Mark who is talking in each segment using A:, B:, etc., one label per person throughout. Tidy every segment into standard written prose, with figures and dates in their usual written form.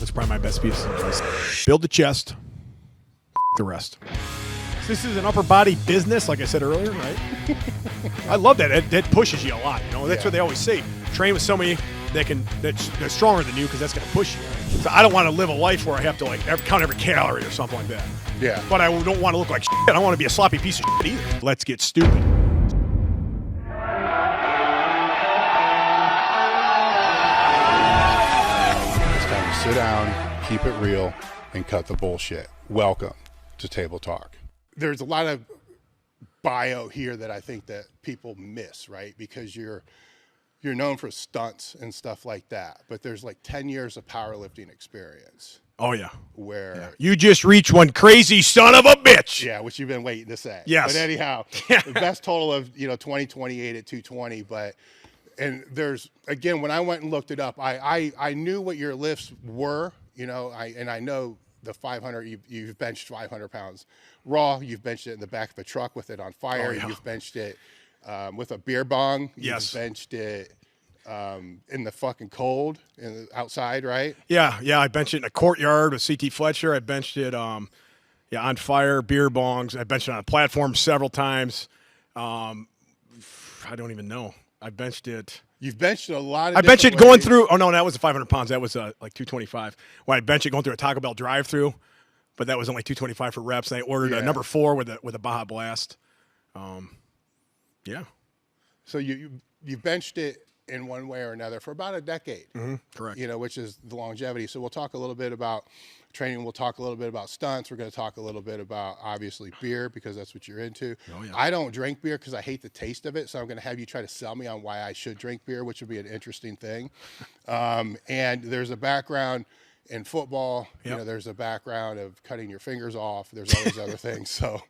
A: That's probably my best piece of advice. Build the chest, the rest. This is an upper body business, like I said earlier, right? I love that. That pushes you a lot. You know, that's what they always say. Train with somebody that's stronger than you, because that's going to push you. Right? So I don't want to live a life where I have to like count every calorie or something like that.
B: Yeah.
A: But I don't want to look like shit. I don't want to be a sloppy piece of shit either. Let's get stupid.
B: It's time to sit down, keep it real, and cut the bullshit. Welcome to Table Talk. There's a lot of bio here that I think that people miss, right? Because you're known for stunts and stuff like that, but there's like 10 years of powerlifting experience.
A: Oh, yeah.
B: Where
A: you just reached one crazy son of a bitch.
B: Yeah, which you've been waiting to say.
A: Yes.
B: But anyhow, the best total of 2028 at 220. And there's, again, when I went and looked it up, I knew what your lifts were, I know the 500, you've benched 500 pounds raw. You've benched it in the back of a truck with it on fire.
A: Oh, yeah.
B: You've benched it with a beer bong.
A: Yes.
B: You've benched it in the fucking cold outside, right?
A: Yeah. I benched it in a courtyard with CT Fletcher. I benched it on fire, beer bongs. I benched it on a platform several times. I don't even know. I benched it.
B: You've benched it a lot of
A: I benched it
B: ways.
A: going through. Oh, no, that was 500 pounds. That was like 225. When I benched it going through a Taco Bell drive-through, but that was only 225 for reps. And I ordered a number 4 with a Baja Blast. Yeah.
B: So you've benched it in one way or another for about a decade.
A: Mm-hmm. Correct.
B: Which is the longevity. So we'll talk a little bit about training. We'll talk a little bit about stunts. We're going to talk a little bit about, obviously, beer, because that's what you're into. Oh, yeah. I don't drink beer because I hate the taste of it. So I'm going to have you try to sell me on why I should drink beer, which would be an interesting thing. And there's a background in football.
A: Yep.
B: There's a background of cutting your fingers off. There's all these other things. So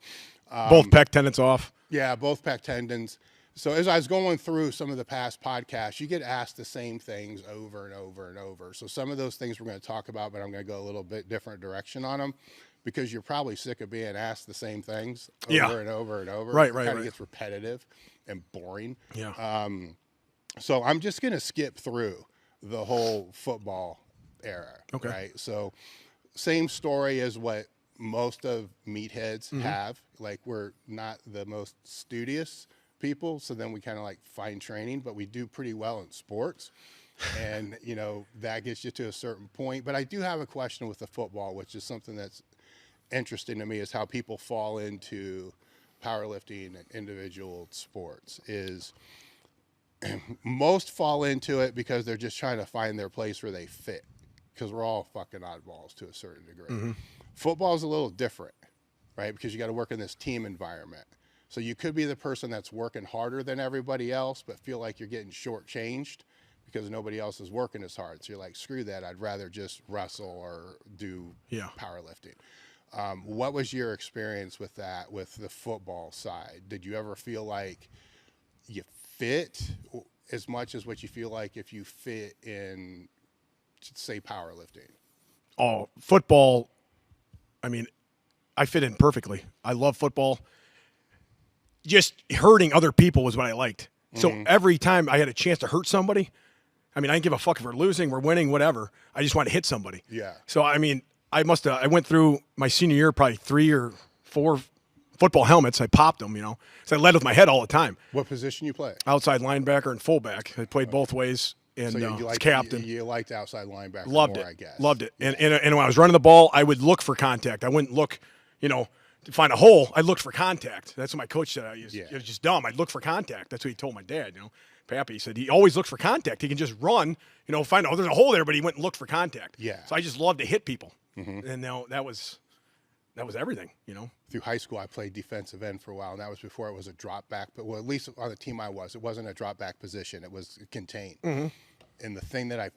A: both pec tendons off.
B: Yeah, both pec tendons. So as I was going through some of the past podcasts, you get asked the same things over and over and over. So some of those things we're going to talk about, but I'm going to go a little bit different direction on them, because you're probably sick of being asked the same things over and over and over.
A: Right.
B: It kind of gets repetitive and boring.
A: Yeah.
B: So I'm just going to skip through the whole football era.
A: Okay.
B: Right. So same story as what most of meatheads have. Like, we're not the most studious people, so then we kind of like fine training, but we do pretty well in sports, and that gets you to a certain point. But I do have a question with the football, which is something that's interesting to me, is how people fall into powerlifting and individual sports. Is most fall into it because they're just trying to find their place where they fit, because we're all fucking oddballs to a certain degree. Football is a little different, right? Because you got to work in this team environment. So you could be the person that's working harder than everybody else, but feel like you're getting shortchanged because nobody else is working as hard. So you're like, screw that. I'd rather just wrestle or do powerlifting. What was your experience with that, with the football side? Did you ever feel like you fit as much as what you feel like if you fit in, say, powerlifting?
A: Oh, football, I mean, I fit in perfectly. I love football. Just hurting other people was what I liked. So every time I had a chance to hurt somebody, I mean, I didn't give a fuck if we're losing, we're winning, whatever. I just wanted to hit somebody.
B: Yeah.
A: So, I mean, I went through my senior year probably 3 or 4 football helmets. I popped them, So I led with my head all the time.
B: What position you play?
A: Outside linebacker and fullback. I played both ways. And
B: so you liked,
A: captain.
B: You liked outside linebacker
A: Loved
B: more,
A: it.
B: I guess.
A: Loved it. And when I was running the ball, I would look for contact. I wouldn't look, to find a hole. I looked for contact. That's what my coach said. It was just dumb. I'd look for contact. That's what he told my dad, Pappy. He said he always looked for contact. He can just run, find there's a hole there, but he went and looked for contact.
B: Yeah.
A: So I just loved to hit people. And now that was everything,
B: Through high school, I played defensive end for a while, and that was before it was a drop back. But at least on the team it wasn't a drop back position. It was contained. And the thing that I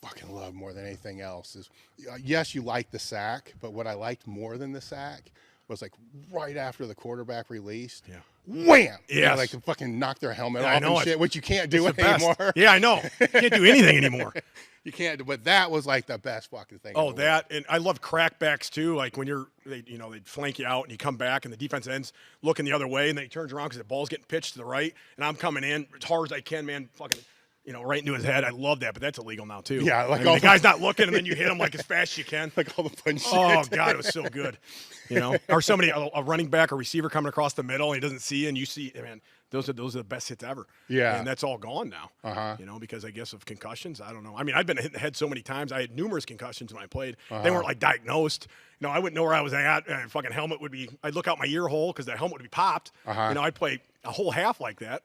B: fucking love more than anything else is, yes, you like the sack, but what I liked more than the sack was like right after the quarterback released, wham!
A: Yes.
B: Like to fucking knock their helmet off and shit, which you can't do anymore.
A: Yeah, I know. You can't do anything anymore.
B: You can't, but that was like the best fucking thing.
A: Oh, that, and I love crackbacks too. Like when they'd flank you out and you come back and the defense ends looking the other way and then he turns around because the ball's getting pitched to the right and I'm coming in as hard as I can, man, fucking right into his head. I love that, but that's illegal now too.
B: Yeah, like
A: I mean, the guy's not looking, and then you hit him like as fast as you can.
B: Like all the fun shit.
A: Oh God, it was so good. Or somebody, a running back or receiver coming across the middle, and he doesn't see you, and you see, man, those are the best hits ever.
B: Yeah.
A: And that's all gone now. Because I guess of concussions. I don't know. I mean, I've been hit in the head so many times. I had numerous concussions when I played. They weren't like diagnosed. I wouldn't know where I was at. And fucking helmet would be. I'd look out my ear hole because the helmet would be popped. I'd play a whole half like that.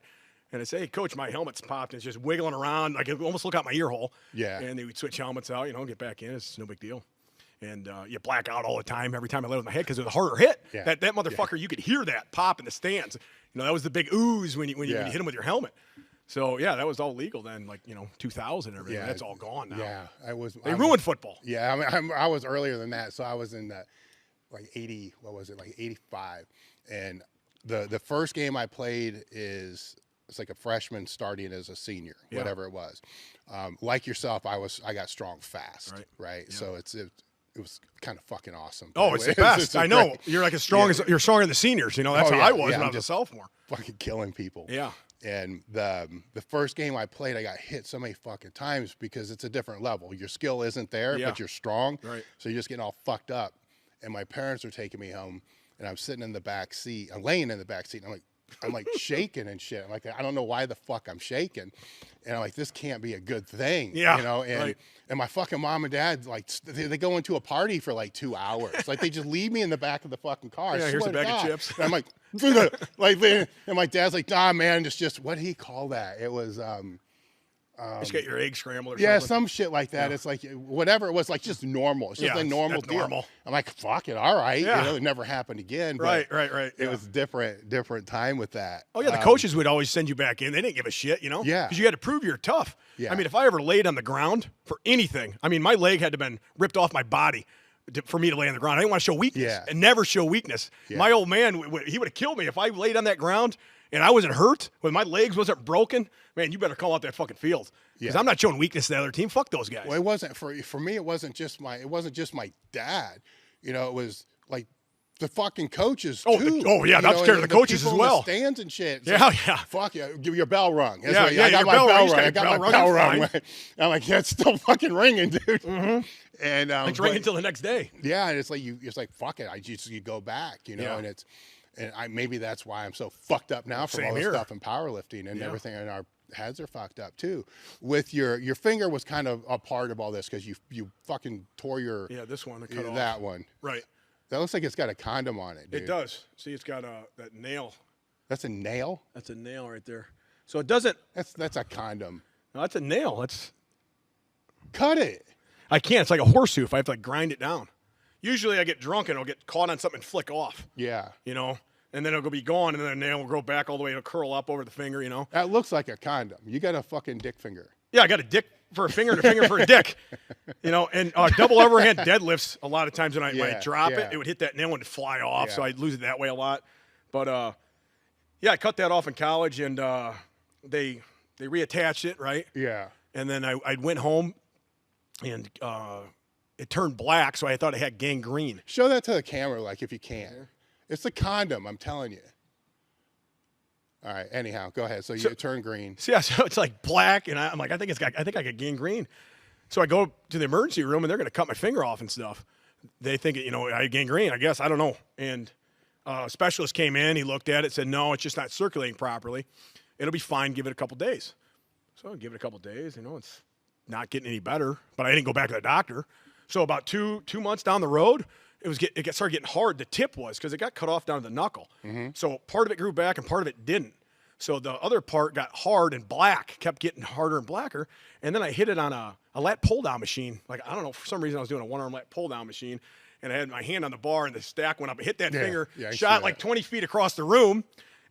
A: And I'd say, hey, coach, my helmet's popped. And it's just wiggling around. I could almost look out my ear hole.
B: Yeah.
A: And they would switch helmets out, get back in. It's no big deal. And you black out all the time every time I let with my head because it was a harder hit.
B: Yeah.
A: That motherfucker, you could hear that pop in the stands. That was the big ooze when you hit him with your helmet. So, yeah, that was all legal then, 2000 and everything.
B: Yeah.
A: That's all gone now.
B: Yeah.
A: They ruined football.
B: Yeah, I mean, I was earlier than that. So I was in 85. And the first game I played it's like a freshman starting as a senior, whatever it was. Like yourself, I got strong fast, right? Yeah. So it was kind of fucking awesome.
A: Oh, it's the best. I know. You're like you're stronger than the seniors. That's how I was when I was a sophomore.
B: Fucking killing people.
A: Yeah.
B: And the first game I played, I got hit so many fucking times because it's a different level. Your skill isn't there, but you're strong.
A: Right.
B: So you're just getting all fucked up. And my parents are taking me home, and I'm sitting in the back seat. I'm laying in the back seat, and I'm like shaking and shit. I'm like, I don't know why the fuck I'm shaking. And I'm like, this can't be a good thing.
A: Yeah.
B: And my fucking mom and dad, they go into a party for 2 hours. They just leave me in the back of the fucking car.
A: Yeah, here's a bag of chips.
B: And I'm like, and my dad's like, nah, man, it's just, what did he call that? It was,
A: just get your eggs scrambled or
B: yeah,
A: something.
B: some shit like that. Yeah. It's like whatever it was, just normal. It's just a normal deal. Normal. I'm like, fuck it, all right.
A: Yeah.
B: It never happened again.
A: Right.
B: It was different time with that.
A: Oh yeah, the coaches would always send you back in. They didn't give a shit,
B: Yeah.
A: because you had to prove you're tough.
B: Yeah.
A: I mean, if I ever laid on the ground for anything, my leg had to have been ripped off my body for me to lay on the ground. I didn't want to show weakness and never show weakness. Yeah. My old man, he would have killed me if I laid on that ground and I wasn't hurt, when my legs wasn't broken. Man, you better call out that fucking field. Because I'm not showing weakness to the other team. Fuck those guys.
B: Well, it wasn't for me. It wasn't just my dad. It was the fucking coaches too.
A: That's scared of the coaches as well.
B: In the stands and shit.
A: Yeah.
B: Fuck yeah, give your bell rung.
A: I
B: got my bell rung. I got my bell rung.
A: Right.
B: I'm like, yeah, it's still fucking ringing, dude.
A: Mm-hmm.
B: And
A: it's ringing until the next day.
B: Yeah, and it's like fuck it. You go back, and maybe that's why I'm so fucked up now from all this stuff in powerlifting and everything, and our heads are fucked up too. With your finger was kind of a part of all this because you fucking tore your
A: this one cut off.
B: That one
A: right.
B: That looks like it's got a condom on it, dude.
A: It does. See, it's got that nail.
B: That's a nail?
A: That's a nail right there. So it doesn't.
B: That's a condom.
A: No, that's a nail. That's.
B: Cut it.
A: I can't. It's like a horseshoe if I have to grind it down. Usually I get drunk and it'll get caught on something and flick off.
B: Yeah.
A: And then it'll be gone, and then the nail will grow back all the way. It'll curl up over the finger,
B: That looks like a condom. You got a fucking dick finger.
A: Yeah, I got a dick for a finger and a finger for a dick. And double overhand deadlifts, a lot of times when I drop it, it would hit that nail and it'd fly off, so I'd lose it that way a lot. But, I cut that off in college, and they reattached it, right?
B: Yeah.
A: And then I went home, and it turned black, so I thought it had gangrene.
B: Show that to the camera, if you can. It's a condom, I'm telling you. All right. Anyhow, go ahead. So you turn green.
A: So it's like black, and I'm like, I think I got gangrene. So I go to the emergency room, and they're going to cut my finger off and stuff. They think I had gangrene. I guess, I don't know. And a specialist came in. He looked at it, said, no, it's just not circulating properly. It'll be fine. Give it a couple days. So I give it a couple days. It's not getting any better. But I didn't go back to the doctor. So about two months down the road, it started getting hard. The tip was because it got cut off down to the knuckle. Mm-hmm. So part of it grew back and part of it didn't. So the other part got hard and black, kept getting harder and blacker. And then I hit it on a lat pull-down machine. I don't know, for some reason I was doing a one-arm lat pull-down machine, and I had my hand on the bar, and the stack went up. I hit that finger, shot 20 feet across the room,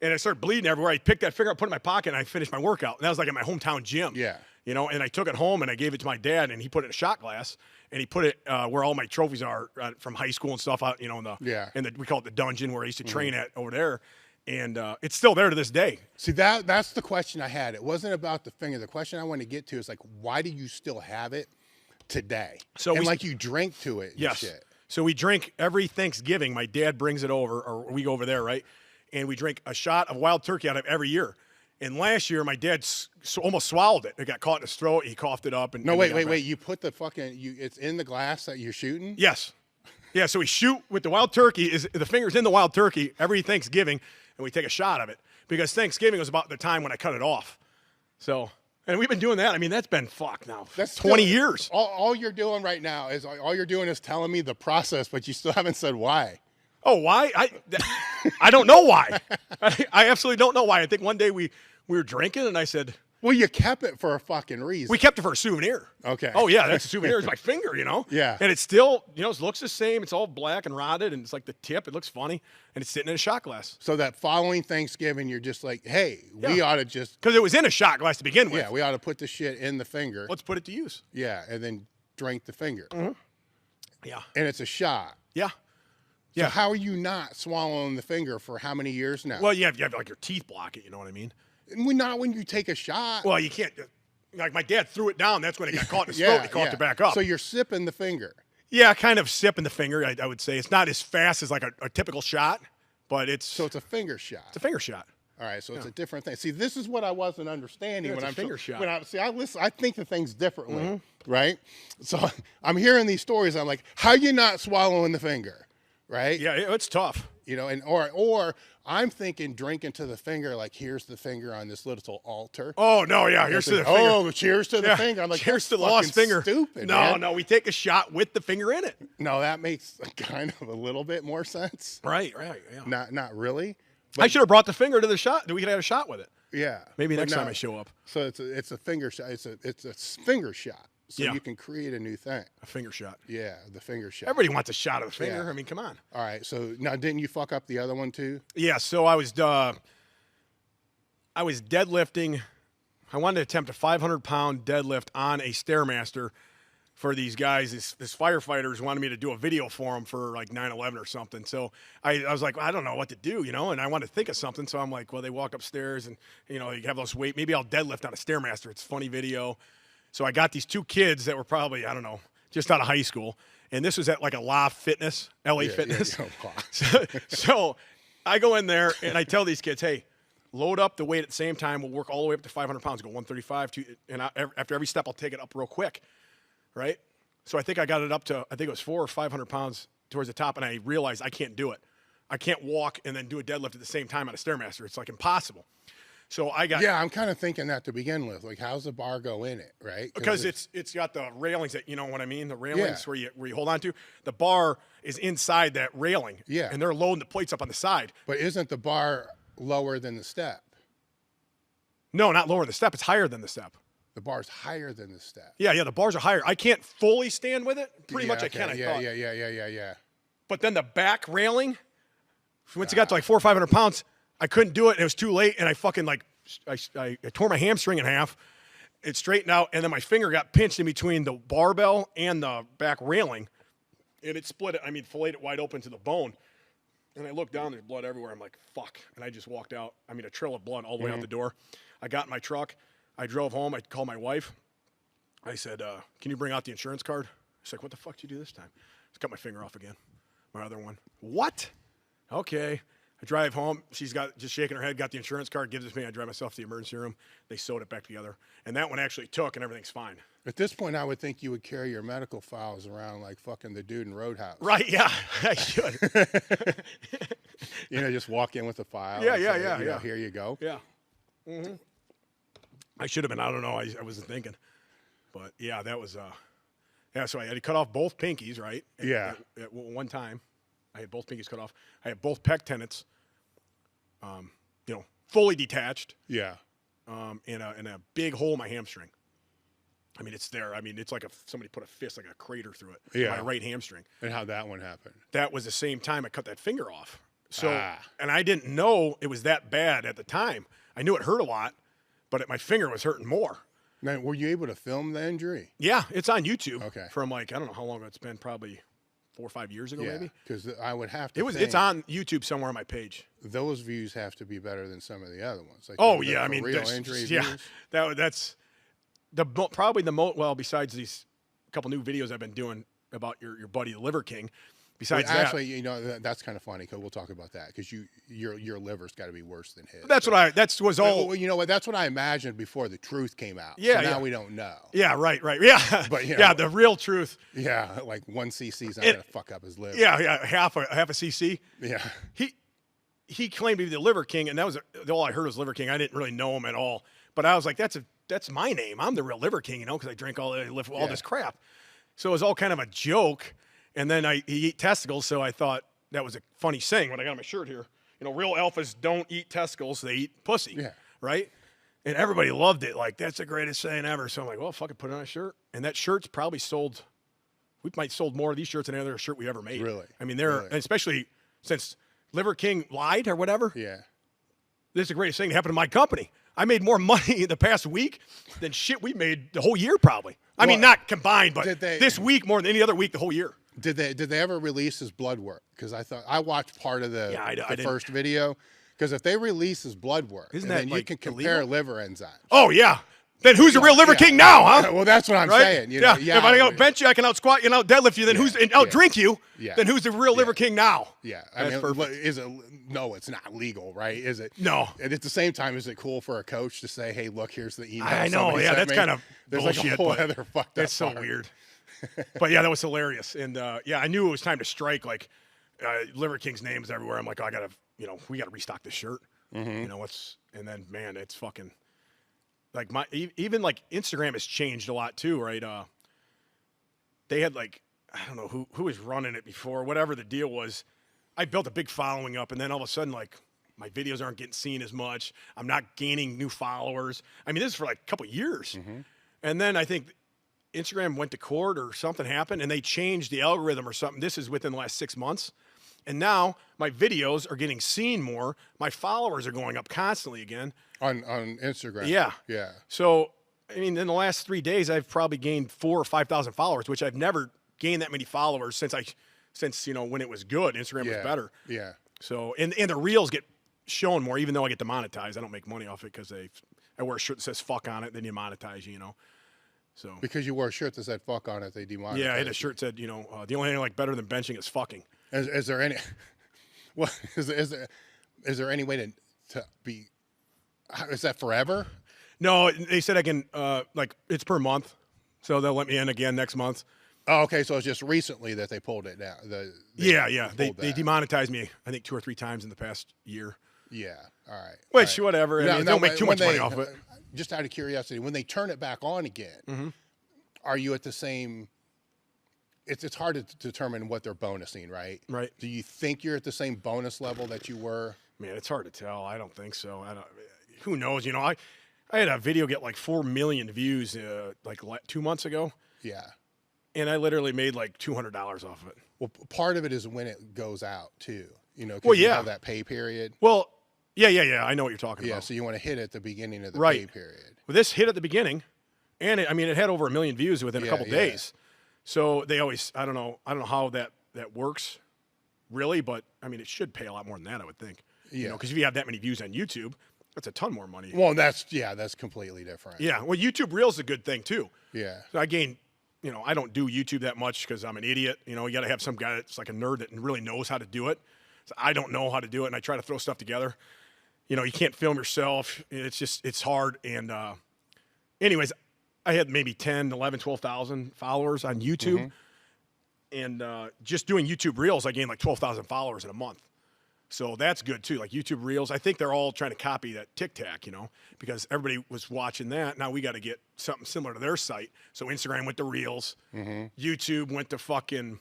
A: and it started bleeding everywhere. I picked that finger up, put it in my pocket, and I finished my workout. And that was at my hometown gym.
B: Yeah.
A: And I took it home, and I gave it to my dad, and he put it in a shot glass. And he put it where all my trophies are from high school and stuff out, we call it the dungeon where I used to train at over there. And it's still there to this day.
B: See, that's the question I had. It wasn't about the finger. The question I want to get to is why do you still have it today? So you drink to it and shit.
A: So we drink every Thanksgiving. My dad brings it over, or we go over there, right? And we drink a shot of wild turkey out of every year. And last year, my dad almost swallowed it. It got caught in his throat. He coughed it up. And
B: No,
A: and
B: wait. You put the it's in the glass that you're shooting?
A: Yes. Yeah, so we shoot with the wild turkey. The finger's in the wild turkey every Thanksgiving, and we take a shot of it. Because Thanksgiving was about the time when I cut it off. So, and we've been doing that. I mean, that's been now.
B: That's
A: 20 years.
B: All you're doing right now is telling me the process, but you still haven't said why.
A: Oh, why? I don't know why. I absolutely don't know why. I think one day we were drinking, and I said,
B: well, you kept it for a fucking reason.
A: we kept it for a souvenir.
B: Okay.
A: Oh, yeah, that's a souvenir. It's my finger,
B: Yeah.
A: And it's still, it looks the same. It's all black and rotted, and it's like the tip. It looks funny, and it's sitting in a shot glass.
B: So that following Thanksgiving, you're just like, hey, we ought to just...
A: Because it was in a shot glass to begin with.
B: Yeah, we ought to put the shit in the finger.
A: Let's put it to use.
B: Yeah, and then drink the finger.
A: Mm-hmm. Yeah.
B: And it's a shot.
A: Yeah.
B: So how are you not swallowing the finger for how many years now?
A: Well, you have like your teeth block it, you know what I mean?
B: Not when you take a shot.
A: Well, you can't. Like my dad threw it down. That's when it got caught in his throat. He coughed it back up.
B: So you're sipping the finger.
A: Yeah, kind of sipping the finger, I would say. It's not as fast as like a typical shot, but it's...
B: So it's a finger shot.
A: It's a finger shot.
B: All right, so it's a different thing. See, this is what I wasn't understanding when
A: I'm finger shot.
B: I listen. I think of things differently, right? So I'm hearing these stories. I'm like, how you not swallowing the finger, right?
A: Yeah, it's tough.
B: And or I'm thinking drinking to the finger, like here's the finger on this little altar.
A: Oh no, yeah, here's to the finger.
B: Oh, cheers to the finger. I'm like,
A: cheers to the lost finger.
B: Stupid.
A: No, we take a shot with the finger in it.
B: No, that makes kind of a little bit more sense.
A: Right, yeah.
B: Not really.
A: I should have brought the finger to the shot. We could have a shot with it.
B: Yeah.
A: Maybe next time I show up.
B: So it's a finger shot. It's a finger shot. So you can create a new thing.
A: A finger shot.
B: Yeah, the finger shot.
A: Everybody wants a shot of the finger.
B: Yeah.
A: I mean, come on.
B: All right. So now, didn't you fuck up the other one too?
A: Yeah. So I was deadlifting. I wanted to attempt a 500-pound deadlift on a Stairmaster for these guys. This firefighters wanted me to do a video for them for like 9/11 or something. So I was like, well, I don't know what to do, and I wanted to think of something. So I'm like, well, they walk upstairs and, you have those weight. Maybe I'll deadlift on a Stairmaster. It's a funny video. So I got these two kids that were probably, I don't know, just out of high school. And this was at like a LA Fitness, LA Fitness.
B: Yeah.
A: So I go in there and I tell these kids, hey, load up the weight at the same time. We'll work all the way up to 500 pounds. Go 135. And after every step, I'll take it up real quick. Right? So I think I got it up to, I think it was 400 or 500 pounds towards the top. And I realized I can't do it. I can't walk and then do a deadlift at the same time on a Stairmaster. It's like impossible. So I got...
B: Yeah, I'm kind of thinking that to begin with. Like, how's the bar go in it, right?
A: Because it's got the railings that, you know what I mean? The railings where you hold on to. The bar is inside that railing.
B: Yeah.
A: And they're loading the plates up on the side.
B: But isn't the bar lower than the step?
A: No, not lower than the step. It's higher than the step.
B: The bar's higher than the step.
A: Yeah, the bars are higher. I can't fully stand with it. Pretty much I can, I thought.
B: Yeah.
A: But then the back railing, once it got to like 400 or 500 pounds, I couldn't do it, and it was too late, and I fucking I tore my hamstring in half. It straightened out, and then my finger got pinched in between the barbell and the back railing, and it split it. I mean, filleted it wide open to the bone. And I looked down, there's blood everywhere. I'm like, fuck. And I just walked out. I mean, a trail of blood all the way out the door. I got in my truck. I drove home. I called my wife. I said, can you bring out the insurance card? She's like, what the fuck did you do this time? I cut my finger off again. My other one. What? Okay. I drive home. She's just shaking her head, got the insurance card, gives it to me. I drive myself to the emergency room. They sewed it back together. And that one actually took, and everything's fine.
B: At this point, I would think you would carry your medical files around like fucking the dude in Roadhouse.
A: Right, yeah. I should.
B: Just walk in with a file.
A: Yeah.
B: Here you go.
A: Yeah. Mm-hmm. I should have been. I don't know. I wasn't thinking. But, yeah, that was so I had to cut off both pinkies, right? At one time. I had both pinkies cut off. I had both pec tendons, fully detached.
B: Yeah.
A: In a big hole in my hamstring. I mean, it's there. I mean, it's like somebody put a fist, like a crater through it.
B: Yeah.
A: My right hamstring.
B: And how'd that one happen?
A: That was the same time I cut that finger off. So, and I didn't know it was that bad at the time. I knew it hurt a lot, but my finger was hurting more.
B: Man, were you able to film the injury?
A: Yeah, it's on YouTube.
B: Okay.
A: From I don't know how long it's been, probably 4 or 5 years ago, maybe.
B: Because I would have to.
A: It's on YouTube somewhere on my page.
B: Those views have to be better than some of the other ones. Like
A: I mean,
B: real injury
A: yeah,
B: views.
A: That's probably the most. Well, besides these couple new videos I've been doing about your buddy the Liver King, besides
B: actually, you know, that's kind of funny because we'll talk about that because your liver's got to be worse than his.
A: That's what was all.
B: Well, you know what? That's what I imagined before the truth came out.
A: Yeah,
B: so now we don't know.
A: Yeah, right. Yeah,
B: but
A: yeah, the real truth.
B: Yeah, like 1 cc's not gonna fuck up his liver.
A: Yeah, half a cc.
B: Yeah,
A: he claimed to be the Liver King, and that was all I heard was Liver King. I didn't really know him at all, but I was like, that's my name. I'm the real Liver King, you know, because I drink all this crap. So it was all kind of a joke. And then he eat testicles, so I thought that was a funny saying when I got on my shirt here. You know, real alphas don't eat testicles, they eat pussy.
B: Yeah.
A: Right? And everybody loved it. Like, that's the greatest saying ever. So I'm like, well, fuck it, put it on a shirt. And that shirt's probably sold, we might sold more of these shirts than any other shirt we ever made.
B: Really?
A: I mean, and especially since Liver King lied or whatever.
B: Yeah.
A: This is the greatest thing that happened to my company. I made more money in the past week than shit we made the whole year probably. I mean, not combined, but this week more than any other week the whole year.
B: Did they ever release his blood work? Because I watched part of the first video. Because if they release his blood work, then you can compare liver enzymes.
A: Oh yeah. Then who's the real Liver King now, huh?
B: Well, that's what I'm saying. You know,
A: If I out bench you, I can out squat you, and out deadlift you. Then who's out drink you?
B: Yeah.
A: Then who's the real Liver King now?
B: Yeah. I mean, is it? No, it's not legal, right? Is it?
A: No.
B: And at the same time, is it cool for a coach to say, "Hey, look, here's the email"?
A: I know. Yeah, that's kind of bullshit.
B: Like a whole other fucked up.
A: That's so weird. But yeah, that was hilarious. And yeah, I knew it was time to strike. Like Liver King's name is everywhere. I'm like, oh, I gotta, we gotta restock this shirt. You know and then man, it's fucking like even like Instagram has changed a lot too, right? They had like, I don't know who was running it before, whatever the deal was. I built a big following up, and then all of a sudden, like, my videos aren't getting seen as much. I'm not gaining new followers. I mean, this is for like a couple of years. And then I think Instagram went to court or something happened, and they changed the algorithm or something. This is within the last 6 months. And now my videos are getting seen more. My followers are going up constantly again.
B: On Instagram.
A: Yeah.
B: Yeah.
A: So, I mean, in the last 3 days, I've probably gained 4,000 or 5,000 followers, which I've never gained that many followers since when it was good. Instagram was better.
B: Yeah.
A: So, and the reels get shown more, even though I get demonetized. I don't make money off it because I wear a shirt that says fuck on it, then you monetize you, So
B: because you wore a shirt that said fuck on it, they demonetized.
A: Yeah, I had a shirt that said, the only thing I like better than benching is fucking.
B: Is there any well is there any way to be, is that forever?
A: No, they said I can like it's per month. So they'll let me in again next month.
B: Oh, okay, so it's just recently that they pulled it down.
A: They demonetized me, I think 2 or 3 times in the past year.
B: Yeah, all right.
A: Which, whatever. I mean, they don't make too much money off of it.
B: Just out of curiosity, when they turn it back on again, are you at the same? It's hard to determine what they're bonusing, right?
A: Right.
B: Do you think you're at the same bonus level that you were?
A: Man, it's hard to tell. I don't think so. Who knows? I had a video get like 4 million views like 2 months ago.
B: Yeah.
A: And I literally made like $200 off of it.
B: Well, part of it is when it goes out too. You have that pay period.
A: Well, yeah. I know what you're talking about.
B: Yeah, so you want to hit at the beginning of the pay period.
A: Well, this hit at the beginning, and it had over 1 million views within a couple days. So they always, I don't know how that works, really, but I mean, it should pay a lot more than that, I would think.
B: Yeah.
A: Because if you have that many views on YouTube, that's a ton more money.
B: Well, that's completely different.
A: Yeah. Well, YouTube Reels is a good thing too.
B: Yeah.
A: So I gain. I don't do YouTube that much because I'm an idiot. You got to have some guy that's like a nerd that really knows how to do it. So I don't know how to do it, and I try to throw stuff together. You can't film yourself. It's hard. And anyways, I had maybe 10, 11, 12,000 followers on YouTube. And just doing YouTube Reels, I gained like 12,000 followers in a month. So that's good too. Like YouTube Reels, I think they're all trying to copy that TikTok, because everybody was watching that. Now we got to get something similar to their site. So Instagram went to Reels, YouTube went to fucking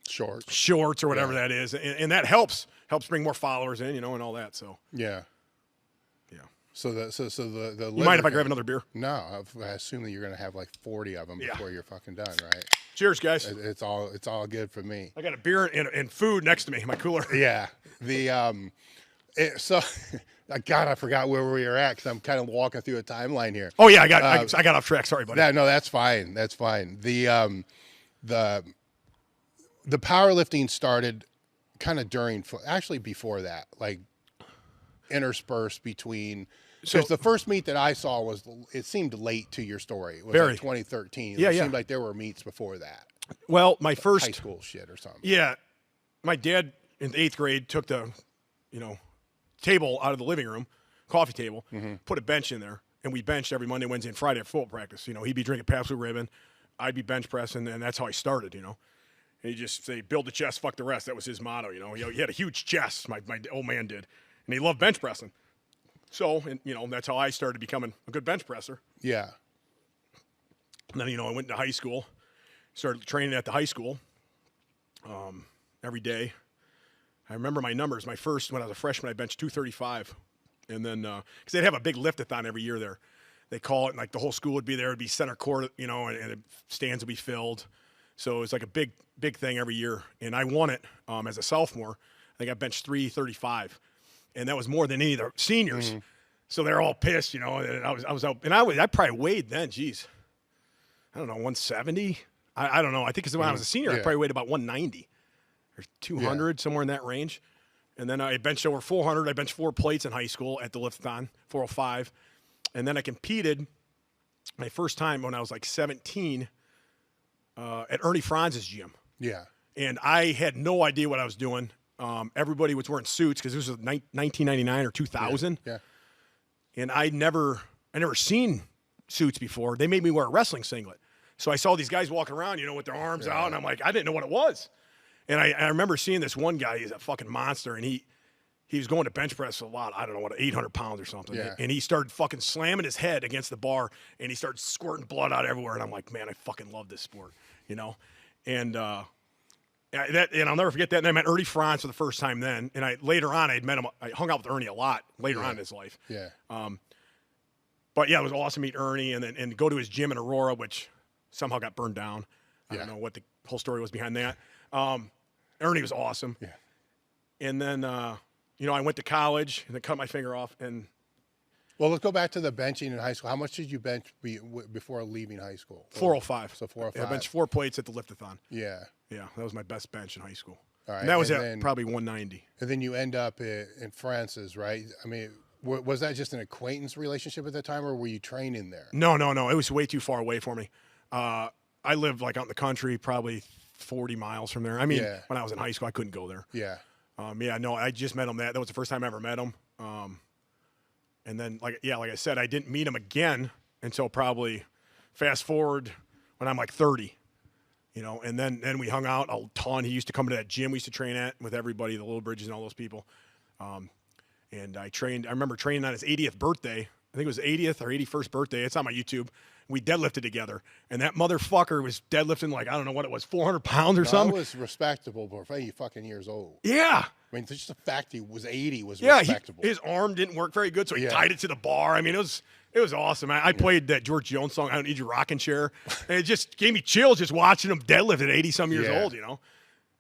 A: shorts or whatever that is, and that helps bring more followers in, and all that. So
B: yeah. So the
A: you mind if I grab another beer?
B: No, I assume that you're gonna have like 40 of them before you're fucking done, right?
A: Cheers, guys.
B: It's all good for me.
A: I got a beer and food next to me in my cooler.
B: Yeah. I forgot where we were at because I'm kind of walking through a timeline here.
A: Oh yeah, I got off track. Sorry, buddy.
B: No, that's fine. That's fine. The powerlifting started kind of actually before that, like interspersed between. Because the first meet that I saw it seemed late to your story. It was like 2013. It seemed like there were meets before that.
A: Well, my first
B: high school shit or something.
A: Yeah, my dad in the 8th grade took the, table out of the living room, coffee table, put a bench in there, and we benched every Monday, Wednesday, and Friday at football practice. He'd be drinking Pabst Blue Ribbon, I'd be bench pressing, and that's how I started. And he'd just say, "Build the chest, fuck the rest." That was his motto. He had a huge chest. My old man did, and he loved bench pressing. So, and that's how I started becoming a good bench presser.
B: Yeah.
A: And then I went to high school, started training at the high school every day. I remember my numbers. My first, when I was a freshman, I benched 235. And then, because they'd have a big lift-a-thon every year there. They call it, and like the whole school would be there. It'd be center court, and the stands would be filled. So it was like a big thing every year. And I won it as a sophomore. I think I benched 335. And that was more than any of the seniors. Mm-hmm. So they're all pissed, and I was out. And I probably weighed then, geez, I don't know, 170? I don't know. I think because when I was a senior, I probably weighed about 190 or 200, somewhere in that range. And then I benched over 400. I benched 4 plates in high school at the lift-a-thon, 405. And then I competed my first time when I was like 17 at Ernie Franz's gym.
B: Yeah.
A: And I had no idea what I was doing. Everybody was wearing suits because this was 1999 or 2000.
B: Yeah.
A: And I never seen suits before. They made me wear a wrestling singlet. So I saw these guys walking around, with their arms out, and I'm like, I didn't know what it was. And I remember seeing this one guy, he's a fucking monster, and he was going to bench press a lot, I don't know, 800 pounds or something.
B: Yeah.
A: And he started fucking slamming his head against the bar, and he started squirting blood out everywhere. And I'm like, man, I fucking love this sport, And I'll never forget that. And I met Ernie Franz for the first time then. And later on, I had met him. I hung out with Ernie a lot later on in his life.
B: Yeah.
A: But yeah, it was awesome to meet Ernie and go to his gym in Aurora, which somehow got burned down. I don't know what the whole story was behind that. Ernie was awesome.
B: Yeah.
A: And then, I went to college and then cut my finger off. And
B: well, let's go back to the benching in high school. How much did you bench before leaving high school?
A: 405.
B: So 405.
A: Yeah, I benched 4 plates at the lift-a-thon.
B: Yeah.
A: Yeah, that was my best bench in high school.
B: All right.
A: And that was probably 190.
B: And then you end up in France's, right? I mean, was that just an acquaintance relationship at the time, or were you training there?
A: No. It was way too far away for me. I lived like out in the country, probably 40 miles from there. I mean, when I was in high school, I couldn't go there.
B: Yeah.
A: I just met him. That was the first time I ever met him. And then, like I said, I didn't meet him again until probably fast forward when I'm like 30. And then we hung out a ton. He used to come to that gym we used to train at with everybody, the Little Bridges and all those people. And I remember training on his 80th birthday. I think it was 80th or 81st birthday. It's on my YouTube. We deadlifted together. And that motherfucker was deadlifting like, I don't know what it was, 400 pounds or something.
B: That was respectable for 80 fucking years old.
A: Yeah.
B: I mean, just the fact he was 80 was respectable.
A: His arm didn't work very good, so he tied it to the bar. I mean, it was awesome. I played that George Jones song, I Don't Need Your Rocking Chair. And it just gave me chills just watching him deadlift at 80-some years old,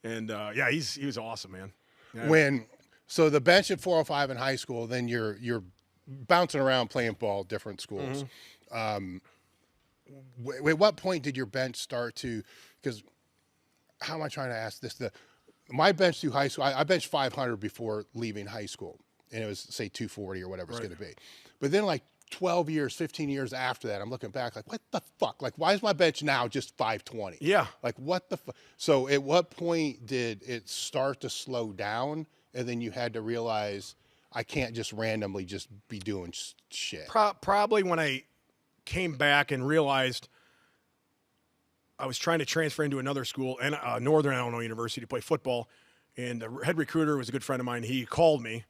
A: And, he was awesome, man. Yeah.
B: So the bench at 405 in high school, then you're bouncing around playing ball, different schools.
A: Mm-hmm.
B: At what point did your bench start to, because how am I trying to ask this? My bench through high school, I benched 500 before leaving high school, and it was, say, 240 or whatever it's going to be. But then like 12 years, 15 years after that, I'm looking back like, what the fuck? Like, why is my bench now just 520?
A: Yeah.
B: Like, what the fuck? So at what point did it start to slow down, and then you had to realize I can't just randomly just be doing shit?
A: Probably when I came back and realized I was trying to transfer into another school, and Northern Illinois University, to play football. And the head recruiter was a good friend of mine. He called me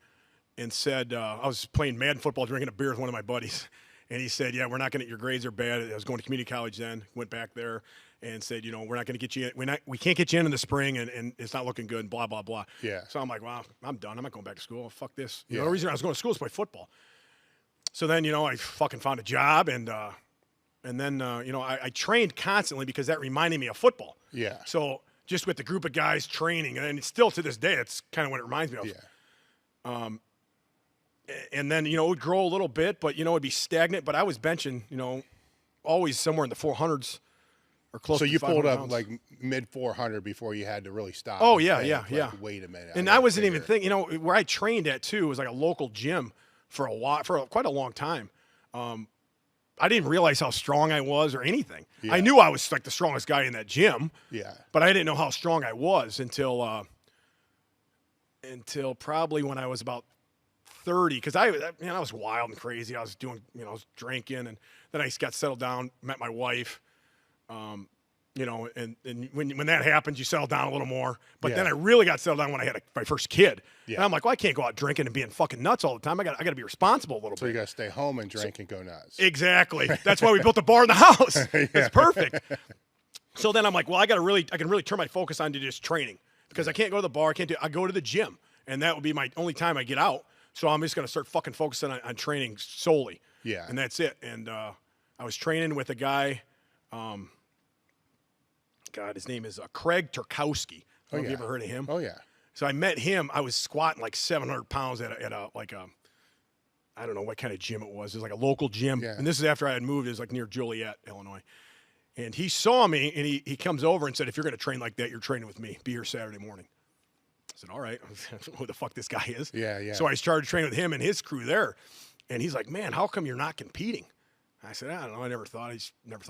A: and said, I was playing Madden football, drinking a beer with one of my buddies. And he said, we're not going to, your grades are bad. I was going to community college then, went back there and said, we're not going to get you in. We can't get you in the spring, and it's not looking good, and blah, blah, blah.
B: Yeah.
A: So I'm like, wow, I'm done. I'm not going back to school. Fuck this. The only reason I was going to school is to play football. So then, I fucking found a job, and then, I trained constantly because that reminded me of football.
B: Yeah.
A: So just with the group of guys training, and it's still to this day, it's kind of what it reminds me of.
B: Yeah.
A: And then, it would grow a little bit, but, it'd be stagnant. But I was benching, always somewhere in the 400s or close to 500
B: So you pulled up
A: pounds.
B: like mid 400 before you had to really stop.
A: Oh,
B: and
A: yeah,
B: think,
A: yeah.
B: like, wait a minute.
A: And I wasn't even thinking, where I trained at, too, was like a local gym for quite a long time. I didn't realize how strong I was or anything.
B: Yeah.
A: I knew I was like the strongest guy in that gym.
B: Yeah.
A: But I didn't know how strong I was until until probably when I was about 30, because I was wild and crazy. I was doing, I was drinking, and then I got settled down, met my wife, and when that happens, you settle down a little more. But then I really got settled down when I had my first kid. Yeah. And I'm like, well, I can't go out drinking and being fucking nuts all the time. I got to be responsible a little bit.
B: So you got to stay home and drink and go nuts.
A: Exactly. That's why we built the bar in the house. It's perfect. So then I'm like, well, I can really turn my focus onto just training, because I can't go to the bar. I go to the gym, and that would be my only time I get out. So I'm just going to start fucking focusing on training solely.
B: Yeah.
A: And that's it. And I was training with a guy, his name is Craig Turkowski. Have you ever heard of him?
B: Oh, yeah.
A: So I met him. I was squatting like 700 pounds at a I don't know what kind of gym it was. It was like a local gym. Yeah. And this is after I had moved. It was like near Joliet, Illinois. And he saw me, and he comes over and said, if you're going to train like that, you're training with me. Be here Saturday morning. I said, all right. I don't know who the fuck this guy is.
B: Yeah, yeah.
A: So I started training with him and his crew there. And he's like, man, how come you're not competing? I said, I don't know. I never thought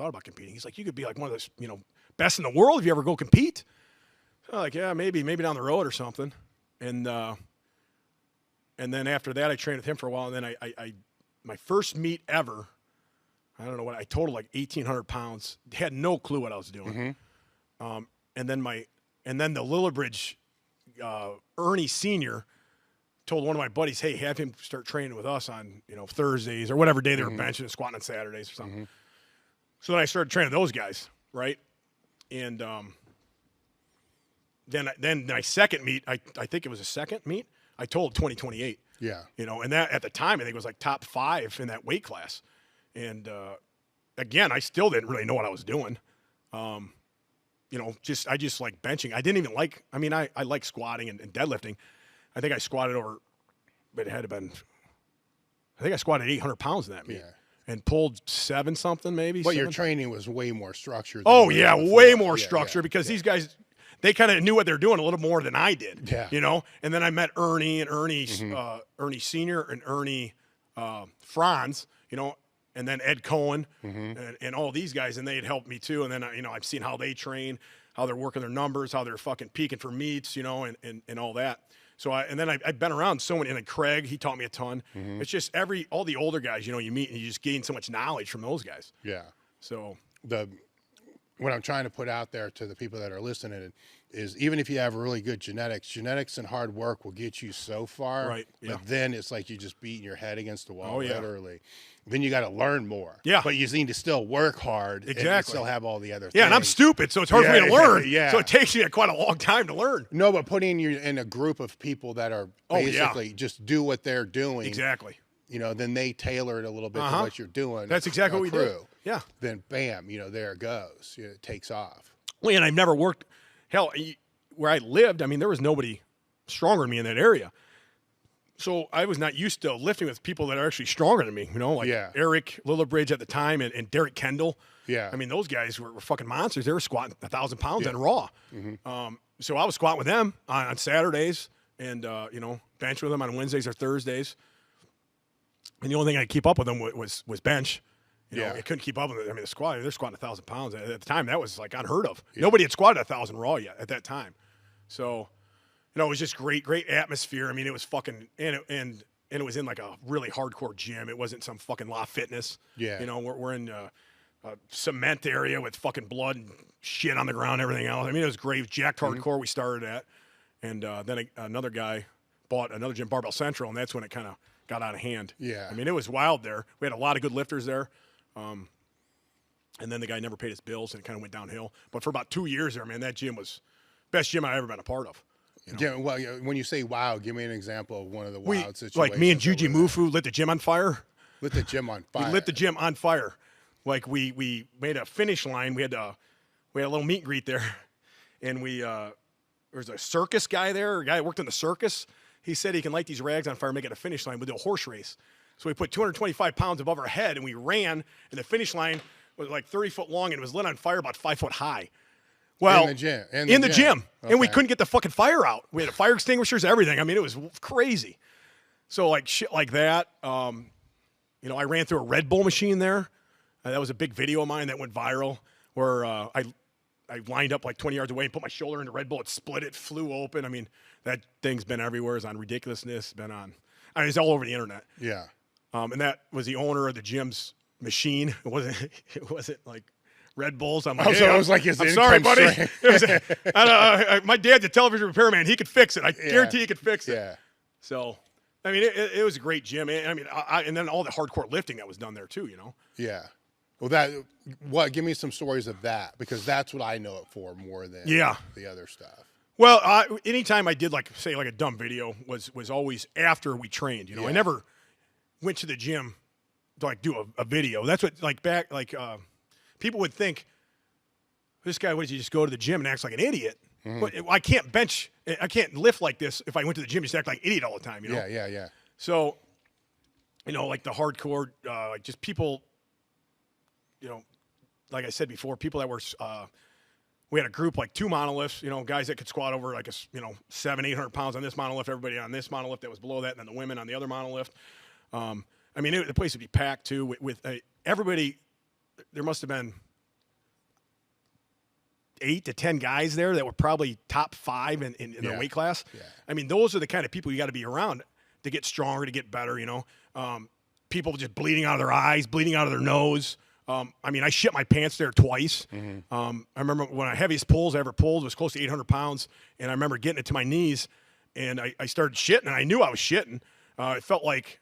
A: about competing. He's like, you could be like one of those, best in the world if you ever go compete. So I'm like, yeah, maybe down the road or something. And then after that, I trained with him for a while. And then my first meet ever, I don't know what, I totaled like 1,800 pounds. Had no clue what I was doing. Mm-hmm. And then the Lillibridge, Ernie Sr. told one of my buddies, hey, have him start training with us on, Thursdays or whatever day they were benching and squatting on Saturdays or something. Mm-hmm. So then I started training those guys, right? And then my second meet, I think it was a second meet, I told 2028.
B: Yeah.
A: And that at the time, I think it was like top 5 in that weight class. And again, I still didn't really know what I was doing. I just like benching. I didn't even like, I like squatting and deadlifting. I think I squatted over, but it had to been, I think I squatted 800 pounds in that meet. Yeah. And pulled 7 something maybe.
B: But your training was way more structured.
A: Oh, yeah, way more structured because these guys, they kind of knew what they're doing a little more than I did. Yeah. And then I met Ernie and Ernie Sr. and Ernie Franz, and then Ed Cohen and all these guys, and they had helped me too. And then, I've seen how they train, how they're working their numbers, how they're fucking peaking for meets, and all that. So I've been around so many, and then Craig, he taught me a ton. Mm-hmm. It's just all the older guys, you meet and you just gain so much knowledge from those guys.
B: Yeah.
A: So
B: what I'm trying to put out there to the people that are listening is, even if you have really good genetics and hard work will get you so far.
A: Right. Yeah.
B: But then it's like you just beating your head against the wall, literally. Then you got to learn more.
A: Yeah.
B: But you need to still work hard.
A: Exactly.
B: And still have all the other things.
A: Yeah, and I'm stupid, so it's hard for me to learn.
B: Yeah.
A: So it takes me quite a long time to learn.
B: No, but putting you in a group of people that are basically just do what they're doing.
A: Exactly.
B: Then they tailor it a little bit to what you're doing.
A: That's exactly what we do. Yeah.
B: Then bam, there it goes. It takes off.
A: Well, and I've never worked, hell, where I lived, there was nobody stronger than me in that area. So I was not used to lifting with people that are actually stronger than me, like Eric Lillibridge at the time and Derek Kendall.
B: Yeah.
A: Those guys were fucking monsters. They were squatting 1,000 pounds on raw. Mm-hmm. So I was squatting with them on Saturdays and, bench with them on Wednesdays or Thursdays. And the only thing I could keep up with them was bench. I couldn't keep up with it. They're squatting 1,000 pounds. At the time, that was like unheard of. Yeah. Nobody had squatted 1,000 raw yet at that time. So, it was just great atmosphere. It was fucking, and it was in like a really hardcore gym. It wasn't some fucking La Fitness. Yeah. We're in a cement area with fucking blood and shit on the ground and everything else. It was great. It was jacked hardcore we started at. And then another guy bought another gym, Barbell Central, and that's when it kind of got out of hand.
B: Yeah.
A: It was wild there. We had a lot of good lifters there. And then the guy never paid his bills, and it kind of went downhill. But for about 2 years there, man, that gym was best gym I've ever been a part of.
B: Yeah, well, when you say wow, give me an example of one of the wild situations.
A: Like me and Juji Mufu lit the gym on fire.
B: Lit the gym on fire.
A: We lit the gym on fire. Like we made a finish line. We had a little meet and greet there, and there was a circus guy there, a guy that worked in the circus. He said he can light these rags on fire and make it a finish line. We'll do a horse race. So we put 225 pounds above our head, and we ran, and the finish line was like 30 foot long, and it was lit on fire about 5 foot high. Well,
B: in the gym.
A: In the gym. Okay. And we couldn't get the fucking fire out. We had fire extinguishers, everything. It was crazy. So like shit like that. I ran through a Red Bull machine there. That was a big video of mine that went viral where I I lined up like 20 yards away and put my shoulder in the Red Bull. It split it, flew open. I mean, that thing's been everywhere. It's on Ridiculousness. Been on. I mean, it's all over the internet.
B: Yeah.
A: And that was the owner of the gym's machine. It wasn't like Red Bulls. I'm like, hey,
B: I was like, I'm
A: sorry, buddy. My dad's a television repairman. He could fix it. I guarantee he could fix it.
B: Yeah.
A: So, I mean, it was a great gym. I mean, and then all the hardcore lifting that was done there too, you know?
B: Yeah. Well, give me some stories of that, because that's what I know it for more than the other stuff.
A: Well, anytime I did like a dumb video was always after we trained, you know? I never went to the gym to like do a video. That's what people would think, this guy, what does he just go to the gym and acts like an idiot? But I can't lift like this if I went to the gym and just act like an idiot all the time, you know?
B: Yeah.
A: So, you know, like the hardcore, like just people, you know, like I said before, people that were, we had a group like 2 monoliths, you know, guys that could squat over like 700-800 pounds on this monolift, everybody on this monolift that was below that, and then the women on the other monolift. I mean, the place would be packed too with everybody. There must have been 8 to 10 guys there that were probably top 5 in their weight class. Yeah. I mean, those are the kind of people you got to be around to get stronger, to get better, you know. People just bleeding out of their eyes, bleeding out of their nose. I mean, I shit my pants there twice. I remember when the heaviest pulls I ever pulled was close to 800 pounds, and I remember getting it to my knees, and I started shitting, and I knew I was shitting. It felt like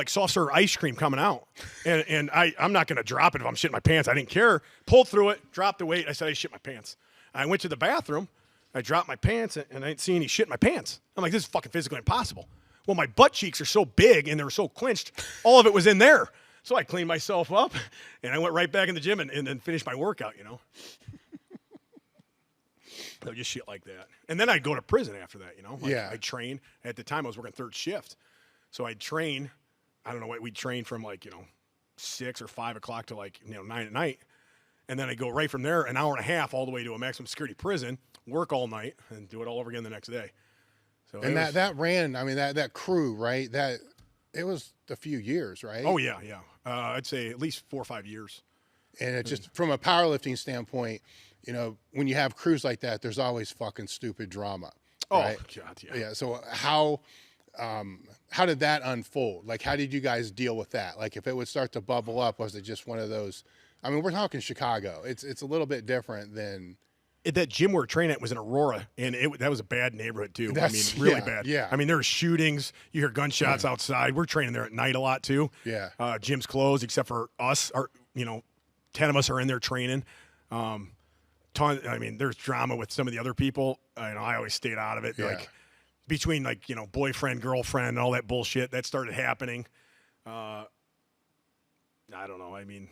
A: soft serve ice cream coming out, and I'm not going to drop it if I'm shitting my pants. I didn't care. Pulled through it, dropped the weight. I said I shit my pants. I went to the bathroom. I dropped my pants, and I didn't see any shit in my pants. I'm like, this is fucking physically impossible. Well, my butt cheeks are so big, and they were so clenched, all of it was in there. So I cleaned myself up, and I went right back in the gym and then finished my workout, you know. So just shit like that. And then I'd go to prison after that, you know. I'd train. At the time, I was working third shift. So I'd train. I don't know what we'd train from 6 or 5 o'clock to 9 at night. And then I'd go right from there an hour and a half all the way to a maximum security prison, work all night, and do it all over again the next day. So
B: that ran, I mean, that crew, right? It was a few years, right?
A: Oh, yeah. I'd say at least 4 or 5 years.
B: And it just, from a powerlifting standpoint, you know, when you have crews like that, there's always fucking stupid drama. Right?
A: Oh, God, yeah.
B: Yeah, so how did that unfold? Like, how did you guys deal with that? Like, if it would start to bubble up, was it just one of those, I mean, we're talking Chicago. It's a little bit different than...
A: That gym we were training at was in Aurora, and that was a bad neighborhood too. I mean, really bad.
B: Yeah.
A: I mean, there were shootings. You hear gunshots outside. We're training there at night a lot too.
B: Yeah.
A: Gym's closed except for us. 10 of us are in there training. I mean, there's drama with some of the other people. I always stayed out of it.
B: Yeah.
A: Like between boyfriend, girlfriend, and all that bullshit that started happening. I don't know. I mean,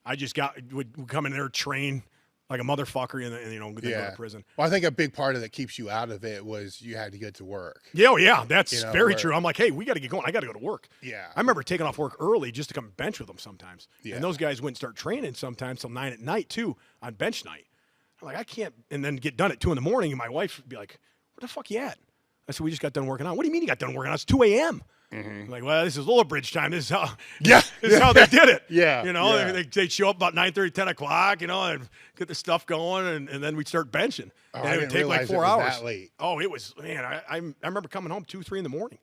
A: I just would come in there, train like a motherfucker, and then go to prison.
B: Well, I think a big part of that keeps you out of it was you had to get to work.
A: Yeah, that's very true. I'm like, hey, we got to get going. I got to go to work.
B: Yeah.
A: I remember taking off work early just to come bench with them sometimes.
B: Yeah.
A: And those guys wouldn't start training sometimes till 9 at night too on bench night. I'm like, I can't, and then get done at 2 in the morning, and my wife would be like, where the fuck you at? I said, we just got done working out. What do you mean you got done working out? It's 2 a.m. I'm like, well, this is Lola Bridge time. This is how how they did it. They'd show up about 9:30, 10 o'clock, and get the stuff going, and then we'd start benching. And it would take like 4 hours.
B: That late.
A: Oh, it was, man, I remember coming home 2, 3 in the morning,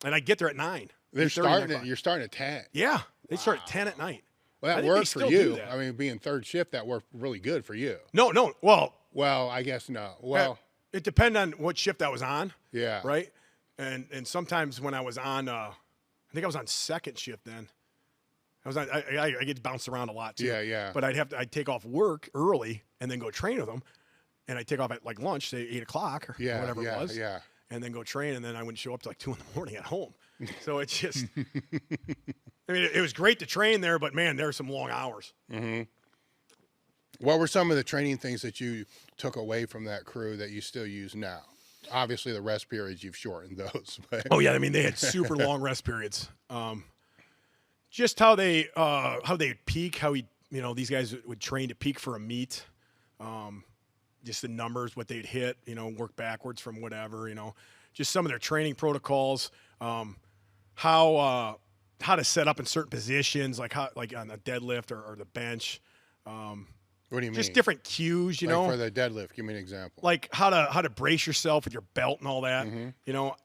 A: and I'd get there at 9.
B: You're starting at 10.
A: Yeah, they start at 10 at night.
B: Well, that worked for you. I mean, being third shift, that worked really good for you.
A: No,
B: well, I guess no. Well,
A: it depended on what shift I was on.
B: Yeah.
A: Right. And sometimes when I was on, I think I was on second shift then. I get bounced around a lot too.
B: Yeah.
A: But I'd take off work early and then go train with them, and I'd take off at like lunch, say 8 o'clock or whatever it was.
B: Yeah.
A: And then go train, and then I wouldn't show up till like 2 in the morning at home. So it's just, I mean, it was great to train there, but man, there were some long hours.
B: Mm-hmm. What were some of the training things that you took away from that crew that you still use now? Obviously, the rest periods, you've shortened those. But.
A: Oh, yeah. I mean, they had super long rest periods. Just how they peak, how these guys would train to peak for a meet. Just the numbers, what they'd hit, work backwards from whatever, just some of their training protocols, how to set up in certain positions, like on the deadlift or the bench.
B: What do you mean?
A: Just different cues, you
B: like
A: know.
B: for the deadlift, give me an example.
A: Like how to brace yourself with your belt and all that. You know,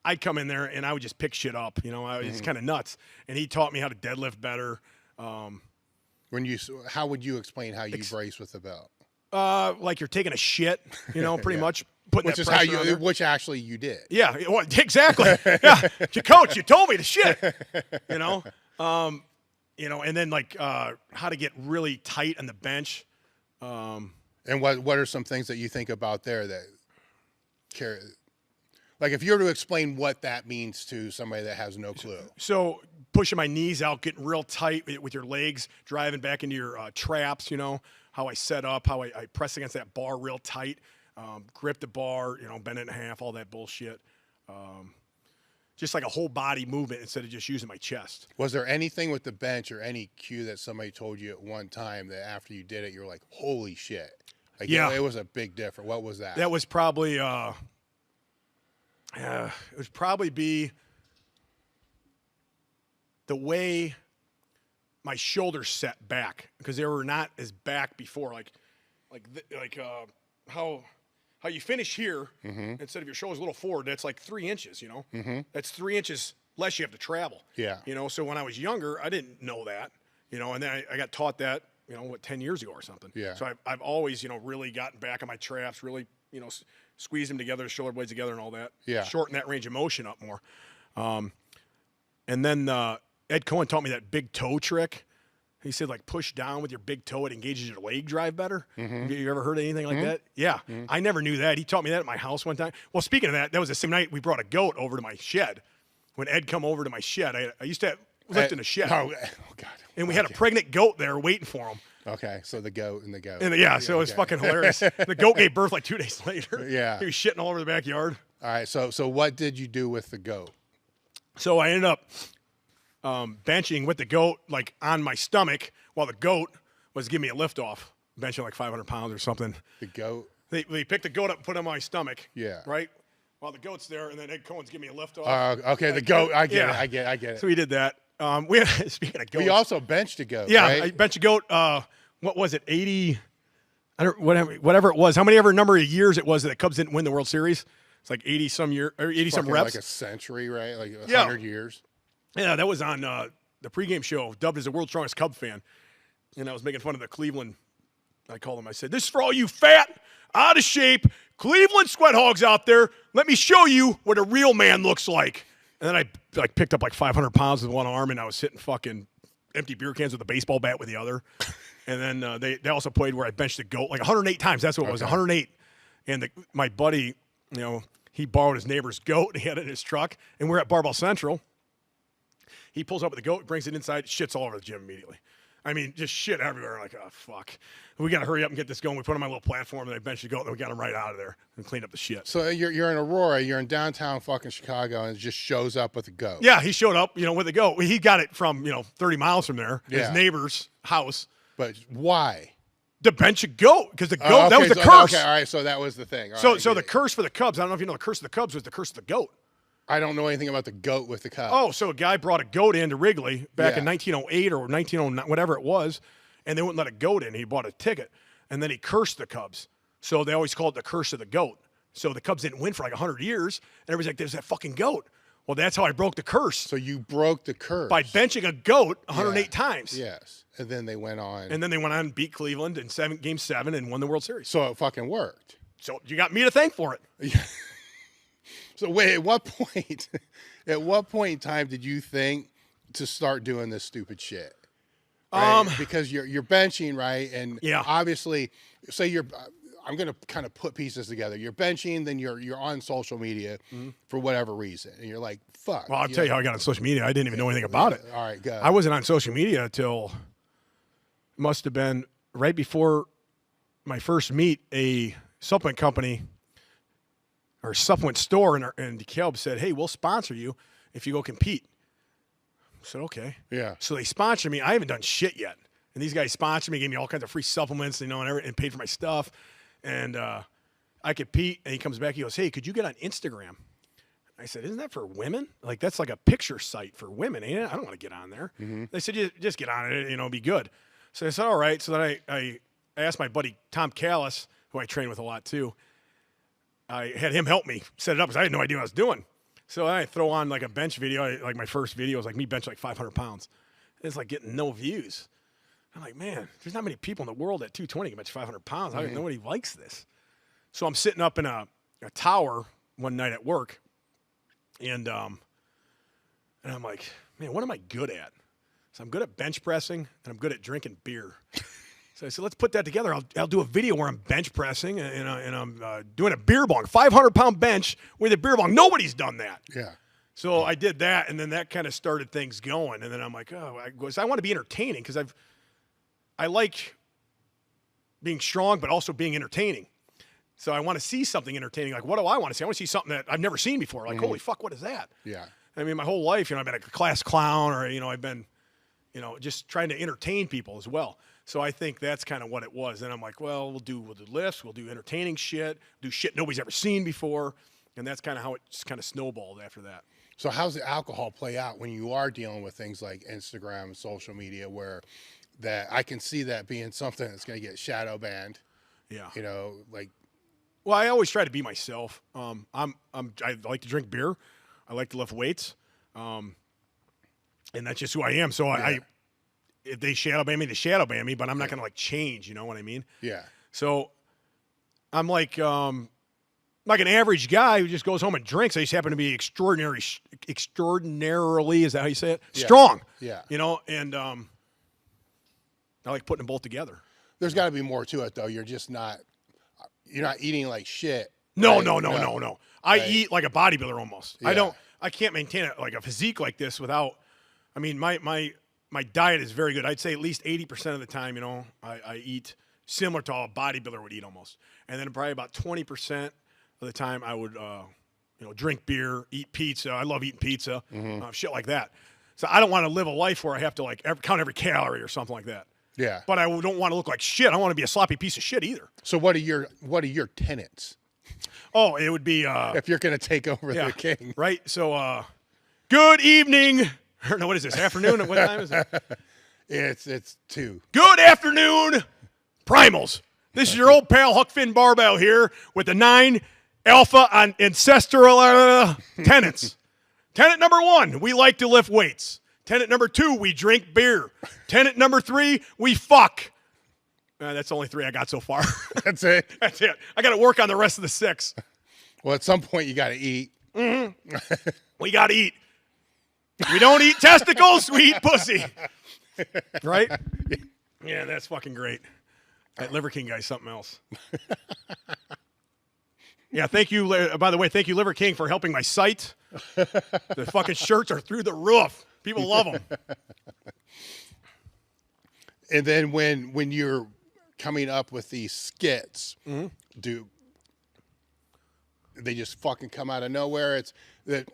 A: I'd come in there and I would just pick shit up. You know, it's kind of nuts. And he taught me how to deadlift better.
B: How would you explain how you brace with the belt?
A: Like you're taking a shit, you know, pretty much putting
B: Which
A: that
B: is how
A: pressure on
B: you,
A: there.
B: which actually you did.
A: Yeah, well, exactly. Yeah, your coach, you told me to shit. You know, and then like how to get really tight on the bench.
B: And what are some things that you think about there that carry? Like if you were to explain what that means to somebody that has no clue.
A: So pushing my knees out, getting real tight with your legs, driving back into your traps, you know, how I set up, how I press against that bar real tight, grip the bar, you know, bend it in half, all that bullshit. Just like a whole body movement instead of just using my chest.
B: Was there anything with the bench or any cue that somebody told you at one time that after you did it, you were like, holy shit. Like,
A: yeah.
B: It was a big difference. What was that?
A: That was probably, it would probably be the way my shoulders set back because they were not as back before. How you finish here instead of your shoulders a little forward. That's like 3 inches. You know, that's 3 inches less you have to travel.
B: Yeah.
A: You know, so when I was younger, I didn't know that. You know, and then I got taught that. You know, 10 years ago or something.
B: Yeah.
A: So I've always, you know, really gotten back on my traps, really, you know, squeeze them together, shoulder blades together and all that.
B: Yeah.
A: Shorten that range of motion up more. And then Ed Cohen taught me that big toe trick. He said, like, push down with your big toe. It engages your leg drive better. Have you ever heard anything like that? Yeah. I never knew that. He taught me that at my house one time. Well, speaking of that, that was the same night we brought a goat over to my shed. When Ed come over to my shed, I used to lift in a shed.
B: Oh, God.
A: And we had a pregnant goat there waiting for him.
B: Okay, so the goat.
A: So it was fucking hilarious. The goat gave birth like 2 days later.
B: Yeah.
A: He was shitting all over the backyard.
B: All right, so what did you do with the goat?
A: So I ended up benching with the goat like on my stomach while the goat was giving me a lift off, benching like 500 pounds or something.
B: The goat?
A: They picked the goat up and put it on my stomach.
B: Yeah.
A: Right? While the goat's there, and then Ed Cohen's giving me a lift off.
B: Okay, the goat. I get it.
A: So we did that. We had, speaking of goats.
B: We also benched a goat,
A: Yeah,
B: right?
A: I benched a goat. What was it, 80? Whatever it was. How many ever number of years it was that the Cubs didn't win the World Series? It's like 80 some year, or 80 some reps.
B: Like a century, right? Like 100 years.
A: Yeah, that was on the pregame show, dubbed as the world's strongest Cub fan. And I was making fun of the Cleveland. I called them. I said, "This is for all you fat, out of shape Cleveland sweat hogs out there. Let me show you what a real man looks like." And then I picked up like 500 pounds with one arm, and I was hitting fucking empty beer cans with a baseball bat with the other. And then they also played where I benched the goat like 108 times. That's what it was, 108. And my buddy, you know, he borrowed his neighbor's goat, and he had it in his truck. And we're at Barbell Central. He pulls up with the goat, brings it inside, shits all over the gym immediately. I mean, just shit everywhere. Like, oh, fuck. We got to hurry up and get this going. We put him on my little platform, and I benched the goat, and then we got him right out of there and cleaned up the shit.
B: So you're in Aurora, you're in downtown fucking Chicago, and it just shows up with a goat.
A: Yeah, he showed up, you know, with a goat. He got it from, 30 miles from there, his
B: Yeah.
A: neighbor's house.
B: But why?
A: To bench a goat, because the goat, that was the
B: so,
A: curse.
B: Okay, all right, so that was the thing. All
A: So
B: right,
A: the curse for the Cubs, I don't know if you know the curse of the Cubs was the curse of the goat.
B: I don't know anything about the goat with the Cubs.
A: Oh, so a guy brought a goat into Wrigley back in
B: Yeah.
A: 1908 or 1909, whatever it was, and they wouldn't let a goat in. He bought a ticket, and then he cursed the Cubs. So they always called it the curse of the goat. So the Cubs didn't win for like 100 years, and everybody's like, "There's that fucking goat." Well, that's how I broke the curse.
B: So you broke the curse.
A: By benching a goat 108 times.
B: Yes. And then they went on.
A: And then they went on and beat Cleveland in Game 7 and won the World Series.
B: So it fucking worked.
A: So you got me to thank for it.
B: So wait, at what point in time did you think to start doing this stupid shit? Right? Because you're benching, right? And
A: Yeah.
B: obviously, say I'm going to kind of put pieces together. You're benching, then you're on social media for whatever reason. And you're like, fuck.
A: Well, I'll tell you how I got on social media. I didn't even know anything about it.
B: All right, go.
A: I wasn't on social media until must have been right before my first meet. A supplement company or supplement store in DeKalb said, "Hey, we'll sponsor you if you go compete." I said, "Okay."
B: Yeah.
A: So they sponsored me. I haven't done shit yet. And these guys sponsored me, gave me all kinds of free supplements, and paid for my stuff. And I compete, and he comes back, he goes, "Hey, could you get on Instagram?" I said, "Isn't that for women? Like, that's like a picture site for women, ain't it? I don't want to get on there." They said, "Just get on it, be good." So I said, "All right." So then I I asked my buddy Tom Callis, who I train with a lot too. I had him help me set it up because I had no idea what I was doing. So I throw on like a bench video. Like my first video was like me bench like 500 pounds. It's like getting no views. I'm like, man, there's not many people in the world at 220 can bench 500 pounds. How nobody likes this? So I'm sitting up in a tower one night at work, and I'm like, man, what am I good at? So I'm good at bench pressing, and I'm good at drinking beer. So I said, let's put that together. I'll do a video where I'm bench pressing and I'm doing a beer bong, 500-pound bench with a beer bong. Nobody's done that.
B: Yeah.
A: So I did that, and then that kind of started things going. And then I'm like, I want to be entertaining because I like being strong, but also being entertaining. So I want to see something entertaining. Like, what do I want to see? I want to see something that I've never seen before. Like, holy fuck, what is that?
B: Yeah.
A: I mean, my whole life, I've been a class clown, or I've been, just trying to entertain people as well. So I think that's kind of what it was. And I'm like, well, we'll do lifts, we'll do entertaining shit, do shit nobody's ever seen before, and that's kind of how it just kind of snowballed after that.
B: So how's the alcohol play out when you are dealing with things like Instagram and social media, where that I can see that being something that's going to get shadow banned?
A: Yeah.
B: Like.
A: Well, I always try to be myself. I like to drink beer, I like to lift weights, and that's just who I am. So
B: Yeah.
A: If they shadow ban me, they shadow ban me, but I'm not going to like change, you know what I mean?
B: Yeah.
A: So I'm like an average guy who just goes home and drinks. I just happen to be extraordinarily, is that how you say it?
B: Yeah.
A: Strong.
B: Yeah.
A: And I like putting them both together.
B: There's got to be more to it, though. You're not eating like shit.
A: No.
B: Right?
A: I
B: Right.
A: eat like a bodybuilder almost.
B: Yeah.
A: I can't maintain like a physique like this without, my diet is very good. I'd say at least 80% of the time, I eat similar to how a bodybuilder would eat almost. And then probably about 20% of the time I would, drink beer, eat pizza. I love eating pizza, shit like that. So I don't want to live a life where I have to like count every calorie or something like that.
B: Yeah.
A: But I don't want to look like shit. I don't want to be a sloppy piece of shit either.
B: So what are your tenets?
A: Oh, it would be
B: If you're going to take over the king.
A: Right? So good evening. Or no, what is this? Afternoon? What time is it?
B: It's 2.
A: Good afternoon, primals. This is your old pal Huck Barbell here with the 9 alpha on ancestral tenets. Tenet number 1, we like to lift weights. Tenet number 2, we drink beer. Tenet number 3, we fuck. That's only 3 I got so far.
B: That's it.
A: That's it. I got to work on the rest of the 6.
B: Well, at some point you got to eat.
A: We got to eat. We don't eat testicles, we eat pussy. Right? Yeah, that's fucking great. That Liver King guy's something else. Yeah, thank you. By the way, thank you, Liver King, for helping my site. The fucking shirts are through the roof. People love them.
B: And then when you're coming up with these skits, do they just fucking come out of nowhere? It's that,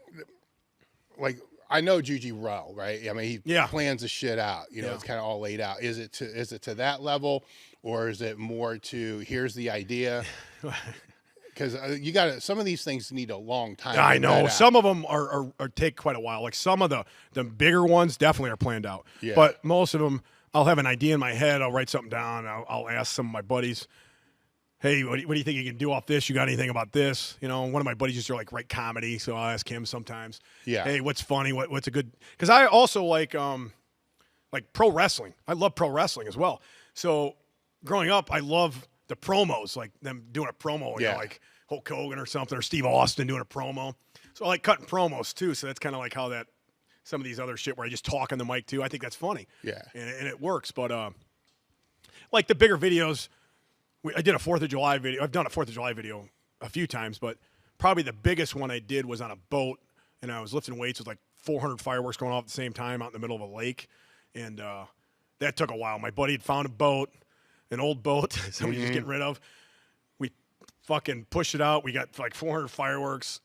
B: like, I know Juji Rowe, right? I mean, he plans the shit out. It's kind of all laid out. Is it to that level, or is it more to here's the idea? Because you got to. Some of these things need a long time.
A: I know. Some of them are take quite a while. Like some of the bigger ones definitely are planned out.
B: Yeah.
A: But most of them, I'll have an idea in my head. I'll write something down. I'll ask some of my buddies, hey, what do you think you can do off this? You got anything about this? One of my buddies used to like write comedy, so I'll ask him sometimes. Yeah. Hey, what's funny? What's a good? Because I also like pro wrestling. I love pro wrestling as well. So growing up, I love the promos, like them doing a promo, like Hulk Hogan or something, or Steve Austin doing a promo. So I like cutting promos too. So that's kind of like how that some of these other shit where I just talk on the mic too. I think that's funny.
B: Yeah.
A: And it works. But like the bigger videos. I did a 4th of July video. I've done a 4th of July video a few times, but probably the biggest one I did was on a boat, and I was lifting weights with like 400 fireworks going off at the same time out in the middle of a lake, and that took a while. My buddy had found a boat, an old boat, somebody just getting rid of. We fucking pushed it out. We got like 400 fireworks,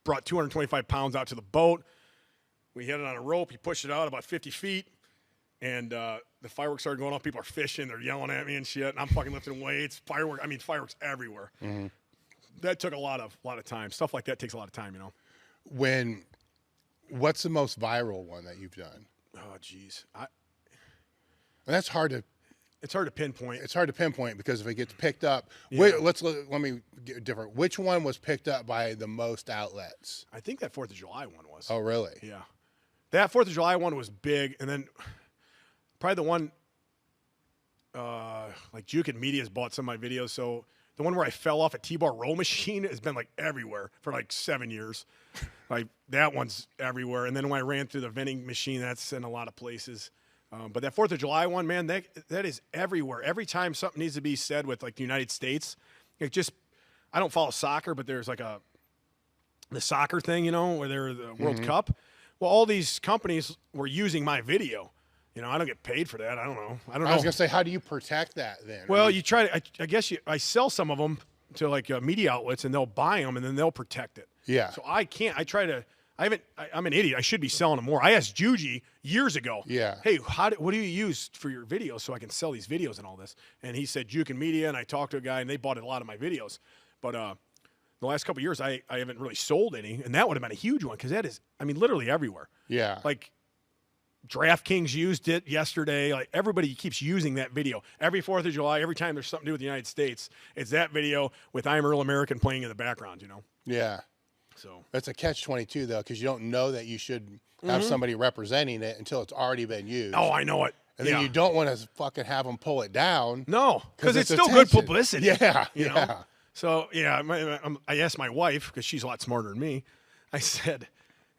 A: brought 225 pounds out to the boat. We had it on a rope. He pushed it out about 50 feet. And the fireworks started going off. People are fishing. They're yelling at me and shit. And I'm fucking lifting weights. Fireworks everywhere. Mm-hmm. That took a lot of time. Stuff like that takes a lot of time,
B: What's the most viral one that you've done?
A: Oh, geez.
B: And that's hard to
A: It's hard to pinpoint.
B: It's hard to pinpoint because if it gets picked up,
A: Yeah.
B: let me get different. Which one was picked up by the most outlets?
A: I think that 4th of July one was.
B: Oh, really?
A: Yeah. That 4th of July one was big. And then probably the one, like Juke and Media's bought some of my videos. So the one where I fell off a T-bar row machine has been like everywhere for like 7 years. Like that one's everywhere. And then when I ran through the vending machine, that's in a lot of places. But that 4th of July one, man, that is everywhere. Every time something needs to be said with like the United States, it just, I don't follow soccer, but there's like the soccer thing, you know, where they're the World Cup. Well, all these companies were using my video. You know, I don't get paid for that. I don't know. I was
B: going to say, how do you protect that then?
A: Well, you try to, I guess I sell some of them to like media outlets and they'll buy them and then they'll protect it.
B: Yeah.
A: So I can't, I'm an idiot. I should be selling them more. I asked Juji years ago.
B: Yeah.
A: Hey, what do you use for your videos so I can sell these videos and all this? And he said Juke and Media, and I talked to a guy, and they bought a lot of my videos. But the last couple of years, I haven't really sold any, and that would have been a huge one because that is, I mean, literally everywhere.
B: Yeah.
A: Like DraftKings used it yesterday. Like everybody keeps using that video. Every 4th of July, every time there's something to do with the United States, it's that video with I'm a Real American playing in the background, you know?
B: Yeah.
A: So
B: that's a catch-22 though, because you don't know that you should have somebody representing it until it's already been used.
A: Oh, I know it.
B: And then you don't want to fucking have them pull it down.
A: No, because it's still
B: attention.
A: good publicity.
B: Yeah,
A: you know? So yeah, I asked my wife because she's a lot smarter than me. I said,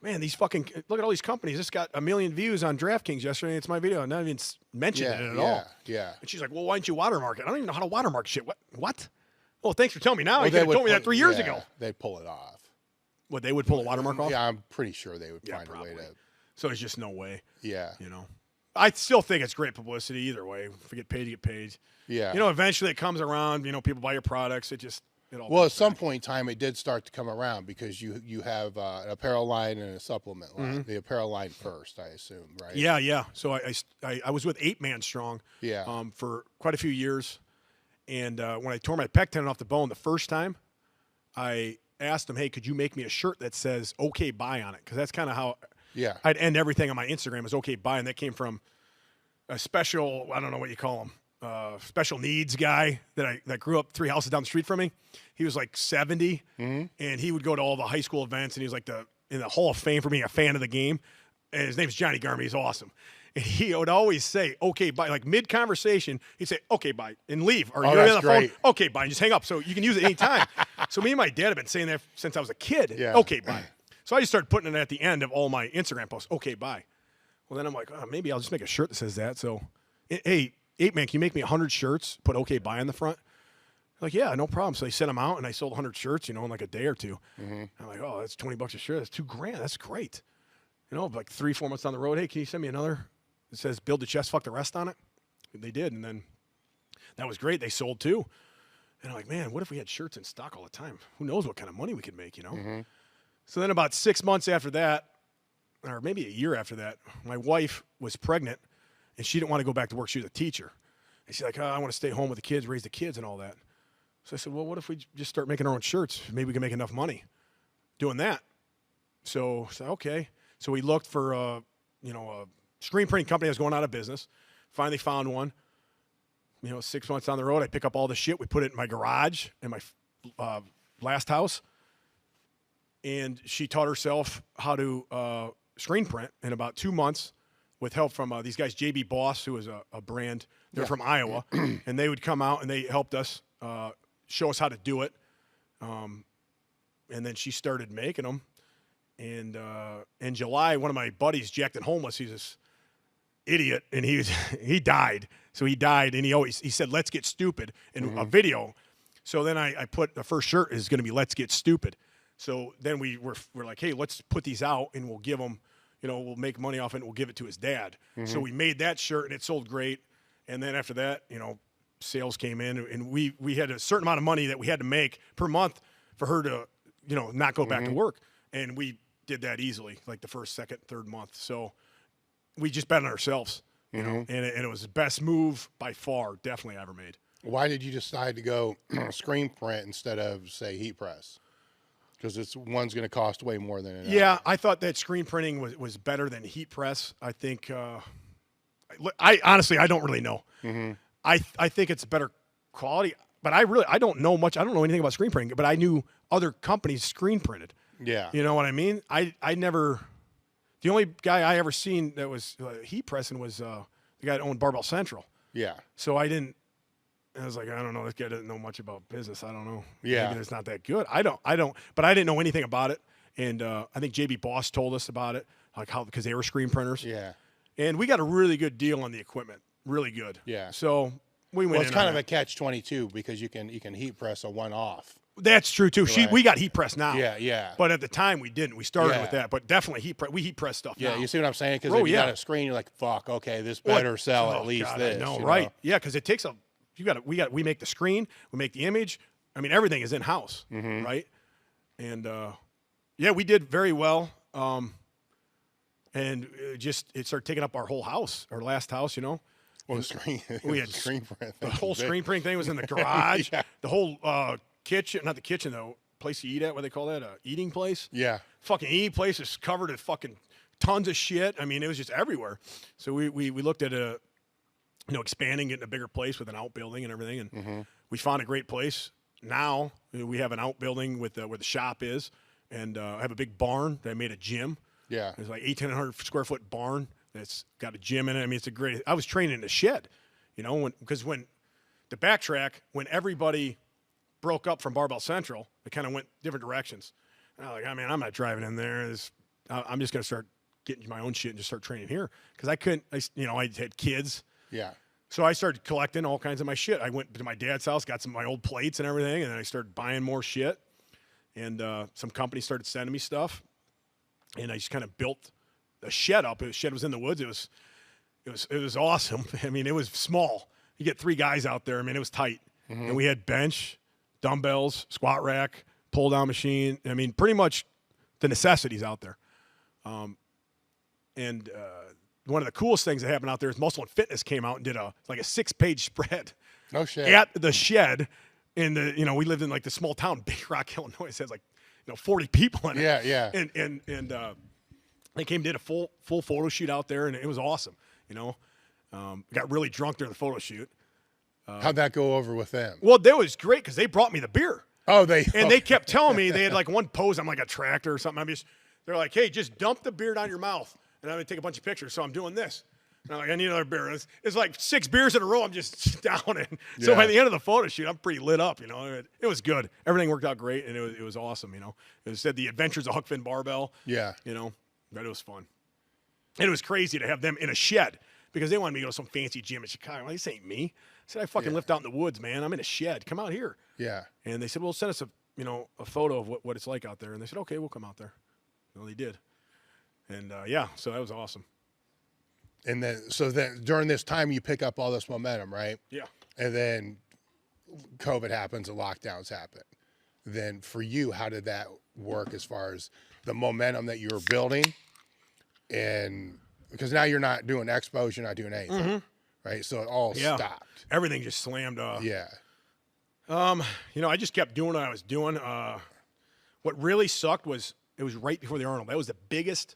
A: "Man, look at all these companies. This got 1 million views on DraftKings yesterday. It's my video. I'm not even mentioning it at all."
B: Yeah.
A: And she's like, "Well, why don't you watermark it?" I don't even know how to watermark shit. What? Well, thanks for telling me now.
B: Well,
A: You could have told me that 3 years ago.
B: They'd pull it off.
A: What, they would pull a watermark off?
B: Yeah, I'm pretty sure they would find
A: probably.
B: a way to.
A: So there's just no way.
B: Yeah.
A: You know, I still think it's great publicity either way. If you get paid, you get paid.
B: Yeah.
A: You know, eventually it comes around. You know, people buy your products. It all.
B: Well, at some point in time, it did start to come around because you have an apparel line and a supplement line. The apparel line first, I assume, right?
A: Yeah. So I was with 8 Man Strong.
B: Yeah.
A: For quite a few years, and when I tore my pec tendon off the bone the first time, I asked him, "Hey, could you make me a shirt that says okay bye on it?" Because that's kind of how I'd end everything on my Instagram is okay bye, and that came from a special, I don't know what you call him, special needs guy that grew up 3 houses down the street from me. He was like 70, and he would go to all the high school events, and he was like in the Hall of Fame for being a fan of the game. And his name's Johnny Garmy. He's awesome. And he would always say, okay, bye. Like mid-conversation, he'd say, okay, bye, and leave. Or you're on the phone, okay, bye, and just hang up. So you can use it anytime. So me and my dad have been saying that since I was a kid.
B: Yeah.
A: Okay, bye. So I just started putting it at the end of all my Instagram posts. Okay, bye. Well, then I'm like, oh, maybe I'll just make a shirt that says that. So, hey, 8 Man, can you make me 100 shirts, put okay, bye on the front? Like, yeah, no problem. So they sent them out, and I sold 100 shirts, in like a day or two. I'm like, oh, that's $20 a shirt. That's $2,000. That's great. Like 3-4 months down the road, hey, can you send me another? It says build the chest, fuck the rest on it. And they did, and then that was great. They sold too. And I'm like, man, what if we had shirts in stock all the time? Who knows what kind of money we could make, So then about 6 months after that, or maybe a year after that, my wife was pregnant, and she didn't want to go back to work. She was a teacher. And she's like, I want to stay home with the kids, raise the kids and all that. So I said, well, what if we just start making our own shirts? Maybe we can make enough money doing that. So I said, okay. So we looked for a screen printing company that was going out of business. Finally found one. 6 months down the road, I pick up all the shit. We put it in my garage in my last house. And she taught herself how to screen print in about 2 months with help from these guys, JB Boss, who is a brand. They're from Iowa. And they would come out and they helped us show us how to do it. And then she started making them. And in July, one of my buddies, jacked and homeless, he's this idiot, and he died. So he died, and he said, let's get stupid in a video. So then I put the first shirt is going to be let's get stupid. So then we're like, hey, let's put these out, and we'll give them, we'll make money off it, and we'll give it to his dad. So we made that shirt, and it sold great. And then after that, sales came in, and we had a certain amount of money that we had to make per month for her to, not go back to work. And we did that easily, like the first, second, third month. So we just bet on ourselves, and it was the best move by far, definitely I ever made.
B: Why did you decide to go screen print instead of, say, heat press? Because one's going to cost way more than another.
A: Yeah, I thought that screen printing was better than heat press. I think, I honestly, I don't really know. I think it's better quality, but I don't know much. I don't know anything about screen printing, but I knew other companies screen printed.
B: Yeah.
A: You know what I mean? I never. The only guy I ever seen that was heat pressing was the guy that owned Barbell Central.
B: Yeah.
A: So I was like, I don't know. This guy doesn't know much about business. I don't know.
B: Yeah.
A: Maybe it's not that good. I don't. But I didn't know anything about it. And I think JB Boss told us about it, like how because they were screen printers.
B: Yeah.
A: And we got a really good deal on the equipment. Really good.
B: Yeah.
A: So we went.
B: Well, it's
A: in
B: kind
A: on
B: of
A: that.
B: a catch-22 because you can heat press a one-off.
A: That's true too.
B: Right.
A: We got heat press now.
B: Yeah, yeah.
A: But at the time we didn't. We started
B: Yeah.
A: with that. But definitely we heat press stuff
B: Yeah,
A: now.
B: you see what I'm saying? Because
A: Oh,
B: if you got
A: yeah.
B: a screen, you're like, fuck, okay, this better sell
A: Oh,
B: at least
A: God,
B: this.
A: I know,
B: you
A: right?
B: know?
A: Yeah, because it takes we make the screen, we make the image. I mean, everything is in house,
B: Mm-hmm.
A: right? And yeah, we did very well. And it started taking up our whole house, our last house, you know.
B: Well, the screen,
A: We had
B: screen print.
A: The
B: thing
A: whole
B: is big.
A: screen printing thing was in the garage.
B: Yeah.
A: The whole kitchen, not the kitchen though, place you eat at, what they call that, eating place.
B: Yeah.
A: Fucking eating place is covered in fucking tons of shit. I mean, it was just everywhere. So we looked at expanding, getting a bigger place with an outbuilding and everything, and we found a great place. Now we have an outbuilding with where the shop is, and I have a big barn that I made a gym.
B: Yeah.
A: It's like 1,800 square foot barn that's got a gym in it. I mean, it's a great. I was training in a shed, you know, because when the backtrack, when everybody broke up from Barbell Central, it kind of went different directions. And I was like, I mean, I'm not driving in there. I'm just gonna start getting my own shit and just start training here because I couldn't. I had kids.
B: Yeah.
A: So I started collecting all kinds of my shit. I went to my dad's house, got some of my old plates and everything, and then I started buying more shit. And some companies started sending me stuff, and I just kind of built a shed up. The shed was in the woods. It was awesome. I mean, it was small. You get 3 guys out there. I mean, it was tight. And we had bench, dumbbells, squat rack, pull down machine. I mean, pretty much the necessities out there. And one of the coolest things that happened out there is Muscle and Fitness came out and did a 6-page spread
B: No shit.
A: at the shed. We lived in like the small town, Big Rock, Illinois. It has 40 people in it.
B: Yeah, yeah.
A: And they came and did a full photo shoot out there, and it was awesome. You know, got really drunk during the photo shoot.
B: How'd that go over with them?
A: Well, that was great because they brought me the beer.
B: Oh,
A: They kept telling me they had one pose. I'm like a tractor or something. They're like, hey, just dump the beer down your mouth, and I'm gonna take a bunch of pictures. So I'm doing this. And I'm like, I need another beer. It's like 6 beers in a row. I'm just downing. So
B: Yeah.
A: by the end of the photo shoot, I'm pretty lit up. You know, it was good. Everything worked out great, and it was awesome. You know, it said the Adventures of Huck Barbell.
B: Yeah.
A: You know, but it was fun. And it was crazy to have them in a shed because they wanted me to go to some fancy gym in Chicago. I'm like, this ain't me. I said, I fucking lift out in the woods, man. I'm in a shed. Come out here.
B: Yeah.
A: And they said, well, send us a photo of what it's like out there. And they said, okay, we'll come out there. Well, they did. And so that was awesome.
B: And then during this time, you pick up all this momentum, right?
A: Yeah.
B: And then COVID happens, the lockdowns happen. Then for you, how did that work as far as the momentum that you were building? And because now you're not doing expos, you're not doing anything, right? So it all stopped.
A: Everything just slammed.
B: Yeah.
A: I just kept doing what I was doing. What really sucked was it was right before the Arnold. That was the biggest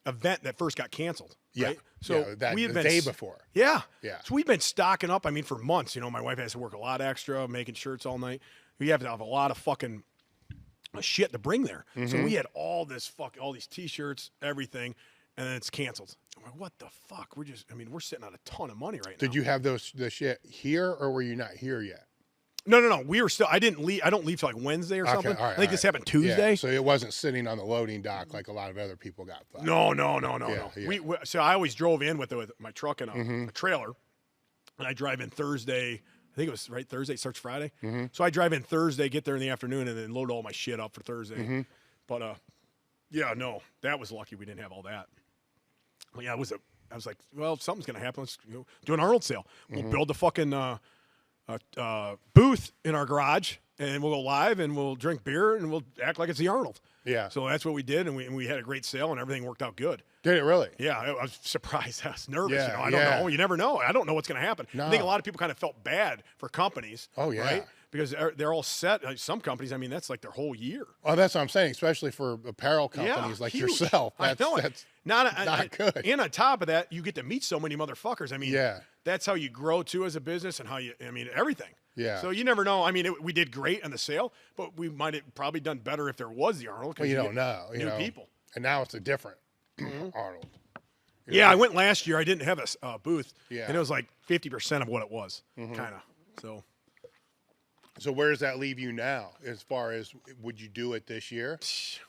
A: event that first got canceled.
B: Yeah.
A: Right? So we had
B: the
A: been
B: day before.
A: Yeah.
B: Yeah.
A: So we've been stocking up. I mean, for months. You know, my wife has to work a lot extra, making shirts all night. We have to have a lot of fucking shit to bring there. So we had all these T-shirts, everything, and then it's canceled. I'm like, what the fuck? We're sitting on a ton of money right now.
B: Did you have the shit here, or were you not here yet?
A: No. We were still. I didn't leave. I don't leave till like Wednesday or something.
B: All right,
A: I think this happened Tuesday.
B: Yeah, so it wasn't sitting on the loading dock like a lot of other people got. Fucked.
A: No.
B: Yeah.
A: So I always drove in with my truck and a trailer, and I drive in Thursday. I think it was Thursday. It starts Friday. So I drive in Thursday, get there in the afternoon, and then load all my shit up for Thursday. But that was lucky we didn't have all that. Well, yeah, I was like, well, something's gonna happen. Let's do an Arnold sale. We'll build the fucking booth in our garage, and we'll go live, and we'll drink beer, and we'll act like it's the Arnold.
B: Yeah.
A: So that's what we did, and we had a great sale, and everything worked out good.
B: Did it really?
A: Yeah, I was surprised. I was nervous.
B: Yeah,
A: I don't know. You never know. I don't know what's going to happen.
B: No.
A: I think a lot of people kind of felt bad for companies.
B: Oh, yeah.
A: Right? Because they're all set. Some companies, that's like their whole year.
B: Oh, that's what I'm saying, especially for apparel companies like
A: huge.
B: yourself.
A: I know it.
B: That's
A: not
B: good.
A: And on top of that, you get to meet so many motherfuckers.
B: Yeah.
A: that's how you grow too as a business and how you, I mean, everything.
B: Yeah.
A: So you never know. I mean, we did great on the sale, but we might have probably done better if there was the Arnold.
B: Well, you don't know. You know,
A: people.
B: And now it's a different Arnold. You know,
A: Yeah, I went last year. I didn't have a booth.
B: Yeah.
A: And it was like 50% of what it was, kind of.
B: So where does that leave you now as far as would you do it this year?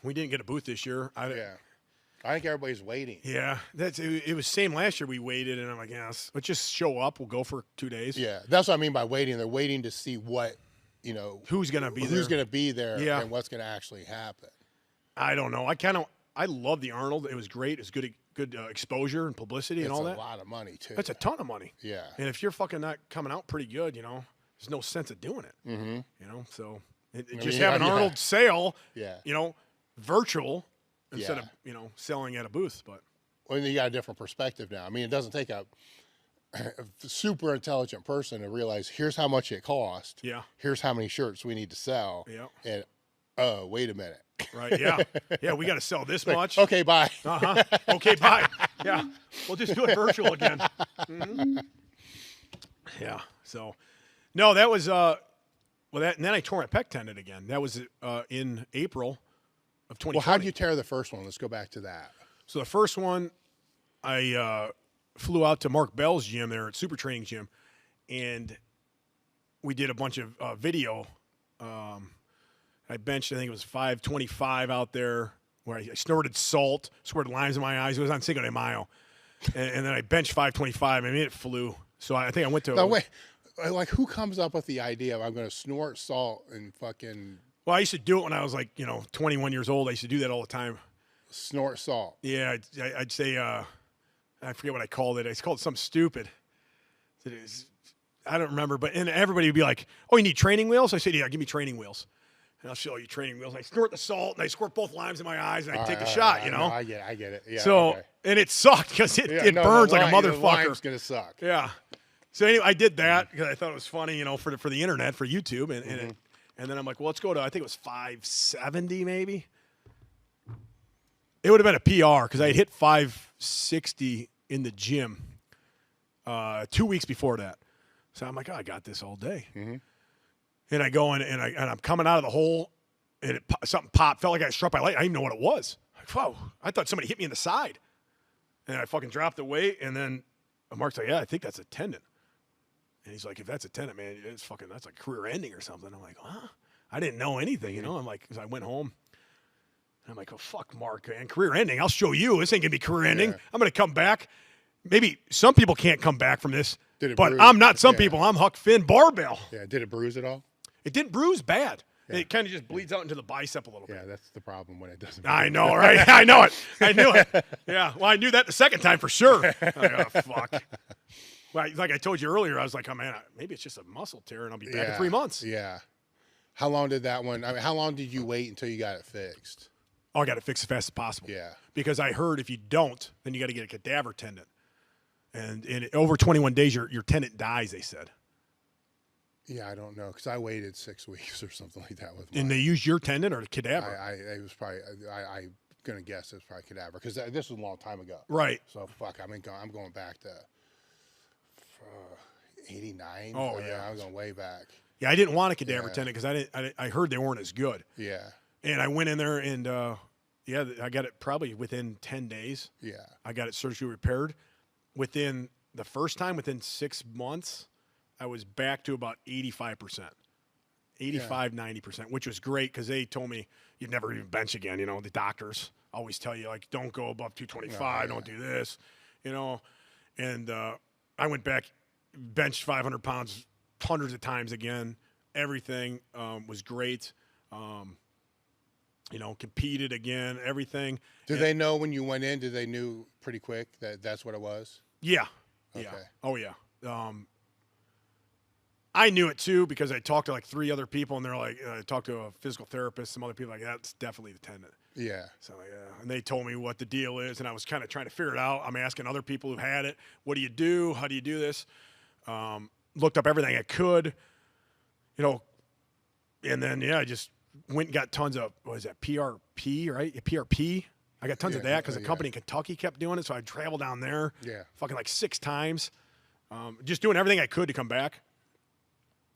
A: We didn't get a booth this year.
B: Yeah. I think everybody's waiting.
A: Yeah, it was same last year. We waited, and I'm like, yes, let's just show up. We'll go for 2 days.
B: Yeah, that's what I mean by waiting. They're waiting to see what, you know,
A: who's gonna be there,
B: and what's gonna actually happen.
A: I don't know. I love the Arnold. It was great. It was good exposure and publicity and all that.
B: It's a lot of money too.
A: That's a ton of money.
B: Yeah.
A: And if you're fucking not coming out pretty good, you know, there's no sense of doing it. You know, so just have an Arnold sale.
B: Yeah.
A: You know, virtual. Instead of, you know, selling at a booth, but.
B: Well, you got a different perspective now. I mean, it doesn't take a super intelligent person to realize here's how much it cost.
A: Yeah.
B: Here's how many shirts we need to sell.
A: Yeah.
B: And, oh, wait a minute.
A: Right, yeah. Yeah, we got to sell this much.
B: Okay, bye.
A: Okay, bye. Yeah, we'll just do it virtual again. Yeah, so. No, that was, and then I tore my pec tendon again. That was in April of 2020.
B: Well, how did you tear the first one? Let's go back to that.
A: So the first one, I flew out to Mark Bell's gym there at Super Training Gym, and we did a bunch of video. I benched, I think it was 525 out there, where I snorted salt, squirted limes in my eyes. It was on Cinco de Mayo. And then I benched 525. I mean, it flew. So I think I went to.
B: No, wait. Like, who comes up with the idea of I'm going to snort salt and fucking.
A: Well, I used to do it when I was like, 21 years old. I used to do that all the time.
B: Snort salt.
A: Yeah, I'd say, I forget what I called it. I called it something stupid. I don't remember, and everybody would be like, oh, you need training wheels? I said, yeah, give me training wheels. And I'll show you training wheels. And I snort the salt, and I squirt both limes in my eyes, and I take a shot,
B: No, I get it. Yeah.
A: So,
B: okay.
A: And it sucked because it burns like a motherfucker.
B: The lime's going to suck.
A: Yeah. So anyway, I did that because I thought it was funny, for the internet, for YouTube. And then I'm like, well, let's go to, I think it was 570 maybe. It would have been a PR because I had hit 560 in the gym 2 weeks before that. So I'm like, oh, I got this all day. And I go in and I'm coming out of the hole, and something popped. Felt like I got struck by lightning. I didn't even know what it was. Like, whoa, I thought somebody hit me in the side. And I fucking dropped the weight, and then Mark's like, yeah, I think that's a tendon. And he's like, if that's a tendon, man, that's like career ending or something. I'm like, huh? I didn't know anything, I'm like, because I went home. And I'm like, oh, fuck, Mark, man, career ending. I'll show you. This ain't going to be career ending. I'm going to come back. Maybe some people can't come back from this, but bruise? I'm not some people. I'm Huck Finn Barbell.
B: Yeah, did it bruise at all?
A: It didn't bruise bad. Yeah. It kind of just bleeds out into the bicep a little bit.
B: Yeah, that's the problem when it doesn't.
A: I know, right? I know it. I knew it. Yeah, well, I knew that the second time for sure. Like, oh, fuck. Well, like I told you earlier, I was like, oh, man, maybe it's just a muscle tear, and I'll be back in 3 months.
B: Yeah. How long did that one, how long did you wait until you got it fixed?
A: Oh, I got it fixed as fast as possible.
B: Yeah.
A: Because I heard if you don't, then you got to get a cadaver tendon. And in over 21 days, your tendon dies, they said.
B: Yeah, I don't know, because I waited 6 weeks or something like that with mine.
A: And they used your tendon or cadaver?
B: It was probably, I'm going to guess it's probably cadaver, because this was a long time ago.
A: Right.
B: So, fuck, I'm going back to 89.
A: Oh, yeah.
B: I'm going way back.
A: Yeah, I didn't want a cadaver tendon because I heard they weren't as good.
B: Yeah.
A: And I went in there and, I got it probably within 10 days.
B: Yeah.
A: I got it surgically repaired. Within 6 months, I was back to about 85%. 90%, which was great because they told me you'd never even bench again. The doctors always tell you, like, don't go above 225, don't do this, And I went back, benched 500 pounds hundreds of times again. Everything was great. Competed again, everything.
B: Did they know when you went in? Did they knew pretty quick that that's what it was?
A: Yeah.
B: Okay.
A: Yeah. Oh, yeah. I knew it, too, because I talked to, like, 3 other people, and they're like, I talked to a physical therapist, some other people, like, that's definitely the tendon.
B: Yeah.
A: So, yeah. And they told me what the deal is, and I was kind of trying to figure it out. I'm asking other people who had it, what do you do? How do you do this? Looked up everything I could, and then, I just went and got tons of, what is that, PRP, right? PRP. I got tons of that because the company in Kentucky kept doing it, so I'd travel down there fucking like 6 times. just doing everything I could to come back.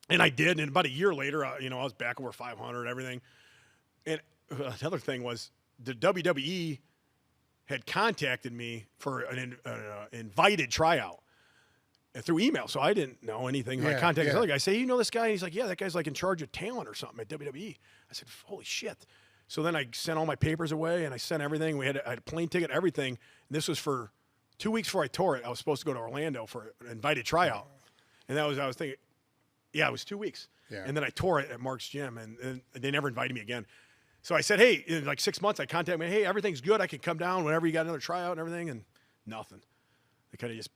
A: And I did. And about a year later, I was back over 500, everything. And another thing was the WWE had contacted me for an invited tryout through email. So I didn't know anything. I contacted this other guy. I say, you know this guy? And he's like, yeah, that guy's like in charge of talent or something at WWE. I said, holy shit. So then I sent all my papers away and I sent everything. I had a plane ticket, everything. And this was for 2 weeks before I tore it. I was supposed to go to Orlando for an invited tryout. And I was thinking, it was 2 weeks. Yeah. And then I tore it at Mark's gym and they never invited me again. So I said, hey, in like 6 months, I contacted me, hey, everything's good. I can come down whenever you got another tryout and everything. And nothing. They kind of just,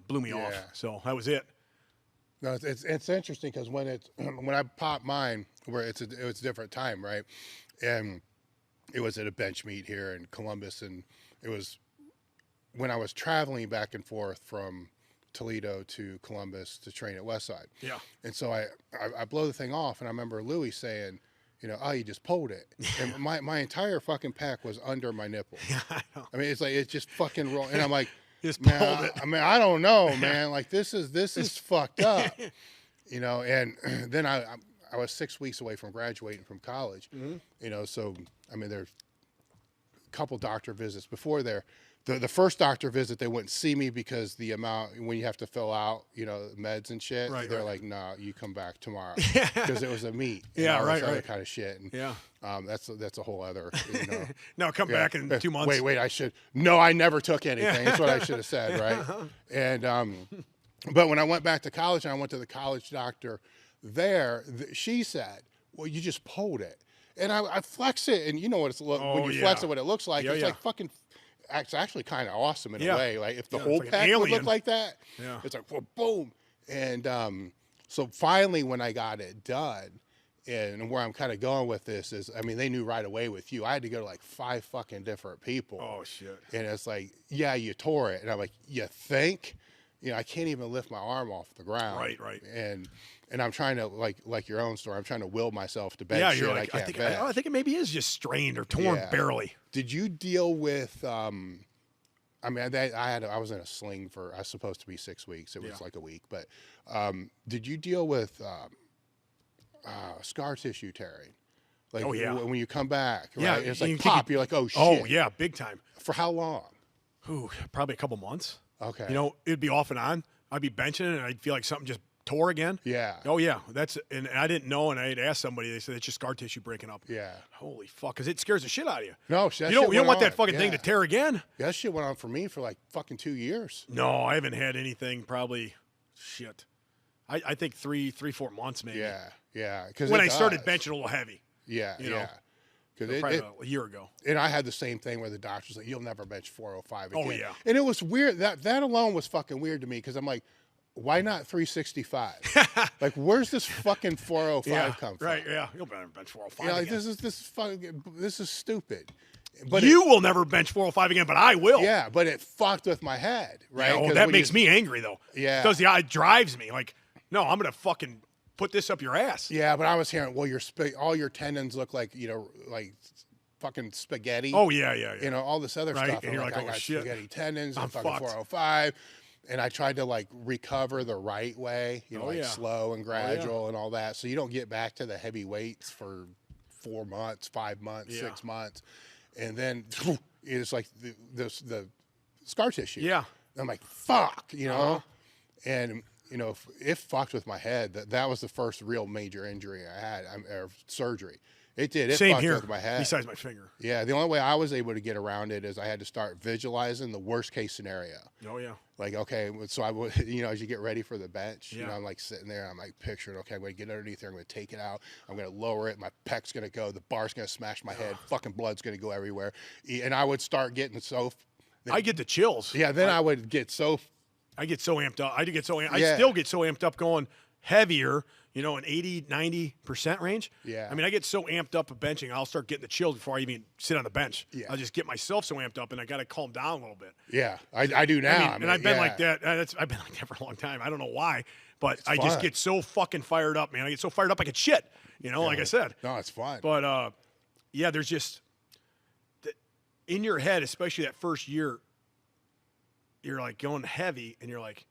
A: blew me off. So that was it.
B: No, it's interesting because when I popped mine, where it was a different time, right? And it was at a bench meet here in Columbus, and it was when I was traveling back and forth from Toledo to Columbus to train at Westside. Yeah. And so I blow the thing off, and I remember Louis saying, oh, you just pulled it. And my entire fucking pack was under my nipple. Yeah, I know. I mean, it's like, it's just fucking roll. And I'm like, man, I don't know, man. Like, this is fucked up. And then I was 6 weeks away from graduating from college. Mm-hmm. So, I mean, there's a couple doctor visits before there. The first doctor visit, they wouldn't see me because the amount, when you have to fill out, meds and shit, they're like, nah, you come back tomorrow. Because it was a meet. Other kind of shit. And, that's a whole other,
A: No, come back in 2 months.
B: Wait, I never took anything. That's what I should have said, right? And, but when I went back to college and I went to the college doctor there, she said, well, you just pulled it. And I flex it, and what it's when you flex it, what it looks like, it's like fucking. It's actually kind of awesome in a way. Like if the whole like pack would look like that, it's like, well, boom. And so finally, when I got it done, and where I'm kind of going with this is, I mean, they knew right away with you. I had to go to like 5 fucking different people. Oh shit! And it's like, yeah, you tore it, and I'm like, you think? I can't even lift my arm off the ground. Right. And I'm trying to like your own story. I'm trying to will myself to bench shit I can't bench.
A: I think it maybe is just strained or torn barely.
B: Did you deal with? I mean, I was in a sling for. I was supposed to be 6 weeks. It was like a week, but did you deal with scar tissue tearing? Like when you come back, right? It's like pop. You're like, oh shit.
A: Oh yeah, big time.
B: For how long?
A: Ooh, probably a couple months.
B: Okay.
A: It'd be off and on. I'd be benching and I'd feel like something just tore again. Yeah. Oh yeah. And I didn't know, and I had asked somebody. They said it's just scar tissue breaking up.
B: Yeah.
A: Holy fuck, because it scares the shit out of you.
B: No,
A: you don't want that fucking thing to tear again.
B: Yeah, that shit went on for me for like fucking 2 years.
A: No, I haven't had anything probably. Shit. I think 3-4 months maybe.
B: Yeah.
A: Because when I started benching a little heavy.
B: Yeah.
A: Because probably about a year ago.
B: And I had the same thing where the doctor's like, you'll never bench 405 again.
A: Oh, yeah.
B: And it was weird. That alone was fucking weird to me because I'm like, why not 365? Like, where's this fucking 405 come from?
A: Right, yeah. You'll never bench 405 again.
B: This is stupid.
A: But you will never bench 405 again, but I will.
B: Yeah, but it fucked with my head, right?
A: Yeah, that makes me angry, though.
B: Yeah.
A: Because it drives me. Like, no, I'm going to fucking put this up your ass.
B: Yeah, but I was hearing, well, all your tendons look like, like fucking spaghetti.
A: Oh, yeah.
B: All this other stuff.
A: And you're like,
B: I got
A: shit.
B: Spaghetti tendons.
A: I'm
B: fucking 405. And I tried to like recover the right way, slow and gradual and all that. So you don't get back to the heavy weights for 4 months, 5 months, 6 months. And then it's like the scar tissue. Yeah. And I'm like, fuck, and it fucked with my head. That was the first real major injury I had, or surgery. It did. It
A: Same
B: fucked
A: here,
B: with my head.
A: besides my finger.
B: Yeah, the only way I was able to get around it is I had to start visualizing the worst case scenario.
A: Oh, yeah.
B: Like, okay, so I would, as you get ready for the bench, I'm like sitting there, I'm like picturing, okay, I'm going to get underneath there, I'm going to take it out, I'm going to lower it, my pec's going to go, the bar's going to smash my head, fucking blood's going to go everywhere. And I would start getting
A: I get the chills.
B: Yeah, then I would get
A: I get so amped up. I still get so amped up going heavier, an 80-90% range. Yeah. I mean, I get so amped up of benching, I'll start getting the chills before I even sit on the bench. Yeah. I'll just get myself so amped up, and I got to calm down a little bit.
B: Yeah, I do now.
A: And I've been like that. I've been like that for a long time. I don't know why, but I just get so fucking fired up, man. I get so fired up I could shit, like I said.
B: No, it's fun.
A: But, there's just in your head, especially that first year, you're like going heavy, and you're like,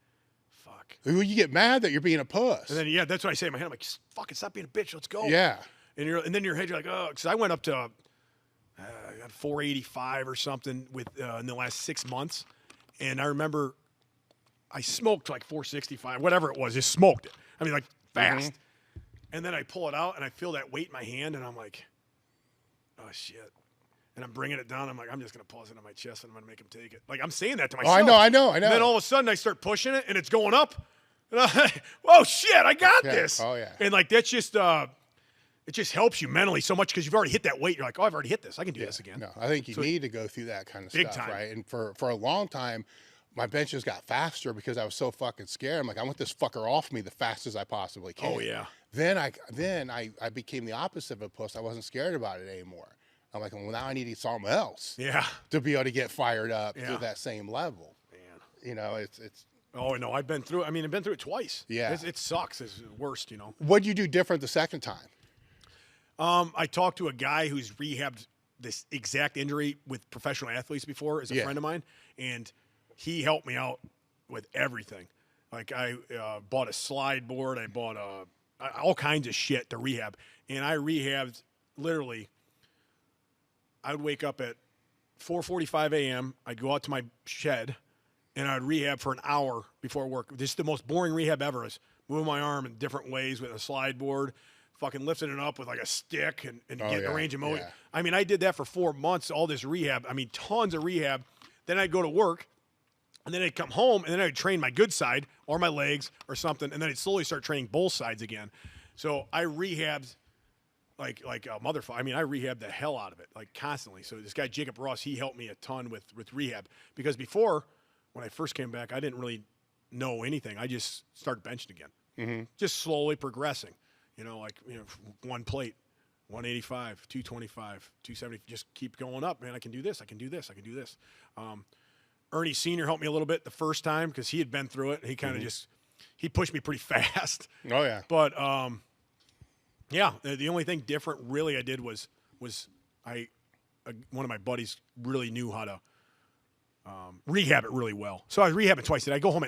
A: fuck, fuck.
B: Ooh, you get mad that you're being a puss.
A: And then, yeah, that's what I say in my head. I'm like, fucking stop being a bitch. Let's go.
B: Yeah.
A: And then in your head, you're like, oh, because I went up to 485 or something in the last 6 months. And I remember I smoked like 465, whatever it was, just smoked it. I mean, like fast. And then I pull it out and I feel that weight in my hand and I'm like, oh shit. And I'm bringing it down. I'm like, I'm just going to pause it on my chest and I'm going to make him take it. Like, I'm saying that to myself.
B: Oh, I know.
A: And then all of a sudden I start pushing it and it's going up. And I'm like, whoa, shit, I got this.
B: Oh, yeah.
A: And like, that's just, it just helps you mentally so much because you've already hit that weight. You're like, oh, I've already hit this. I can do this again.
B: No, I think you need to go through that kind of
A: big
B: stuff,
A: time.
B: right? And for a long time, my benches got faster because I was so fucking scared. I'm like, I want this fucker off me the fastest I possibly can.
A: Oh, yeah.
B: Then I became the opposite of a puss. I wasn't scared about it anymore. I'm like, well, now I need to eat something else.
A: Yeah.
B: To be able to get fired up to that same level.
A: Man.
B: You know, it's.
A: Oh, no, I've been through it. I mean, I've been through it twice.
B: Yeah.
A: It sucks. It's the worst, you know.
B: What'd you do different the second time?
A: I talked to a guy who's rehabbed this exact injury with professional athletes before as a friend of mine, and he helped me out with everything. Like I bought a slide board. I bought all kinds of shit to rehab, and I rehabbed literally. I would wake up at 4:45 a.m. I'd go out to my shed, and I'd rehab for an hour before work. This is the most boring rehab ever. Is moving my arm in different ways with a slide board, fucking lifting it up with like a stick and getting a range of motion. Yeah. I mean, I did that for 4 months, all this rehab. I mean, tons of rehab. Then I'd go to work, and then I'd come home, and then I'd train my good side or my legs or something, and then I'd slowly start training both sides again. So I rehabbed like a motherfucker. I mean, I rehabbed the hell out of it, like constantly. So this guy, Jacob Ross, he helped me a ton with rehab. Because before, when I first came back, I didn't really know anything. I just started benching again. Just slowly progressing. You know, like, one plate, 185, 225, 270. Just keep going up, man. I can do this. I can do this. I can do this. Ernie Sr. helped me a little bit the first time because he had been through it. He kind of he pushed me pretty fast.
B: Oh, yeah.
A: But, yeah, the only thing different really I did was one of my buddies really knew how to rehab it really well. So I was rehabbing twice. I'd go home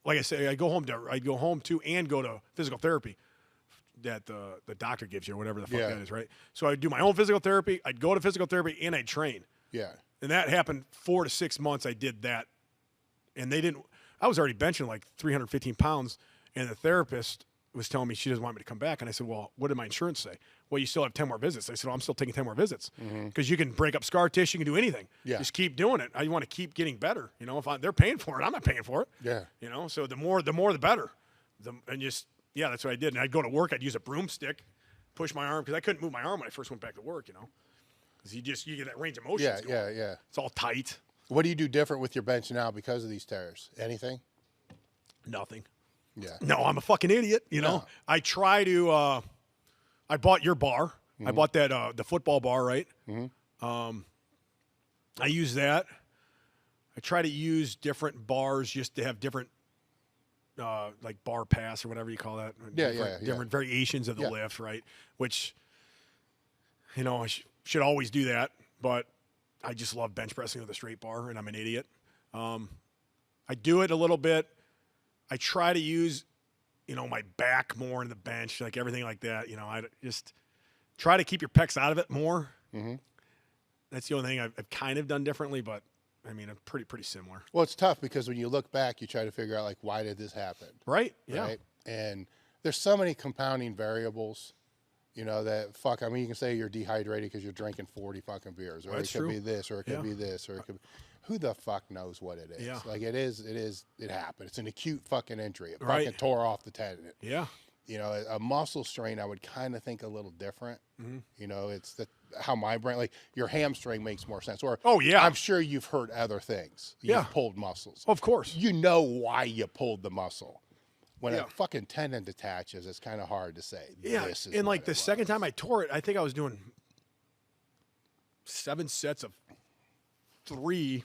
A: like I say, I'd go home to and go to physical therapy that the doctor gives you or whatever the fuck that is, right? So I'd do my own physical therapy. I'd go to physical therapy and I'd train.
B: Yeah.
A: And that happened 4 to 6 months. I did that, and I was already benching like 315 pounds, and the therapist was telling me she doesn't want me to come back. And I said, well, what did my insurance say? Well, you still have 10 more visits. I said, well, I'm still taking 10 more visits because you can break up scar tissue. You can do anything. Yeah. Just keep doing it. I want to keep getting better. You know, they're paying for it, I'm not paying for it.
B: Yeah.
A: You know, so the more, the better. That's what I did. And I'd go to work. I'd use a broomstick, push my arm because I couldn't move my arm when I first went back to work, you know, because you get that range of motion.
B: Yeah.
A: It's all tight.
B: What do you do different with your bench now because of these tears? Anything?
A: Nothing.
B: Yeah.
A: No, I'm a fucking idiot. You know, I try to, I bought your bar. I bought that, the football bar, right? I use that. I try to use different bars just to have different, like bar pass or whatever you call that. Different variations of the lift, right? Which, you know, I should always do that, but I just love bench pressing with a straight bar, and I'm an idiot. I do it a little bit. I try to use, my back more in the bench, like everything like that. I just try to keep your pecs out of it more. That's the only thing I've kind of done differently, but I mean, I'm pretty similar.
B: Well, it's tough because when you look back, you try to figure out like, why did this happen?
A: Right. Yeah.
B: Right? And there's so many compounding variables, that I mean, you can say you're dehydrated because you're drinking 40 fucking beers, or
A: That's
B: it could
A: true.
B: be this, or it could be this, or it could. Who the fuck knows what it is?
A: Yeah.
B: Like it happened. It's an acute fucking injury. It
A: Right.
B: fucking tore off the tendon.
A: Yeah.
B: A muscle strain, I would kind of think a little different. It's how my brain, like your hamstring makes more sense. Or, I'm sure you've heard other things. You've pulled muscles.
A: Of course.
B: You know why you pulled the muscle. When a fucking tendon detaches, it's kind of hard to say.
A: Yeah.
B: This is
A: and like
B: what
A: the
B: it
A: second
B: was.
A: time I tore it, I think I was doing 7 sets of 3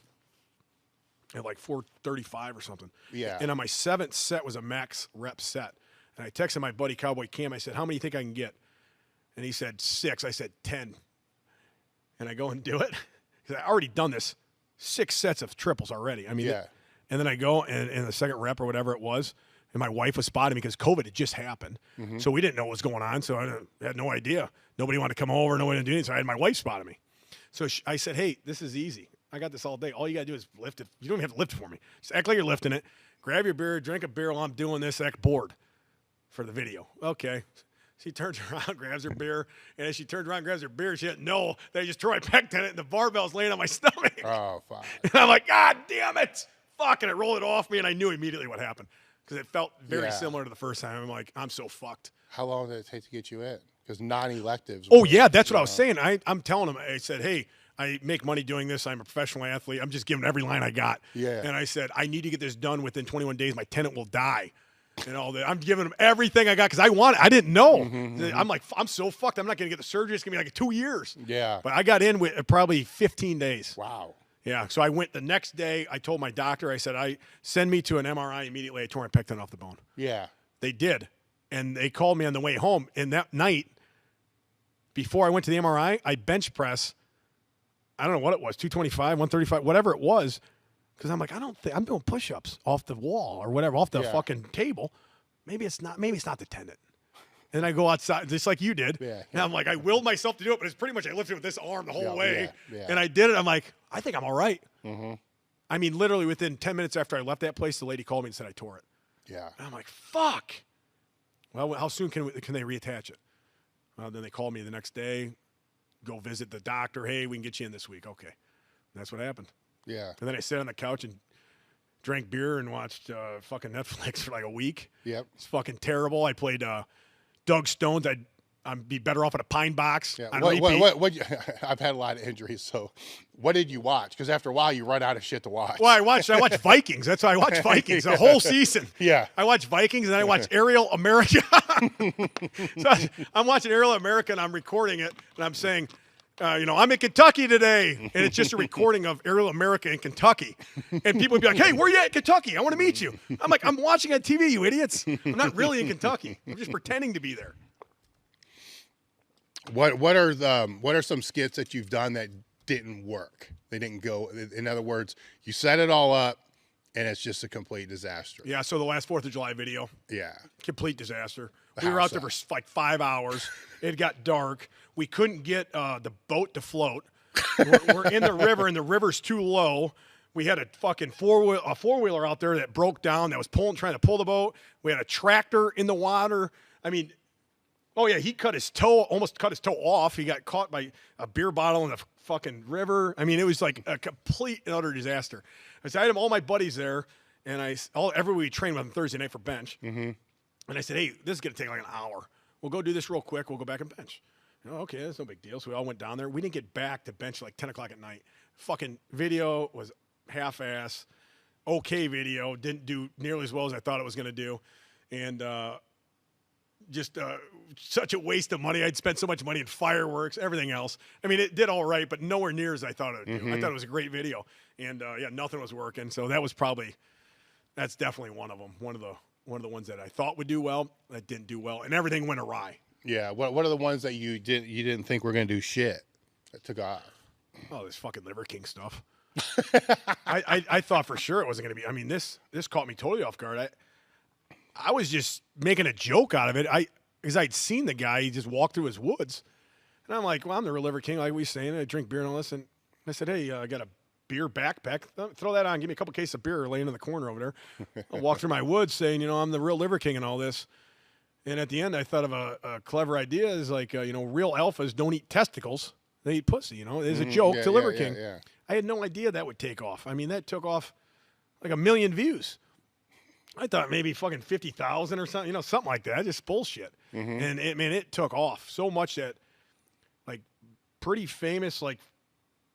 A: at like 435 or something.
B: Yeah.
A: And on my 7th set was a max rep set. And I texted my buddy Cowboy Cam. I said, how many do you think I can get? And he said 6. I said 10. And I go and do it. Because I already done this 6 sets of triples already. I mean, and then I go and in the second rep or whatever it was, and my wife was spotting me because COVID had just happened. So we didn't know what was going on. So I had no idea. Nobody wanted to come over. Nobody wanted to do anything. So I had my wife spotting me. So I said, hey, this is easy. I got this all day. All you got to do is lift it. You don't even have to lift it for me. Just act like you're lifting it. Grab your beer, drink a beer while I'm doing this, act bored for the video. Okay. She turns around, grabs her beer, and as she turns around and grabs her beer, she didn't know that I just threw my pec in it, and the barbell's laying on my stomach.
B: Oh, fuck.
A: And I'm like, God damn it. Fuck, and it rolled it off me, and I knew immediately what happened because it felt very similar to the first time. I'm like, I'm so fucked.
B: How long did it take to get you in? Because non-electives.
A: Oh, yeah, that's what I was saying. I'm telling him, I said, hey, I make money doing this. I'm a professional athlete. I'm just giving every line I got.
B: Yeah.
A: And I said, I need to get this done within 21 days. My tenant will die. And all that. I'm giving him everything I got because I didn't know. I'm like, I'm so fucked. I'm not going to get the surgery. It's going to be like 2 years.
B: Yeah.
A: But I got in with probably 15 days.
B: Wow.
A: Yeah. So I went the next day. I told my doctor, I said, send me to an MRI immediately. I tore my pec tendon off the bone.
B: Yeah.
A: They did. And they called me on the way home. And that night, before I went to the MRI, I bench press, I don't know what it was, 225, 135, whatever it was. Because I'm like, I'm doing push-ups off the wall or whatever, off the fucking table. Maybe it's not the tendon. And I go outside, just like you did.
B: Yeah.
A: And I'm like, I willed myself to do it, but it's pretty much I lifted with this arm the whole way.
B: Yeah.
A: And I did it. I'm like, I think I'm all right. I mean, literally within 10 minutes after I left that place, the lady called me and said I tore it.
B: Yeah.
A: And I'm like, fuck. Well, how soon can they reattach it? Then they called me the next day, go visit the doctor. Hey, we can get you in this week. Okay. And that's what happened.
B: Yeah. And
A: then I sat on the couch and drank beer and watched fucking Netflix for like a week.
B: Yep.
A: It's fucking terrible. I played Doug Stone's. I'd be better off at a pine box.
B: Yeah.
A: On
B: What I've had a lot of injuries, so what did you watch? Because after a while, you run out of shit to watch.
A: Well, I watched Vikings. That's why I watched Vikings the whole season.
B: Yeah.
A: I watched Vikings, and then I watched Aerial America. So I'm watching Aerial America, and I'm recording it, and I'm saying, I'm in Kentucky today. And it's just a recording of Aerial America in Kentucky. And people would be like, hey, where you at in Kentucky? I want to meet you. I'm like, I'm watching on TV, you idiots. I'm not really in Kentucky. I'm just pretending to be there.
B: What are some skits that you've done that didn't work? They didn't go. In other words, you set it all up, and it's just a complete disaster.
A: Yeah. So the last 4th of July video.
B: Yeah.
A: Complete disaster. We were out there for like 5 hours. It got dark. We couldn't get the boat to float. We're in the river, and the river's too low. We had a fucking four-wheeler out there that broke down that was trying to pull the boat. We had a tractor in the water. I mean, oh yeah, he almost cut his toe off. He got caught by a beer bottle in the fucking river. I mean, it was like a complete and utter disaster. So I had all my buddies there, and every week we trained with them Thursday night for bench. And I said, hey, this is going to take like an hour. We'll go do this real quick. We'll go back and bench. Okay, that's no big deal. So we all went down there. We didn't get back to bench like 10 o'clock at night. Fucking video was half-ass. Okay video. Didn't do nearly as well as I thought it was going to do. And just such a waste of money. I'd spent so much money in fireworks, everything else. I mean, it did all right, but nowhere near as I thought it would do. I thought it was a great video. And, nothing was working. So that's definitely one of them. One of the ones that I thought would do well that didn't do well, and everything went awry.
B: Yeah. What are the ones that you didn't think were going to do shit that took off?
A: Oh, this fucking Liver King stuff. I thought for sure it wasn't going to be. I mean, this caught me totally off guard. I was just making a joke out of it. Because I'd seen the guy, he just walked through his woods, and I'm like, well, I'm the real Liver King, like we saying. I drink beer and all this, and I said, hey, I got a beer backpack. Throw that on. Give me a couple cases of beer laying in the corner over there. I'll walk through my woods saying, I'm the real Liver King and all this. And at the end, I thought of a clever idea is like, real alphas don't eat testicles. They eat pussy, It's a joke to Liver King.
B: Yeah.
A: I had no idea that would take off. I mean, that took off like 1 million views. I thought maybe fucking 50,000 or something, something like that. Just bullshit. And it took off so much that like pretty famous, like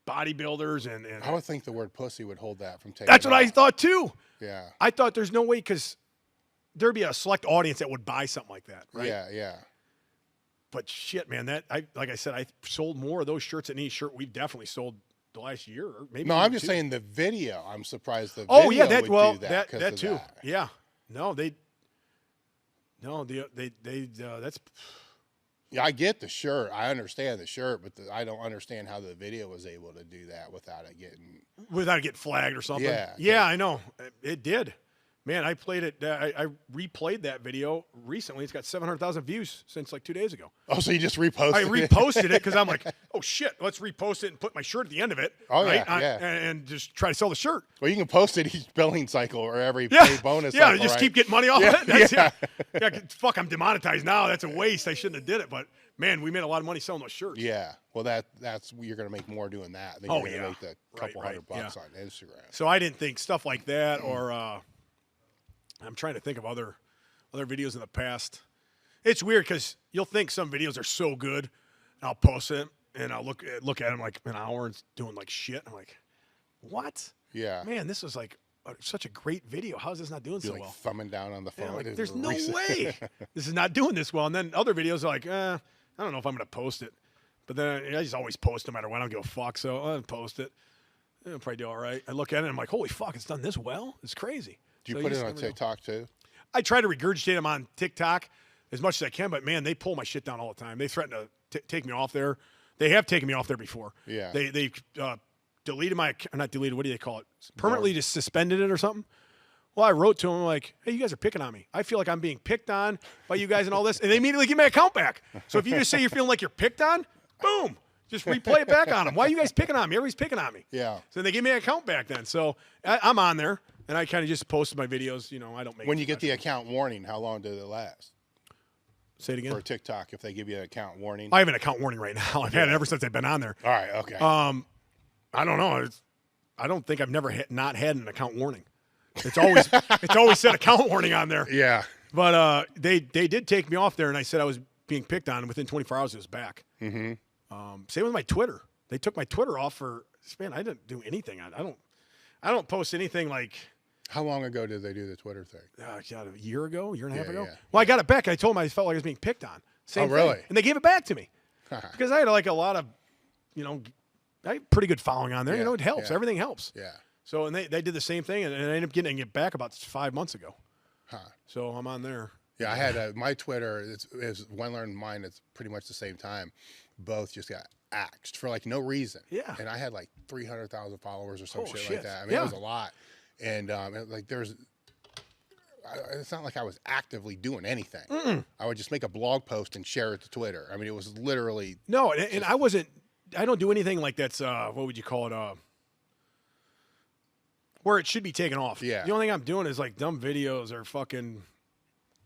A: bodybuilders and
B: I would think the word pussy would hold that from taking.
A: That's what I thought too.
B: Yeah.
A: I thought there's no way because there'd be a select audience that would buy something like that, right?
B: Yeah.
A: But shit, man, like I said, I sold more of those shirts than any shirt we've definitely sold the last year, or maybe.
B: No, I'm just saying the video. I'm surprised the video.
A: Oh yeah, that
B: would do that
A: too.
B: That.
A: Yeah. That's.
B: Yeah, I get the shirt. I understand the shirt, but I don't understand how the video was able to do that without it getting
A: flagged or something.
B: Yeah.
A: Yeah, I know. It did. Man, I played it. I replayed that video recently. It's got 700,000 views since like 2 days ago.
B: Oh, so you just reposted
A: I
B: it?
A: reposted it because I'm like, oh shit, let's repost it and put my shirt at the end of it.
B: Oh,
A: right?
B: yeah.
A: And just try to sell the shirt.
B: Well, you can post it each billing cycle or every
A: Yeah,
B: pay bonus
A: yeah,
B: cycle,
A: just
B: right?
A: keep getting money off
B: Yeah,
A: of it. That's,
B: yeah.
A: yeah, fuck, I'm demonetized now. That's a waste. I shouldn't have did it, but man, we made a lot of money selling those shirts.
B: Yeah. Well, that's you're going to make more doing that than
A: Oh,
B: you're going to
A: yeah.
B: make the couple
A: Right,
B: $100
A: yeah.
B: on Instagram.
A: So I didn't think stuff like that, or I'm trying to think of other videos in the past. It's weird because you'll think some videos are so good, and I'll post it, and I'll look at them like an hour and it's doing like shit. I'm like, what?
B: Yeah.
A: Man, this was like such a great video. How is this not doing so
B: You're like
A: well?
B: thumbing down on the phone.
A: Yeah, like,
B: and
A: there's no
B: racing.
A: way this is not doing this well. And then other videos are like, I don't know if I'm going to post it. But then I just always post no matter what. I don't give a fuck. So I'll post it. It'll probably do all right. I look at it and I'm like, holy fuck, it's done this well? It's crazy.
B: Do you
A: So
B: put it
A: just
B: on
A: never know.
B: TikTok too?
A: I try to regurgitate them on TikTok as much as I can, but man, they pull my shit down all the time. They threaten to take me off there. They have taken me off there before.
B: Yeah.
A: They deleted my, not deleted, what do they call it? Permanently just suspended it or something. Well, I wrote to them like, hey, you guys are picking on me. I feel like I'm being picked on by you guys and all this. And they immediately give my account back. So if you just say you're feeling like you're picked on, boom, just replay it back on them. Why are you guys picking on me? Everybody's picking on me.
B: Yeah.
A: So they give me an account back then. So I'm on there, and I kind of just posted my videos. You know, I don't make.
B: When you get the account warning, how long did it last?
A: Say it again.
B: For TikTok, if they give you an account warning.
A: I have an account warning right now. I've had it ever since I've been on there.
B: All right. Okay.
A: I don't know. I don't think I've never not had an account warning. It's always said account warning on there.
B: yeah.
A: But they did take me off there, and I said I was being picked on, and within 24 hours it was back.
B: Mm-hmm.
A: Same with my Twitter. They took my Twitter off for, man, I didn't do anything. I don't post anything like.
B: How long ago did they do the Twitter thing?
A: God, a year ago, year and a half ago.
B: Yeah.
A: Well, I got it back. I told them I felt like I was being picked on. Same
B: really?
A: thing. And they gave it back to me because I had like a lot of, I had pretty good following on there.
B: Yeah,
A: It helps.
B: yeah.
A: Everything helps.
B: Yeah.
A: So, and they did the same thing, and I ended up getting it back about 5 months ago.
B: Huh.
A: So I'm on there.
B: Yeah, I had my Twitter. Is when I learned mine. It's pretty much the same time. Both just got axed for like no reason.
A: Yeah.
B: And I had like 300,000 followers or some
A: Oh,
B: shit
A: shit.
B: like that. I mean,
A: Yeah.
B: it was a lot. And like it's not like I was actively doing anything. I would just make a blog post and share it to Twitter. I mean, it was literally
A: No, and I don't do anything like that's, what would you call it? Where it should be taken off.
B: Yeah.
A: The only thing I'm doing is like dumb videos or fucking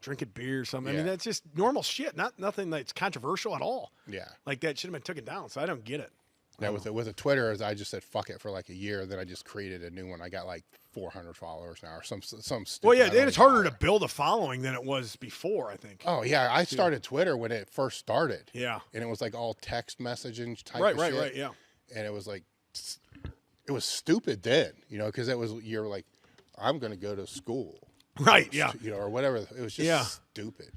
A: drinking beer or something. I mean,
B: Yeah.
A: that's just normal shit. Nothing that's controversial at all.
B: yeah.
A: Like that should have been taken down. So I don't get it.
B: Now with a Twitter, I just said fuck it for like a year. Then I just created a new one. I got like 400 followers now, or some stupid.
A: Well, yeah,
B: I don't
A: and it's
B: even
A: harder to
B: bother.
A: build a following than it was before, I think.
B: Oh yeah, I started Twitter when it first started.
A: Yeah.
B: And it was like all text messaging type
A: Right,
B: of
A: right,
B: shit.
A: right, yeah.
B: And it was like, it was stupid then, because you're like, I'm going to go to school.
A: Right, yeah.
B: Or whatever. It was just
A: Yeah.
B: stupid.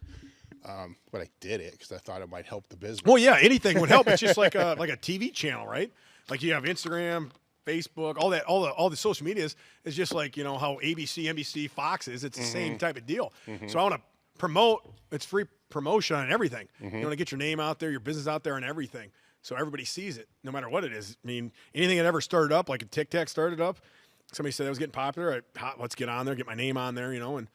B: But I did it because I thought it might help the business.
A: Well, yeah, anything would help. It's just like a TV channel, right? Like you have Instagram, Facebook, all the social medias is just like, how ABC, NBC, Fox is. It's the same type of deal. So I want to promote. It's free promotion on everything. You want to get your name out there, your business out there, and everything. So everybody sees it, no matter what it is. I mean, anything that ever started up, like a TikTok started up, somebody said it was getting popular. Let's get on there, get my name on there, and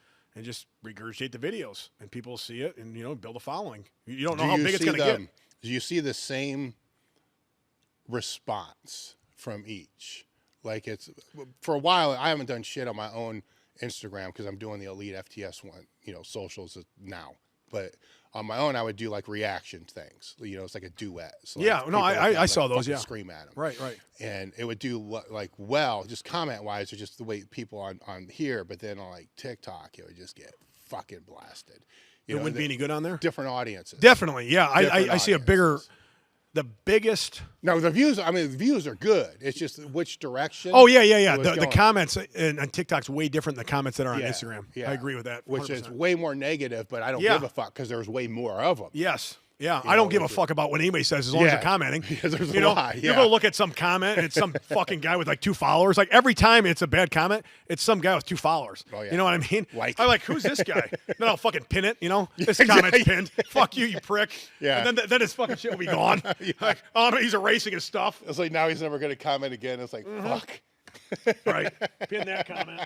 A: just regurgitate the videos, and people see it, and build a following. You don't know how big it's going to get.
B: Do you see the same response from each? Like for a while, I haven't done shit on my own Instagram because I'm doing the Elite FTS one, socials now. But on my own, I would do like reaction things. It's like a duet. So
A: Yeah,
B: like
A: no,
B: people would,
A: I saw those.
B: fucking
A: Yeah,
B: scream at them.
A: Right.
B: And it would do just comment wise, or just the way people on here. But then on like TikTok, it would just get fucking blasted.
A: It wouldn't be any good on there.
B: Different audiences.
A: Definitely, yeah.
B: Different
A: I see the biggest.
B: No, the views are good. It's just which direction.
A: Oh, yeah.
B: it was
A: The
B: going.
A: comments on TikTok's way different than the comments that are on
B: Yeah,
A: Instagram.
B: yeah.
A: I agree with that.
B: Which is
A: 100%.
B: way more negative, but I don't
A: Yeah.
B: give a fuck because there's way more of them.
A: Yes. Yeah, I don't give a fuck about what anybody says as long as they're commenting.
B: Because there's a lot,
A: You go look at some comment, and it's some fucking guy with like 2 followers. Like every time it's a bad comment, it's some guy with 2 followers.
B: Oh, yeah.
A: You know what I mean?
B: Like.
A: I'm like, who's this guy? Then I'll fucking pin it. This comment's pinned. Fuck you, you prick.
B: Yeah.
A: And then his fucking shit will be gone. Like, oh, no, he's erasing his stuff.
B: It's like now he's never going to comment again. It's like, fuck.
A: Right. Pin that comment.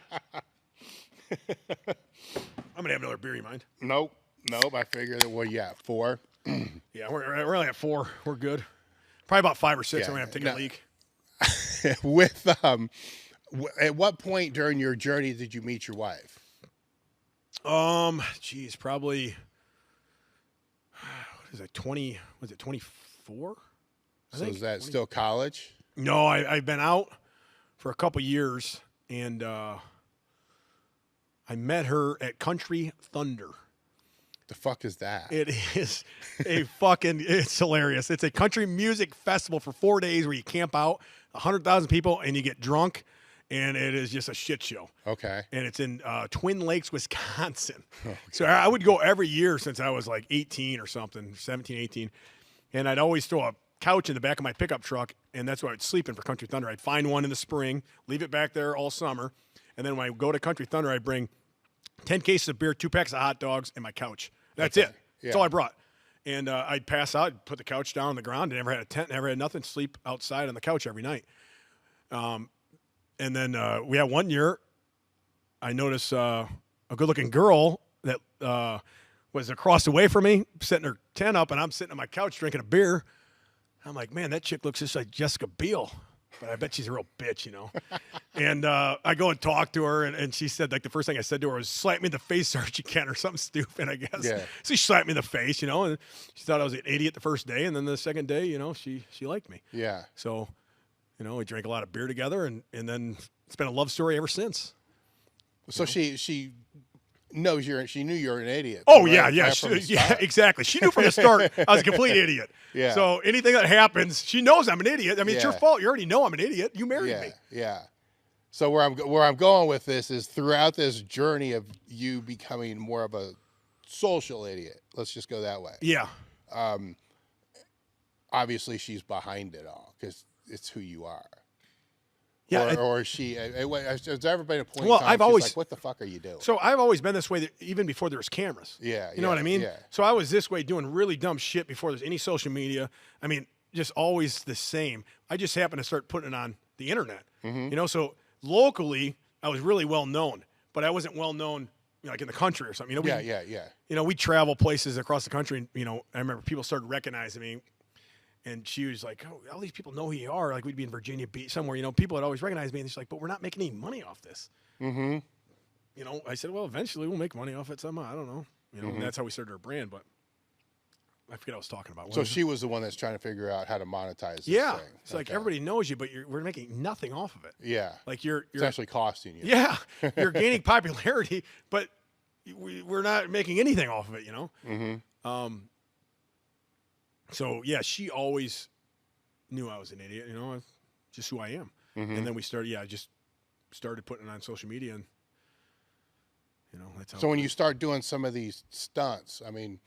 A: I'm gonna have another beer. You mind?
B: Nope. I figured, well, yeah, 4.
A: Yeah, we're only at 4. We're good. Probably about 5 or 6.
B: Yeah,
A: I'm gonna have to take a leak.
B: With at what point during your journey did you meet your wife?
A: Geez, probably. What is it? 20? Was it 24?
B: So is that still college?
A: No, I've been out for a couple years, and I met her at Country Thunder.
B: The fuck is that?
A: It is it's hilarious. It's a country music festival for 4 days where you camp out, 100,000 people, and you get drunk, and it is just a shit show.
B: Okay.
A: And it's in Twin Lakes, Wisconsin. Okay. So I would go every year since I was like 18 or something, 17, 18. And I'd always throw a couch in the back of my pickup truck, and that's where I'd sleep in for Country Thunder. I'd find one in the spring, leave it back there all summer, and then when I go to Country Thunder, I'd bring 10 cases of beer, 2 packs of hot dogs, and my couch. That's it. That's all I brought. And I'd pass out, put the couch down on the ground. I never had a tent, never had nothing. Sleep outside on the couch every night. And then we had one year, I noticed a good-looking girl that was across the way from me, setting her tent up, and I'm sitting on my couch drinking a beer. I'm like, man, that chick looks just like Jessica Biel. But I bet she's a real bitch, you know. And I go and talk to her, and she said, like, the first thing I said to her was, slap me in the face so hard you can, or something stupid, I guess.
B: Yeah.
A: So she slapped me in the face, you know, and she thought I was an idiot the first day, and then the second day, you know, she liked me.
B: Yeah.
A: So, you know, we drank a lot of beer together, and then it's been a love story ever since.
B: So she knows she knew you're an idiot.
A: Oh,
B: right?
A: yeah, exactly. She knew from the start I was a complete idiot.
B: Yeah.
A: So anything that happens, she knows I'm an idiot. I mean, it's your fault. You already know I'm an idiot. You married me.
B: Yeah. So where I'm going with this is throughout this journey of you becoming more of a social idiot. Let's just go that way.
A: Yeah.
B: Obviously, she's behind it all because it's who you are.
A: Yeah,
B: or she. Has there ever been a point?
A: Well,
B: in time
A: I've
B: she's
A: always
B: like, what the fuck are you doing?
A: So I've always been this way, even before there was cameras.
B: Yeah,
A: you know what I mean.
B: Yeah.
A: So I was this way, doing really dumb shit before there's any social media. I mean, just always the same. I just happened to start putting it on the internet.
B: Mm-hmm.
A: You know, so locally I was really well known, but I wasn't well known, you know, like in the country or something. You know,
B: Yeah.
A: You know, we travel places across the country, and you know, I remember people started recognizing me. And she was like, oh, all these people know who you are. Like, we'd be in Virginia Beach somewhere, you know, people had always recognized me. And she's like, but we're not making any money off this.
B: Mm-hmm.
A: You know, I said, well, eventually we'll make money off it somehow. I don't know. You know, and that's how we started our brand. But I forget what I was talking about.
B: So she was the one that's trying to figure out how to monetize this
A: yeah.
B: thing.
A: It's like everybody knows you, but we're making nothing off of it.
B: Yeah.
A: Like you're
B: it's actually costing you.
A: Yeah. You're gaining popularity, but we're not making anything off of it, you know?
B: Mm-hmm.
A: So, yeah, she always knew I was an idiot, you know, just who I am.
B: Mm-hmm.
A: And then we started, I just started putting it on social media, and, you know, that's how.
B: So when you start doing some of these stunts, I mean,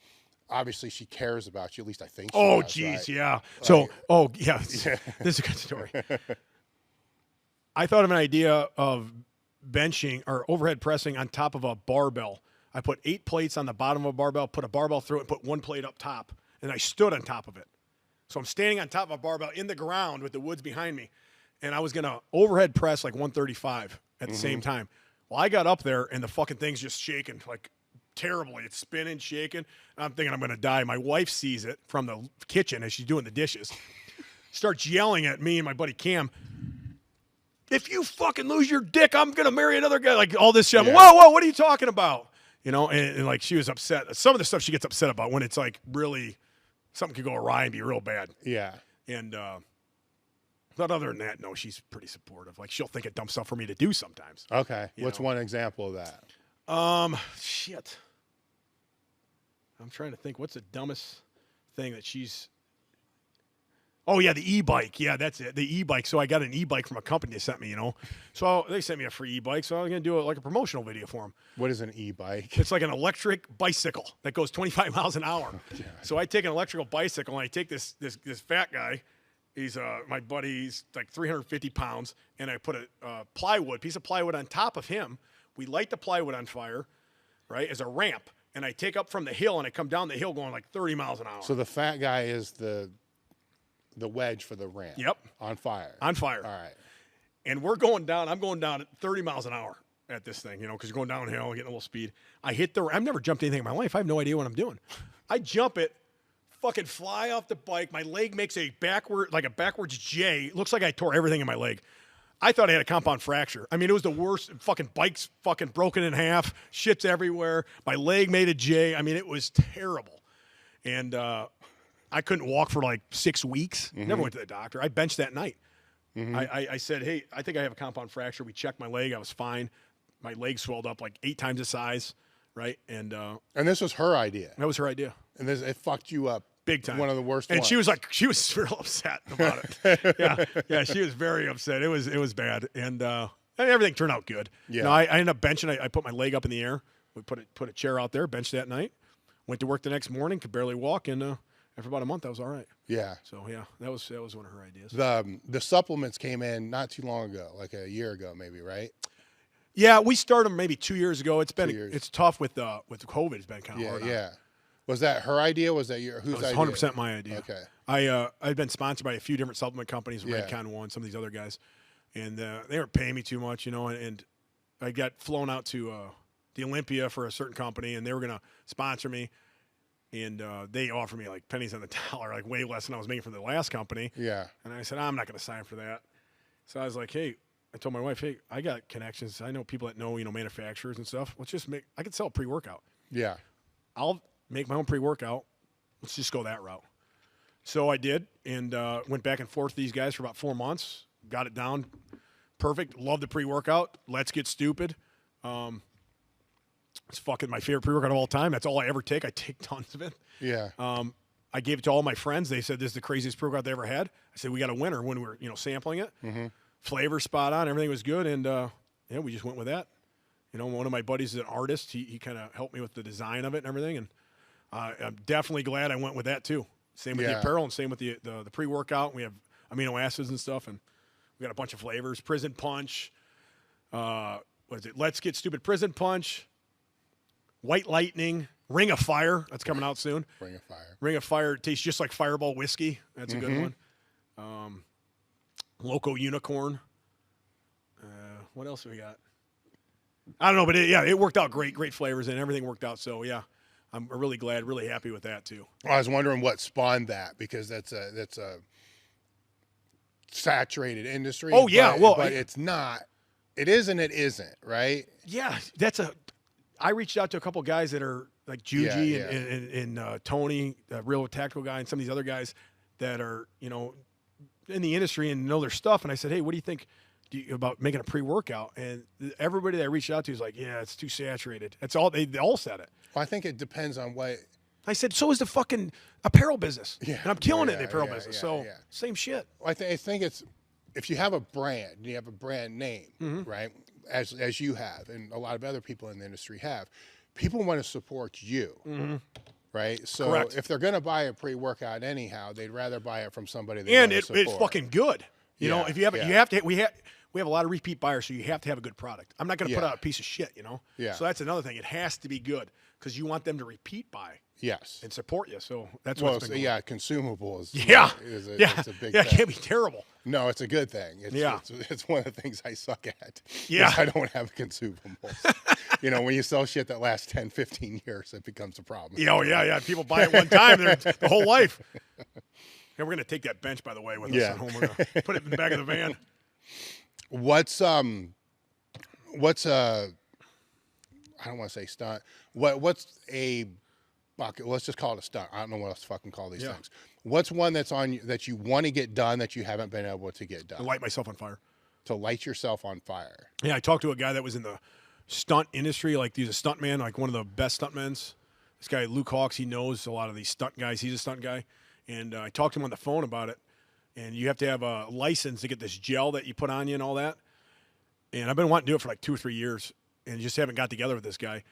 B: obviously she cares about you, at least I think she
A: Oh,
B: does,
A: geez,
B: right?
A: yeah. So, this is a good story. I thought of an idea of benching or overhead pressing on top of a barbell. I put 8 plates on the bottom of a barbell, put a barbell through it, and put 1 plate up top, and I stood on top of it. So I'm standing on top of a barbell in the ground with the woods behind me, and I was going to overhead press like 135 at the same time. Well, I got up there, and the fucking thing's just shaking, like terribly. It's spinning, shaking. And I'm thinking I'm going to die. My wife sees it from the kitchen as she's doing the dishes, starts yelling at me and my buddy Cam, if you fucking lose your dick, I'm going to marry another guy. Like all this shit.
B: Yeah.
A: Whoa, what are you talking about? You know, and like she was upset. Some of the stuff she gets upset about when it's like really something could go awry and be real bad.
B: Yeah.
A: And but other than that, no, she's pretty supportive. Like she'll think of dumb stuff for me to do sometimes.
B: Okay.
A: You
B: What's
A: know?
B: one example of that?
A: Shit. I'm trying to think. What's the dumbest thing that she's... Oh, yeah, the e-bike. Yeah, that's it. The e-bike. So I got an e-bike from a company they sent me, you know. So they sent me a free e-bike, so I'm going to do it like a promotional video for them.
B: What is an e-bike?
A: It's like an electric bicycle that goes 25 miles an hour. So I take an electrical bicycle, and I take this fat guy. He's my buddy. He's like 350 pounds, and I put a piece of plywood on top of him. We light the plywood on fire, right, as a ramp, and I take up from the hill, and I come down the hill going like 30 miles an hour.
B: So the fat guy is the wedge for the ramp.
A: Yep.
B: On fire.
A: On fire.
B: All right.
A: And we're going down. I'm going down at 30 miles an hour. at this thing, because you're going downhill, getting a little speed. I've never jumped anything in my life. I have no idea what I'm doing. I jump it, fucking fly off the bike. My leg makes a backwards J. It looks like I tore everything in my leg. I thought I had a compound fracture. I mean, it was the worst. Fucking bike's fucking broken in half. Shit's everywhere. My leg made a J. I mean, it was terrible. And I couldn't walk for like 6 weeks. Never went to the doctor. I benched that night. I said, hey, I think I have a compound fracture. We checked my leg. I was fine. My leg swelled up like 8 times the size, right? And
B: this was her idea.
A: That was her idea.
B: And it fucked you up. Big time. One of the worst
A: and
B: ones.
A: she was real upset about it. Yeah, she was very upset. It was bad. And everything turned out good. Yeah. I ended up benching. I put my leg up in the air. We put a chair out there, benched that night. Went to work the next morning, could barely walk, and after about a month, I was all right. Yeah. So yeah, that was one of her ideas.
B: The supplements came in not too long ago, like a year ago, maybe, right?
A: Yeah, we started them maybe 2 years ago. It's tough with COVID. It's been kind of hard.
B: Yeah. Was that her idea? Was that whose idea?
A: It was 100% my idea.
B: Okay.
A: I've been sponsored by a few different supplement companies, Redcon one, some of these other guys, and they were paying me too much, and I got flown out to the Olympia for a certain company, and they were gonna sponsor me, and they offered me like pennies on the dollar, like way less than I was making from the last company. Yeah. And I said, I'm not gonna sign for that. So I was like, hey. I told my wife, hey, I got connections. I know people that know, manufacturers and stuff. I could sell pre-workout. Yeah. I'll make my own pre-workout. Let's just go that route. So I did, and went back and forth with these guys for about 4 months. Got it down perfect. Love the pre-workout. Let's Get Stupid. It's fucking my favorite pre-workout of all time. That's all I ever take. I take tons of it. Yeah. I gave it to all my friends. They said, this is the craziest pre-workout they ever had. I said, we got a winner when we were, sampling it. Mm-hmm. Flavor spot on. Everything was good, and we just went with that. One of my buddies is an artist. He kind of helped me with the design of it and everything, and I'm definitely glad I went with that too. Same with the apparel and same with the pre-workout. We have amino acids and stuff, and we got a bunch of flavors. Prison Punch. What is it? Let's Get Stupid Prison Punch. White Lightning. Ring of Fire. That's coming out soon.
B: Ring of Fire.
A: Ring of Fire tastes just like Fireball whiskey. That's a good one. Loco Unicorn. What else have we got? I don't know, but it worked out great. Great flavors, and everything worked out. So, yeah, I'm really glad, really happy with that, too.
B: I was wondering what spawned that, because that's a saturated industry.
A: Oh, yeah.
B: But it's not. It is and it isn't, right?
A: Yeah, I reached out to a couple guys that are like Juji and Tony, a real tactical guy, and some of these other guys that are, in the industry and know their stuff. And I said, hey, what do you think about making a pre-workout? And everybody that I reached out to is like, yeah, it's too saturated. That's all. They all said it.
B: Well, I think it depends on what.
A: I said, so is the fucking apparel business. Yeah. And I'm killing it in the apparel business. Same shit.
B: Well, I think it's, if you have a brand, you have a brand name, right? As you have, and a lot of other people in the industry have, people want to support you. Right, so correct. If they're going to buy a pre-workout anyhow, they'd rather buy it from somebody. It's
A: fucking good. If you have, you have to. We have a lot of repeat buyers, so you have to have a good product. I'm not going to put out a piece of shit. Yeah. So that's another thing. It has to be good because you want them to repeat buy.
B: Yes.
A: And support you. So that's
B: consumables. Is a big thing.
A: It can't be terrible.
B: No, it's a good thing. It's one of the things I suck at.
A: Yeah.
B: I don't have consumables. When you sell shit that lasts 10, 15 years, it becomes a problem.
A: Yeah. People buy it one time, the whole life. Yeah, we're going to take that bench, by the way, with us at home. We're going to put it in the back of the van.
B: What's I don't want to say stunt. What's a bucket? Let's just call it a stunt. I don't know what else to fucking call these things. What's one that's on that you want to get done that you haven't been able to get done?
A: To light myself on fire.
B: To light yourself on fire.
A: Yeah, I talked to a guy that was in the stunt industry, like he's a stunt man, like one of the best stuntmen. This guy, Luke Hawks, he knows a lot of these stunt guys. He's a stunt guy. And I talked to him on the phone about it. And you have to have a license to get this gel that you put on you and all that. And I've been wanting to do it for like 2 or 3 years and just haven't got together with this guy.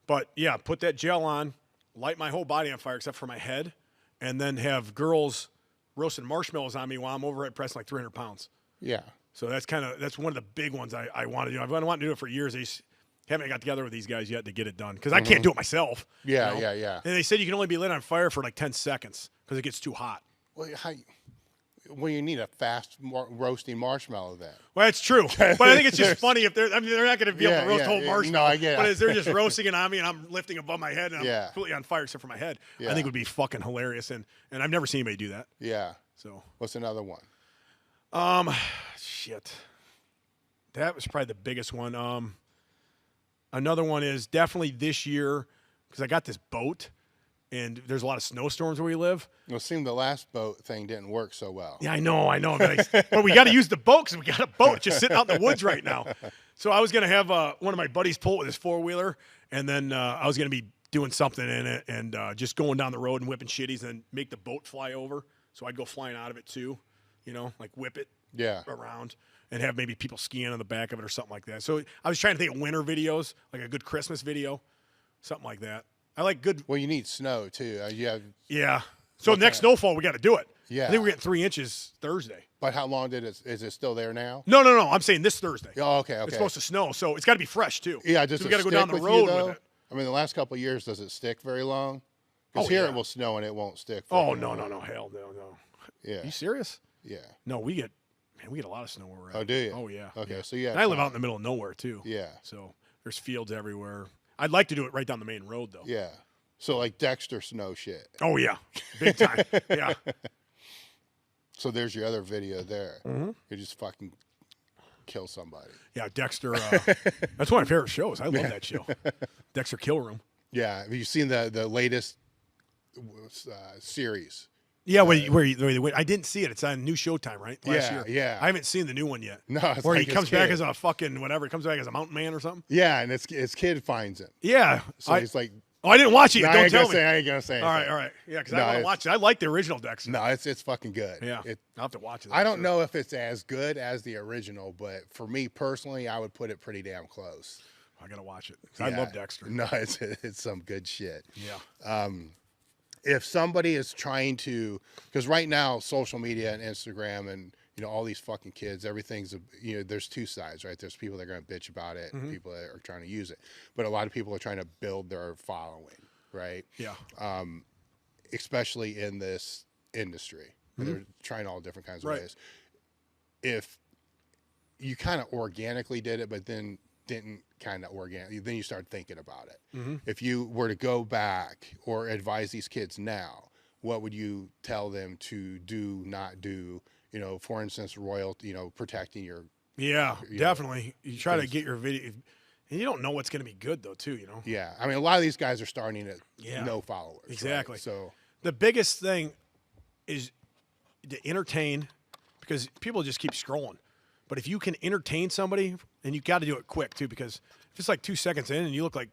A: But, yeah, put that gel on, light my whole body on fire except for my head, and then have girls roasting marshmallows on me while I'm overhead pressing like 300 pounds. Yeah. So that's one of the big ones I want to do. I've been wanting to do it for years. I just haven't got together with these guys yet to get it done because I can't do it myself.
B: Yeah.
A: And they said you can only be lit on fire for like 10 seconds because it gets too hot.
B: Well, Well, you need a fast roasting marshmallow then.
A: Well, that's true, but I think it's just funny if they're. I mean, they're not going to be able to roast a whole marshmallow.
B: No, I get it.
A: But as they're just roasting it on me, and I'm lifting above my head, and I'm
B: Yeah.
A: completely on fire except for my head.
B: Yeah.
A: I think it would be fucking hilarious, and I've never seen anybody do that.
B: Yeah.
A: So
B: What's another one?
A: Shit, that was probably the biggest one. Another one is definitely this year because I got this boat, and there's a lot of snowstorms where we live.
B: Well, it seemed the last boat thing didn't work so well.
A: Yeah, I know. But we got to use the boat because we got a boat just sitting out in the woods right now. So I was going to have one of my buddies pull it with his 4-wheeler, and then I was going to be doing something in it and just going down the road and whipping shitties and make the boat fly over. So I'd go flying out of it too, like whip it around and have maybe people skiing on the back of it or something like that. So I was trying to think of winter videos, like a good Christmas video, something like that. I like good.
B: Well, you need snow too.
A: Yeah. So next snowfall, we got to do it.
B: Yeah.
A: I think we're getting 3 inches Thursday.
B: But how long is it still there now?
A: No. I'm saying this Thursday.
B: Oh, okay.
A: It's supposed to snow, so it's got to be fresh too.
B: Yeah,
A: so we got to go down the road with it.
B: I mean, the last couple of years, does it stick very long? Because here it will snow and it won't stick.
A: Oh, no. Hell no.
B: Yeah.
A: You serious?
B: Yeah.
A: No, we get a lot of snow where we're at.
B: Oh, do you?
A: Oh, yeah.
B: Okay,
A: yeah.
B: so yeah.
A: And I live out in the middle of nowhere too.
B: Yeah.
A: So there's fields everywhere. I'd like to do it right down the main road though.
B: Yeah. So like Dexter snow shit.
A: Oh, yeah. Big time. Yeah.
B: So there's your other video there.
A: Mm-hmm.
B: You just fucking kill somebody.
A: Yeah, Dexter. That's one of my favorite shows. I love that show. Dexter Kill Room.
B: Yeah. Have you seen the latest series?
A: Yeah, where I didn't see it. It's on new Showtime, right? Last year.
B: Yeah.
A: I haven't seen the new one yet.
B: No, it's
A: where
B: like
A: he comes back as a fucking whatever. He comes back as a mountain man or something.
B: Yeah, and his kid finds him.
A: Yeah.
B: So he's like,
A: oh, I didn't watch it yet.
B: No,
A: Don't tell me.
B: I ain't gonna say anything.
A: All right. Yeah, because I want to watch it. I like the original Dexter.
B: No, it's fucking good.
A: Yeah, I'll have to watch it.
B: I don't know if it's as good as the original, but for me personally, I would put it pretty damn close.
A: I gotta watch it. I love Dexter.
B: No, it's some good shit.
A: Yeah.
B: If somebody is trying to, because right now social media and Instagram and all these fucking kids, everything's there's two sides, right? There's people that are going to bitch about it, and people that are trying to use it, but a lot of people are trying to build their following, right?
A: Yeah.
B: Especially in this industry, they're trying all different kinds of ways. If you kind of organically did it, but then didn't kind of organic, then you start thinking about it. If you were to go back or advise these kids now, what would you tell them to do, not do? For instance, royalty, protecting your.
A: Yeah, definitely. You try to get your video, and you don't know what's going to be good though, too.
B: Yeah, I mean, a lot of these guys are starting at no followers.
A: Exactly.
B: Right? So
A: the biggest thing is to entertain, because people just keep scrolling. But if you can entertain somebody, and you got to do it quick too, because if it's like 2 seconds in and you look like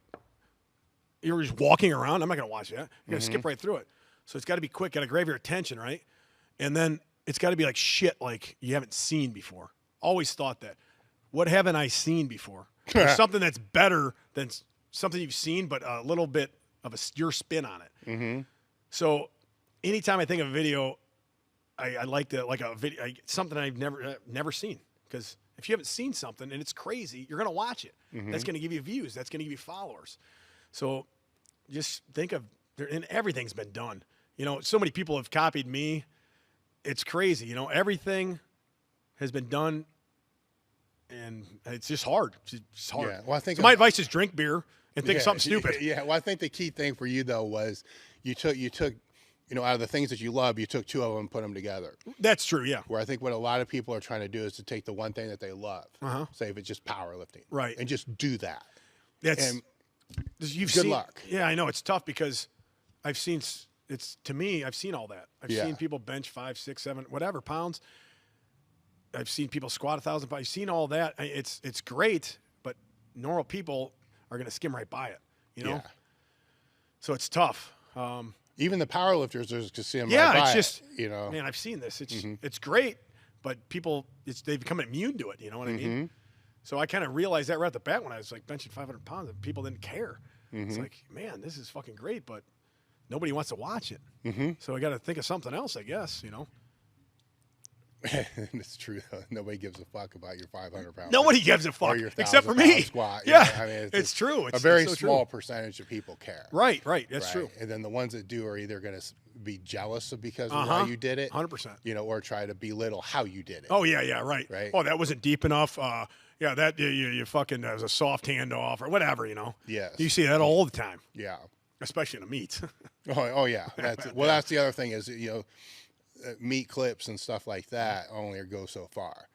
A: you're just walking around, I'm not going to watch that. You're going to skip right through it. So it's got to be quick. Got to grab your attention, right? And then it's got to be like shit like you haven't seen before. Always thought that. What haven't I seen before? There's something that's better than something you've seen, but a little bit of your spin on it. So anytime I think of a video, I like a video, something I've never seen. Because if you haven't seen something and it's crazy, you're going to watch it. That's going to give you views. That's going to give you followers. So just think of, and everything's been done. So many people have copied me. It's crazy. Everything has been done, and it's just hard. It's hard.
B: Yeah. Well, I think
A: so my advice is drink beer and think of something stupid.
B: Yeah. Well, I think the key thing for you though was you took out of the things that you love, you took two of them and put them together. That's
A: true, yeah.
B: Where I think what a lot of people are trying to do is to take the one thing that they love, say if it's just powerlifting,
A: right,
B: and just do that.
A: Good luck. Yeah, I know it's tough because I've seen all that. I've seen people bench 5, 6, 7, whatever pounds. I've seen people squat 1,000 pounds. I've seen all that. It's great, but normal people are going to skim right by it. Yeah. So it's tough.
B: Even the powerlifters are just seeing
A: it's just man, I've seen this. It's great, but people they become immune to it. You know what I mean? So I kind of realized that right at the bat when I was like benching 500 pounds, and people didn't care. It's like, man, this is fucking great, but nobody wants to watch it. So I got to think of something else, I guess.
B: And it's true though. Nobody gives a fuck about your 500-pound.
A: Nobody gives a fuck
B: your
A: except for
B: 1,000-pound
A: me.
B: Squat.
A: Yeah,
B: I mean,
A: it's true. It's
B: a very
A: so
B: small
A: true.
B: percentage of people care.
A: Right. That's true.
B: And then the ones that do are either going to be jealous of because of why you did it,
A: 100%.
B: You know, or try to belittle how you did it.
A: Oh yeah, right.
B: Right.
A: Oh, that wasn't deep enough. Yeah, that you fucking that was a soft handoff or whatever. You know.
B: Yes.
A: You see that all the time.
B: Yeah.
A: Especially in the meats.
B: Oh yeah. That's the other thing is, you know, meat clips and stuff like that only go so far.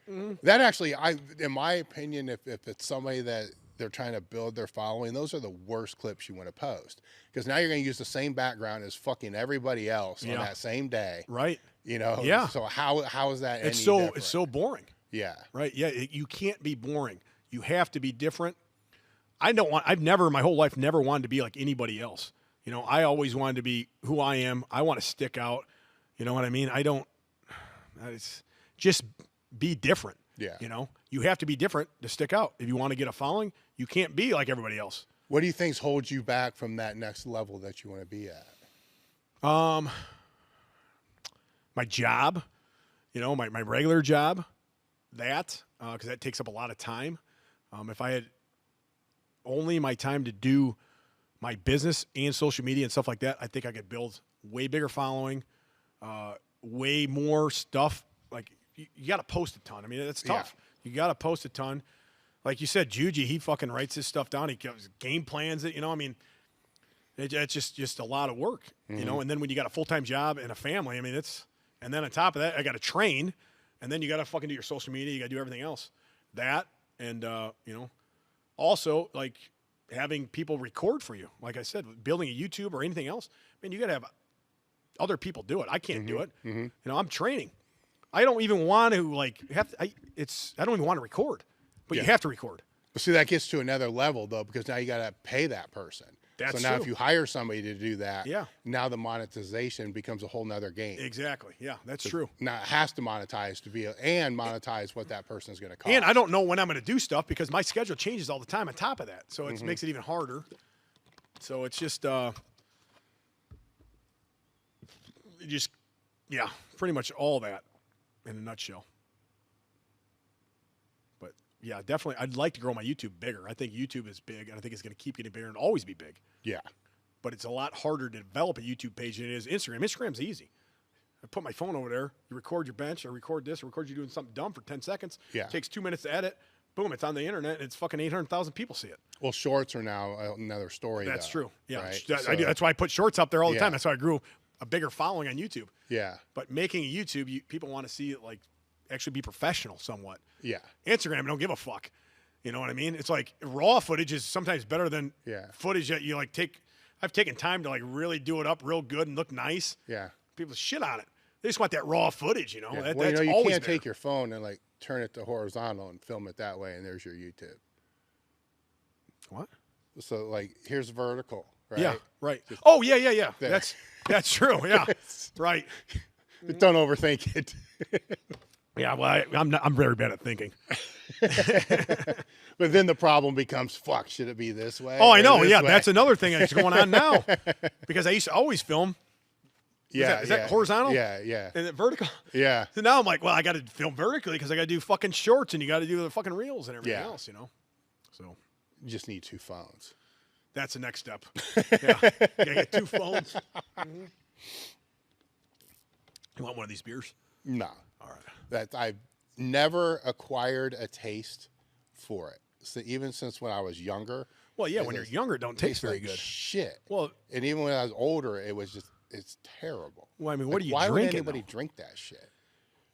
B: That actually, in my opinion, if it's somebody that they're trying to build their following, those are the worst clips you want to post, because now you're going to use the same background as fucking everybody else on that same day.
A: Right.
B: You know.
A: Yeah.
B: So how is that?
A: It's so boring.
B: Yeah.
A: Right. Yeah. You can't be boring. You have to be different. I've never in my whole life never wanted to be like anybody else. You know, I always wanted to be who I am. I want to stick out. You know what I mean? It's just be different.
B: Yeah.
A: You know, you have to be different to stick out. If you want to get a following, you can't be like everybody else.
B: What do you think holds you back from that next level that you want to be at?
A: My job, you know, my regular job, because that takes up a lot of time. If I had only my time to do my business and social media and stuff like that, I think I could build way bigger following, way more stuff. Like you got to post a ton. I mean, it's tough. Yeah. You got to post a ton. Like you said, Juji, he fucking writes his stuff down. He game plans it. You know, I mean, it's just a lot of work. You know, and then when you got a full-time job and a family, I mean, and then on top of that, I got to train, and then you got to fucking do your social media. You got to do everything else. That and you know, also like having people record for you. Like I said, building a YouTube or anything else. I mean, you got to have other people do it. I can't do it. You know, I'm training. I don't even want to I don't even want to record, but you have to record.
B: But see, that gets to another level though, because now you got to pay that person.
A: That's
B: so now
A: true.
B: if you hire somebody to do that,
A: Yeah.
B: now the monetization becomes a whole nother game.
A: Exactly. Yeah, that's true.
B: Now it has to monetize and monetize what that person is going to cost.
A: And I don't know when I'm going to do stuff because my schedule changes all the time on top of that. So it makes it even harder. So it's just pretty much all that in a nutshell. But yeah, definitely I'd like to grow my YouTube bigger. I think YouTube is big, and I think it's going to keep getting bigger and always be big.
B: Yeah.
A: But it's a lot harder to develop a YouTube page than it is Instagram. Instagram's easy. I put my phone over there, you record your bench, or record this, or record you doing something dumb for 10 seconds.
B: Yeah.
A: It takes 2 minutes to edit. Boom, it's on the internet, and it's fucking 800,000 people see it.
B: Well, shorts are now another story.
A: That's
B: though,
A: true. Yeah.
B: Right?
A: That's why I put shorts up there all the
B: Yeah.
A: time. That's why I grew a bigger following on YouTube.
B: Yeah.
A: But making a YouTube, people want to see it like actually be professional somewhat.
B: Yeah.
A: Instagram, I don't give a fuck. You know what I mean? It's like raw footage is sometimes better than footage that you like take. I've taken time to like really do it up real good and look nice.
B: Yeah.
A: People shit on it. They just want that raw footage, you know?
B: Yeah.
A: That's
B: Well, you know, you
A: always
B: can't
A: there.
B: take your phone and like turn it to horizontal and film it that way, and there's your YouTube.
A: What?
B: So like, here's vertical, right?
A: Yeah, right.
B: Just
A: yeah.
B: there.
A: That's true. Yeah, right.
B: Don't overthink it.
A: Yeah, well, I'm very bad at thinking.
B: But then the problem becomes, fuck, should it be this way?
A: Oh, I
B: or
A: know.
B: this
A: Yeah,
B: way?
A: that's another thing that's going on now. Because I used to always film.
B: Yeah.
A: Is that horizontal?
B: Yeah.
A: And then vertical?
B: Yeah.
A: So now I'm like, well, I got to film vertically because I got to do fucking shorts and you got to do the fucking reels and everything else, you know? So
B: You just need 2 phones.
A: that's the next step. Yeah. You got to get 2 phones. You want one of these beers?
B: No.
A: All right.
B: That I've never acquired a taste for it. So even since when I was younger.
A: Well, yeah, when you're younger, it don't taste very
B: like
A: good.
B: Shit.
A: Well,
B: and even when I was older, it's terrible.
A: well, I mean, what are you
B: why
A: drinking?
B: would anybody
A: though?
B: drink that shit?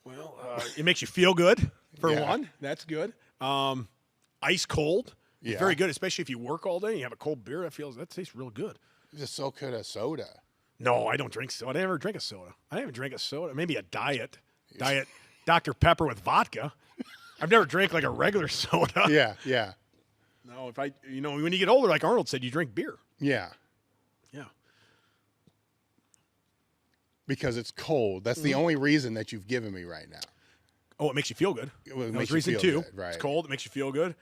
A: Well, it makes you feel good, for
B: Yeah.
A: one. That's good. Ice cold. It's
B: Yeah.
A: very good, especially if you work all day and you have a cold beer. That tastes real good.
B: Just so could a soda.
A: No, I don't drink soda. I never drink a soda. I haven't drank a soda. Maybe a diet Dr. Pepper with vodka. I've never drank like a regular soda.
B: Yeah.
A: No, when you get older, like Arnold said, you drink beer.
B: Yeah.
A: Yeah.
B: Because it's cold. That's the only reason that you've given me right now.
A: Oh, it makes you feel good.
B: Well, it
A: That
B: makes
A: was
B: you
A: reason
B: feel
A: 2.
B: good, right.
A: It's cold. It makes you feel good.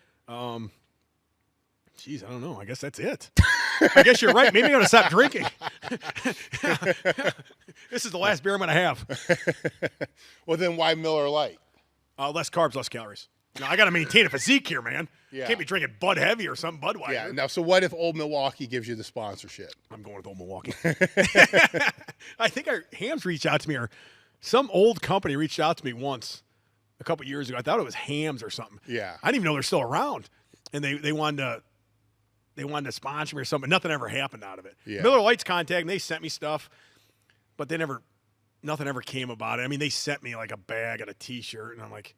A: Geez, I don't know. I guess that's it. I guess you're right. Maybe I'm going to stop drinking. This is the last beer I'm going to have.
B: Well, then why Miller Lite?
A: Less carbs, less calories. Now, I got to maintain a physique here, man.
B: Yeah.
A: Can't be drinking Bud Heavy or something Budweiser.
B: Yeah. Now, so what if Old Milwaukee gives you the sponsorship?
A: I'm going with Old Milwaukee. I think our Hams reached out to me, or some old company reached out to me once a couple years ago. I thought it was Hams or something.
B: Yeah.
A: I didn't even know they're still around, and they wanted to sponsor me or something. Nothing ever happened out of it.
B: Yeah.
A: Miller Lite's contact, and they sent me stuff, but nothing ever came about it. I mean, they sent me like a bag and a T-shirt, and I'm like,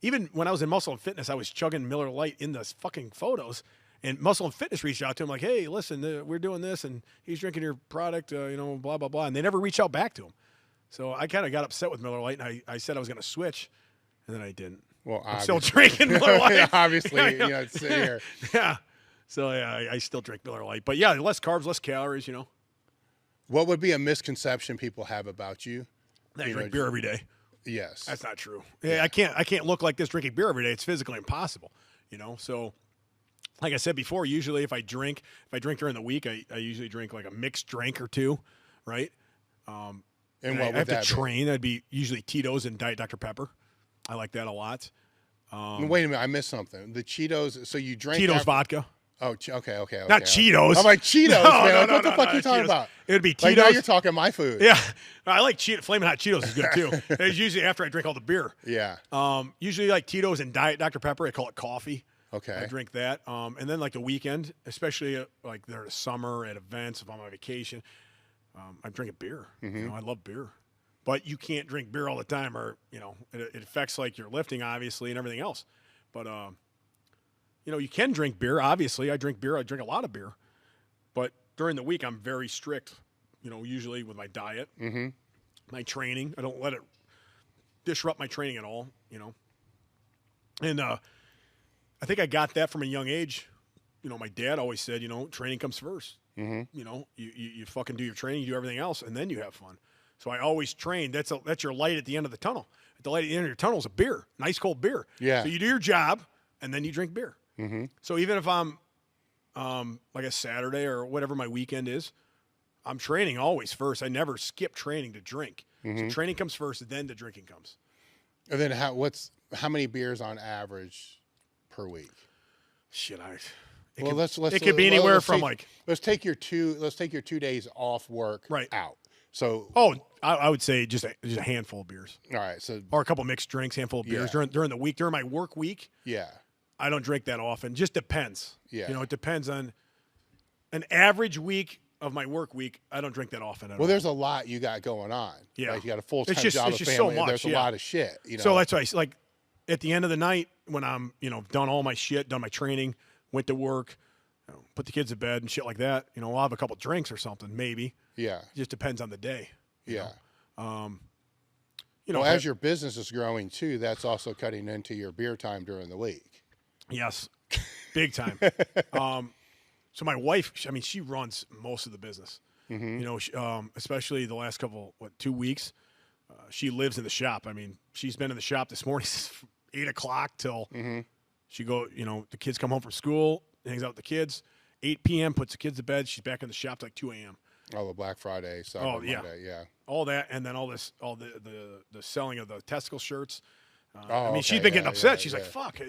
A: even when I was in Muscle and Fitness, I was chugging Miller Lite in the fucking photos. And Muscle and Fitness reached out to him like, hey, listen, we're doing this, and he's drinking your product, blah, blah, blah. And they never reached out back to him. So I kind of got upset with Miller Lite, and I said I was going to switch, and then I didn't.
B: Well,
A: I'm still drinking Miller Lite.
B: Obviously, it's here.
A: Yeah. So, yeah, I still drink Miller Lite. But, yeah, less carbs, less calories,
B: What would be a misconception people have about you?
A: I drink beer every day.
B: Yes.
A: That's not true. Yeah, I can't look like this drinking beer every day. It's physically impossible, So, like I said before, usually if I drink during the week, I usually drink like a mixed drink or two, right?
B: And
A: what
B: what
A: I
B: would
A: have
B: that
A: to train. That'd be usually Tito's and Diet Dr. Pepper. I like that a lot.
B: Wait a minute, I missed something. The Cheetos. So you drank
A: Tito's vodka.
B: Oh, okay.
A: Not Cheetos.
B: I'm like Cheetos,
A: No,
B: man.
A: no,
B: What the fuck are you talking
A: Cheetos.
B: about?
A: It'd be
B: Like now
A: Tito's.
B: you're talking my food.
A: Yeah, I like Flaming Hot Cheetos is good too. It's usually after I drink all the beer.
B: Yeah.
A: Usually like Tito's and Diet Dr. Pepper. I call it coffee.
B: Okay.
A: I drink that. And then like the weekend, especially like during the summer at events, if I'm on vacation, I'm drinking beer.
B: Mm-hmm.
A: I love beer. But you can't drink beer all the time, or it affects like your lifting obviously and everything else. But you can drink beer. Obviously, I drink beer. I drink a lot of beer. But during the week, I'm very strict. Usually with my diet, my training. I don't let it disrupt my training at all. And I think I got that from a young age. My dad always said, training comes first. You fucking do your training, you do everything else, and then you have fun. So I always train. That's your light at the end of the tunnel. The light at the end of your tunnel is a beer, nice cold beer.
B: Yeah.
A: So you do your job, and then you drink beer. So even if I'm like a Saturday or whatever my weekend is, I'm training always first. I never skip training to drink. So training comes first, then the drinking comes.
B: And then how many beers on average per week?
A: Shit,
B: It
A: could be anywhere from
B: let's take your 2 days off work out. So
A: I would say just a handful of beers.
B: All right, so
A: or a couple mixed drinks, handful of beers during the week, during my work week.
B: Yeah.
A: I don't drink that often. Just depends.
B: Yeah.
A: It depends on an average week of my work week. I don't drink that often at all.
B: Well, there's a lot you got going on.
A: Yeah.
B: Like you got a full-time
A: It's just
B: job, a
A: so
B: family.
A: much,
B: There's a lot of shit.
A: So that's why, like, at the end of the night when I'm, done all my shit, done my training, went to work, put the kids to bed and shit like that, I'll have a couple drinks or something, maybe.
B: Yeah.
A: It just depends on the day.
B: Yeah.
A: Well,
B: as your business is growing too, that's also cutting into your beer time during the week.
A: Yes. Big time. So my wife, she runs most of the business. Especially the last 2 weeks. She lives in the shop. She's been in the shop this morning since 8 o'clock till she the kids come home from school, hangs out with the kids. 8 p.m., puts the kids to bed. She's back in the shop till like 2 a.m.
B: Oh, the Black Friday, Cyber Monday, yeah.
A: All that, and then all the selling of the testicle shirts.
B: Okay,
A: She's been getting upset.
B: yeah,
A: She's like, fuck,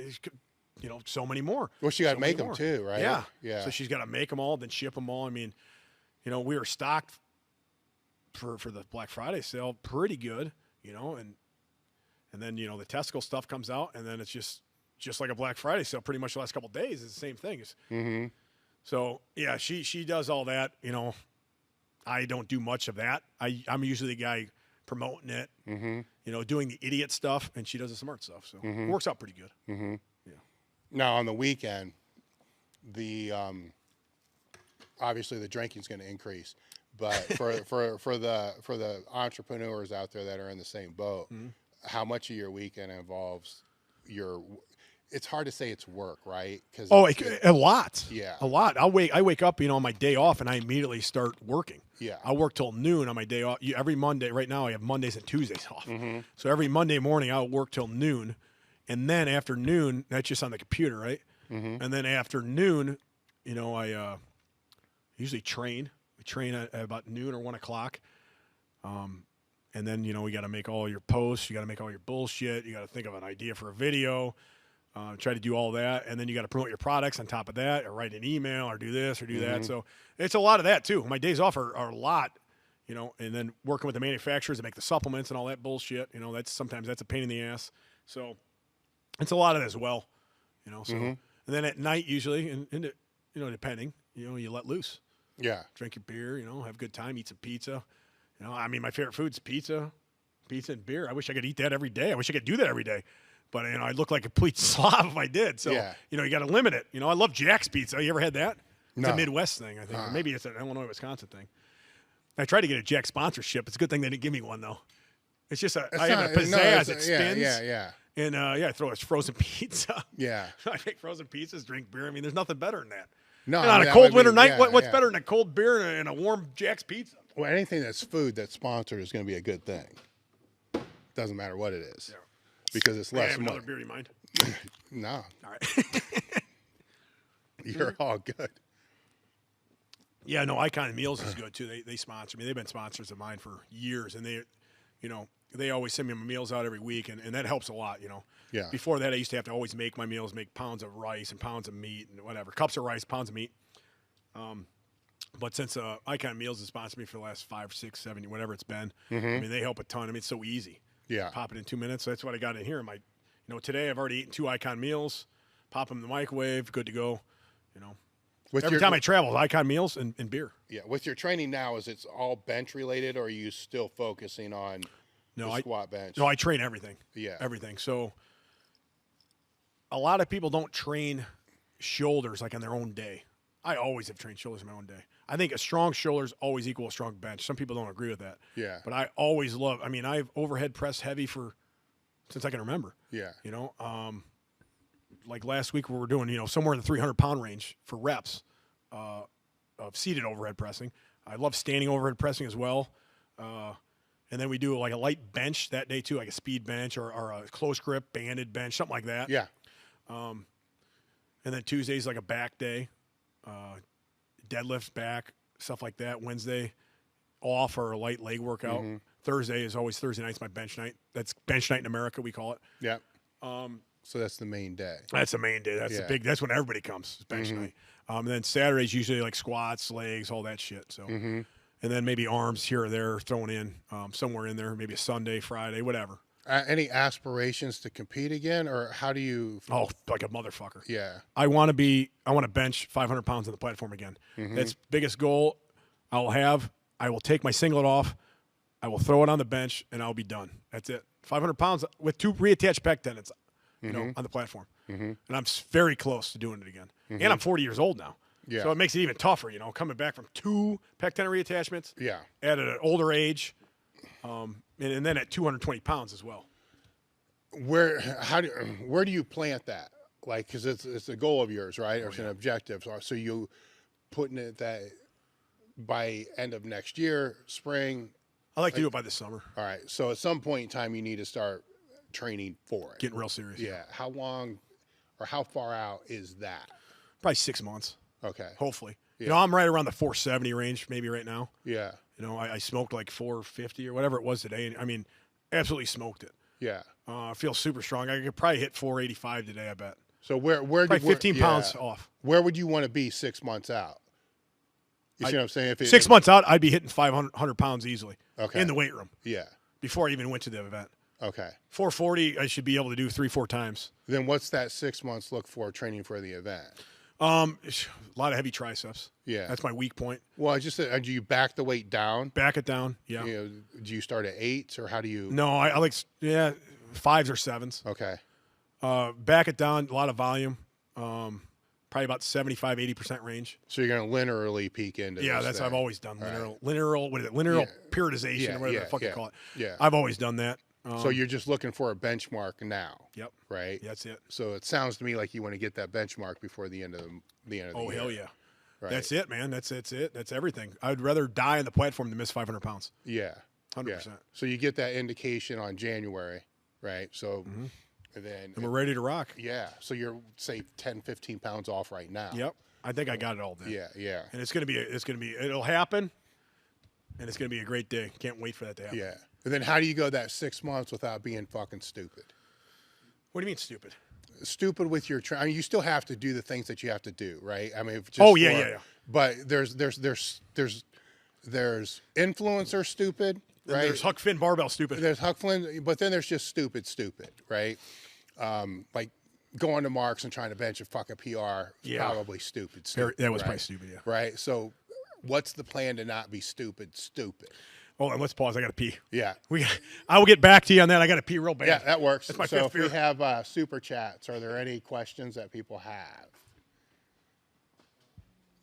A: so many more.
B: Well, she got to make them
A: more.
B: too, right?
A: Yeah.
B: Yeah.
A: So she's got to make them all, then ship them all. We were stocked for the Black Friday sale pretty good, and then, the testicle stuff comes out, and then it's just like a Black Friday sale pretty much the last couple of days. It's the same thing. So, yeah, she does all that, I don't do much of that. I'm usually the guy promoting it, doing the idiot stuff, and she does the smart stuff. So it works out pretty good. Yeah.
B: Now on the weekend, the obviously the drinking's going to increase, but for the entrepreneurs out there that are in the same boat, how much of your weekend involves your? It's hard to say it's work, right?
A: A lot.
B: Yeah.
A: A lot. I wake up, on my day off, and I immediately start working.
B: Yeah.
A: I work till noon on my day off. Every Monday, right now I have Mondays and Tuesdays off. So every Monday morning I'll work till noon. And then after noon, that's just on the computer, right? And then after noon, I usually train. We train at about noon or 1 o'clock. And then, you know, we got to make all your posts. You got to make all your bullshit. You got to think of an idea for a video. Try to do all that. And then you got to promote your products on top of that, or write an email, or do this or do that. So it's a lot of that too. My days off are a lot, you know, and then working with the manufacturers to make the supplements and all that bullshit. You know, sometimes that's a pain in the ass. So it's a lot of that as well, you know. So and then at night usually, and you know, depending, you know, you let loose.
B: Yeah.
A: Drink your beer, you know, have a good time, eat some pizza. You know, I mean, my favorite food's pizza and beer. I wish I could eat that every day. I wish I could do that every day. But, you know, I'd look like a complete slob if I did. So, you know, you got to limit it. You know, I love Jack's Pizza. You ever had that? It's a Midwest thing, I think. Or maybe it's an Illinois, Wisconsin thing. I tried to get a Jack sponsorship. It's a good thing they didn't give me one, though. It's just I have a pizzazz. It spins.
B: Yeah.
A: And, I throw a frozen pizza.
B: Yeah.
A: I make frozen pizzas, drink beer. I mean, there's nothing better than that.
B: No,
A: and on a cold winter night, what's better than a cold beer and a warm Jack's Pizza?
B: Well, anything that's food that's sponsored is going to be a good thing. Doesn't matter what it is, because it's less money.
A: Another beer, you mind?
B: No.
A: All right.
B: You're all good.
A: Yeah, no, Icon Meals is good too. They sponsor me. They've been sponsors of mine for years, and they, you know, they always send me my meals out every week, and that helps a lot, you know.
B: Yeah.
A: Before that, I used to have to always make my meals, make pounds of rice and pounds of meat and whatever, cups of rice, pounds of meat. But since Icon Meals has sponsored me for the last 5, 6, 7, whatever it's been, I mean, they help a ton. I mean, it's so easy.
B: Yeah.
A: Pop it in 2 minutes. So that's what I got in here. You know, today I've already eaten 2 Icon Meals, pop them in the microwave, good to go. You know, every time I travel, Icon Meals and beer.
B: Yeah. With your training now, is it's all bench related, or are you still focusing on the squat bench?
A: No, I train everything.
B: Yeah.
A: Everything. So a lot of people don't train shoulders like on their own day. I always have trained shoulders on my own day. I think a strong shoulders always equal a strong bench. Some people don't agree with that.
B: Yeah.
A: But I always I've overhead pressed heavy since I can remember.
B: Yeah.
A: You know, like last week we were doing, you know, somewhere in the 300-pound range for reps of seated overhead pressing. I love standing overhead pressing as well. And then we do like a light bench that day too, like a speed bench or a close grip banded bench, something like that.
B: Yeah.
A: And then Tuesday's like a back day. Deadlift, back, stuff like that. Wednesday off or a light leg workout. Thursday is always Thursday night's my bench night. That's bench night in America, we call it.
B: Yeah. So that's the main day.
A: That's the main day. That's the big. That's when everybody comes. It's bench night. And then Saturday's usually like squats, legs, all that shit. So, and then maybe arms here or there, thrown in somewhere in there. Maybe a Sunday, Friday, whatever.
B: Any aspirations to compete again, or how do you?
A: Oh, like a motherfucker.
B: Yeah.
A: I want to bench 500 pounds on the platform again. That's biggest goal I will take my singlet off. I will throw it on the bench, and I'll be done. That's it. 500 pounds with 2 reattached pec tendons, you know, on the platform. And I'm very close to doing it again. And I'm 40 years old now.
B: Yeah.
A: So it makes it even tougher, you know, coming back from 2 pec tendon reattachments.
B: Yeah.
A: At an older age. And then at 220 pounds as well.
B: Where do you plant that? Like, because it's a goal of yours, right? Or it's an objective. So you putting it that by end of next year, spring.
A: I like to do it by the summer.
B: All right. So at some point in time, you need to start training for it.
A: Getting real serious.
B: Yeah. How long or how far out is that?
A: Probably 6 months.
B: Okay.
A: Hopefully.
B: Yeah.
A: You know, I'm right around the 470 range maybe right now.
B: Yeah.
A: You know, I smoked like 450 or whatever it was today. And I mean, absolutely smoked it.
B: Yeah.
A: I feel super strong. I could probably hit 485 today, I bet.
B: So where
A: probably 15 pounds off.
B: Where would you want to be 6 months out? You see what I'm saying?
A: 6 months out, I'd be hitting 500 pounds easily.
B: Okay.
A: In the weight room.
B: Yeah.
A: Before I even went to the event.
B: Okay.
A: 440, I should be able to do 3-4 times.
B: Then what's that 6 months look for training for the event?
A: A lot of heavy triceps.
B: Yeah.
A: That's my weak point.
B: Well, I just said, do you back the weight down?
A: Back it down. Yeah.
B: You know, do you start at 8s or how do you?
A: No, I like 5s or 7s.
B: Okay.
A: Back it down. A lot of volume. Probably about 75-80% range.
B: So you're going to linearly peak into.
A: Yeah,
B: this
A: that's
B: thing.
A: I've always done.
B: Right.
A: Linear. What is it? Linear periodization or whatever the fuck you call it.
B: Yeah.
A: I've always done that.
B: So you're just looking for a benchmark now.
A: Yep.
B: Right.
A: That's it.
B: So it sounds to me like you want to get that benchmark before the end of the year.
A: Oh hell yeah.
B: Right.
A: That's it, man. That's it. That's everything. I'd rather die on the platform than miss 500 pounds.
B: Yeah.
A: 100%.
B: Yeah. So you get that indication on January, right? So
A: and we're ready to rock.
B: Yeah. So you're say 10, 15 pounds off right now.
A: Yep. I think I got it all then.
B: Yeah, yeah.
A: And it'll happen, and it's gonna be a great day. Can't wait for that to happen.
B: Yeah. And then how do you go that 6 months without being fucking stupid?
A: What do you mean stupid?
B: Stupid with your I mean, you still have to do the things that you have to do, right? I mean, if just
A: yeah.
B: But there's influencer stupid, right?
A: There's Huck Finn Barbell stupid.
B: There's Huck Flynn, but then there's just stupid, right? Like going to Mark's and trying to bench a fucking PR is probably stupid.
A: That was
B: right?
A: probably stupid, yeah.
B: Right. So, what's the plan to not be stupid?
A: Hold on, let's pause. I gotta pee.
B: Yeah.
A: I will get back to you on that. I gotta pee real bad.
B: Yeah, that works.
A: That's my
B: so
A: fifth
B: if we
A: beer.
B: have super chats, are there any questions that people have?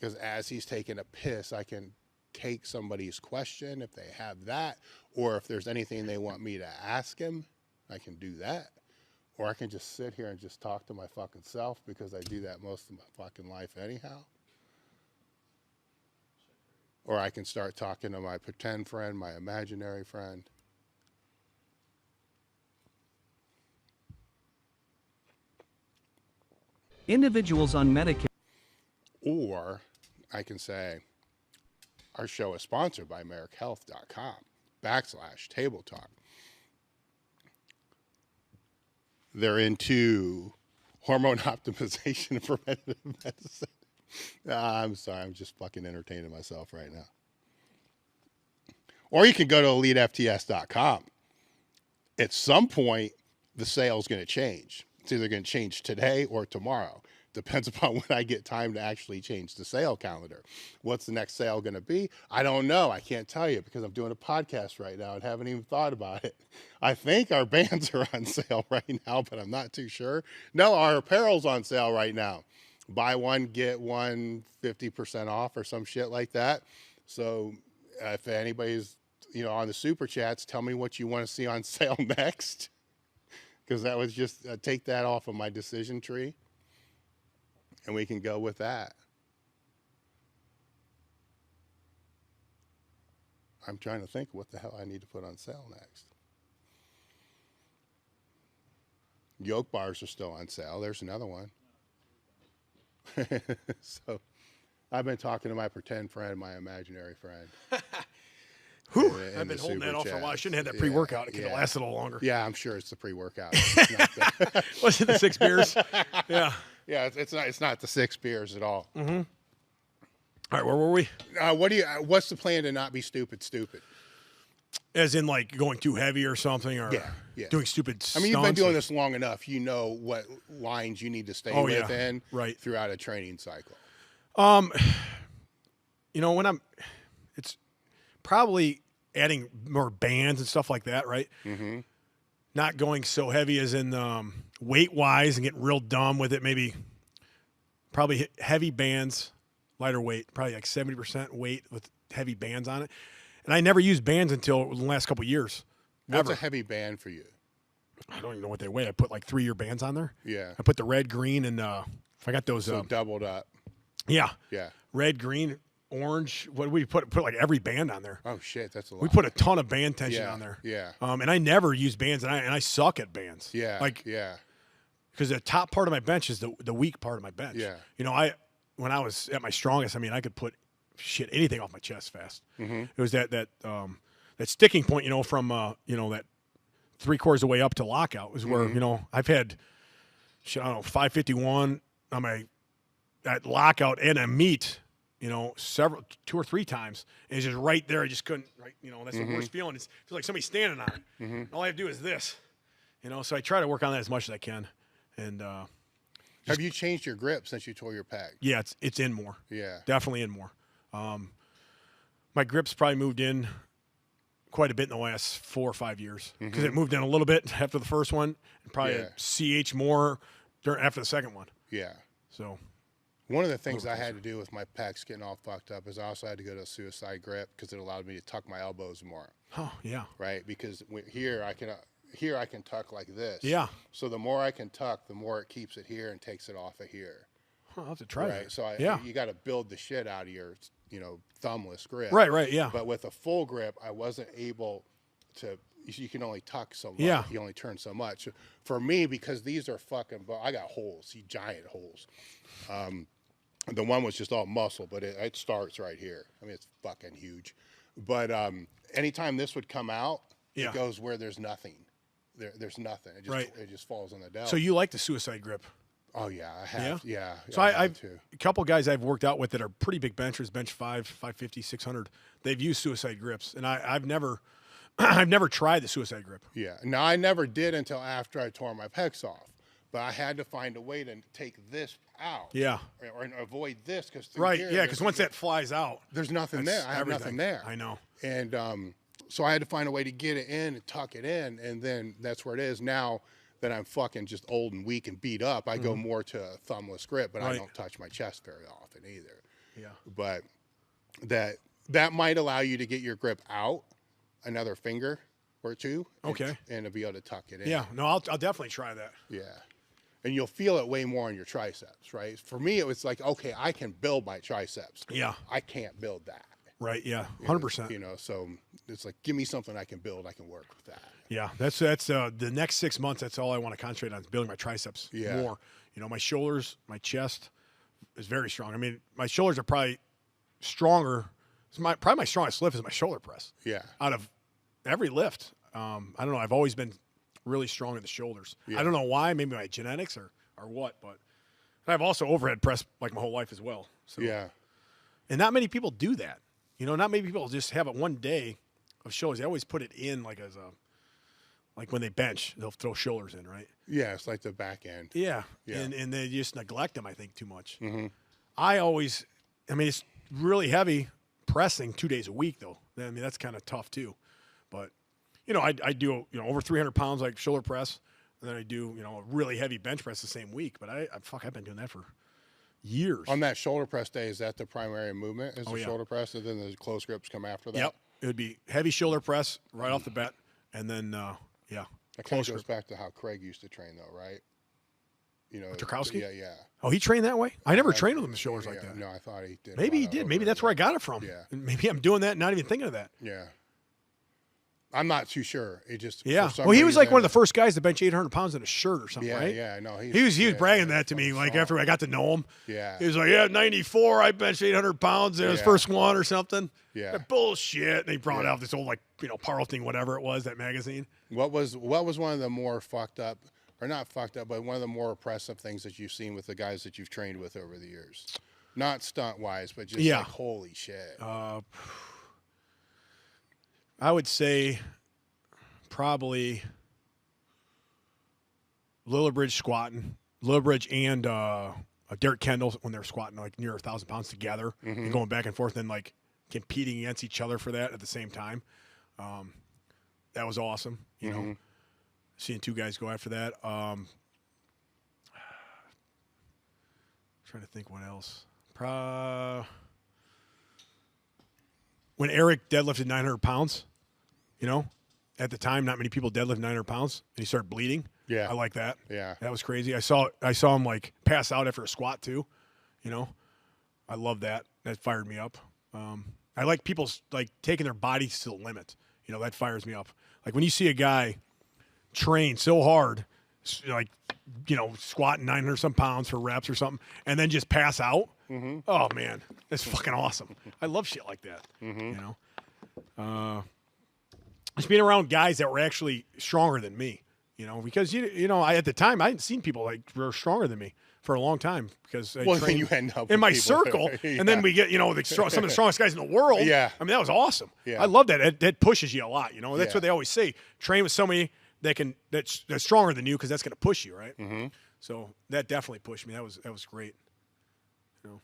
B: Because as he's taking a piss, I can take somebody's question if they have that, or if there's anything they want me to ask him, I can do that. Or I can just sit here and just talk to my fucking self, because I do that most of my fucking life anyhow. Or I can start talking to my pretend friend, my imaginary friend.
C: Individuals on medication.
B: Or I can say, our show is sponsored by MarekHealth.com/TableTalk. They're into hormone optimization and preventative medicine. I'm sorry, I'm just fucking entertaining myself right now. Or you can go to elitefts.com. At some point, the sale's going to change. It's either going to change today or tomorrow. Depends upon when I get time to actually change the sale calendar. What's the next sale going to be? I don't know. I can't tell you because I'm doing a podcast right now and haven't even thought about it. I think our bands are on sale right now, but I'm not too sure. No, our apparel's on sale right now. Buy one, get one 50% off or some shit like that. So if anybody's on the super chats, tell me what you want to see on sale next, because that was just take that off of my decision tree, and we can go with that. I'm trying to think what the hell I need to put on sale next. Yoke bars are still on sale. There's another one. So I've been talking to my pretend friend, my imaginary friend.
A: Whew, I've been holding that off for a while. I shouldn't have had that pre-workout. It could have lasted a little longer.
B: Yeah, I'm sure it's the pre-workout.
A: Was it the 6 beers? Yeah.
B: Yeah, it's not the 6 beers at all.
A: Mm-hmm. All right, where were we?
B: What's the plan to not be stupid?
A: As in, like, going too heavy or something, or doing stupid stunts?
B: I mean, you've been doing this long enough. You know what lines you need to stay within throughout a training cycle. It's probably adding more bands and stuff like that, right? Mm-hmm.
A: Not going so heavy as in weight-wise and getting real dumb with it. Maybe probably hit heavy bands, lighter weight, probably like 70% weight with heavy bands on it. And I never used bands until the last couple of years.
B: What's a heavy band for you?
A: I don't even know what they weigh. I put like 3-year bands on there.
B: Yeah.
A: I put the red, green, and if I got those.
B: So doubled up.
A: Yeah.
B: Yeah.
A: Red, green, orange. What did we put like every band on there?
B: Oh shit, that's a lot.
A: We put a ton of band tension on there.
B: Yeah.
A: And I never use bands, and I suck at bands.
B: Yeah.
A: Because the top part of my bench is the weak part of my bench.
B: Yeah.
A: When I was at my strongest, I mean, I could put anything off my chest fast.
B: Mm-hmm.
A: It was that sticking point, from that 3/4 of the way up to lockout was where I've had 551 on my that lockout and a meet. 2 or 3 times, and it's just right there. I just couldn't. Right, that's the worst feeling. It feels like somebody's standing on it.
B: Mm-hmm.
A: All I have to do is this. So I try to work on that as much as I can. And
B: have you changed your grip since you tore your pec?
A: Yeah, it's in more.
B: Yeah,
A: definitely in more. My grip's probably moved in quite a bit in the last 4 or 5 years because it moved in a little bit after the first one, and probably a CH more after the second one.
B: Yeah.
A: So
B: one of the things I had to do with my pecs getting all fucked up is I also had to go to a suicide grip because it allowed me to tuck my elbows more.
A: Oh yeah.
B: Right, because here I can tuck like this.
A: Yeah.
B: So the more I can tuck, the more it keeps it here and takes it off of here.
A: I'll have to try that.
B: So you got to build the shit out of your thumbless grip.
A: Right, yeah.
B: But with a full grip, I wasn't able to. You can only tuck so much.
A: Yeah.
B: You only turn so much. For me, because these are fucking. I got holes, giant holes. The one was just all muscle, but it starts right here. I mean, it's fucking huge. But anytime this would come out,
A: Yeah.
B: it goes where there's nothing. There's nothing. It just falls on the delt.
A: So you like the suicide grip?
B: Oh yeah, I have. Yeah.
A: So I've a couple guys I've worked out with that are pretty big benchers, bench 550, 600. They've used suicide grips, and I've never tried the suicide grip.
B: Yeah. No, I never did until after I tore my pecs off. But I had to find a way to take this out.
A: Yeah.
B: Or avoid this because
A: Right. Yeah. Because once that flies out,
B: there's nothing there. I have nothing there.
A: I know.
B: And so I had to find a way to get it in and tuck it in, and then that's where it is. Now that I'm fucking just old and weak and beat up, I go more to a thumbless grip, but I don't touch my chest very often either.
A: Yeah.
B: But that might allow you to get your grip out another finger or two.
A: Okay.
B: And to be able to tuck it in.
A: Yeah. No, I'll definitely try that.
B: Yeah. And you'll feel it way more on your triceps, right? For me, it was like, okay, I can build my triceps.
A: Yeah.
B: I can't build that.
A: Right. Yeah. 100%.
B: You know, so it's like, give me something I can build. I can work with that.
A: Yeah. That's the next 6 months. That's all I want to concentrate on is building my triceps more. You know, my shoulders, my chest is very strong. I mean, my shoulders are probably stronger. Probably my strongest lift is my shoulder press.
B: Yeah.
A: Out of every lift. I don't know. I've always been really strong in the shoulders. I don't know why. Maybe my genetics or what, but I've also overhead pressed like my whole life as well. So
B: Yeah.
A: And not many people do that. You know, not many people just have it one day of shoulders. They always put it in like like when they bench, they'll throw shoulders in, right?
B: Yeah, it's like the back end.
A: Yeah. And they just neglect them, I think, too much. I mean, it's really heavy pressing 2 days a week, though. I mean, that's kind of tough, too. But, you know, I do, you know, over 300 pounds, like shoulder press. And then I do, you know, a really heavy bench press the same week. But I've been doing that for years.
B: On that shoulder press day, is that the primary movement? Is the shoulder press, and then the close grips come after that?
A: Yep. It would be heavy shoulder press right off the bat. And then,
B: That kind of goes back to how Craig used to train, though, right? You know,
A: Tarkowski?
B: Yeah.
A: Oh, he trained that way? I never trained with him with shoulders like that.
B: No, I thought he did.
A: Maybe he did. Maybe that's where I got it from.
B: Yeah.
A: And maybe I'm doing that and not even thinking of that.
B: Yeah. I'm not too sure. It just
A: well, he was like one of the first guys to bench 800 pounds in a shirt or something, right?
B: Yeah, no,
A: he was bragging that to me like after I got to know him.
B: Yeah.
A: He was like, 94, I benched 800 pounds in his first one or something.
B: Yeah.
A: That bullshit. And he brought out this old like, you know, Powerlifting, whatever it was, that magazine.
B: What was one of the more fucked up, or not fucked up, but one of the more oppressive things that you've seen with the guys that you've trained with over the years? Not stunt wise, but just like holy shit.
A: I would say probably Lillibridge squatting. Lillibridge and Derek Kendall when they were squatting like near 1,000 pounds together and going back and forth and like competing against each other for that at the same time. That was awesome, you know, seeing two guys go after that. Trying to think what else. When Eric deadlifted 900 pounds, you know, at the time, not many people deadlift 900 pounds, and he started bleeding.
B: Yeah.
A: I like that.
B: Yeah.
A: That was crazy. I saw him, like, pass out after a squat, too, you know. I love that. That fired me up. I like people's, like, taking their bodies to the limit. You know, that fires me up. Like, when you see a guy train so hard, like, you know, squatting 900-some pounds for reps or something, and then just pass out, oh, man, that's fucking awesome. I love shit like that, you know. Just being around guys that were actually stronger than me, you know, because, you know, at the time, I hadn't seen people like were stronger than me for a long time because I
B: then you end up
A: in my
B: people.
A: circle, and then we get, you know, some of the strongest guys in the world.
B: Yeah.
A: I mean, that was awesome.
B: Yeah.
A: I love that. That pushes you a lot, you know. That's what they always say. Train with somebody that's stronger than you because that's going to push you, right? So that definitely pushed me. That was great. You know.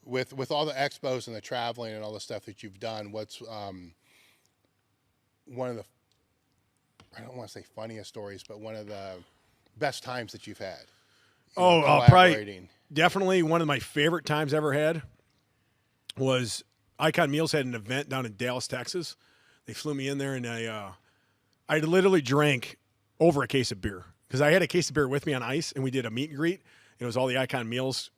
B: With all the expos and the traveling and all the stuff that you've done, what's one of the, I don't want to say funniest stories, but one of the best times that you've had?
A: Probably definitely one of my favorite times I ever had was Icon Meals had an event down in Dallas, Texas. They flew me in there, and I literally drank over a case of beer because I had a case of beer with me on ice, and we did a meet and greet. It was all the Icon Meals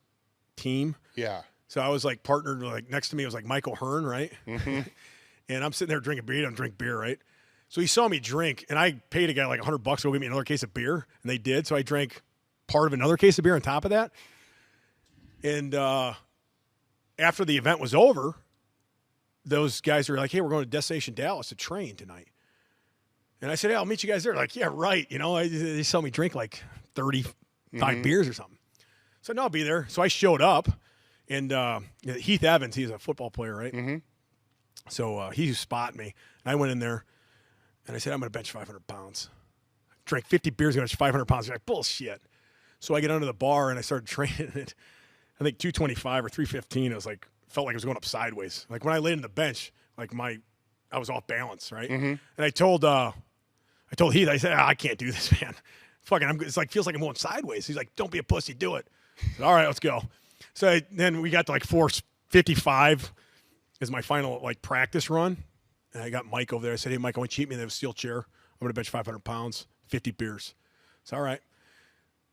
A: team.
B: Yeah.
A: So I was like partnered, like next to me was like Michael Hearn, right? And I'm sitting there drinking beer. I'm drinking beer, right? So he saw me drink, and I paid a guy like $100 to go get me another case of beer, and they did. So I drank part of another case of beer on top of that. And after the event was over, those guys were like, hey, we're going to Destination Dallas to train tonight. And I said, hey, I'll meet you guys there. Like, yeah, right. You know, they saw me drink like 35 beers or something. So no, I'll be there. So I showed up, and Heath Evans, he's a football player, right? Mm-hmm. So he spotted me. And I went in there, and I said, I'm going to bench 500 pounds. Drank 50 beers, going to bench 500 pounds. They're like, bullshit. So I get under the bar, and I started training at, I think, 225 or 315. It was like, felt like I was going up sideways. Like when I laid in the bench, like I was off balance, right? Mm-hmm. And I told Heath, I said, I can't do this, man. Fucking, it's like, feels like I'm going sideways. He's like, don't be a pussy, do it. I said, all right, let's go. So then we got to like 455 is my final like practice run. And I got Mike over there. I said, hey, Mike, I want you to cheat me in the steel chair. I'm going to bench 500 pounds, 50 beers. It's all right.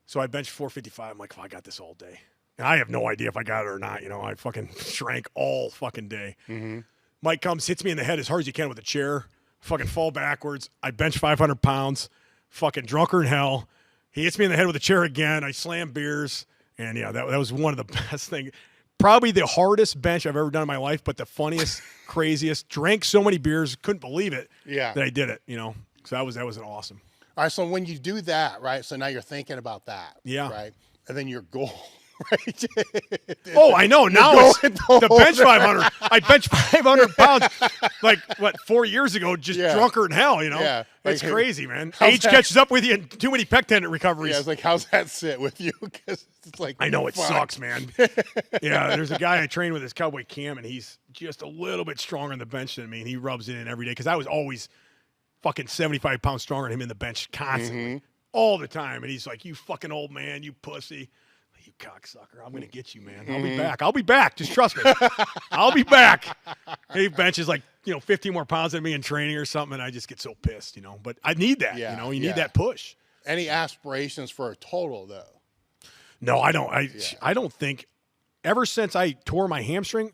A: So I benched 455. I'm like, I got this all day. And I have no idea if I got it or not. You know, I fucking shrank all fucking day. Mm-hmm. Mike comes, hits me in the head as hard as he can with a chair. Fucking fall backwards. I bench 500 pounds. Fucking drunker than hell. He hits me in the head with a chair again. I slam beers. And, yeah, that was one of the best things. Probably the hardest bench I've ever done in my life, but the funniest, craziest. Drank so many beers, couldn't believe it that I did it, you know. So that was an awesome.
B: All right, so when you do that, right, so now you're thinking about that.
A: Yeah.
B: Right? And then your goal, right?
A: Oh, I know. Now it's the bench 500. I bench 500 pounds like, 4 years ago, just drunker than hell, you know?
B: Yeah.
A: It's crazy, man. Age catches up with you and too many pec tendon recoveries.
B: Yeah, it's like, how's that sit with you? Because it's like,
A: I know it sucks, man. Yeah, there's a guy I train with, his Cowboy Cam, and he's just a little bit stronger on the bench than me, and he rubs it in every day because I was always fucking 75 pounds stronger than him in the bench constantly, all the time. And he's like, you fucking old man, you pussy. You cocksucker. I'm going to get you, man. I'll be back. I'll be back. Just trust me. I'll be back. He benches like, 15 more pounds than me in training or something, and I just get so pissed, But I need that, You need that push.
B: Any aspirations for a total, though?
A: No, I don't. I don't think ever since I tore my hamstring,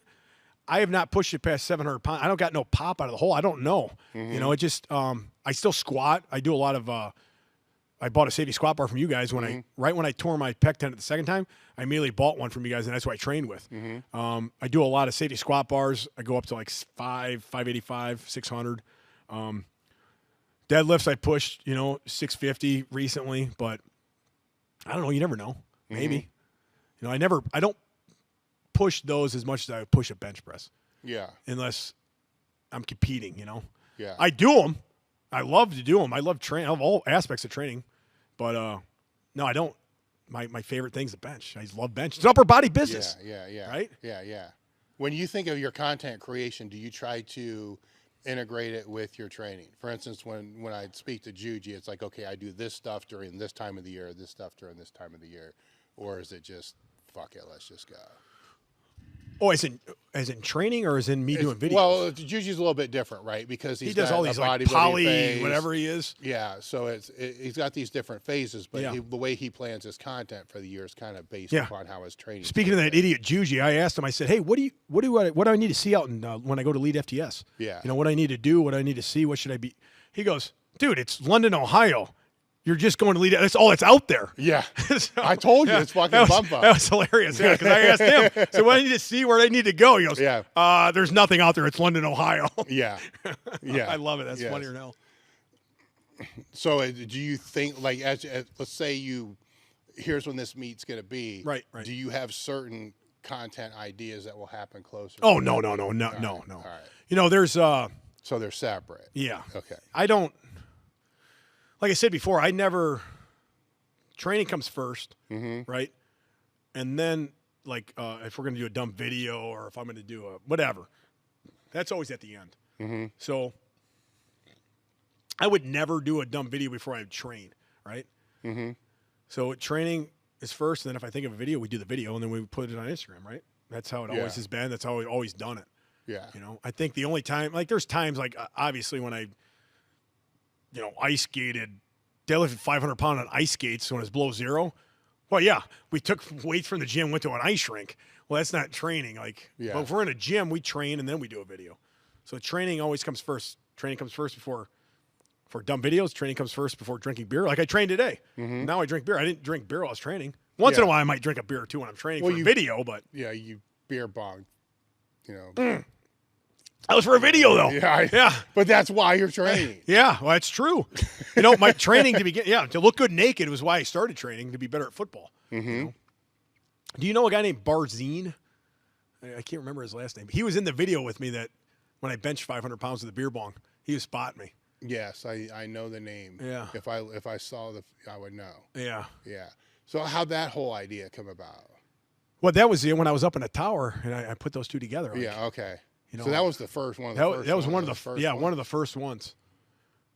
A: I have not pushed it past 700 pounds. I don't got no pop out of the hole. I don't know. It just I still squat. I do a lot of I bought a safety squat bar from you guys when right when I tore my pec tendon the second time. I immediately bought one from you guys, and that's what I trained with. I do a lot of safety squat bars. I go up to like 585, 600. Deadlifts I pushed, 650 recently, but I don't know. You never know. Maybe. I don't push those as much as I push a bench press. Yeah. Unless I'm competing, Yeah. I do them. I love to do them. I love training. I love all aspects of training. But, no, I don't. My favorite thing's the bench. I love bench. It's an upper body business.
B: Yeah.
A: Right?
B: Yeah. When you think of your content creation, do you try to integrate it with your training? For instance, when I speak to Juji, it's like, okay, I do this stuff during this time of the year, this stuff during this time of the year. Or is it just, fuck it, let's just go?
A: Oh, as in training or as in me doing videos?
B: Well, Juji's a little bit different, right? Because he does all these like
A: poly,
B: phase.
A: Whatever he is.
B: Yeah, so he's got these different phases, but the way he plans his content for the year is kind of based upon how his training.
A: Speaking of that idiot Juji, I asked him. I said, "Hey, what do I need to see out in, when I go to Lead FTS?
B: Yeah,
A: what I need to do, what I need to see, what should I be?" He goes, "Dude, it's London, Ohio. You're just going to Lead. That's all that's out there."
B: Yeah, so, I told you it's fucking bump up.
A: That was hilarious. Yeah, because I asked him, so what I need to see, where I need to go. He goes, there's nothing out there. It's London, Ohio.
B: Yeah.
A: I love it. That's funnier now.
B: So, do you think, like, as let's say here's when this meet's going to be.
A: Right.
B: Do you have certain content ideas that will happen closer?
A: Oh no. All right. There's
B: so they're separate.
A: Yeah.
B: Okay.
A: I don't. Like I said before, training comes first, right? And then, like, if we're going to do a dumb video or if I'm going to do a whatever, that's always at the end. So I would never do a dumb video before I train, right? So training is first, and then if I think of a video, we do the video, and then we put it on Instagram, right? That's how it always has been. That's how we've always done it.
B: Yeah.
A: I think the only time, like, there's times, like, obviously when I ice skated, deadlifted 500 pound on ice skates when it's below zero. Well, yeah, we took weights from the gym, went to an ice rink. Well, that's not training. Like, but if we're in a gym, we train and then we do a video. So training always comes first. Training comes first for dumb videos. Training comes first before drinking beer. Like I trained today. Now I drink beer. I didn't drink beer while I was training. Once in a while, I might drink a beer or two when I'm training for a video. But
B: you beer bong, you know.
A: That was for a video, though.
B: Yeah,
A: yeah.
B: But that's why you're training.
A: Yeah, well, that's true. You know, my training to look good naked was why I started training, to be better at football.
B: Mm-hmm.
A: You know? Do you know a guy named Barzine? I can't remember his last name. He was in the video with me that when I benched 500 pounds with the beer bong, he was spotting me.
B: Yes, I know the name.
A: Yeah.
B: If I saw I would know.
A: Yeah.
B: Yeah. So how'd that whole idea come about?
A: Well, that was when I was up in a tower, and I put those two together. Like,
B: Yeah. Okay.
A: You know,
B: So that was the first one.
A: That was one of the first. Yeah, one of the first ones.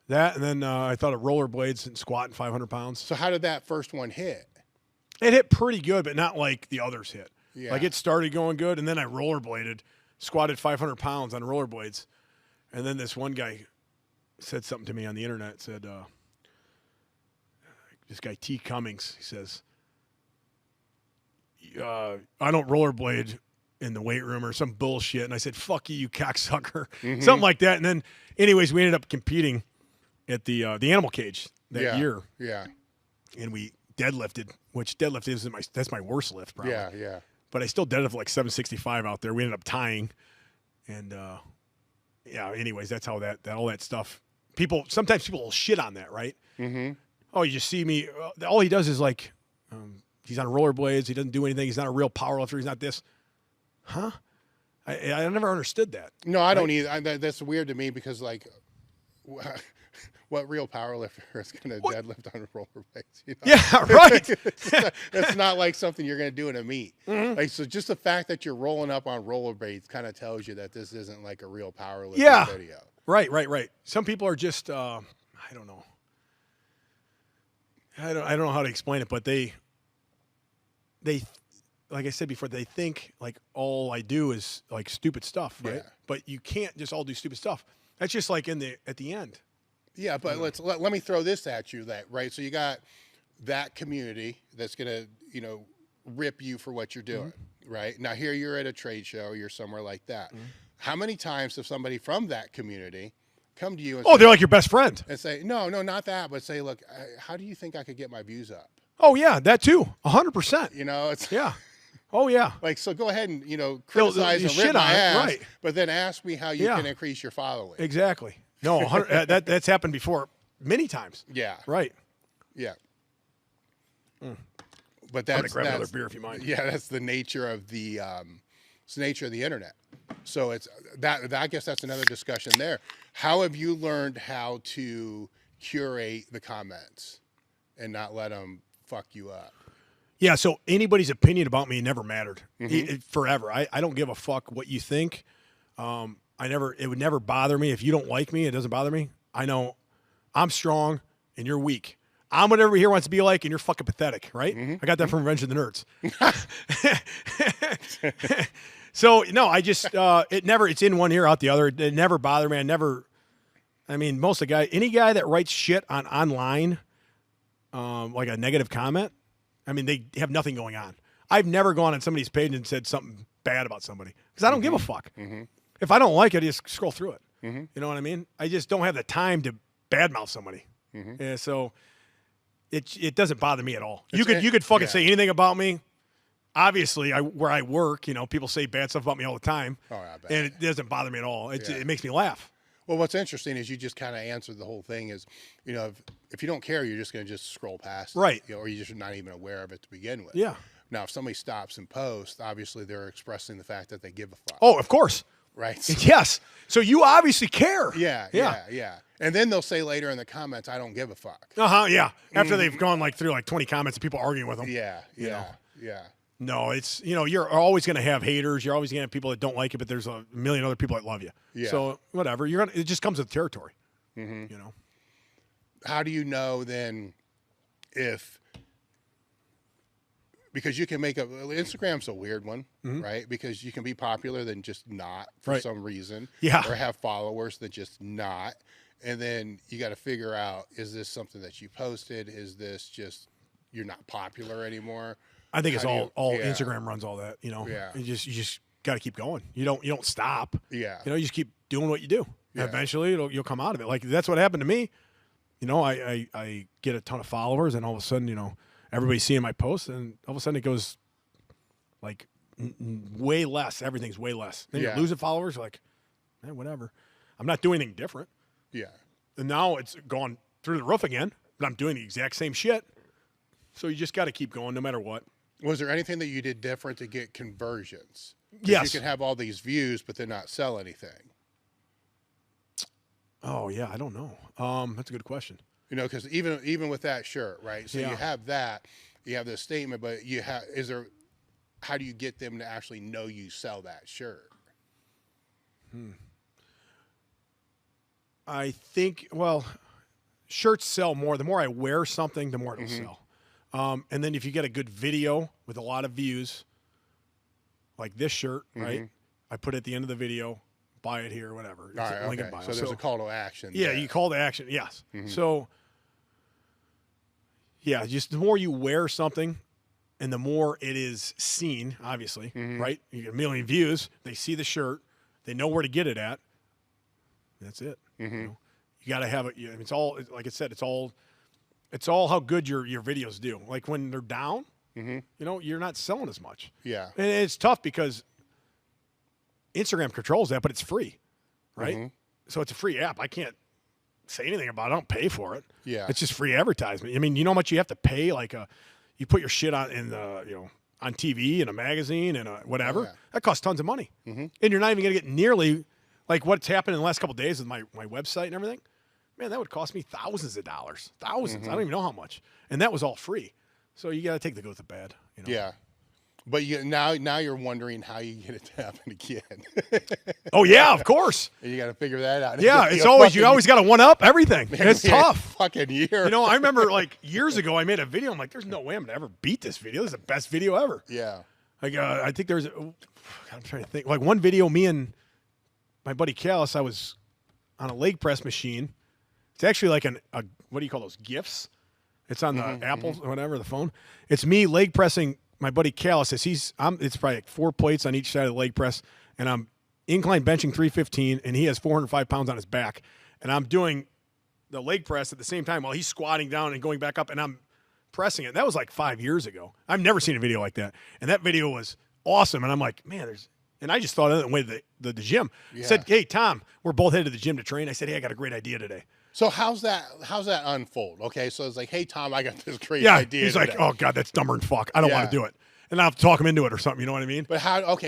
A: That, and then I thought of rollerblades and squatting 500 pounds.
B: So how did that first one hit?
A: It hit pretty good, but not like the others hit.
B: Yeah.
A: Like it started going good, and then I rollerbladed, squatted 500 pounds on rollerblades, and then this one guy said something to me on the internet. Said, this guy T. Cummings, he says, I don't rollerblade in the weight room or some bullshit. And I said, fuck you, you cocksucker.
B: Mm-hmm.
A: Something like that. And then, anyways, we ended up competing at the animal cage that year.
B: Yeah.
A: And we deadlifted, which deadlift that's my worst lift, probably.
B: Yeah. Yeah.
A: But I still deadlift like 765 out there. We ended up tying. And, anyways, that's how all that stuff. Sometimes people will shit on that, right?
B: Mm-hmm.
A: Oh, you just see me. All he does is like, he's on rollerblades. He doesn't do anything. He's not a real powerlifter. He's not this. Huh? I never understood that.
B: No, I don't either. That's weird to me because, like, what real powerlifter is going to deadlift on rollerblades? You know?
A: Yeah, right.
B: It's not like something you're going to do in a meet.
A: Mm-hmm.
B: Like, so just the fact that you're rolling up on rollerblades kind of tells you that this isn't like a real powerlifting video.
A: Right. Some people are just, I don't know. I don't know how to explain it, but they, like I said before, they think like all I do is like stupid stuff, right?
B: Yeah.
A: But you can't just all do stupid stuff. That's just like at the end.
B: Yeah, but let me throw this at you, right? So you got that community that's gonna, rip you for what you're doing, right? Now here you're at a trade show, you're somewhere like that. How many times have somebody from that community come to you and say,
A: they're like your best friend.
B: and say, no, not that, but say, look, how do you think I could get my views up?
A: Oh yeah, that too, 100%.
B: It's
A: Yeah. Oh yeah.
B: like, so go ahead and criticize and
A: shit
B: rip my
A: on it,
B: ass,
A: right.
B: but then ask me how you can increase your following.
A: Exactly. No, 100, that's happened before many times.
B: Yeah.
A: Right.
B: Yeah. But
A: I'm
B: that's
A: gonna grab another beer if you mind.
B: Yeah, that's the nature of the internet. So it's that. I guess that's another discussion there. How have you learned how to curate the comments and not let them fuck you up?
A: Yeah, so anybody's opinion about me never mattered forever. I don't give a fuck what you think. It would never bother me. If you don't like me, it doesn't bother me. I know I'm strong and you're weak. I'm what everybody here wants to be like, and you're fucking pathetic, right? I got that from Revenge of the Nerds. So no, I just it's in one ear out the other. It never bothered me. Most of any guy that writes shit online, like a negative comment, they have nothing going on. I've never gone on somebody's page and said something bad about somebody because I don't give a fuck. If I don't like it, I just scroll through it. You know what I mean? I just don't have the time to badmouth somebody. Yeah, so it doesn't bother me at all. You could fucking say anything about me. Obviously, where I work, people say bad stuff about me all the time, and it doesn't bother me at all. It makes me laugh.
B: Well, what's interesting is you just kind of answered the whole thing is, if you don't care, you're just going to just scroll past it,
A: right?
B: Or you're just not even aware of it to begin with.
A: Yeah.
B: Now, if somebody stops and posts, obviously they're expressing the fact that they give a fuck.
A: Oh, of course.
B: Right.
A: Yes. So you obviously care.
B: Yeah. And then they'll say later in the comments, I don't give a fuck.
A: Yeah. After they've gone through 20 comments of people arguing with them.
B: Yeah.
A: No, it's, you're always going to have haters. You're always going to have people that don't like it, but there's a million other people that love you.
B: Yeah.
A: So whatever, it just comes with territory.
B: How do you know then because you can Instagram's a weird one, right? Because you can be popular then just not for some reason.
A: Yeah.
B: Or have followers that just not. And then you got to figure out, is this something that you posted? Is this just, you're not popular anymore?
A: I think it's all Instagram runs all that,
B: Yeah.
A: You just got to keep going. You don't stop.
B: Yeah.
A: You just keep doing what you do.
B: Yeah.
A: Eventually you'll come out of it. Like that's what happened to me. I get a ton of followers and all of a sudden, everybody's seeing my posts and all of a sudden it goes like way less. Everything's way less. Then you're losing followers. You're like, man, whatever. I'm not doing anything different.
B: Yeah.
A: And now it's gone through the roof again, but I'm doing the exact same shit. So you just got to keep going no matter what.
B: Was there anything that you did different to get conversions? 'Cause
A: Yes.
B: You can have all these views, but then not sell anything.
A: Oh, yeah, I don't know. That's a good question.
B: You know, because even with that shirt, right? So
A: Yeah.
B: you have that, you have this statement, but how do you get them to actually know you sell that shirt?
A: I think, well, shirts sell more. The more I wear something, the more it'll sell. And then if you get a good video with a lot of views, like this shirt, right? I put it at the end of the video, buy it here, whatever.
B: All right,
A: link in
B: okay.
A: bio.
B: So there's a call to action.
A: Yeah,
B: there.
A: you call to action. Yes. So, yeah, just the more you wear something and the more it is seen, obviously, right? You get a million views. They see the shirt. They know where to get it at. That's it. You know? You got to have it. It's all, like I said, it's all how good your videos do. Like when they're down, you know, you're not selling as much.
B: Yeah.
A: And it's tough because Instagram controls that, but it's free, right? So it's a free app. I can't say anything about it. I don't pay for it.
B: Yeah.
A: It's just free advertisement. I mean, you know how much you have to pay? Like you put your shit on on TV and a magazine and whatever.
B: Oh, yeah.
A: That costs tons of money. And you're not even going to get nearly like what's happened in the last couple of days with my website and everything. Man, that would cost me thousands of dollars. Thousands. I don't even know how much. And that was all free. So you got to take the good with the bad. You know?
B: Yeah. But now you're wondering how you get it to happen again.
A: Oh, yeah, of course.
B: And you got to figure that out.
A: Yeah, you always got to one up everything. And it's tough.
B: Fucking year.
A: You know, I remember like years ago I made a video. I'm like, there's no way I'm going to ever beat this video. This is the best video ever.
B: Yeah.
A: Like, I think I'm trying to think. Like one video, me and my buddy Callis, I was on a leg press machine. It's actually like what do you call those, GIFs? It's on the Apple or whatever, the phone. It's me leg pressing my buddy Callis. It's probably like 4 plates on each side of the leg press, and I'm incline benching 315, and he has 405 pounds on his back. And I'm doing the leg press at the same time while he's squatting down and going back up, and I'm pressing it. That was like 5 years ago. I've never seen a video like that. And that video was awesome. And I'm like, man, and I just thought of it and went to the gym.
B: Yeah.
A: Said, hey, Tom, we're both headed to the gym to train. I said, hey, I got a great idea today.
B: So how's that unfold? Okay, so it's like, hey, Tom, I got this great
A: Yeah,
B: idea.
A: he's like, oh, God, that's dumber than fuck. I don't want to do it. And I have to talk him into it or something. You know what I mean?
B: But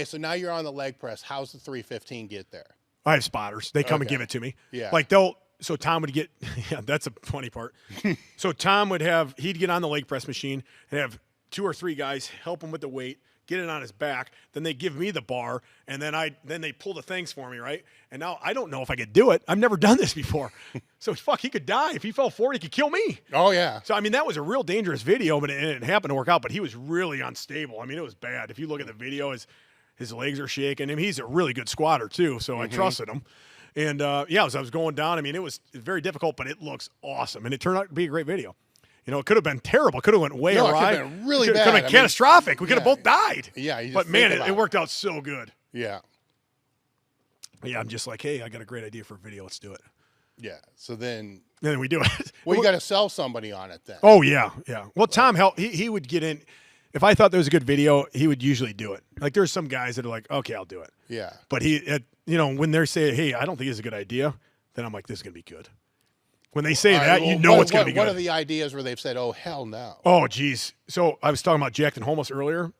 B: so now you're on the leg press. How's the 315 get there?
A: I have spotters. They come and give it to me.
B: Yeah.
A: Like so Tom would get, yeah, that's a funny part. So Tom he'd get on the leg press machine and have 2 or 3 guys help him with the weight, get it on his back. Then they give me the bar, and then they pull the things for me, right? And now I don't know if I could do it. I've never done this before. So fuck, he could die. If he fell forward, he could kill me.
B: Oh, yeah.
A: So, I mean, that was a real dangerous video, but it happened to work out. But he was really unstable. I mean, it was bad. If you look at the video, his legs are shaking. I mean, he's a really good squatter, too, so I trusted him. And, as I was going down, I mean, it was very difficult, but it looks awesome. And it turned out to be a great video. You know, it could have been terrible. It could have went way awry.
B: It could have been really bad.
A: It could have been catastrophic. We could have both died.
B: Yeah.
A: But, man, it worked out so good.
B: Yeah.
A: Yeah, I'm just like, hey, I got a great idea for a video. Let's do it.
B: Yeah. So then.
A: And then we do it.
B: Well, you got to sell somebody on it then.
A: Oh, yeah. Yeah. Well, Tom helped. He would get in. If I thought there was a good video, he would usually do it. Like, there's some guys that are like, okay, I'll do it.
B: Yeah.
A: But when they say, hey, I don't think it's a good idea, then I'm like, this is going to be good. When they say that, you know it's going to be good.
B: What are the ideas where they've said, oh, hell no?
A: Oh, geez. So I was talking about Jacked and Homeless earlier.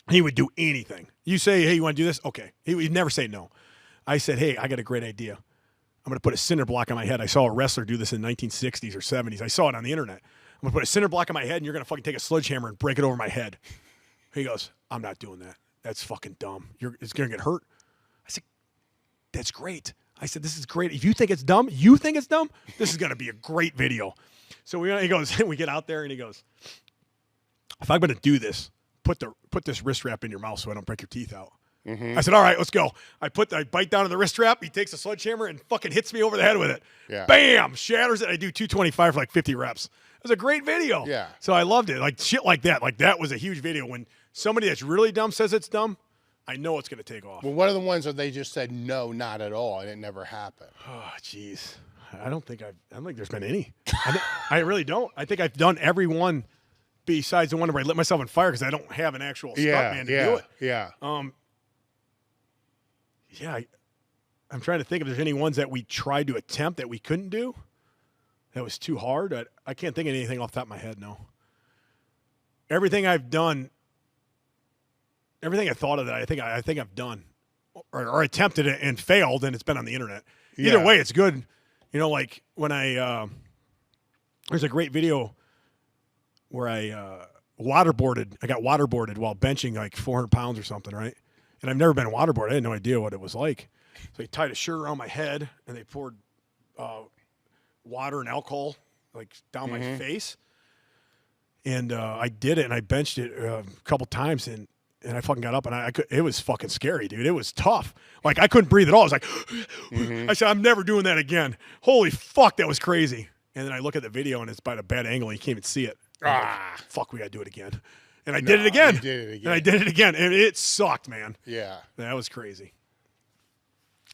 A: He would do anything. You say, hey, you want to do this? Okay. He'd never say no. I said, hey, I got a great idea. I'm going to put a cinder block on my head. I saw a wrestler do this in the 1960s or 70s. I saw it on the internet. I'm going to put a cinder block on my head, and you're going to fucking take a sledgehammer and break it over my head. He goes, I'm not doing that. That's fucking dumb. It's going to get hurt. I said, that's great. I said, this is great. If you think it's dumb, this is going to be a great video. So he goes, we get out there, and he goes, if I'm going to do this, put this wrist wrap in your mouth so I don't break your teeth out. I said, all right, let's go. I bite down on the wrist wrap. He takes a sledgehammer and fucking hits me over the head with it.
B: Yeah.
A: Bam! Shatters it. I do 225 for like 50 reps. It was a great video.
B: Yeah.
A: So I loved it. Like shit like that. Like that was a huge video. When somebody that's really dumb says it's dumb, I know it's going to take off.
B: Well, one of the ones that they just said no, not at all, and it never happened.
A: Oh, jeez. I don't think there's been any. I really don't. I think I've done every one besides the one where I lit myself on fire because I don't have an actual stuntman to do it.
B: Yeah.
A: I'm trying to think if there's any ones that we tried to attempt that we couldn't do. That was too hard. I can't think of anything off the top of my head, no. Everything I've done, everything I thought of that I think I've done or attempted it and failed, and it's been on the internet. Either way, it's good. You know, like when there's a great video where I waterboarded. I got waterboarded while benching like 400 pounds or something, right? And I've never been waterboarded. I had no idea what it was like. So they tied a shirt around my head, and they poured water and alcohol like down my face. And I did it, and I benched it a couple times, and I fucking got up, and it was fucking scary, dude. It was tough. Like, I couldn't breathe at all. I was like, I said, I'm never doing that again. Holy fuck, that was crazy. And then I look at the video, and it's by a bad angle. You can't even see it. Like, fuck, we got to do it again. And I did it again.
B: You did it again.
A: And I did it again, and it sucked, man.
B: Yeah.
A: That was crazy.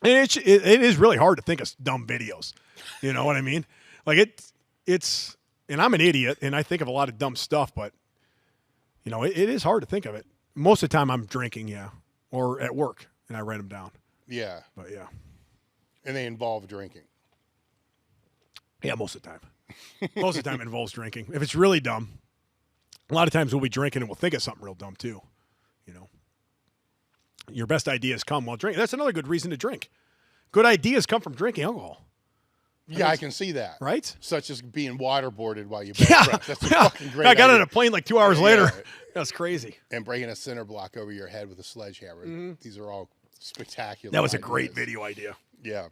A: And it is really hard to think of dumb videos. You know what I mean? Like, it's, and I'm an idiot, and I think of a lot of dumb stuff, but, you know, it is hard to think of it. Most of the time I'm drinking, or at work, and I write them down.
B: Yeah.
A: But, yeah.
B: And they involve drinking.
A: Yeah, most of the time. Most of the time it involves drinking. If it's really dumb, a lot of times we'll be drinking and we'll think of something real dumb, too. You know? Your best ideas come while drinking. That's another good reason to drink. Good ideas come from drinking alcohol.
B: Yeah, I can see that.
A: Right?
B: Such as being waterboarded while you bench press. That's a fucking great
A: I got
B: idea.
A: on a plane like 2 hours later. That's crazy.
B: And breaking a center block over your head with a sledgehammer. These are all spectacular
A: That was a
B: ideas.
A: great video idea.
B: Yeah.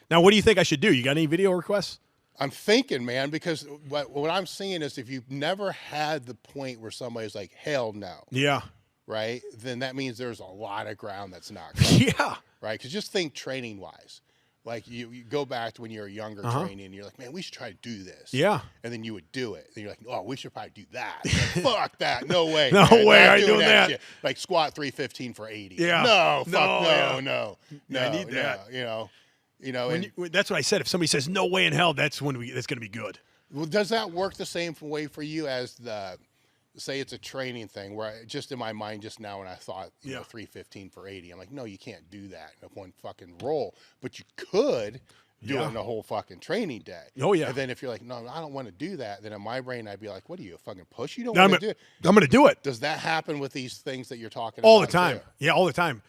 A: Now, what do you think I should do? You got any video requests?
B: I'm thinking, man, because what I'm seeing is if you've never had the point where somebody's like, hell no.
A: Yeah.
B: Right? Then that means there's a lot of ground that's not covered.
A: Yeah.
B: Right? Because just think training-wise. Like, you go back to when you were younger training, and you're like, man, we should try to do this.
A: Yeah.
B: And then you would do it. And you're like, oh, we should probably do that. Like, fuck that. No way.
A: No
B: man.
A: way,
B: Not
A: I ain't doing that.
B: shit. Like, squat 315 for 80.
A: Yeah.
B: No, fuck
A: No,
B: no.
A: I need that.
B: You know, and,
A: That's what I said. If somebody says no way in hell, that's when that's going to be good.
B: well, does that work the same way for you as say it's a training thing where just in my mind just now when I thought, you know, 315 for 80, I'm like, no, you can't do that in one fucking roll, but you could do it in a whole fucking training day.
A: Oh, yeah.
B: And then if you're like, no, I don't want to do that, then in my brain, I'd be like, what are you, a fucking push? You don't
A: No,
B: want to do it.
A: I'm going to do it.
B: Does that happen with these things that you're talking
A: All
B: about?
A: the time.
B: too?
A: Yeah, all the time.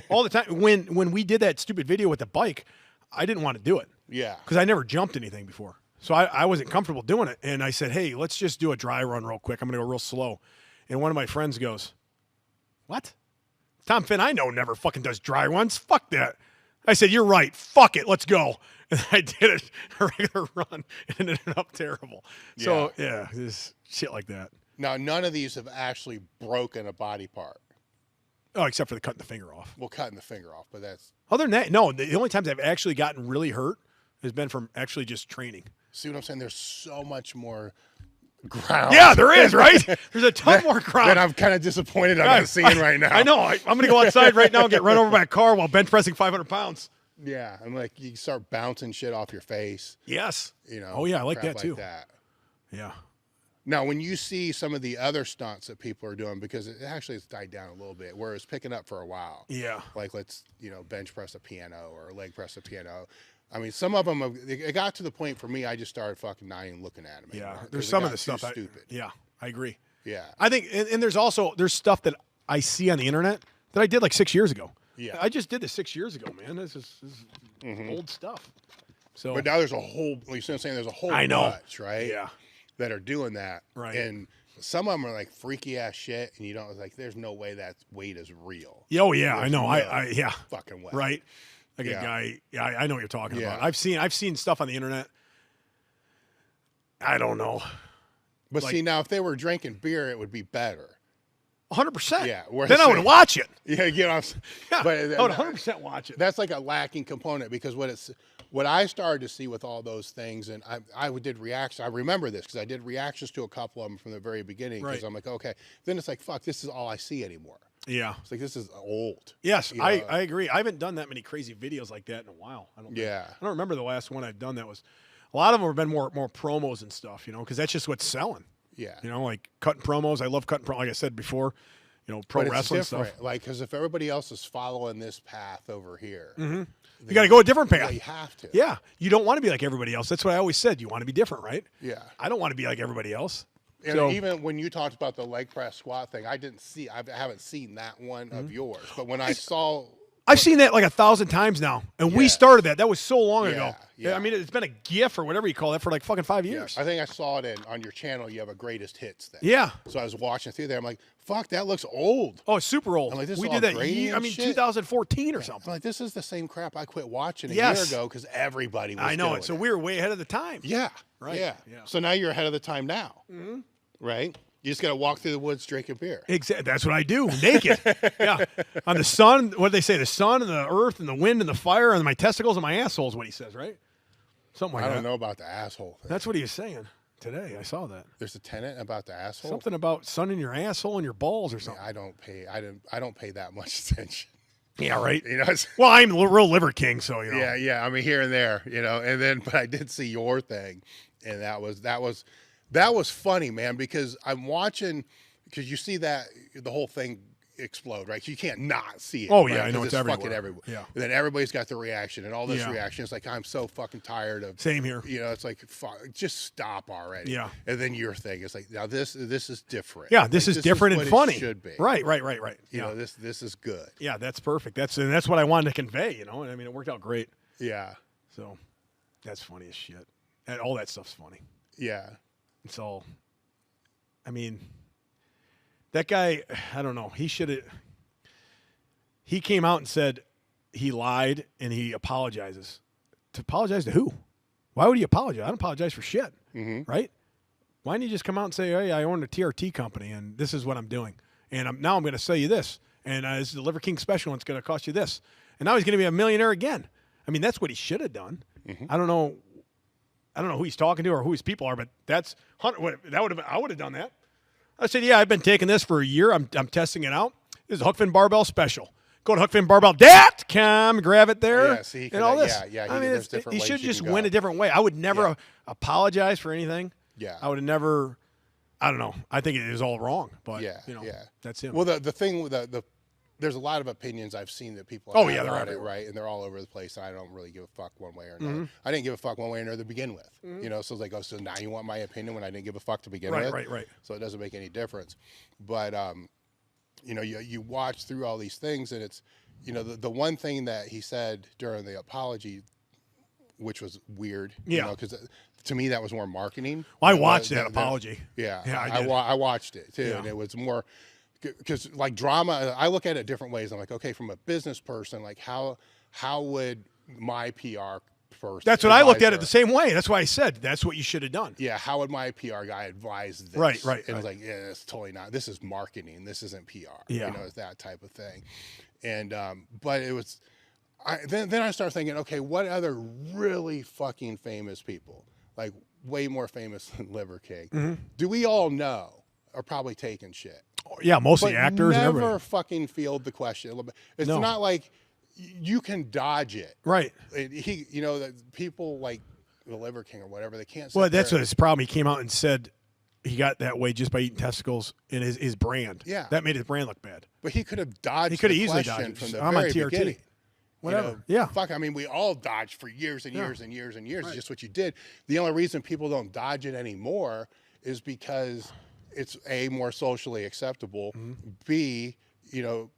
A: All the time. When we did that stupid video with the bike, I didn't want to do it.
B: Yeah.
A: Because I never jumped anything before. So I wasn't comfortable doing it. And I said, hey, let's just do a dry run real quick. I'm going to go real slow. And one of my friends goes, what? Tom Finn, I know never fucking does dry runs. Fuck that. I said, you're right. Fuck it. Let's go. And I did a regular run and it ended up terrible. So, yeah, just shit like that.
B: Now, none of these have actually broken a body part.
A: Oh, except for the cutting the finger off.
B: Well, cutting the finger off, but that's...
A: Other than that, no. The only times I've actually gotten really hurt has been from actually just training.
B: See what I'm saying? There's so much more ground.
A: Yeah, there is, right? There's a ton more ground.
B: That I'm kind of disappointed I'm not seeing right now.
A: I know. I'm going to go outside right now and get run over by a car while bench pressing 500 pounds.
B: Yeah, I'm like, you start bouncing shit off your face.
A: Yes.
B: You know.
A: Oh, yeah, I like
B: crap
A: that too.
B: That.
A: Yeah.
B: Now, when you see some of the other stunts that people are doing, because it actually has died down a little bit, where it's picking up for a while.
A: Yeah.
B: Like, let's, bench press a piano or leg press a piano. I mean, some of them, it got to the point for me, I just started fucking not even looking at them anymore.
A: Yeah. There's some of the stuff.
B: Stupid.
A: Yeah, I agree.
B: Yeah.
A: I think, and there's stuff that I see on the internet that I did like 6 years ago.
B: Yeah.
A: I just did this 6 years ago, man. This is old stuff. So,
B: But now there's a whole, like you see what I'm saying? There's a whole
A: I know.
B: bunch, right?
A: Yeah.
B: That are doing that.
A: Right.
B: And some of them are like freaky ass shit, and you don't, like, there's no way that weight is real.
A: Oh, yeah, I know.
B: No
A: Yeah.
B: fucking way.
A: Right. Like
B: Yeah.
A: a guy. Yeah, I know what you're talking
B: Yeah.
A: about. I've seen stuff on the internet. I don't know.
B: But
A: Like-
B: see, now if they were drinking beer, it would be better.
A: 100%.
B: Yeah,
A: Then I would watch it.
B: Yeah, you know what I'm saying?
A: Yeah,
B: But
A: I would 100% watch it.
B: that's like a lacking component, because what I started to see with all those things, and I did reactions. I remember this because I did reactions to a couple of them from the very beginning, because
A: Right.
B: I'm like, okay. Then it's like, fuck, this is all I see anymore.
A: Yeah.
B: It's like, this is old.
A: Yes,
B: You
A: I
B: know?
A: agree. I haven't done that many crazy videos like that in a while. I don't remember the last one I've done that was. A lot of them have been more promos and stuff, because that's just what's selling.
B: Yeah.
A: You know, like cutting promos. I love cutting promos. Like I said before, you know, pro
B: But it's
A: wrestling
B: different.
A: stuff.
B: Like, because if everybody else is following this path over here,
A: You got to go a different path.
B: yeah, you have to.
A: Yeah, you don't want to be like everybody else. That's what I always said. You want to be different, right?
B: Yeah.
A: I don't want to be like everybody else.
B: And
A: So-
B: even when you talked about the leg press squat thing, I haven't seen that one of yours. But when I saw,
A: I've seen that like 1,000 times now, and we
B: Yeah.
A: started that. That was so long ago.
B: yeah.
A: I mean, it's been a GIF or whatever you call it for like fucking 5 years.
B: I think I saw it on your channel. You have a greatest hits thing.
A: Yeah.
B: So I was watching through there. I'm like, fuck, that looks old.
A: Oh, it's super old.
B: I'm like, this is
A: we
B: all
A: did that.
B: grainy and shit.
A: 2014 or something.
B: I'm like, this is the same crap I quit watching a
A: Yes.
B: year ago because everybody was
A: I know
B: doing
A: it. So
B: it.
A: we were way ahead of the time.
B: Yeah.
A: Right.
B: Yeah.
A: Yeah.
B: So now you're ahead of the time now. Right? You just got to walk through the woods drinking beer.
A: Exactly. That's what I do. Naked. Yeah. On the sun. What do they say? The sun and the earth and the wind and the fire and my testicles and my asshole is what he says, right? Something like
B: I
A: that.
B: don't know about the asshole thing.
A: That's what he was saying today. I saw that.
B: There's a tenet about the asshole.
A: Something about sun in your asshole and your balls or something.
B: I don't pay that much attention.
A: Yeah, right.
B: You know, it's,
A: Well, I'm a real liver king, so you know.
B: yeah. I mean, here and there, you know, and then, but I did see your thing, and that was funny, man, because I'm watching, because you see that the whole thing explode, right? You can't not see it.
A: Oh, yeah,
B: right?
A: I know,
B: 'Cause
A: it's
B: fucking
A: everywhere.
B: everywhere.
A: Yeah.
B: And then everybody's got the reaction and all this
A: Yeah.
B: reaction. It's like, I'm so fucking tired of.
A: Same here.
B: You know, it's like, fuck, just stop already.
A: Yeah.
B: And then your thing is like, now this is different.
A: Yeah, this
B: Like,
A: is different
B: what
A: and
B: it
A: funny.
B: should be.
A: Right.
B: You
A: Yeah.
B: know, this is good.
A: Yeah, that's perfect. That's what I wanted to convey, you know. And I mean, it worked out great.
B: Yeah.
A: So that's funny as shit. And all that stuff's funny.
B: Yeah.
A: It's all. I mean, that guy. I don't know. He should have. He came out and said he lied and he apologizes. To apologize to who? Why would he apologize? I don't apologize for shit. Right? Why didn't you just come out and say, hey, I own a TRT company and this is what I'm doing. And now I'm going to sell you this. And this is the Liver King special and it's going to cost you this. And now he's going to be a millionaire again. I mean, that's what he should have done. I don't know who he's talking to or who his people are, but that would have I would have done that. I said, yeah, I've been taking this for a year. I'm testing it out. This is a Huckfin Barbell special. Go to HuckfinBarbell.com, grab it there,
B: Yeah, see,
A: and all this.
B: yeah,
A: I mean,
B: there's different
A: he
B: ways
A: should
B: you
A: just
B: can
A: win
B: go.
A: a different way. I would never apologize for anything.
B: Yeah.
A: I would have never. I don't know. I think it is all wrong, but
B: Yeah.
A: you know,
B: Yeah.
A: that's him.
B: Well, the thing with there's a lot of opinions I've seen that people
A: Oh,
B: have
A: yeah, they're
B: about it,
A: everywhere.
B: right? And they're all over the place. And I don't really give a fuck one way or another. I didn't give a fuck one way or another to begin with. You know, so it's like, oh, so now you want my opinion when I didn't give a fuck to begin with?
A: Right.
B: So it doesn't make any difference. But you know, you watch through all these things, and it's, you know, the one thing that he said during the apology, which was weird,
A: Yeah.
B: you know, because to me that was more marketing.
A: Well, I
B: than-
A: watched
B: than-
A: that apology.
B: Yeah,
A: I did.
B: I watched it too,
A: Yeah.
B: and it was more because like drama. I look at it different ways. I'm like, okay, from a business person, like how would my PR person?
A: That's what I looked at it
B: advisor-
A: the same way. That's why I said that's what you should have done.
B: Yeah, how would my PR guy advise this?
A: Right.
B: And it was like, yeah, it's totally not. This is marketing. This isn't PR.
A: Yeah.
B: You know, it's that type of thing. And but it was. Then I start thinking, okay, what other really fucking famous people, like way more famous than Liver King, do we all know are probably taking shit?
A: Yeah, mostly
B: But
A: actors and
B: never
A: everybody.
B: fucking field the question. It's
A: No.
B: not like you can dodge it.
A: Right.
B: He, you know, that people like the Liver King or whatever, they can't. Sit
A: Well, that's
B: there.
A: what his problem. He came out and said he got that way just by eating testicles in his brand.
B: Yeah.
A: That made his brand look bad.
B: But he could have dodged.
A: He could have
B: the
A: easily
B: question
A: dodged it.
B: from the
A: I'm on
B: very
A: TRT.
B: beginning.
A: Whatever.
B: You know,
A: Yeah.
B: Fuck. I mean, we all dodged for years and years and years and years. It's just what you did. The only reason people don't dodge it anymore is because it's A, more socially acceptable. B, you know,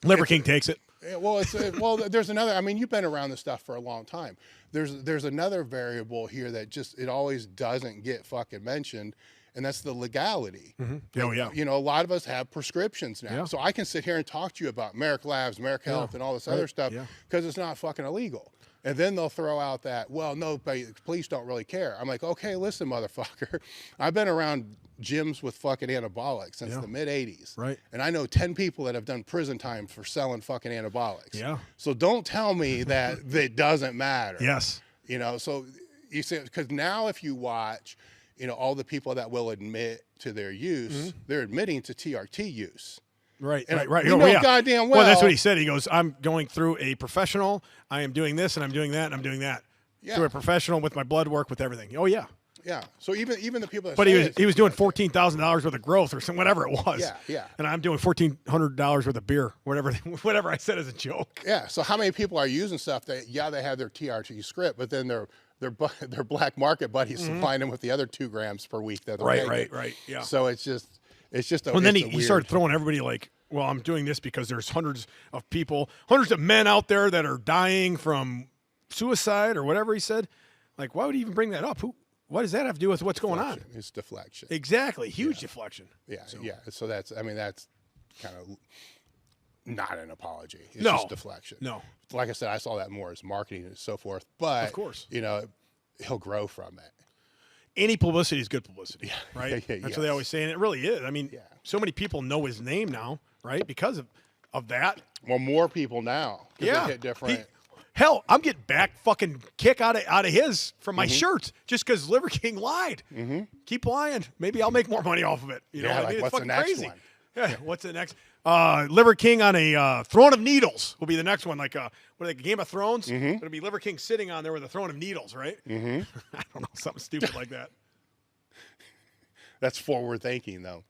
A: Liver King takes it.
B: well, there's another. I mean, you've been around this stuff for a long time. There's another variable here that just it always doesn't get fucking mentioned, and that's the legality.
A: Oh, yeah.
B: You know, a lot of us have prescriptions now,
A: Yeah.
B: so I can sit here and talk to you about Marek Labs, Marek Health, and all this other stuff
A: Yeah.
B: because it's not fucking illegal. And then they'll throw out that, well, no, but police don't really care. I'm like, okay, listen, motherfucker. I've been around gyms with fucking anabolics since
A: Yeah.
B: the mid 80s.
A: Right.
B: And I know 10 people that have done prison time for selling fucking anabolics.
A: Yeah.
B: So don't tell me that it doesn't matter.
A: Yes.
B: You know, so you see, because now if you watch, you know, all the people that will admit to their use, they're admitting to TRT use.
A: Right,
B: And
A: right.
B: we
A: Oh,
B: know
A: yeah.
B: goddamn
A: Well, that's
B: well-
A: what he said. He goes, I'm going through a professional. I am doing this and I'm doing that and I'm doing that.
B: Yeah.
A: Through a professional with my blood work, with everything. Oh, yeah.
B: Yeah. So even the people that
A: But
B: say
A: he was doing $14,000 worth of growth or some whatever it was.
B: Yeah, yeah.
A: And I'm doing $1,400 worth of beer, whatever I said as a joke.
B: Yeah. So how many people are using stuff that they have their TRT script, but then their black market buddies supplying them with the other 2 grams per week that they're taking.
A: Right. Yeah.
B: So it's just a.
A: Well, and then he started throwing everybody like, well, I'm doing this because there's hundreds of men out there that are dying from suicide or whatever he said. Like, why would he even bring that up? What does that have to do with what's going on?
B: It's deflection.
A: Exactly. Huge deflection.
B: Yeah. So. Yeah. So that's kind of not an apology. It's
A: No.
B: just deflection.
A: No.
B: Like I said, I saw that more as marketing and so forth. But
A: Of course.
B: He'll grow from it.
A: Any publicity is good publicity, right?
B: Yeah,
A: That's
B: yes.
A: what they always say, and it really is. I mean, so many people know his name now, right? Because of that.
B: Well, more people now. 'Cause
A: Yeah.
B: They hit different.
A: Hell, I'm getting back fucking kick out of his from my shirt just because Liver King lied. Mm-hmm. Keep lying. Maybe I'll make more money off of it. You know what I mean? It's
B: what's the
A: fucking
B: next
A: crazy.
B: one?
A: Yeah, what's the next? Liver King on a throne of needles will be the next one. Like Game of Thrones? It'll be Liver King sitting on there with a throne of needles, right? Mm-hmm. I don't know, something stupid like that.
B: That's forward thinking, though.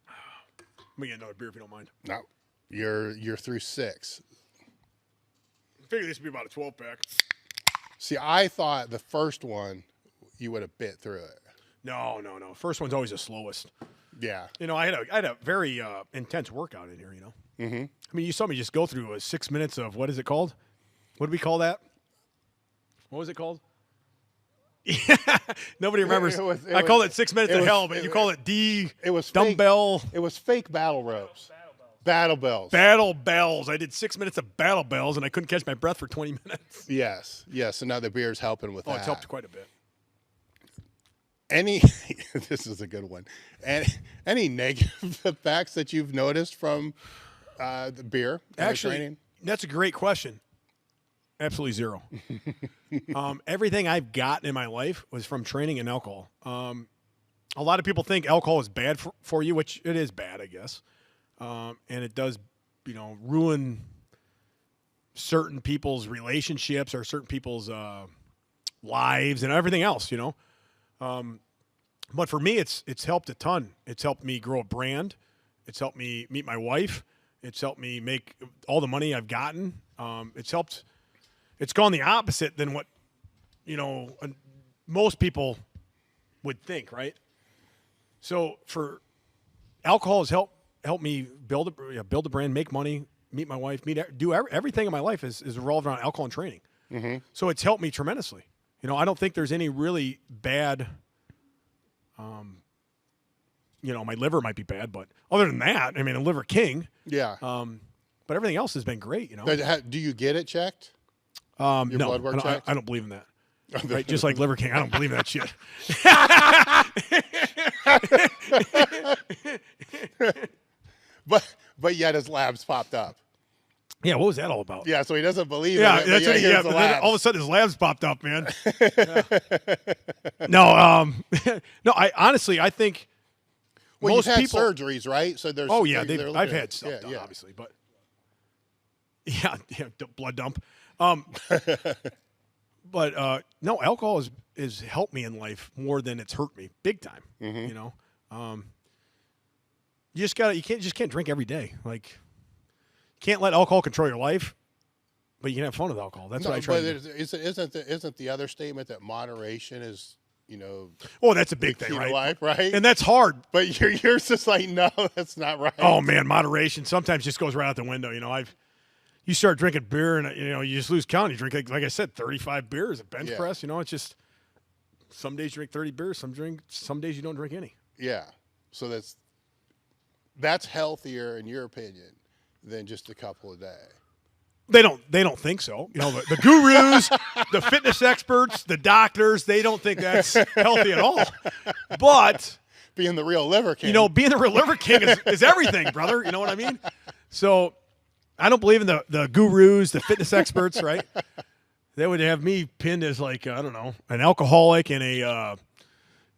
A: Let me get another beer if you don't mind.
B: No, you're through 6.
A: I figured this would be about a 12-pack.
B: See, I thought the first one you would have bit through it.
A: No. First one's always the slowest.
B: Yeah.
A: I had a very intense workout in here, Mm-hmm. I mean, you saw me just go through 6 minutes of, what is it called? What do we call that? What was it called? Nobody remembers. I called it 6 minutes of hell, but you call it dumbbell.
B: It was fake battle ropes. Battle bells.
A: Battle bells. I did 6 minutes of battle bells, and I couldn't catch my breath for 20 minutes.
B: Yes. So now the beer's helping with that.
A: It's helped quite a bit.
B: This is a good one. Any negative effects that you've noticed from the beer?
A: Actually,
B: training?
A: That's a great question. Absolutely zero. Everything I've gotten in my life was from training and alcohol. A lot of people think alcohol is bad for you, which it is bad, I guess. And it does, ruin certain people's relationships or certain people's lives and everything else, But for me, it's helped a ton. It's helped me grow a brand. It's helped me meet my wife. It's helped me make all the money I've gotten. It's gone the opposite than what, most people would think, right? So for alcohol has helped me build a brand, make money, meet my wife, everything in my life is revolved around alcohol and training. Mm-hmm. So it's helped me tremendously. I don't think there's any really bad, my liver might be bad, but other than that, I mean, a Liver King.
B: Yeah.
A: But everything else has been great,
B: But do you get it checked?
A: No,
B: blood work checked?
A: I don't believe in that. Right? Just like Liver King, I don't believe in that shit.
B: But yet his labs popped up.
A: Yeah, what was that all about?
B: Yeah, so he doesn't believe
A: Yeah,
B: in it.
A: that's what
B: here's
A: yeah.
B: the
A: But then
B: labs.
A: all of a sudden, his labs popped up, man. No, no. I think
B: Well,
A: most
B: you've had
A: people.
B: surgeries, right? So there's.
A: Oh yeah,
B: they're looking
A: I've
B: at-
A: had stuff done,
B: yeah.
A: obviously, but blood dump. But no, alcohol is helped me in life more than it's hurt me, big time.
B: Mm-hmm.
A: You just can't drink every day. Like, you can't let alcohol control your life, but you can have fun with alcohol. That's what I try to do.
B: Isn't the other statement that moderation is,
A: Oh, that's a big
B: key
A: thing,
B: to
A: right?
B: life, right?
A: And that's hard.
B: But yours is like, no, that's not right.
A: Oh man, moderation sometimes just goes right out the window. You start drinking beer and you just lose count. You drink like I said, 35 beers at bench press. It's just some days you drink 30 beers, some days you don't drink any.
B: Yeah. So that's healthier in your opinion than just a couple a day.
A: They don't think so. The gurus, the fitness experts, the doctors, they don't think that's healthy at all. But
B: being the real Liver King.
A: Being the real Liver King is everything, brother. You know what I mean? So I don't believe in the gurus, the fitness experts, right? They would have me pinned as like, I don't know, an alcoholic and a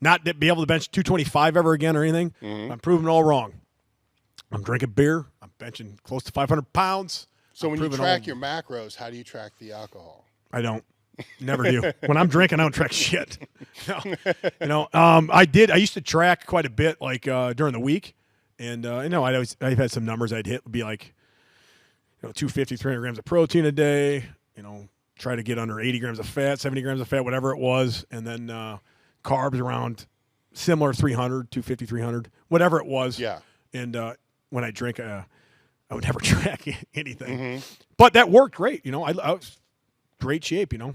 A: not be able to bench 225 ever again or anything. Mm-hmm. I'm proving it all wrong. I'm drinking beer. I'm benching close to 500 pounds.
B: So when you track your macros, how do you track the alcohol?
A: I don't. Never do. When I'm drinking, I don't track shit. No. You know, I used to track quite a bit, like during the week, and you know, I've had some numbers I'd hit would be like, you know, 250, 300 grams of protein a day. You know, try to get under 80 grams of fat, 70 grams of fat, whatever it was, and then carbs around similar 300, 250, 300, whatever it was.
B: Yeah.
A: And when I drink, I would never track anything, but that worked great. You know, I was great shape. You know.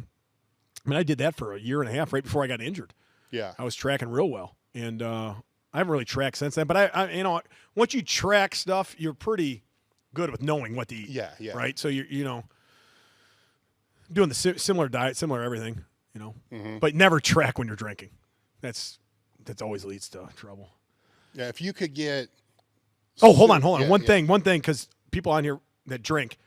A: I mean, I did that for a year and a half right before I got injured.
B: Yeah.
A: I was tracking real well. And I haven't really tracked since then. But, I you know, once you track stuff, you're pretty good with knowing what to eat.
B: Yeah, yeah.
A: Right? So, you know, doing the similar diet, similar everything, you know. But never track when you're drinking. That's always leads to trouble.
B: Yeah, if you could get...
A: Oh, hold on.
B: Yeah,
A: One thing, because people on here that drink,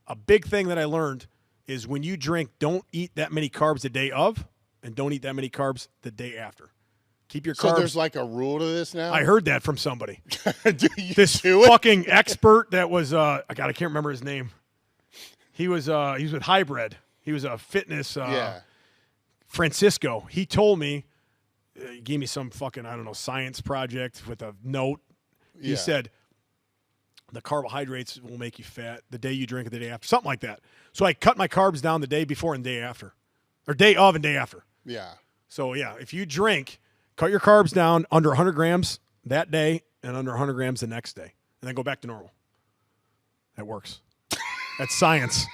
A: a big thing that I learned is when you drink, don't eat that many carbs the day of, and don't eat that many carbs the day after. Keep your carbs.
B: So there's like a rule to this now?
A: I heard that from somebody.
B: This
A: fucking expert that was, I can't remember his name. He was with Hybrid. He was a fitness, Francisco. He told me, he gave me some fucking, I don't know, science project with a note. He said, the carbohydrates will make you fat the day you drink or the day after, something like that. So I cut my carbs down the day before and day after, or day of and day after.
B: Yeah.
A: So, yeah, if you drink, cut your carbs down under 100 grams that day and under 100 grams the next day, and then go back to normal. That works. That's science.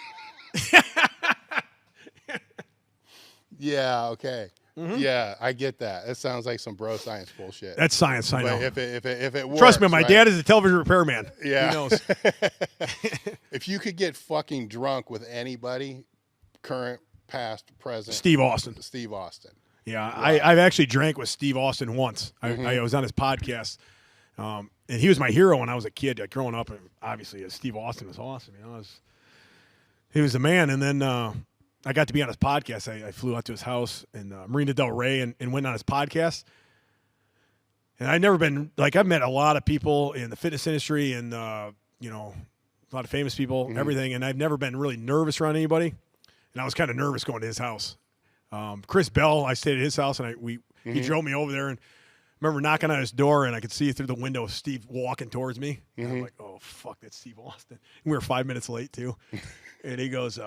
B: Yeah, okay. Yeah, I get that. It sounds like some bro science bullshit.
A: That's science, I know.
B: But if it works,
A: trust me, my
B: right?
A: dad is a television repairman.
B: Yeah.
A: He knows.
B: If you could get fucking drunk with anybody, current, past, present.
A: Steve Austin. Yeah, wow. I've actually drank with Steve Austin once. I was on his podcast, and he was my hero when I was a kid, like, growing up. And obviously, Steve Austin was awesome. You know, he was the man. And then I got to be on his podcast. I flew out to his house in Marina Del Rey and went on his podcast. And I've never been, like, I've met a lot of people in the fitness industry and, you know, a lot of famous people, everything. And I've never been really nervous around anybody. And I was kind of nervous going to his house. Chris Bell, I stayed at his house, and he drove me over there. And I remember knocking on his door, and I could see through the window Steve walking towards me. And I'm like, oh, fuck, that's Steve Austin. And we were 5 minutes late, too. And he goes,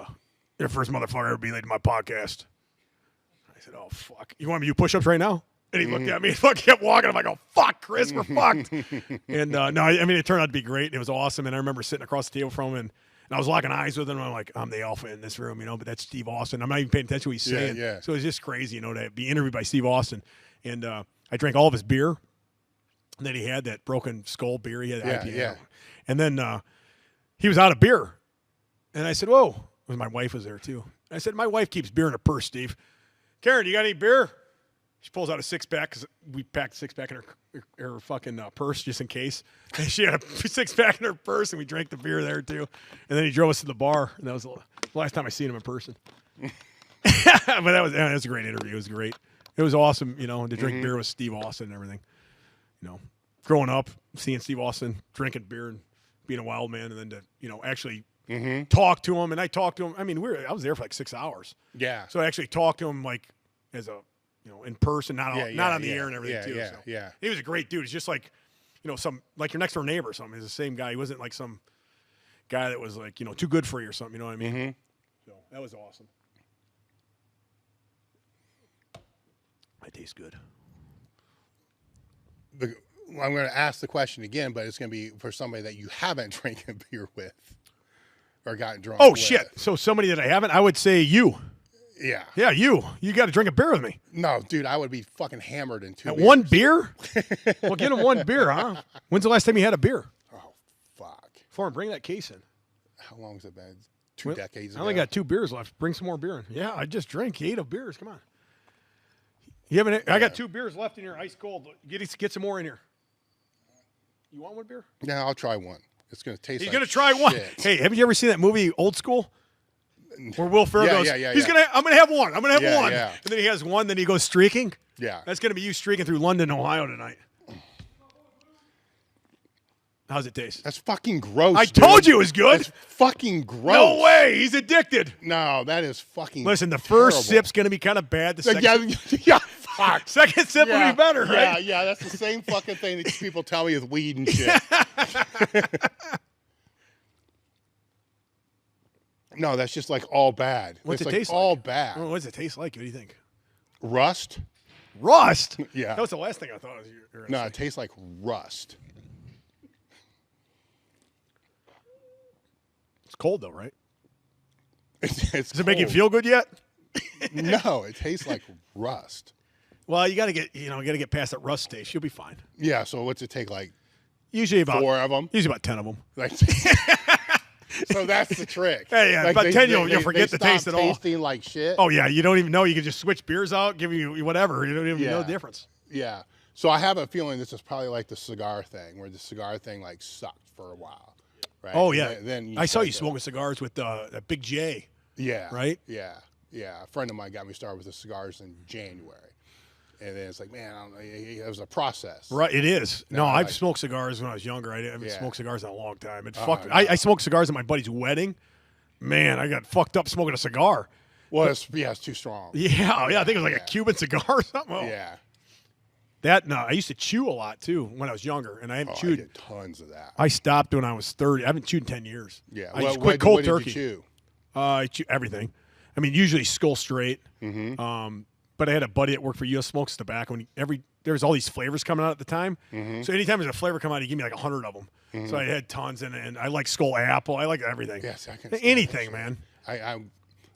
A: you're the first motherfucker ever be late to my podcast. I said, oh, fuck. You want me to do push-ups right now? And he looked at me and fucking kept walking. I'm like, oh, fuck, Chris, we're fucked. And, no, I mean, it turned out to be great. And it was awesome. And I remember sitting across the table from him, and I was locking eyes with him. I'm like, I'm the alpha in this room, you know, but that's Steve Austin. I'm not even paying attention to what he's saying.
B: Yeah.
A: So it's just crazy, you know, to be interviewed by Steve Austin. And I drank all of his beer. And then he had that Broken Skull beer. He had IPA.
B: Yeah.
A: And then he was out of beer. And I said, whoa. My wife was there, too. I said, my wife keeps beer in her purse, Steve. Karen, you got any beer? She pulls out a six-pack because we packed a six-pack in her fucking purse just in case. And she had a six-pack in her purse, and we drank the beer there, too. And then he drove us to the bar, and that was the last time I seen him in person. But that was a great interview. It was great. It was awesome, you know, to drink beer with Steve Austin and everything. You know, growing up, seeing Steve Austin drinking beer and being a wild man, and then to, you know, actually talk to him. And I talked to him. I mean, I was there for like 6 hours.
B: Yeah.
A: So I actually talked to him like as a, you know, in person, not on the air and everything too.
B: Yeah.
A: He was a great dude. He's just like, you know, like your next door neighbor or something. He's the same guy. He wasn't like some guy that was like, you know, too good for you or something. You know what I mean? So that was awesome. I taste good.
B: I'm going to ask the question again, but it's going to be for somebody that you haven't drank a beer with or gotten drunk with.
A: Oh, shit. So somebody that I haven't, I would say you.
B: Yeah.
A: Yeah, you. You got to drink a beer with me.
B: No, dude, I would be fucking hammered in 2
A: At
B: beers.
A: one beer? Well, get him one beer, huh? When's the last time you had a beer?
B: Oh, fuck.
A: Foreign, bring that case in.
B: How long has it been? Two decades ago?
A: I only got 2 beers left. Bring some more beer in. Yeah, I just drank 8 of beers. Come on. You haven't? I got 2 beers left in here, ice cold. Get some more in here. You want one beer?
B: Yeah, I'll try one. It's going to taste
A: He's
B: like
A: going to try one.
B: shit.
A: Hey, haven't you ever seen that movie Old School? Where Will Ferrell goes, I'm going to have one. I'm going to have one.
B: Yeah.
A: And then he has one, then he goes streaking.
B: Yeah.
A: That's going to be you streaking through London, Ohio tonight. How's it taste?
B: That's fucking gross.
A: I
B: dude.
A: told you it was good.
B: That's fucking gross.
A: No way. He's addicted.
B: No, that is fucking.
A: Listen, the first
B: terrible.
A: sip's going to be kind of bad. The second,
B: Yeah, fuck.
A: second sip will be better, right?
B: Yeah, that's the same fucking thing that people tell me with weed and shit. No, that's just like all bad.
A: What's
B: it's
A: it
B: like
A: taste
B: all
A: like?
B: bad.
A: What does it taste like? What do you think?
B: Rust?
A: Rust?
B: Yeah.
A: That was the last thing I thought. You were gonna
B: No,
A: say.
B: it tastes like rust.
A: It's cold though, right?
B: It's
A: Does it make you
B: cold.
A: feel good yet?
B: No, it tastes like rust.
A: Well, you got to get past that rust stage. You'll be fine.
B: Yeah, so what's it take, like
A: Usually about
B: 4 of them?
A: Usually about 10 of them.
B: Like, so that's the trick.
A: Yeah, about 10 you'll forget the taste at all.
B: Tasting like shit.
A: Oh yeah, you don't even know. You can just switch beers out, give you whatever. You don't even know the difference.
B: Yeah. So I have a feeling this is probably like the cigar thing, where the cigar thing like sucked for a while. Right?
A: Oh yeah.
B: Then
A: I saw
B: start
A: you
B: to-
A: smoking cigars with that Big J.
B: Yeah.
A: Right?
B: Yeah. Yeah. A friend of mine got me started with the cigars in January. And then it's like, man, I don't know, it was a process.
A: Right, it is. No,
B: I
A: I've
B: like-
A: smoked cigars when I was younger. I haven't
B: Yeah.
A: smoked cigars in a long time. It
B: Uh-huh,
A: fucked. I smoked cigars at my buddy's wedding. Man, I got fucked up smoking a cigar.
B: Well, it's too strong.
A: Yeah, I think it was like
B: Yeah.
A: a Cuban cigar or something. Oh.
B: Yeah.
A: I used to chew a lot too when I was younger, and I haven't
B: I
A: chewed.
B: did tons of that.
A: I stopped when I was 30. I haven't chewed in 10 years.
B: Yeah.
A: I just
B: What-
A: quit cold
B: what
A: turkey.
B: Did you chew?
A: I chew everything. I mean, usually skull straight.
B: Mm-hmm.
A: But I had a buddy that worked for U.S. Smokes Tobacco, and there was all these flavors coming out at the time.
B: Mm-hmm.
A: So anytime there's a flavor come out, he gave me like 100 of them. So I had tons, and I like skull apple. I like everything.
B: Yes, I can stand
A: Anything,
B: that shit.
A: man.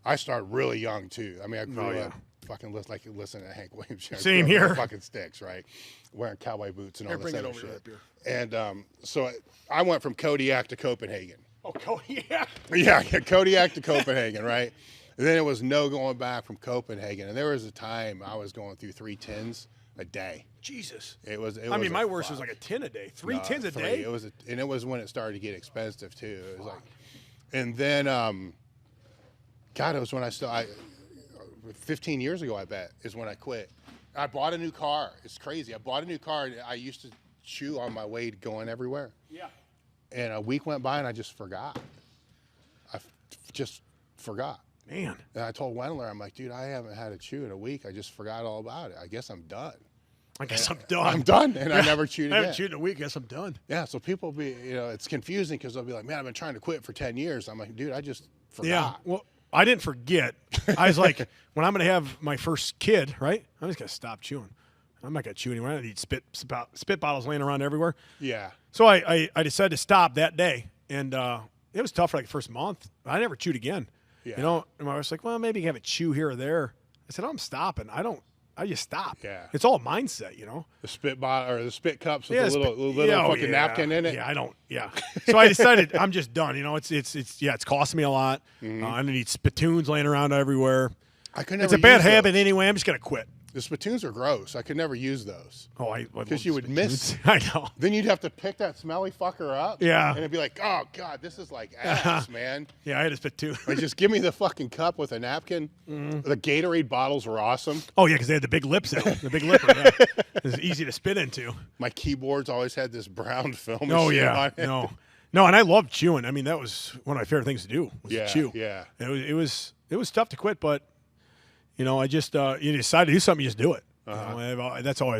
B: I started really young too. I mean, I grew
A: Oh, yeah.
B: up fucking listen to Hank Williams. Shit. I
A: Same
B: grew up
A: here.
B: with fucking sticks, right? Wearing cowboy boots and all
A: Here,
B: this
A: bring it
B: other
A: over here,
B: shit.
A: that beer.
B: And so I went from Kodiak to Copenhagen.
A: Oh, Kodiak.
B: Yeah, Kodiak to Copenhagen, right? And then it was no going back from Copenhagen. And there was a time I was going through 3 tins a day.
A: Jesus.
B: It was.
A: I mean, my worst was like a 10 a day. 3 tins a day?
B: It was, and it was when it started to get expensive too. It was like, and then, God, it was when 15 years ago, I bet, is when I quit. I bought a new car. It's crazy. I bought a new car. I used to chew on my way going everywhere.
A: Yeah.
B: And a week went by and I just forgot. Just forgot.
A: Man.
B: And I told Wendler, I'm like, dude, I haven't had a chew in a week. I just forgot all about it. I guess I'm done.
A: I guess I'm done.
B: I'm done. And I never chewed
A: I
B: again.
A: haven't chewed in a week. I guess I'm done.
B: Yeah, so people it's confusing because they'll be like, man, I've been trying to quit for 10 years. I'm like, dude, I just forgot.
A: Yeah. Well, I didn't forget. I was like, when I'm going to have my first kid, right? I'm just going to stop chewing. I'm not going to chew anymore. I don't need spit bottles laying around everywhere.
B: Yeah.
A: So I decided to stop that day. And it was tough for like the first month. I never chewed again.
B: Yeah.
A: You know, and I was like, well, maybe you have a chew here or there. I said, I'm stopping. I just stop.
B: Yeah.
A: It's all mindset, you know?
B: The spit bottle or the spit cups with
A: Yeah,
B: the little fucking napkin in it.
A: Yeah, I don't. Yeah. So I decided I'm just done. You know, it's costing me a lot. I don't need spittoons laying around everywhere.
B: I could never
A: It's a bad
B: use
A: habit
B: those.
A: anyway. I'm just gonna quit.
B: The spittoons are gross. I could never use those.
A: Oh,
B: Because you would miss.
A: I know.
B: Then you'd have to pick that smelly fucker up.
A: Yeah.
B: And it'd be like, oh, God, this is like ass, man.
A: Yeah, I had a spittoon.
B: Like, just give me the fucking cup with a napkin. The Gatorade bottles were awesome.
A: Oh yeah, because they had the big lips in them. The big lipper. Yeah. It was easy to spit into.
B: My keyboards always had this brown film. and
A: Oh
B: shit
A: yeah.
B: on it.
A: No, and I loved chewing. I mean, that was one of my favorite things to do was
B: Yeah,
A: to chew.
B: yeah.
A: It was tough to quit, but you know, I just you decide to do something, you just do it. You know, that's all I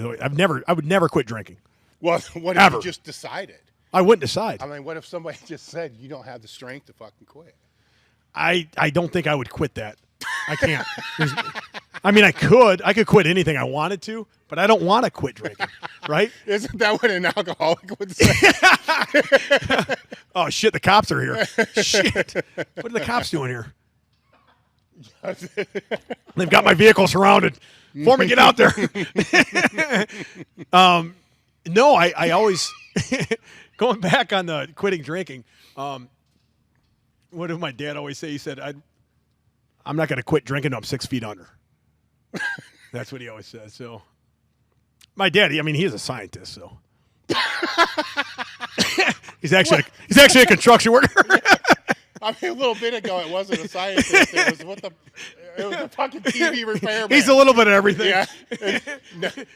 A: would never quit drinking.
B: Well, what if
A: Ever.
B: you just decided?
A: I wouldn't decide.
B: I mean, what if somebody just said you don't have the strength to fucking quit?
A: I don't think I would quit that. I can't. I mean, I could quit anything I wanted to, but I don't want to quit drinking, right?
B: Isn't that what an alcoholic would say?
A: Oh shit, the cops are here. Shit. What are the cops doing here? They've got my vehicle surrounded. For me, get out there. No, I always going back on the quitting drinking. What did my dad always say? He said, "I'm not going to quit drinking till I'm 6 feet under." That's what he always said. So, my dad, I mean, he is a scientist. So, he's actually a construction worker.
B: I mean, a little bit ago, it wasn't a scientist. It was It was a fucking TV repairman.
A: He's a little bit of everything.
B: Yeah.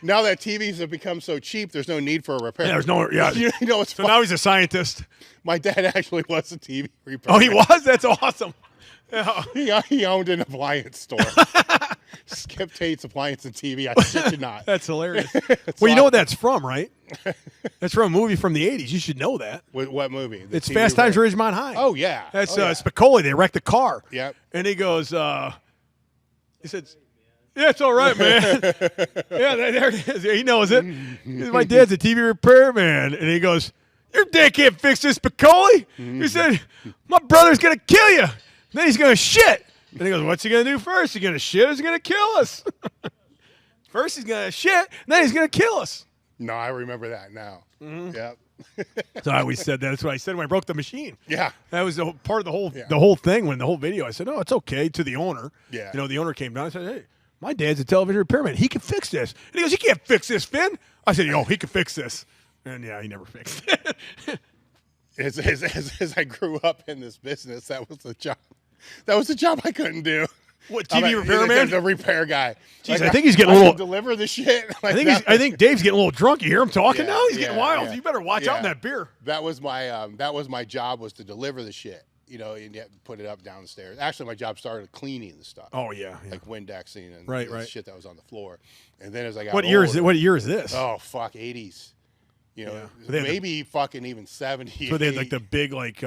B: Now that TVs have become so cheap, there's no need for a repair.
A: Yeah, there's no. Yeah.
B: You know what's
A: So now he's a scientist.
B: My dad actually was a TV repairman.
A: Oh, he was. That's awesome. Yeah.
B: He owned an appliance store. Skip Tate's Appliance and TV. I shit you not.
A: That's hilarious. Well, you know what that's from, right? That's from a movie from the 80s. You should know that.
B: What movie?
A: It's Fast Times at Ridgemont High.
B: Oh, yeah.
A: That's
B: yeah.
A: Spicoli. They wrecked the car.
B: Yep.
A: And he goes, he said, yeah, it's all right, man. Yeah, there it is. He knows it. My dad's a TV repairman. And he goes, your dad can't fix this, Spicoli. He said, my brother's going to kill you. Then he's going to shit. Then he goes, what's he going to do first? He's going to shit or is he going to kill us? First he's going to shit, then he's going to kill us.
B: No, I remember that now. Yep.
A: So I always said that. That's what I said when I broke the machine.
B: Yeah.
A: That was part of the whole thing when the whole video. I said, oh, it's okay to the owner.
B: Yeah.
A: You know, the owner came down and said, hey, my dad's a television repairman. He can fix this. And he goes, he can't fix this, Finn. I said, he can fix this. And yeah, he never fixed it.
B: As I grew up in this business, that was the job. That was the job I couldn't do.
A: What, TV repairman?
B: The repair guy.
A: Jeez, I think he's getting a little.
B: Deliver the shit.
A: I think Dave's getting a little drunk. You hear him talking now? He's getting wild.
B: Yeah.
A: You better watch out in that beer.
B: That was my job, was to deliver the shit. You know, and you put it up downstairs. Actually, my job started cleaning the stuff.
A: Oh yeah.
B: Like Windexing and
A: right.
B: shit that was on the floor. And then as I got
A: What
B: older,
A: year is this?
B: Oh fuck, 80s. You know,
A: Yeah.
B: maybe fucking even 70s.
A: So they had like the big like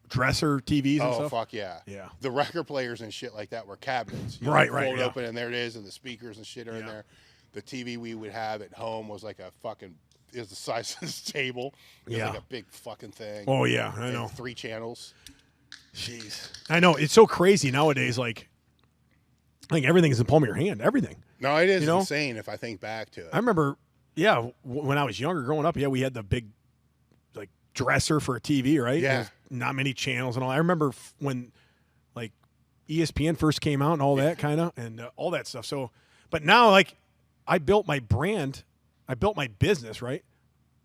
A: dresser TVs and stuff.
B: Oh fuck yeah.
A: Yeah.
B: The record players and shit like that were cabinets. You
A: Right.
B: Fold
A: Yeah.
B: open and there it is, and the speakers and shit are in there. The TV we would have at home was like a fucking is the size of this table. It was like a big fucking thing.
A: Oh yeah, I know.
B: 3 channels.
A: Jeez. I know. It's so crazy nowadays. Like everything is in the palm of your hand. Everything.
B: No, it is insane if I think back to it.
A: I remember, when I was younger, growing up, we had the big, like, dresser for a TV, right?
B: Yeah.
A: Not many channels and all. I remember when, like, ESPN first came out and all that kind of, and all that stuff. So, but now, like, I built my brand, I built my business, right,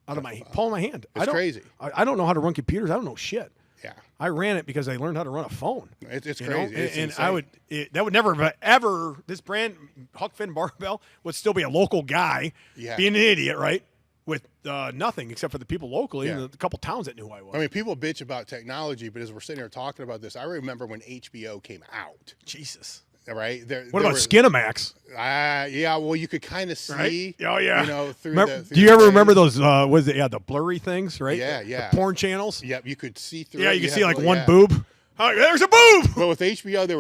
A: out of my palm of my hand.
B: It's crazy.
A: I don't know how to run computers. I don't know shit.
B: Yeah.
A: I ran it because I learned how to run a phone.
B: It's
A: you
B: crazy.
A: know?
B: It's
A: and
B: insane.
A: that would never have ever, this brand, Huck Finn Barbell, would still be a local guy, being an idiot, right? With nothing except for the people locally and a couple towns that knew who I was.
B: I mean, people bitch about technology, but as we're sitting here talking about this, I remember when HBO came out.
A: Jesus.
B: Right?
A: What about Skinamax?
B: Yeah, well, you could kind of see.
A: Right? Oh, yeah.
B: You know, through
A: do you ever remember those, the blurry things, right?
B: Yeah.
A: The porn channels?
B: Yep, you could see through.
A: Yeah, you could see like one boob. Oh, there's a boob!
B: But with HBO, there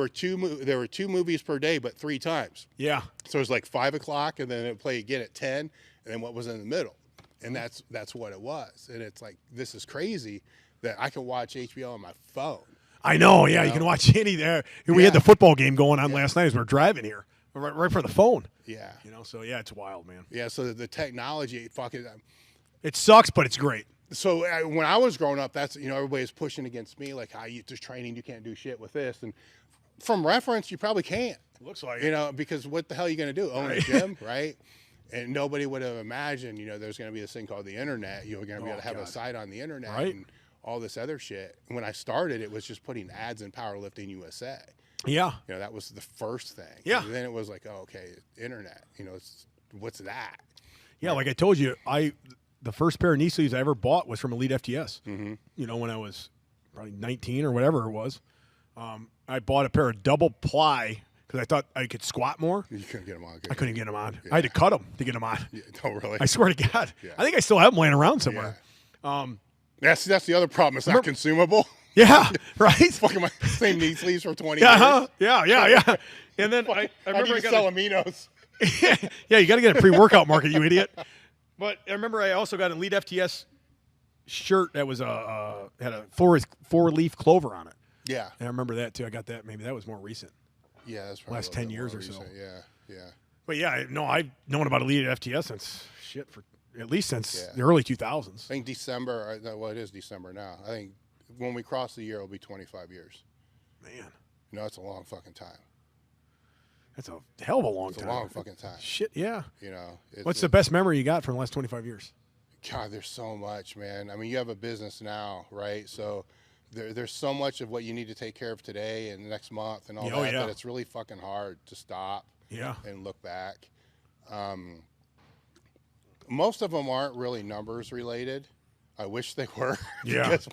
B: were two movies per day, but 3 times.
A: Yeah.
B: So it was like 5 o'clock, and then it would play again at 10, and then what was in the middle. And that's what it was. And it's like, this is crazy that I can watch HBO on my phone.
A: I know, yeah. You can watch any there. We had the football game going on last night as we were driving here, right from the phone.
B: Yeah.
A: You know, so yeah, it's wild, man.
B: Yeah, so the technology, fucking.
A: It sucks, but it's great.
B: So when I was growing up, that's, everybody's pushing against me, like, there's training, you can't do shit with this. And from reference, you probably can't.
A: Looks like it.
B: Because what the hell are you going to do? Own a gym, right? And nobody would have imagined, there's going to be this thing called the internet. You're going to be able to have a site on the internet.
A: Right.
B: And all this other shit. When I started, it was just putting ads in Powerlifting USA.
A: Yeah.
B: That was the first thing.
A: Yeah.
B: And then it was like, internet. What's that?
A: Yeah, like I told you, the first pair of knee sleeves I ever bought was from Elite FTS.
B: Mm-hmm.
A: When I was probably 19 or whatever it was. I bought a pair of double ply because I thought I could squat more.
B: You couldn't get them on.
A: I couldn't get them on. Yeah. I had to cut them to get them on.
B: Yeah, oh, really?
A: I swear to God. Yeah. I think I still have them laying around somewhere.
B: Yeah. That's the other problem. It's not consumable.
A: Yeah, right.
B: It's fucking my same knee sleeves for 20 years.
A: Yeah. And then I remember
B: I sell aminos.
A: Yeah, you got to get a pre-workout market, you idiot. But I remember I also got an Elite FTS shirt that was had a four-leaf clover on it.
B: Yeah.
A: And I remember that too. I got that. Maybe that was more recent.
B: Yeah, that's probably
A: last 10 years or so.
B: Yeah.
A: But yeah, I've known about Elite FTS since at least since the early 2000s.
B: I think December. Well, it is December now. I think when we cross the year, it'll be 25 years.
A: Man,
B: it's a long fucking time.
A: That's a hell of a long time.
B: It's a long fucking time.
A: Shit, yeah.
B: What's
A: the best memory you got from the last 25 years?
B: God, there's so much, man. I mean, you have a business now, right? So there's so much of what you need to take care of today and next month and all
A: Oh,
B: that
A: yeah.
B: that it's really fucking hard to stop
A: Yeah.
B: and look back. Most of them aren't really numbers related. I wish they were,
A: Yeah.
B: because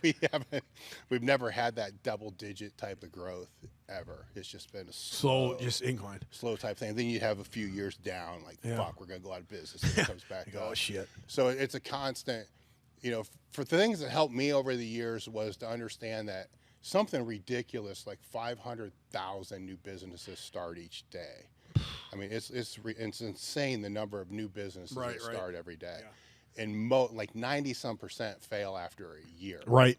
B: we've never had that double digit type of growth ever. It's just been a
A: Slow, just incline.
B: slow type thing. Then you have a few years down, like,
A: Yeah.
B: fuck, we're going to go out of business. And it comes back
A: You go,
B: up.
A: oh, shit.
B: So it's a constant, for things that helped me over the years was to understand that something ridiculous like 500,000 new businesses start each day. I mean, it's insane the number of new businesses that start every day.
A: Yeah.
B: And like 90% fail after a year.
A: Right.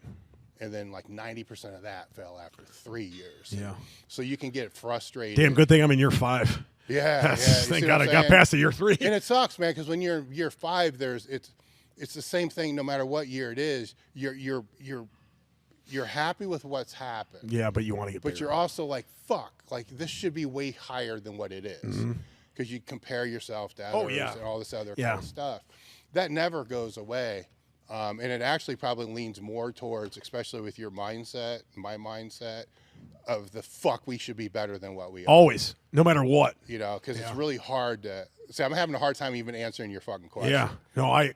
B: And then like 90% of that fell after 3 years.
A: Yeah.
B: So you can get frustrated.
A: Damn, good thing I'm in year 5.
B: Yeah.
A: Thank God I got past the year 3.
B: And it sucks, man, because when you're in year 5, it's the same thing no matter what year it is. You're happy with what's happened.
A: Yeah, but you want to get
B: But
A: bigger.
B: you're also like, fuck, like this should be way higher than what it is. Because you compare yourself to others and all this other kind of stuff. That never goes away. And it actually probably leans more towards, especially with your mindset, my mindset, of the fuck, we should be better than what we are.
A: Always, no matter what.
B: Because it's really hard to see. I'm having a hard time even answering your fucking question.
A: Yeah. No, you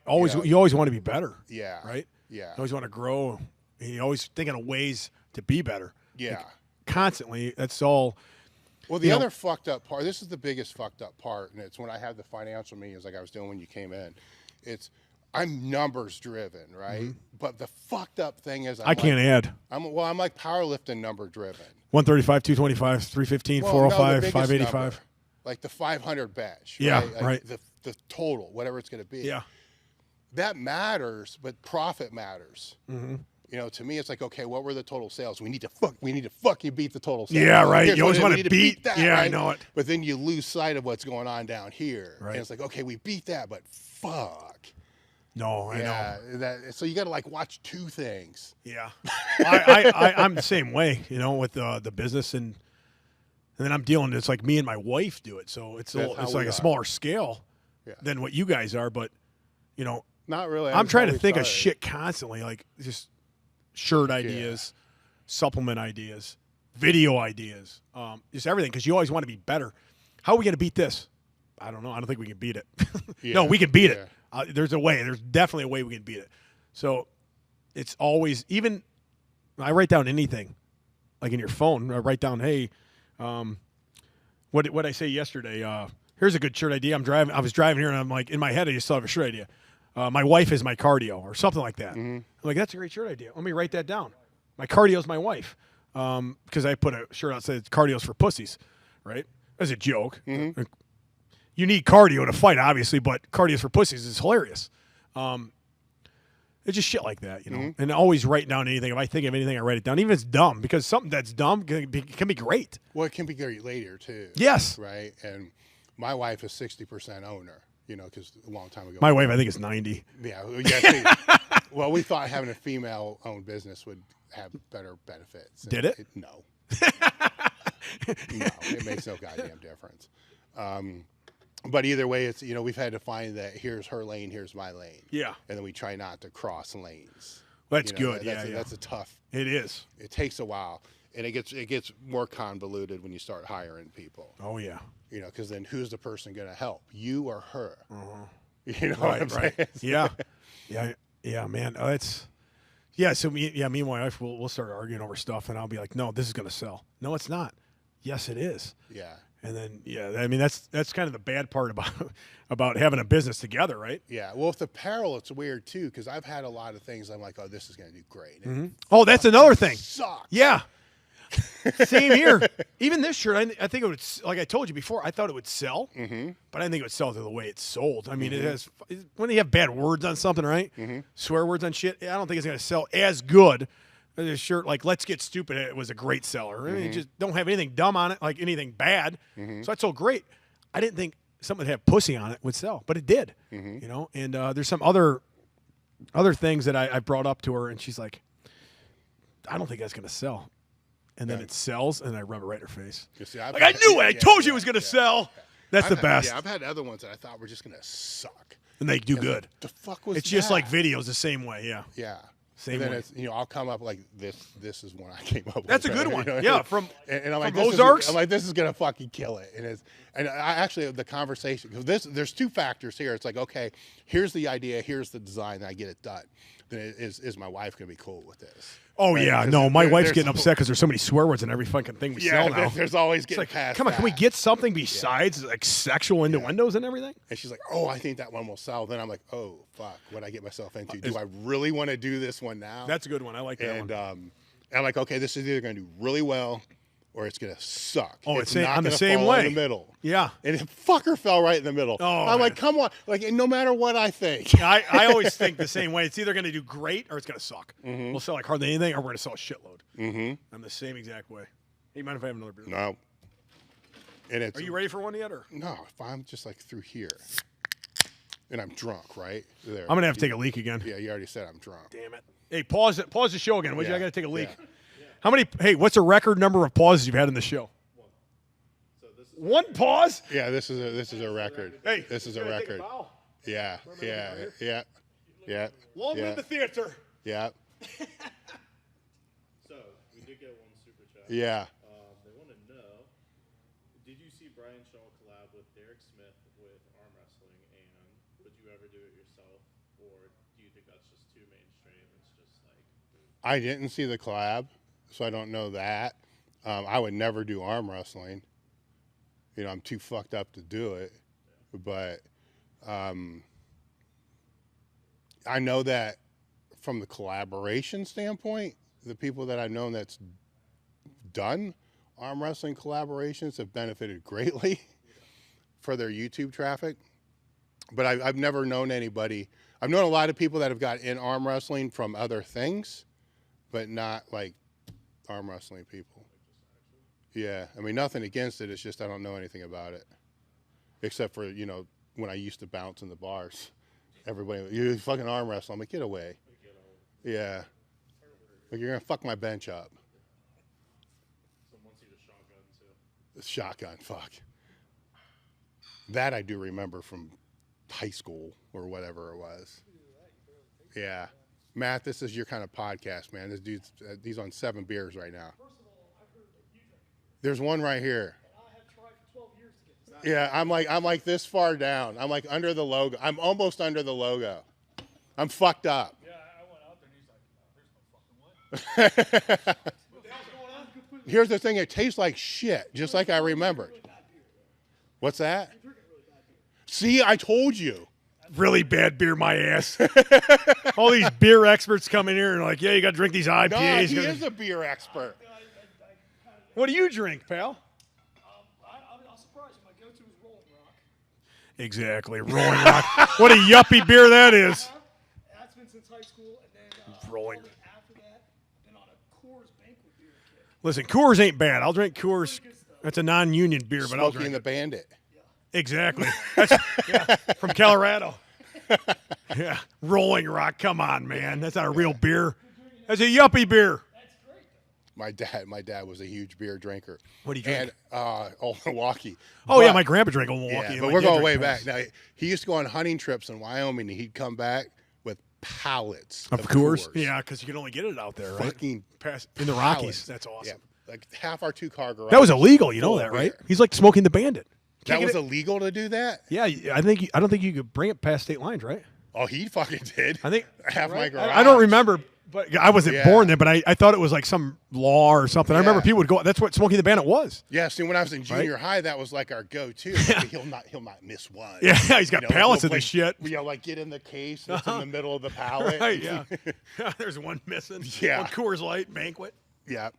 A: always want to be better.
B: Yeah.
A: Right?
B: Yeah.
A: You always want to grow. And you always thinking of ways to be better.
B: Yeah.
A: Like, constantly. That's all.
B: Well, the other fucked up part, this is the biggest fucked up part, and it's when I have the financial meetings like I was doing when you came in. I'm numbers driven, right? But the fucked up thing is
A: I can't add.
B: I'm like powerlifting number driven.
A: 135, 225, 315,
B: Well,
A: 405,
B: no, the biggest
A: 585.
B: number, like the 500 bench.
A: Yeah,
B: right? Like
A: right.
B: The total, whatever it's going to be.
A: Yeah.
B: That matters, but profit matters. To me, it's like, okay, what were the total sales? We need to fucking beat the total sales.
A: Yeah, right.
B: Here's
A: You always
B: what
A: want
B: we
A: to
B: need
A: beat.
B: that,
A: Yeah, I
B: right?
A: know it.
B: But then you lose sight of what's going on down here.
A: Right.
B: And it's like, okay, we beat that, but fuck.
A: No, I know.
B: So you got to like watch two things.
A: Yeah. I'm the same way, with the business and then I'm dealing. It's like me and my wife do it, so it's like a smaller scale than what you guys are. But
B: Not really.
A: I'm trying to think of shit constantly, like just shirt ideas, supplement ideas, video ideas, just everything, because you always want to be better. How are we going to beat this? I don't know. I don't think we can beat it. No, we can beat it. There's a way. There's definitely a way we can beat it. So it's always, even I write down anything, like in your phone. I write down, hey, what I say yesterday? Here's a good shirt idea. I was driving here, and I'm like, in my head, I just thought of a shirt idea. My wife is my cardio, or something like that. I'm like, that's a great shirt idea. Let me write that down. My cardio is my wife, because I put a shirt out that says cardio's for pussies, right? As a joke. You need cardio to fight, obviously, but cardio's for pussies is hilarious. It's just shit like that, And always write down anything. If I think of anything, I write it down, even if it's dumb, because something that's dumb can be great.
B: Well, it can be great later too.
A: Yes.
B: Right. And my wife is 60% owner. Because a long time ago.
A: My wife, I think, is 90.
B: Yeah. See, well, we thought having a female-owned business would have better benefits.
A: Did it?
B: No. No, it makes no goddamn difference. But either way, it's we've had to find that here's her lane, here's my lane.
A: Yeah.
B: And then we try not to cross lanes.
A: That's good.
B: That's a tough.
A: It is.
B: It takes a while, and it gets more convoluted when you start hiring people.
A: Oh yeah.
B: Because then who's the person going to help, you or her?
A: What I'm saying? Yeah, man. So me and my wife we'll start arguing over stuff, and I'll be like, no, this is going to sell. No, it's not. Yes, it is.
B: Yeah.
A: And then I mean that's kind of the bad part about having a business together, right?
B: Yeah. Well, with apparel, it's weird too, because I've had a lot of things. I'm like, oh, this is going to do great.
A: Oh, that's another thing.
B: Sucks.
A: Yeah. Same here. Even this shirt, I think it would, like I told you before, I thought it would sell, but I didn't think it would sell to the way it's sold. I mean, it has, when you have bad words on something, right? Swear words on shit, I don't think it's going to sell as good as a shirt like Let's Get Stupid. It was a great seller. I mean, you just don't have anything dumb on it, like anything bad. So that sold great. I didn't think something that had pussy on it would sell, but it did. And there's some other things that I brought up to her, and she's like, I don't think that's going to sell. And then it sells, and I rub it right in her face.
B: You see,
A: I knew it. I told you it was going to sell. That's the best.
B: Yeah, I've had other ones that I thought were just going to suck.
A: And they do good.
B: The fuck was
A: It's just
B: that?
A: like videos the same way, yeah.
B: Yeah.
A: Same
B: and then
A: way.
B: it's, I'll come up like this. This is one I came up with.
A: That's a good
B: right?
A: one.
B: You know what I
A: Yeah,
B: mean?
A: from
B: I'm like,
A: Ozarks?
B: I'm like, this is gonna fucking kill it. And I actually the conversation, because there's two factors here. It's like, okay, here's the idea, here's the design, and I get it done. Then is my wife gonna be cool with this?
A: Oh
B: Right?
A: yeah,
B: 'Cause
A: no, my wife's
B: there's-
A: getting upset because there's so many swear words in every fucking thing we sell now.
B: There's always
A: It's
B: getting
A: like,
B: past
A: come on, can we
B: that.
A: get something besides like sexual innuendos and everything?
B: And she's like, oh, I think that one will sell. Then I'm like, oh fuck, what I get myself into? Do I really want to do this one now?
A: That's a good one. I like that
B: and
A: one.
B: I'm like, okay, this is either going to do really well or it's going to suck.
A: Oh,
B: it's
A: I'm
B: not
A: the
B: gonna
A: same
B: fall
A: way.
B: in the middle.
A: Yeah.
B: And it fucker fell right in the middle.
A: Oh,
B: I'm
A: man.
B: like, come on. Like, and no matter what I think.
A: I always think the same way. It's either going to do great or it's going to suck. We'll sell like hardly anything or we're going to sell a shitload. I'm the same exact way. Hey, mind if I have another beer?
B: No. And it's,
A: Are you ready for one yet? Or
B: No, if I'm just like through here and I'm drunk, right? There.
A: I'm going to have to take a leak again.
B: Yeah, you already said I'm drunk.
A: Damn it. Hey, pause it. Pause the show again. Would you?
B: Yeah,
A: I got to take a leak.
B: yeah.
A: How many? Hey, what's the record number of pauses you've had in the show? One pause?
B: Yeah, this is a record.
A: Hey,
B: this is a
A: you gotta take
B: record.
A: bow.
B: Yeah, yeah,
A: right
B: yeah, yeah.
A: Long
B: yeah,
A: live the theater.
B: yeah,
D: So, we did get one super chat.
B: yeah.
D: They want to know, did you see Brian Shaw collab with Derek Smith with arm wrestling, and would you ever do it yourself, or do you think that's just too mainstream? It's just like...
B: I didn't see the collab, so I don't know that. I would never do arm wrestling. I'm too fucked up to do it. But I know that from the collaboration standpoint, the people that I've known that's done arm wrestling collaborations have benefited greatly for their YouTube traffic. But I've never known anybody. I've known a lot of people that have got in arm wrestling from other things, but not like arm wrestling people. Yeah, I mean, nothing against it. It's just I don't know anything about it, except for when I used to bounce in the bars. Everybody, you fucking arm wrestle. I'm like, get away. Yeah, like you're gonna fuck my bench up.
D: Someone see the shotgun, too.
B: Shotgun, fuck. That I do remember from high school or whatever it was. Yeah, Matt, this is your kind of podcast, man. This dude's he's on 7 beers right now. There's one right here. Yeah, I'm like this far down. I'm like under the logo. I'm almost under the logo. I'm fucked up.
D: Yeah, I went out there, and he's like, there's no fucking way.
B: Here's the thing, it tastes like shit, just like I remembered. What's that? See, I told you.
A: Really bad beer, my ass. All these beer experts come in here and like, yeah, you got to drink these IPAs.
B: No, he
A: You gotta-
B: is a beer expert.
A: What do you drink, pal?
E: I'll surprise you. My go-to is Rolling Rock.
A: Exactly, Rolling Rock. What a yuppie beer that is.
E: That's been since high school, and then
A: Rolling.
E: probably after that, been on a Coors banquet beer kick.
A: Listen, Coors ain't bad. I'll drink Coors. That's a non-union beer, but I'll
B: Smokey
A: drink
B: and the
A: it.
B: Bandit.
A: Exactly. That's from Colorado. Yeah, Rolling Rock. Come on, man. That's not a real beer. That's a yuppie beer.
B: My dad was a huge beer drinker.
A: What do you drink?
B: And Old Milwaukee.
A: Oh, yeah,
B: But-
A: my grandpa drank Old Milwaukee.
B: Yeah,
A: and
B: but
A: my
B: we're
A: dad
B: going
A: drank
B: way back.
A: Pabst.
B: Now, he used to go on hunting trips in Wyoming, and he'd come back with pallets
A: Of Coors? Yeah, because you can only get it out there, right?
B: Fucking
A: In the Rockies.
B: pallets.
A: That's awesome.
B: Yeah, like half our 2-car garage.
A: That was illegal. You know
B: full
A: that,
B: of
A: right?
B: beer.
A: He's like smoking the Bandit.
B: That
A: Can't
B: was
A: get it-
B: illegal to do that?
A: Yeah, I don't think you could bring it past state lines, right?
B: Oh, he fucking did.
A: I think
B: half my
A: right?
B: garage.
A: I don't remember, but I wasn't
B: Yeah.
A: born then. But I thought it was like some law or something. I remember
B: Yeah.
A: people would go. That's what Smoking the Bandit was.
B: Yeah, see, when I was in junior high, that was like our go-to. Like, he'll not miss one.
A: Yeah, he's got pallets of
B: we'll,
A: this shit.
B: Like get in the case. It's in the middle of the pallet.
A: Right, yeah. There's one missing.
B: Yeah.
A: One Coors Light banquet.
B: Yeah.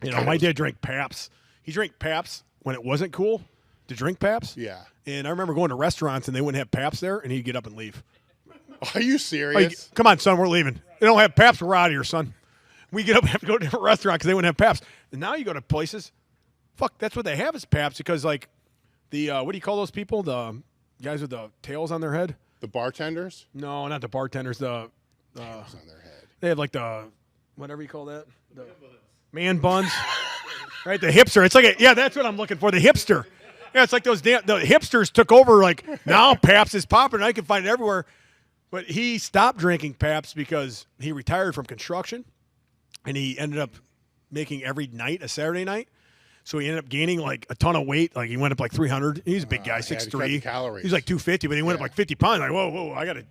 A: You know, my dad drank Pabst. He drank Pabst when it wasn't cool to drink Pabst.
B: Yeah.
A: And I remember going to restaurants and they wouldn't have Pabst there, and he'd get up and leave.
B: Are you
A: Like,
B: serious?
A: come on, son, we're leaving. They don't have Pabst, we're out of here, son. We get up and have to go to a different restaurant because they wouldn't have Pabst. And now you go to places, fuck, that's what they have is Pabst because, like, the, what do you call those people? The guys with the tails on their head?
B: The bartenders?
A: No, not the bartenders. The
B: It's on their head.
A: They have, like, the, whatever you call that? The man buns. Right, the hipster. It's like, yeah, that's what I'm looking for, the hipster. Yeah, it's like those the hipsters took over, like, now Pabst is popping and I can find it everywhere. But he stopped drinking Pabst because he retired from construction, and he ended up making every night a Saturday night. So he ended up gaining like a ton of weight. Like he went up like 300. He's a big guy, 6'3".
B: Calories.
A: He's like 250, but he went up like 50 pounds. Like, whoa, I got to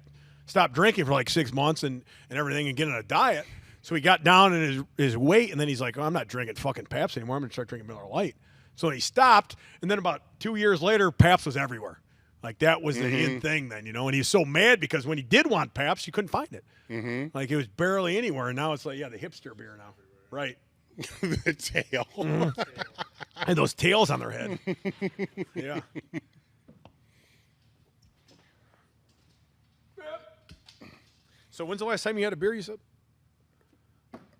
A: stop drinking for like 6 months and everything and get on a diet. So he got down in his weight, and then he's like, I'm not drinking fucking Pabst anymore. I'm going to start drinking Miller Lite. So he stopped, and then about 2 years later, Pabst was everywhere. Like that was the in thing then, and he was so mad because when he did want Pabst, you couldn't find it. Like it was barely anywhere, and now it's like, the hipster beer now. Right.
B: The tail.
A: And those tails on their head. Yeah. So when's the last time you had a beer, you said?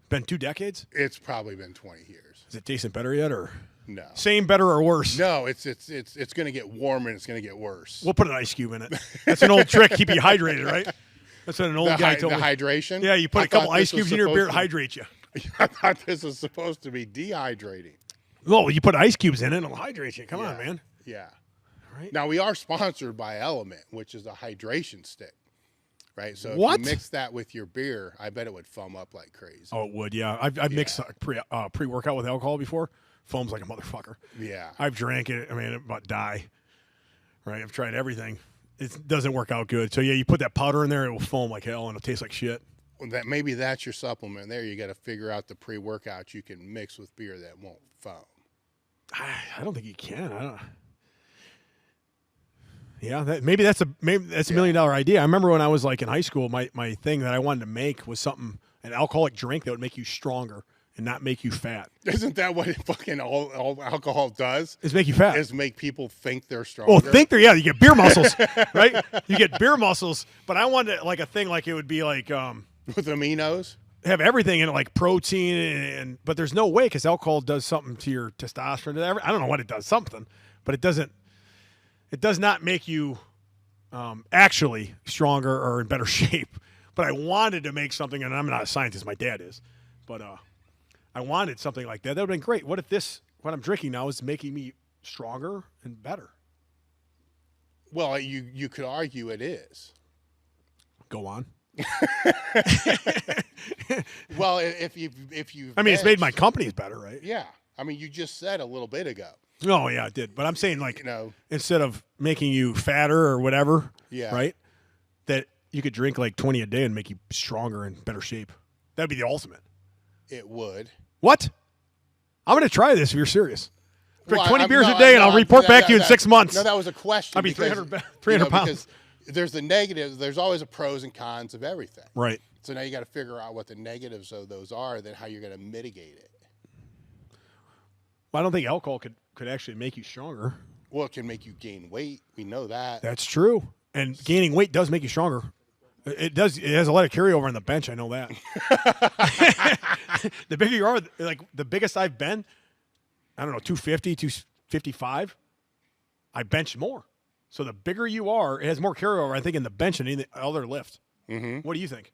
A: Been 2 decades?
B: It's probably been 20 years.
A: Is it tasting better yet, or
B: No.
A: same, better, or worse?
B: No, it's going to get warmer and it's going to get worse.
A: We'll put an ice cube in it. That's an old trick. Keep you hydrated, right? That's what an old guy told
B: the
A: me.
B: hydration?
A: Yeah, you put a couple ice cubes in your beer, hydrate you.
B: I thought this was supposed to be dehydrating.
A: Well, you put ice cubes in it, it'll hydrate you. Come on, man.
B: Yeah.
A: Right.
B: Now, we are sponsored by LMNT, which is a hydration stick, right? So
A: What?
B: if you mix that with your beer, I bet it would foam up like crazy.
A: Oh, it would, yeah. I've mixed pre-workout with alcohol before. Foams like a motherfucker.
B: Yeah.
A: I've drank it. I mean, it about die. Right? I've tried everything. It doesn't work out good. So, yeah, you put that powder in there, it will foam like hell, and it'll taste like shit.
B: Well, maybe that's your supplement there. You got to figure out the pre-workout you can mix with beer that won't foam.
A: I don't think you can. I don't. Yeah, maybe that's a $1 million idea. I remember when I was like in high school, my thing that I wanted to make was an alcoholic drink that would make you stronger and not make you fat.
B: Isn't that what fucking all alcohol does?
A: Is make you fat.
B: Is make people think they're stronger.
A: Well, you get beer muscles, right? You get beer muscles, but I wanted like a thing like it would be like
B: with aminos.
A: Have everything in it, like protein, but there's no way because alcohol does something to your testosterone. I don't know what it does, something, but it doesn't. It does not make you actually stronger or in better shape. But I wanted to make something, and I'm not a scientist. My dad is, but I wanted something like that. That would have been great. What if what I'm drinking now is making me stronger and better?
B: Well, you could argue it is.
A: Go on.
B: Well, if you
A: I mean, it's made my companies better, right?
B: Yeah. I mean, you just said a little bit ago.
A: Oh, yeah, it did. But I'm saying, like, instead of making you fatter or whatever, right, that you could drink like 20 a day and make you stronger and better shape. That'd be the ultimate.
B: It would.
A: What? I'm going to try this if you're serious. Drink 20 beers a day, and I'll report back to you in 6 months.
B: No, that was a question.
A: I'll be 300 pounds.
B: Because there's the negatives. There's always a pros and cons of everything.
A: Right.
B: So now you got to figure out what the negatives of those are, then how you're going to mitigate it.
A: Well, I don't think alcohol could actually make you stronger.
B: Well, it can make you gain weight. We know that.
A: That's true. And gaining weight does make you stronger. It does. It has a lot of carryover on the bench. I know that. The bigger you are, like the biggest I've been, I don't know, 250, 255, I bench more. So the bigger you are, it has more carryover, I think, in the bench than any other lift. Mm-hmm. What do you think?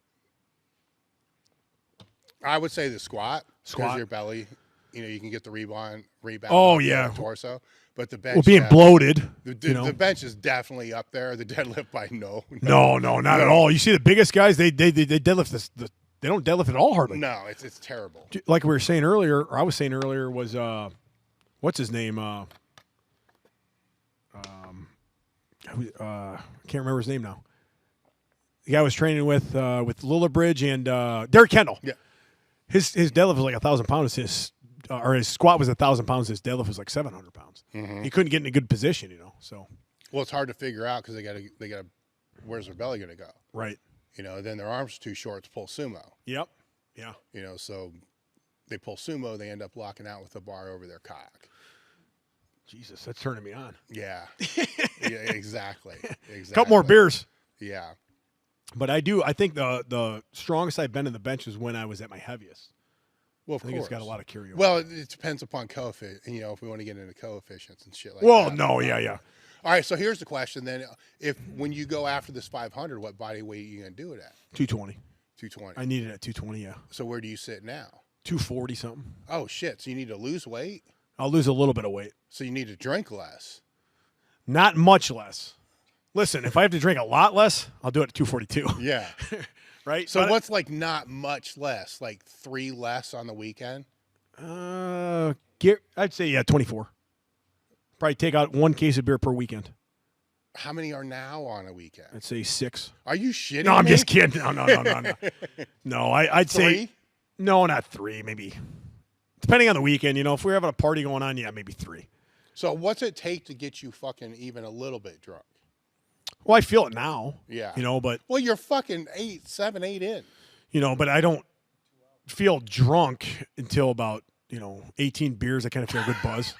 B: I would say the squat.
A: Squat.
B: Because your belly, you can get the rebound.
A: Oh, yeah.
B: The torso. But the bench.
A: Well, being bloated.
B: The bench is definitely up there. The deadlift by no,
A: not at all. You see the biggest guys, they deadlift this. They don't deadlift at all hardly.
B: No, it's terrible.
A: Like we were saying earlier, or I was saying earlier, was what's his name? Can't remember his name now. The guy I was training with Lillibridge and Derek Kendall. Yeah, his deadlift was like 1,000 pounds. His squat was 1,000 pounds. His deadlift was like 700 pounds. Mm-hmm. He couldn't get in a good position, So
B: well, it's hard to figure out because they got where's their belly going to go?
A: Right.
B: Then their arms are too short to pull sumo.
A: Yep. Yeah.
B: So they pull sumo, they end up locking out with the bar over their cock.
A: Jesus, that's turning me on.
B: Yeah. Yeah, exactly.
A: Couple more beers.
B: Yeah.
A: But I think the strongest I've been in the bench is when I was at my heaviest.
B: Well, of
A: I think
B: course.
A: It's got a lot of carryover.
B: Well, it depends upon coefficient, if we want to get into coefficients and shit like
A: that.
B: Well,
A: no, yeah.
B: All right, so here's the question then. When you go after this 500, what body weight are you going to do it at?
A: 220.
B: 220.
A: I need it at 220, yeah.
B: So where do you sit now?
A: 240 something.
B: Oh, shit. So you need to lose weight?
A: I'll lose a little bit of weight.
B: So you need to drink less?
A: Not much less. Listen, if I have to drink a lot less, I'll do it at 242.
B: Yeah.
A: Right?
B: So
A: But,
B: what's like not much less? Like 3 less on the weekend?
A: I'd say 24. Probably take out 1 case of beer per weekend.
B: How many are now on a weekend?
A: I'd say 6.
B: Are you shitting
A: No, I'm
B: me?
A: just kidding. No. No, I'd
B: 3?
A: say no, not 3, maybe. Depending on the weekend, if we're having a party going on, maybe 3.
B: So what's it take to get you fucking even a little bit drunk?
A: Well, I feel it now.
B: Yeah.
A: But
B: Well, you're fucking 7, 8 in.
A: but I don't feel drunk until about 18 beers. I kind of feel a good buzz,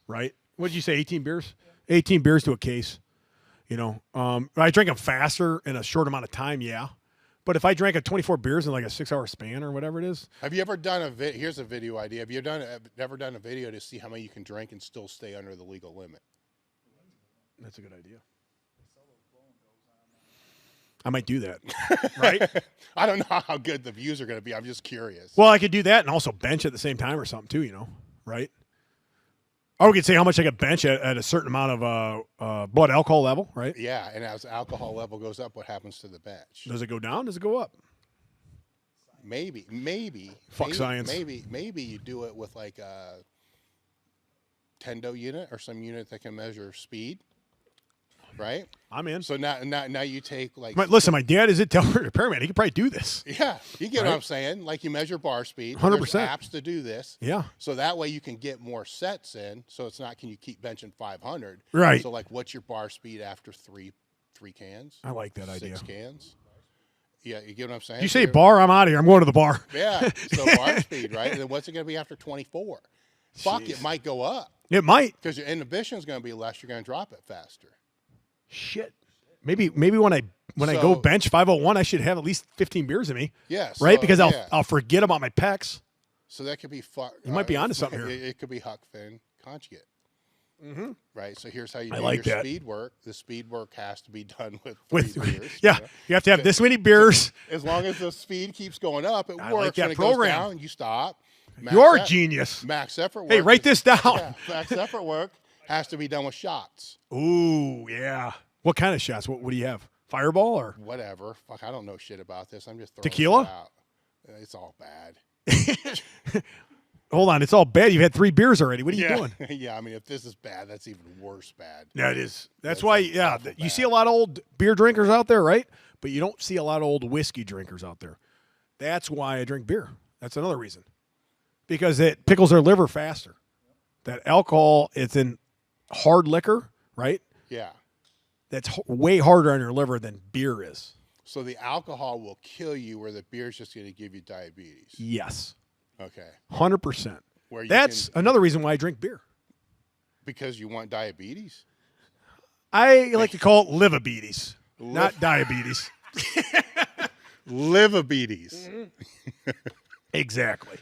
A: right? What did you say? 18 beers? 18 beers to a case. I drink them faster in a short amount of time. Yeah. But if I drank 24 beers in like a 6-hour span or whatever it is.
B: Have you ever done here's a video idea. Have you ever done a video to see how many you can drink and still stay under the legal limit?
A: That's a good idea. I might do that. Right?
B: I don't know how good the views are going to be. I'm just curious.
A: Well, I could do that and also bench at the same time or something too, right? Or we could say how much I could bench at a certain amount of blood alcohol level, right?
B: Yeah, and as alcohol level goes up, what happens to the bench?
A: Does it go down? Does it go up?
B: Maybe.
A: Science.
B: Maybe you do it with like a Tendo unit or some unit that can measure speed, right?
A: I'm in.
B: So now you take like.
A: Listen, my dad is a paramedic. He could probably do this.
B: Yeah, you get
A: Right?
B: what I'm saying. Like you measure bar speed.
A: 100%.
B: There's apps to do this.
A: Yeah.
B: So that way you can get more sets in. So it's not can you keep benching 500.
A: Right.
B: So like, what's your bar speed after three cans?
A: I like that idea.
B: 6 cans. Yeah, you get what I'm saying.
A: You say bar, I'm out of here. I'm going to the bar.
B: Yeah. So bar speed, right? And then what's it going to be after 24? Fuck,
A: Jeez.
B: it might go up
A: It might.
B: because your inhibition is going to be less. You're going to drop it faster.
A: Shit. Maybe when I go
B: So-
A: bench 501, I should have at least 15 beers in me.
B: Yeah.
A: Right?
B: so,
A: Because
B: yeah.
A: I'll forget about my pecs.
B: So that could be
A: You might be onto something here.
B: It could be Huck Finn conjugate.
A: Mm-hmm.
B: Right. So here's how you
A: I
B: do
A: like
B: your
A: that.
B: speed work. The speed work has to be done with
A: With
B: 3 beers.
A: yeah, you have to have this many beers.
B: As long as the speed keeps going up, it
A: I
B: works.
A: like that
B: When it
A: program.
B: goes down, you stop.
A: You're a
B: Max
A: genius.
B: Max effort work.
A: Hey, write this down.
B: Yeah, max effort work has to be done with shots.
A: Ooh, yeah. What kind of shots? What do you have? Fireball or
B: Whatever. Fuck, I don't know shit about this. I'm just throwing
A: Tequila?
B: shit out. It's all bad.
A: hold on? It's all bad. You've had 3 beers already. What are you doing?
B: Yeah, I mean, if this is bad, that's even worse bad.
A: Yeah, it is. That's
B: That's
A: why.
B: like
A: Yeah,
B: awful
A: you see
B: bad.
A: a lot of old beer drinkers out there, right? But you don't see a lot of old whiskey drinkers out there. That's why I drink beer. That's another reason. Because it pickles their liver faster. That alcohol, it's in hard liquor, right?
B: Yeah.
A: That's way harder on your liver than beer is.
B: So the alcohol will kill you where the beer's just going to give you diabetes.
A: Yes.
B: Okay.
A: 100%.
B: Where you
A: That's
B: can,
A: another reason why I drink beer.
B: because you want diabetes?
A: I like to call it livabetes, not diabetes.
B: Livabetes.
A: Exactly.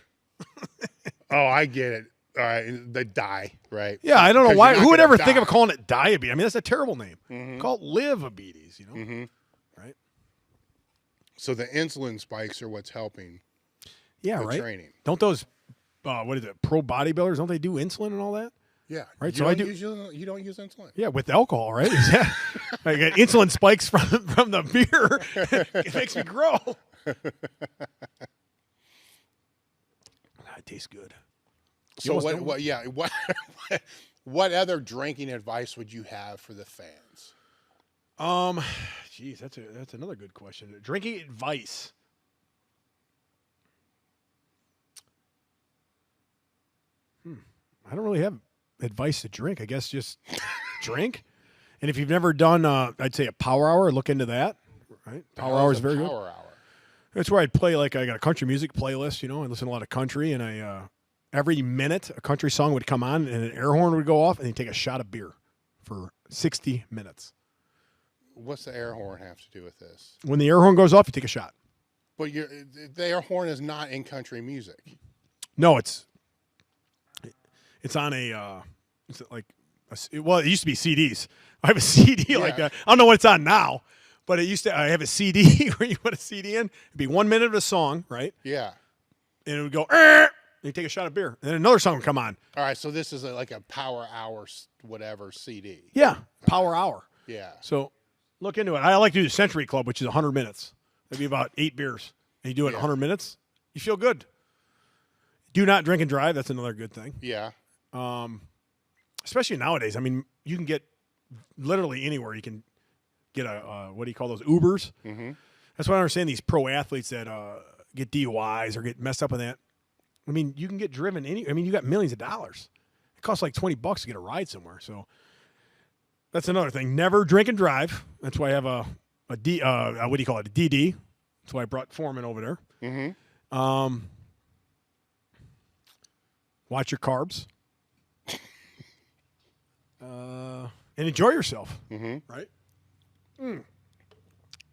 B: Oh, I get it. All right. The die, right?
A: Yeah, I don't know
B: 'Cause
A: why.
B: you're not
A: Who would
B: gonna
A: ever think
B: die.
A: of calling it diabetes? I mean, that's a terrible name. Call it livabetes, right?
B: So the insulin spikes are what's helping
A: Yeah,
B: the
A: right.
B: training.
A: Don't those, what is it, pro bodybuilders? Don't they do insulin and all that?
B: Yeah.
A: Right,
B: You
A: so I
B: don't
A: do-
B: you don't use insulin.
A: Yeah, with alcohol, right? Yeah. I get insulin spikes from the beer. It makes me grow. It tastes good.
B: So
A: almost don't-
B: what other drinking advice would you have for the fans?
A: Geez, that's another good question. Drinking advice. I don't really have advice to drink. I guess just drink. And if you've never done, I'd say a power hour, look into that. Right, power hour is very good.
B: Power hour.
A: That's where I'd play, like, I got a country music playlist, I listen to a lot of country, and I every minute a country song would come on and an air horn would go off, and you take a shot of beer for 60 minutes.
B: What's the air horn have to do with this?
A: When the air horn goes off, you take a shot.
B: But the air horn is not in country music.
A: No, it's on a it's like well, it used to be CDs. I have a CD like
B: Yeah.
A: that. I don't know what it's on now, but it used to. I have a CD where you put a CD in. It'd be 1 minute of a song, right?
B: Yeah.
A: And it would go. And you take a shot of beer, and then another song would come on.
B: All right. So this is like a power hour, whatever CD.
A: Yeah, power hour.
B: Yeah.
A: So Look into it. I like to do the Century Club, which is 100 minutes. That'd be about 8 beers. And you do it in 100 minutes, you feel good. Do not drink and drive. That's another good thing.
B: Yeah.
A: Especially nowadays. I mean, you can get literally anywhere. You can get a, what do you call those, Ubers? Mm-hmm. That's what I understand, these pro athletes that get DUIs or get messed up with that. I mean, you can get driven you got millions of dollars. It costs like $20 to get a ride somewhere. So that's another thing. Never drink and drive. That's why I have a what do you call it? A DD. That's why I brought Foreman over there. Mm-hmm. Watch your carbs. And enjoy yourself. Mm-hmm. Right?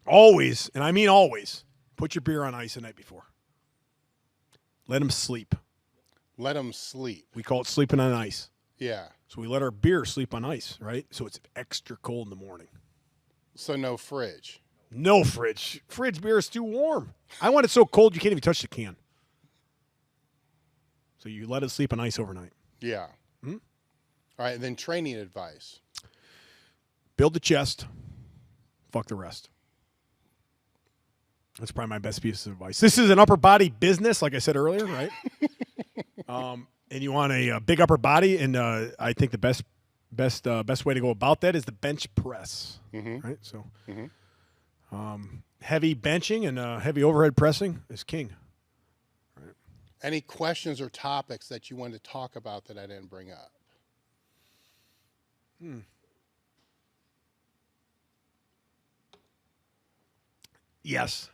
A: Always, and I mean always, put your beer on ice the night before. Let them sleep.
B: Let them sleep.
A: We call it sleeping on ice.
B: Yeah.
A: So we let our beer sleep on ice, right? So it's extra cold in the morning.
B: So no fridge.
A: No fridge. Fridge beer is too warm. I want it so cold you can't even touch the can. So you let it sleep on ice overnight.
B: Yeah. All right, then training advice.
A: Build the chest. Fuck the rest. That's probably my best piece of advice. This is an upper body business, like I said earlier, right? And you want a big upper body, and I think the best way to go about that is the bench press, right? So heavy benching and heavy overhead pressing is king. Right?
B: Any questions or topics that you wanted to talk about that I didn't bring up?
A: Yes.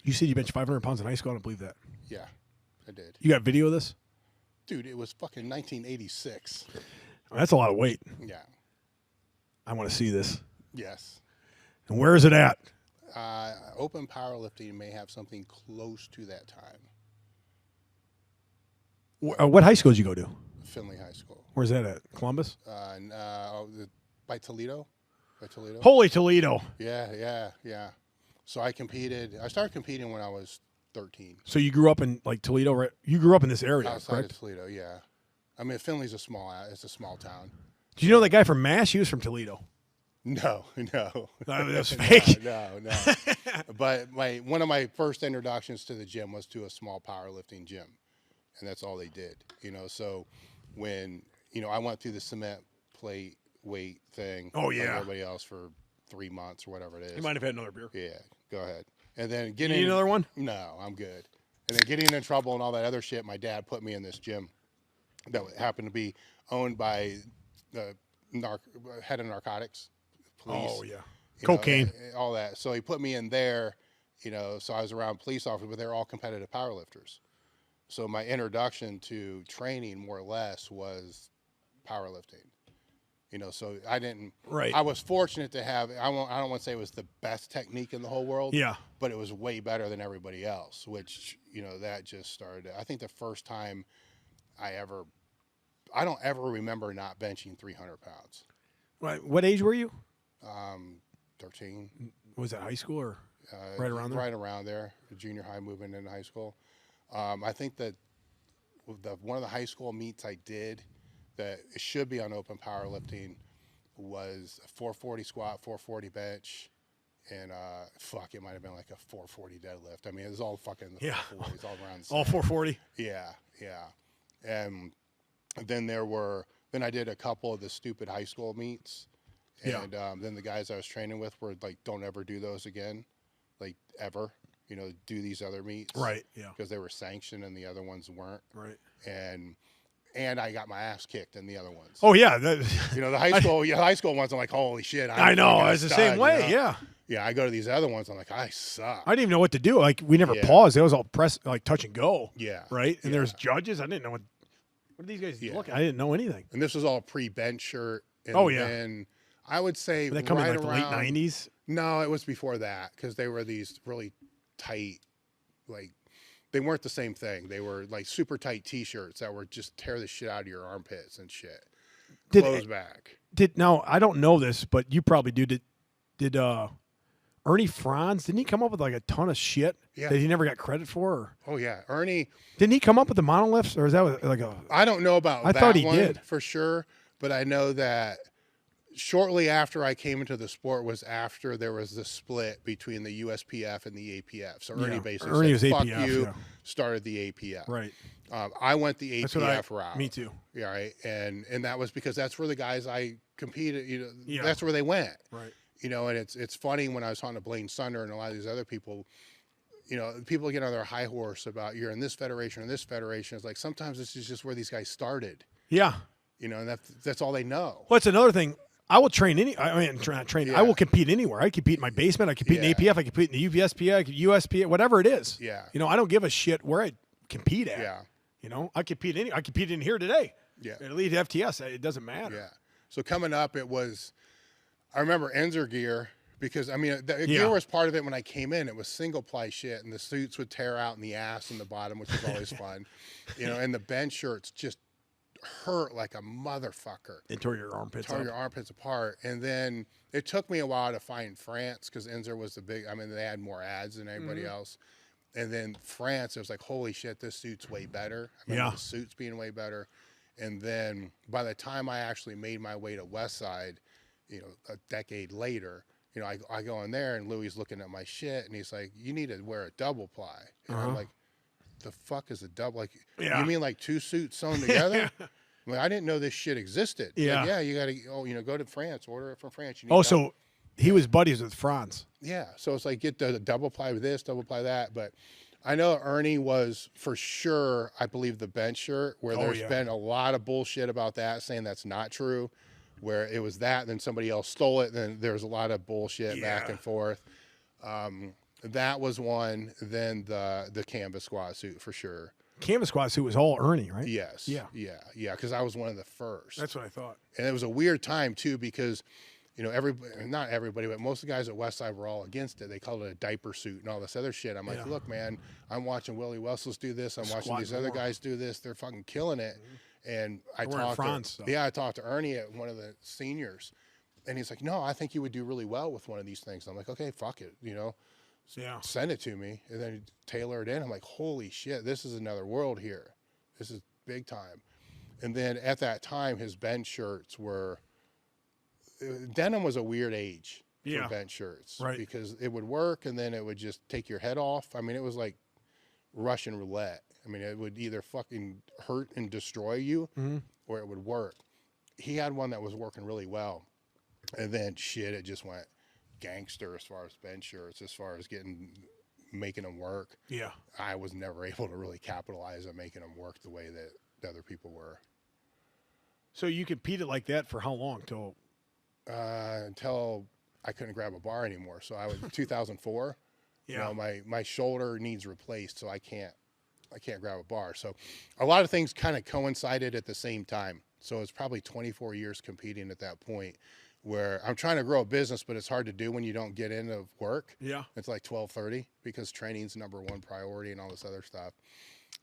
A: You said you bench 500 pounds in high school. I don't believe that.
B: Yeah, I did.
A: You got video of this?
B: Dude, it was fucking 1986.
A: That's a lot of weight.
B: Yeah.
A: I want to see this.
B: Yes.
A: And where is it at?
B: Open powerlifting may have something close to that time.
A: What high school did you go to?
B: Finley High School.
A: Where's that at? Columbus?
B: By Toledo. By Toledo.
A: Holy Toledo.
B: Yeah. So I started competing when I was 13.
A: So you grew up in like Toledo, right? You grew up in this area,
B: Outside
A: correct?
B: of Toledo, yeah. I mean, Finley's a small town.
A: Did you know that guy from MASH? He was from Toledo.
B: No.
A: That's fake.
B: No. But one of my first introductions to the gym was to a small powerlifting gym, and that's all they did. So when I went through the cement plate weight thing.
A: Oh yeah.
B: Like everybody else for 3 months or whatever it is.
A: You might have had another beer.
B: Yeah, go ahead. And then
A: You need another one?
B: No, I'm good. And then getting in trouble and all that other shit. My dad put me in this gym that happened to be owned by the head of narcotics police.
A: Oh yeah. Cocaine.
B: All that. So he put me in there. So I was around police officers, but they're all competitive powerlifters. So my introduction to training, more or less, was powerlifting. So I didn't.
A: Right.
B: I was fortunate to have. I don't want to say it was the best technique in the whole world.
A: Yeah.
B: But it was way better than everybody else. Which that just started. I think the first time I don't ever remember not benching 300 pounds.
A: Right. What age were you?
B: 13.
A: Was that high school or right around there?
B: Right around there. Junior high, moving into high school. I think that one of the high school meets I did that it should be on open powerlifting was a 440 squat, 440 bench, and it might have been like a 440 deadlift. I mean, it was all fucking the 440s, all around the same.
A: All 440?
B: Yeah. And then I did a couple of the stupid high school meets, and then the guys I was training with were like, don't ever do those again, like ever. Do these other meets.
A: Right, yeah.
B: Because they were sanctioned and the other ones weren't.
A: Right.
B: And I got my ass kicked in the other ones.
A: Oh yeah,
B: the high school ones. I'm like, holy shit!
A: I know. I was the same way. Yeah.
B: Yeah. I go to these other ones. I'm like, I suck.
A: I didn't even know what to do. Like we never paused. It was all press, like touch and go.
B: Yeah.
A: Right. And there's judges. I didn't know what are these guys looking. I didn't know anything.
B: And this was all pre-bench shirt. And then I would say
A: did they come in like the late '90s?
B: No, it was before that because they were these really tight, like. They weren't the same thing. They were like super tight T-shirts that were just tear the shit out of your armpits and shit. Close back.
A: Now I don't know this, but you probably do. Did Ernie Franz? Didn't he come up with like a ton of shit that he never got credit for? Or?
B: Oh yeah, Ernie.
A: Didn't he come up with the monoliths, or is that like a?
B: I don't know about.
A: I thought he did
B: for sure, but I know that shortly after I came into the sport was after there was the split between the USPF and the APF. So Ernie
A: Yeah.
B: basically
A: Ernie
B: said,
A: was
B: fuck
A: APF,
B: you,
A: yeah.
B: started the APF.
A: Right.
B: I went the
A: That's what I.
B: APF route.
A: Me too.
B: Yeah, right. And that was because that's where the guys I competed,
A: Yeah.
B: that's where they went.
A: Right.
B: And it's funny when I was talking to Blaine Sunder and a lot of these other people, people get on their high horse about you're in this federation or this federation. It's like sometimes this is just where these guys started.
A: Yeah.
B: And that's all they know.
A: Well, it's another thing. I will train not train.
B: Yeah.
A: I will compete anywhere. I compete in my basement. I compete in the APF. I compete in the UVSPA, USPA, whatever it is.
B: Yeah.
A: I don't give a shit where I compete at.
B: Yeah.
A: I compete in here today.
B: Yeah.
A: At Elite FTS, it doesn't matter.
B: Yeah. So coming up, I remember Enzer gear because the
A: Yeah.
B: gear was part of it when I came in. It was single ply shit, and the suits would tear out in the ass and the bottom, which was always fun. And the bench shirts just hurt like a motherfucker.
A: It tore your armpits
B: Tore
A: up.
B: your armpits apart. And then it took me a while to find France because Enzer was they had more ads than anybody else. And then France, it was like, holy shit, this suit's way better. I remember the suits being way better. And then by the time I actually made my way to Westside, a decade later, I go in there and Louis looking at my shit and he's like, you need to wear a double ply. And I'm like, the fuck is a double? Like, you mean like two suits sewn together? I'm like, I didn't know this shit existed.
A: Yeah.
B: Like, yeah, you got to, go to France, order it from France. You need
A: Oh, so he was buddies with Franz.
B: Yeah. So it's like, get the double ply with this, double ply that. But I know Ernie was for sure, I believe, the bench shirt where there's been a lot of bullshit about that, saying that's not true, where it was that, then somebody else stole it. And then there's a lot of bullshit back and forth. That was one. Then the canvas squat suit for sure.
A: Canvas squat suit was all Ernie, right?
B: Yes.
A: Yeah.
B: Yeah. Yeah. Because I was one of the first.
A: That's what I thought.
B: And it was a weird time too because, not everybody, but most of the guys at Westside were all against it. They called it a diaper suit and all this other shit. I'm like, look, man, I'm watching Willie Wessels do this. I'm watching these other guys do this. They're fucking killing it. And I talked to Ernie at one of the seniors, and he's like, no, I think you would do really well with one of these things. I'm like, okay, fuck it, send it to me. And then tailor it in. I'm like, holy shit, this is another world here. This is big time. And then at that time, his bench shirts denim was a weird age for bench shirts.
A: Right.
B: Because it would work and then it would just take your head off. It was like Russian roulette. It would either fucking hurt and destroy you or it would work. He had one that was working really well. And then it just went gangster as far as bench shirts, as far as making them work.
A: Yeah.
B: I was never able to really capitalize on making them work the way that the other people were.
A: So you competed like that for how long?
B: Until I couldn't grab a bar anymore. So I was 2004.
A: Yeah.
B: My shoulder needs replaced, so I can't grab a bar. So a lot of things kind of coincided at the same time. So it's probably 24 years competing at that point, where I'm trying to grow a business, but it's hard to do when you don't get into work.
A: Yeah.
B: It's like 12:30 because training's number one priority and all this other stuff.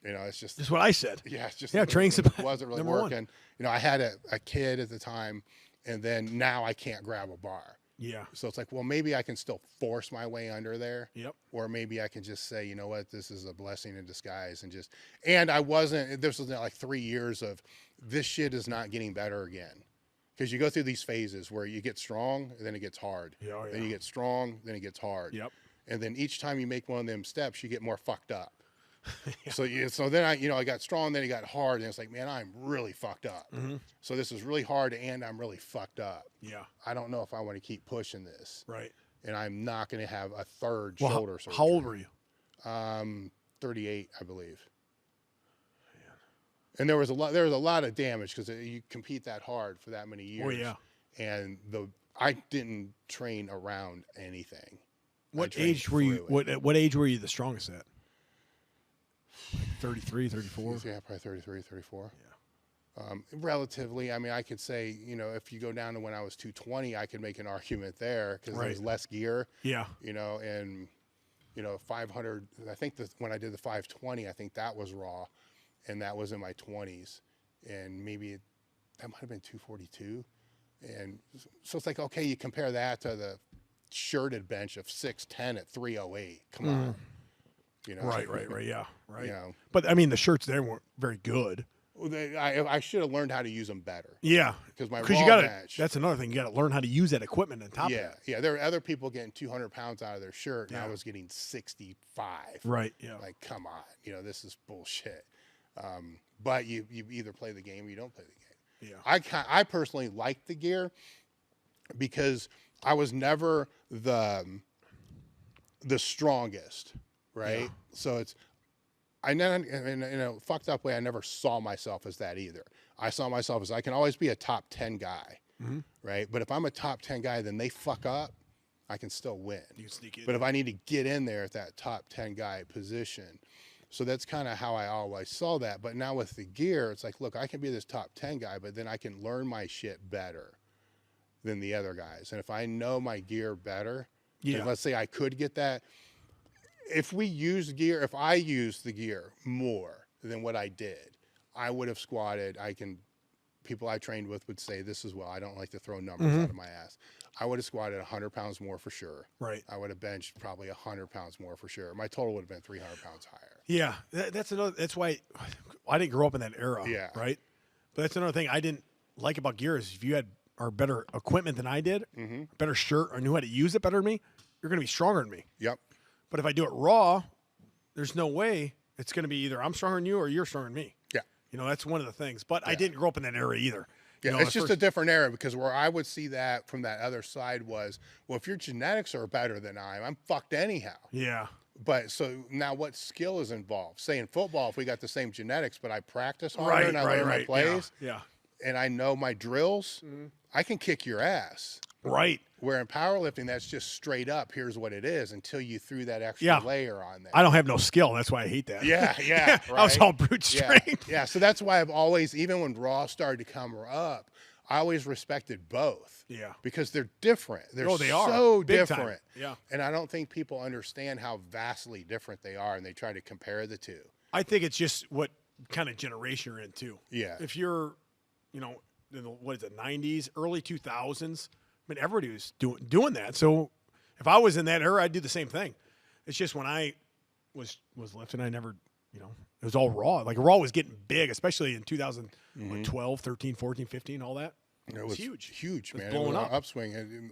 B: It's just.
A: That's what I said.
B: Yeah, it's just.
A: Yeah, training's
B: wasn't really
A: number
B: working. I had a kid at the time, and then now I can't grab a bar.
A: Yeah.
B: So it's like, well, maybe I can still force my way under there.
A: Yep.
B: Or maybe I can just say, you know what, this is a blessing in disguise, and I wasn't. This was like 3 years of this shit is not getting better again. Because you go through these phases where you get strong, and then it gets hard.
A: Yeah,
B: Then you get strong, then it gets hard.
A: Yep.
B: And then each time you make one of them steps, you get more fucked up. So then I got strong, then it got hard, and it's like, man, I'm really fucked up. So this is really hard, and I'm really fucked up.
A: Yeah.
B: I don't know if I want to keep pushing this.
A: Right.
B: And I'm not going to have a third shoulder surgery.
A: How old were you?
B: 38, I believe. And there was a lot of damage because you compete that hard for that many years.
A: Oh yeah.
B: And I didn't train around anything.
A: What age were you? What age were you the strongest at? Like 33, 34?
B: Yeah, probably 33, 34. Yeah. Relatively, I could say, if you go down to when I was 220, I could make an argument there because there's less gear.
A: Yeah.
B: And 500. I think when I did the 520, I think that was raw. And that was in my 20s, and maybe that might have been 242. And so it's like, okay, you compare that to the shirted bench of 6'10" at 308. Come on.
A: Right. Yeah. Right.
B: You know.
A: But the shirts there weren't very good.
B: I should have learned how to use them better.
A: Yeah,
B: Because my
A: you
B: raw
A: got to.
B: bench.
A: That's another thing. You got to learn how to use that equipment on top of
B: Yeah,
A: that.
B: yeah. There are other people getting 200 pounds out of their shirt, and I
A: Yeah.
B: was getting 65.
A: Right. Yeah.
B: Like, come on, this is bullshit. But you either play the game or you don't play the game.
A: Yeah.
B: I personally like the gear because I was never the strongest, right?
A: Yeah.
B: So I never, in a fucked up way, I never saw myself as that either. I saw myself as I can always be a top 10 guy, right? But if I'm a top 10 guy, then they fuck up, I can still win.
A: You can sneak in.
B: But if I need to get in there at that top 10 guy position, so that's kind of how I always saw that. But now with the gear, it's like, look, I can be this top 10 guy, but then I can learn my shit better than the other guys. And if I know my gear better,
A: Yeah.
B: and let's say I could get that. If I used the gear more than what I did, I would have squatted. People I trained with would say this as well. I don't like to throw numbers out of my ass. I would have squatted 100 pounds more for sure.
A: Right.
B: I would have benched probably 100 pounds more for sure. My total would have been 300 pounds higher.
A: Yeah. That's why I didn't grow up in that era.
B: Yeah.
A: Right. But that's another thing I didn't like about gear is if you had better equipment than I did, better shirt, or knew how to use it better than me, you're going to be stronger than me.
B: Yep.
A: But if I do it raw, there's no way it's going to be either I'm stronger than you or you're stronger than me.
B: Yeah.
A: That's one of the things. But I didn't grow up in that era either.
B: Yeah, it's just a different era because where I would see that from that other side was, well, if your genetics are better than I'm fucked anyhow.
A: Yeah.
B: But so now what skill is involved? Say in football, if we got the same genetics, but I practice harder and I learn my plays
A: Yeah.
B: and I know my drills, I can kick your ass.
A: Right.
B: Where in powerlifting, that's just straight up, here's what it is until you threw that extra layer on there.
A: I don't have no skill. That's why I hate that.
B: Yeah, yeah.
A: I was
B: right?
A: all brute strength.
B: Yeah, so that's why I've always, even when Raw started to come up, I always respected both.
A: Yeah.
B: Because they're different. They're
A: They are.
B: so
A: Big time.
B: different.
A: Yeah.
B: And I don't think people understand how vastly different they are, and they try to compare the two.
A: I think it's just what kind of generation you're in, too.
B: Yeah.
A: If you're, in the, 90s, early 2000s, I mean, everybody was doing that. So if I was in that era, I'd do the same thing. It's just when I was lifting, I never, it was all raw. Like raw was getting big, especially in 2012, 13, 14, 15, all that. It was huge.
B: Huge, man.
A: Blowing
B: it was
A: up.
B: an upswing. And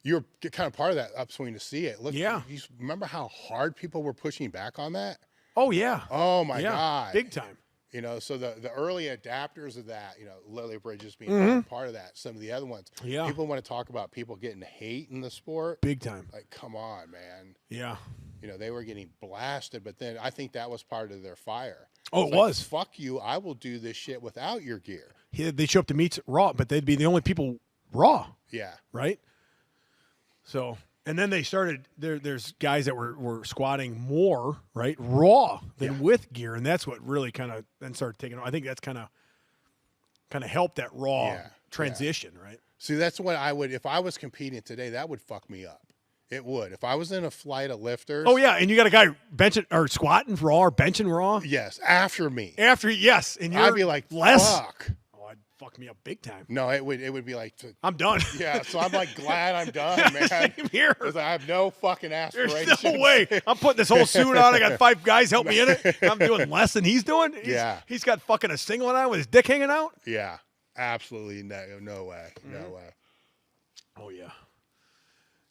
B: you're kind of part of that upswing to see it. Look,
A: Yeah.
B: You remember how hard people were pushing back on that?
A: Oh, yeah.
B: Oh, my God.
A: Big time.
B: So the early adapters of that, Lily Bridges being part of that, some of the other ones.
A: Yeah.
B: People want to talk about people getting hate in the sport.
A: Big time.
B: Like, come on, man.
A: Yeah.
B: They were getting blasted, but then I think that was part of their fire.
A: Oh,
B: It's
A: it
B: like,
A: was.
B: Fuck you. I will do this shit without your gear.
A: They show up to meets raw, but they'd be the only people raw,
B: Yeah.
A: right? So, and then they started, there's guys that were squatting more, right, raw than with gear, and that's what really kind of then started taking, I think that's kind of helped that raw transition, right?
B: See, that's what I would, if I was competing today, that would fuck me up. It would. If I was in a flight of lifters.
A: Oh, yeah, and you got a guy benching or squatting raw or benching raw.
B: Yes, after me.
A: Yes, and you're
B: I'd be like,
A: less.
B: fuck.
A: Oh, I'd fuck me up big time.
B: No, it would be like,
A: I'm done.
B: yeah, so I'm like glad I'm done, man.
A: Same here.
B: 'Cause I have no fucking aspirations.
A: There's no way. I'm putting this whole suit on. I got 5 guys help me in it. I'm doing less than he's doing. He's got fucking a singlet on with his dick hanging out.
B: Yeah, absolutely no way. No way.
A: Oh, yeah.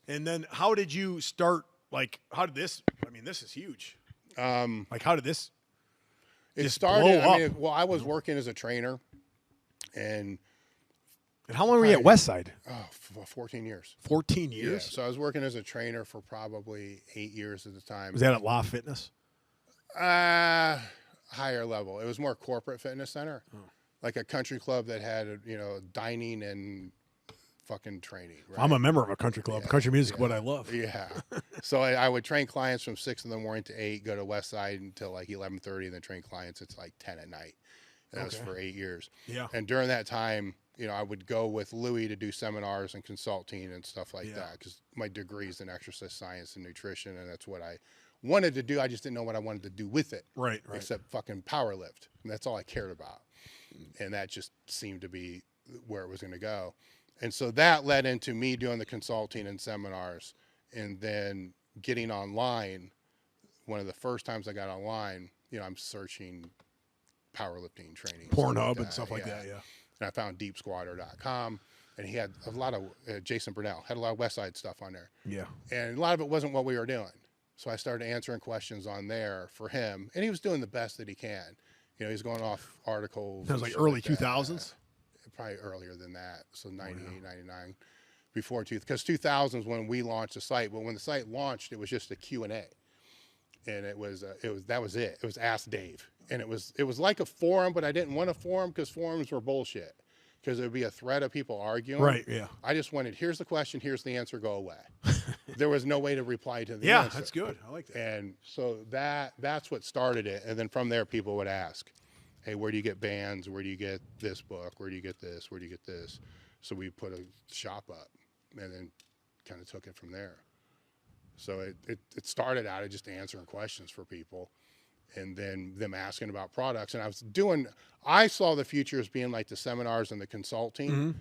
A: And then how did you start, how did this, this is huge. How did this
B: It
A: just
B: started,
A: blow up?
B: I was working as a trainer and
A: how long were you at Westside?
B: 14 years.
A: 14
B: Yeah,
A: years?
B: so I was working as a trainer for probably 8 years at the time.
A: Was that at Law Fitness?
B: Higher level. It was more corporate fitness center, like a country club that had, dining and fucking training. Right?
A: I'm a member of a country club. Country music is what I love.
B: Yeah. So I would train clients from 6 in the morning to 8, go to Westside until like 11:30, and then train clients. It's like 10 at night. And that was for 8 years.
A: Yeah.
B: And during that time, I would go with Louis to do seminars and consulting and stuff like that because my degree's in exercise science and nutrition, and that's what I wanted to do. I just didn't know what I wanted to do with it.
A: Right.
B: Except fucking power lift. And that's all I cared about. And that just seemed to be where it was going to go. And so that led into me doing the consulting and seminars and then getting online. One of the first times I got online, I'm searching powerlifting training.
A: Pornhub and stuff like that. Yeah.
B: And I found deepsquatter.com, and he had a lot of Jason Burnell had a lot of West Side stuff on there.
A: Yeah.
B: And a lot of it wasn't what we were doing. So I started answering questions on there for him, and he was doing the best that he can. You know, he's going off articles.
A: That was like early 2000s?
B: Probably earlier than that. So 98, 99, before because 2000 is when we launched the site. But when the site launched, it was just a Q&A. And that was it. It was Ask Dave. And it was like a forum, but I didn't want a forum because forums were bullshit. Because there would be a thread of people arguing.
A: Right, yeah.
B: I just wanted, here's the question, here's the answer, go away. There was no way to reply to the
A: Yeah,
B: answer.
A: that's good. I like that.
B: And so that's what started it. And then from there, people would ask, hey, where do you get bands? Where do you get this book? Where do you get this? Where do you get this? So we put a shop up and then kind of took it from there. So it started out of just answering questions for people and then them asking about products. And I saw the future as being like the seminars and the consulting.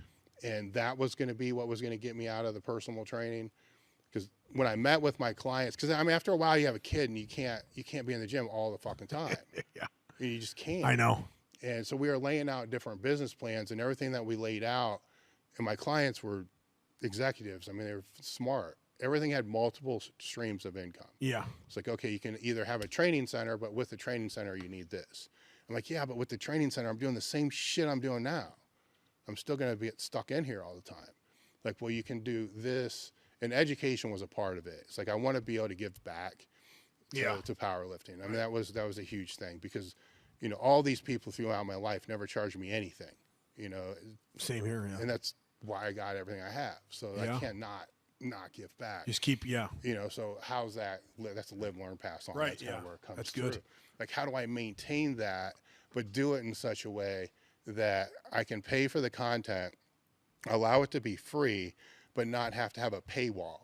B: And that was going to be what was going to get me out of the personal training. Because when I met with my clients, because I mean, after a while you have a kid and you can't be in the gym all the fucking time.
A: Yeah.
B: You just can't.
A: I know.
B: And so we were laying out different business plans, and everything that we laid out, and my clients were executives. I mean, they were smart. Everything had multiple streams of income.
A: Yeah.
B: It's like, okay, you can either have a training center, but with the training center, you need this. I'm like, yeah, but with the training center, I'm doing the same shit I'm doing now. I'm still going to be stuck in here all the time. Like, well, you can do this. And education was a part of it. It's like, I want to be able to give back to powerlifting. I mean, that was a huge thing because, you know, all these people throughout my life never charged me anything, you know.
A: Same here, yeah.
B: And that's why I got everything I have. So I can't not give back.
A: Just keep, you
B: know, so how's that? That's a live, learn, pass on.
A: Right,
B: That's kind of where it comes
A: that's
B: through.
A: good.
B: Like, how do I maintain that, but do it in such a way that I can pay for the content, allow it to be free, but not have to have a paywall?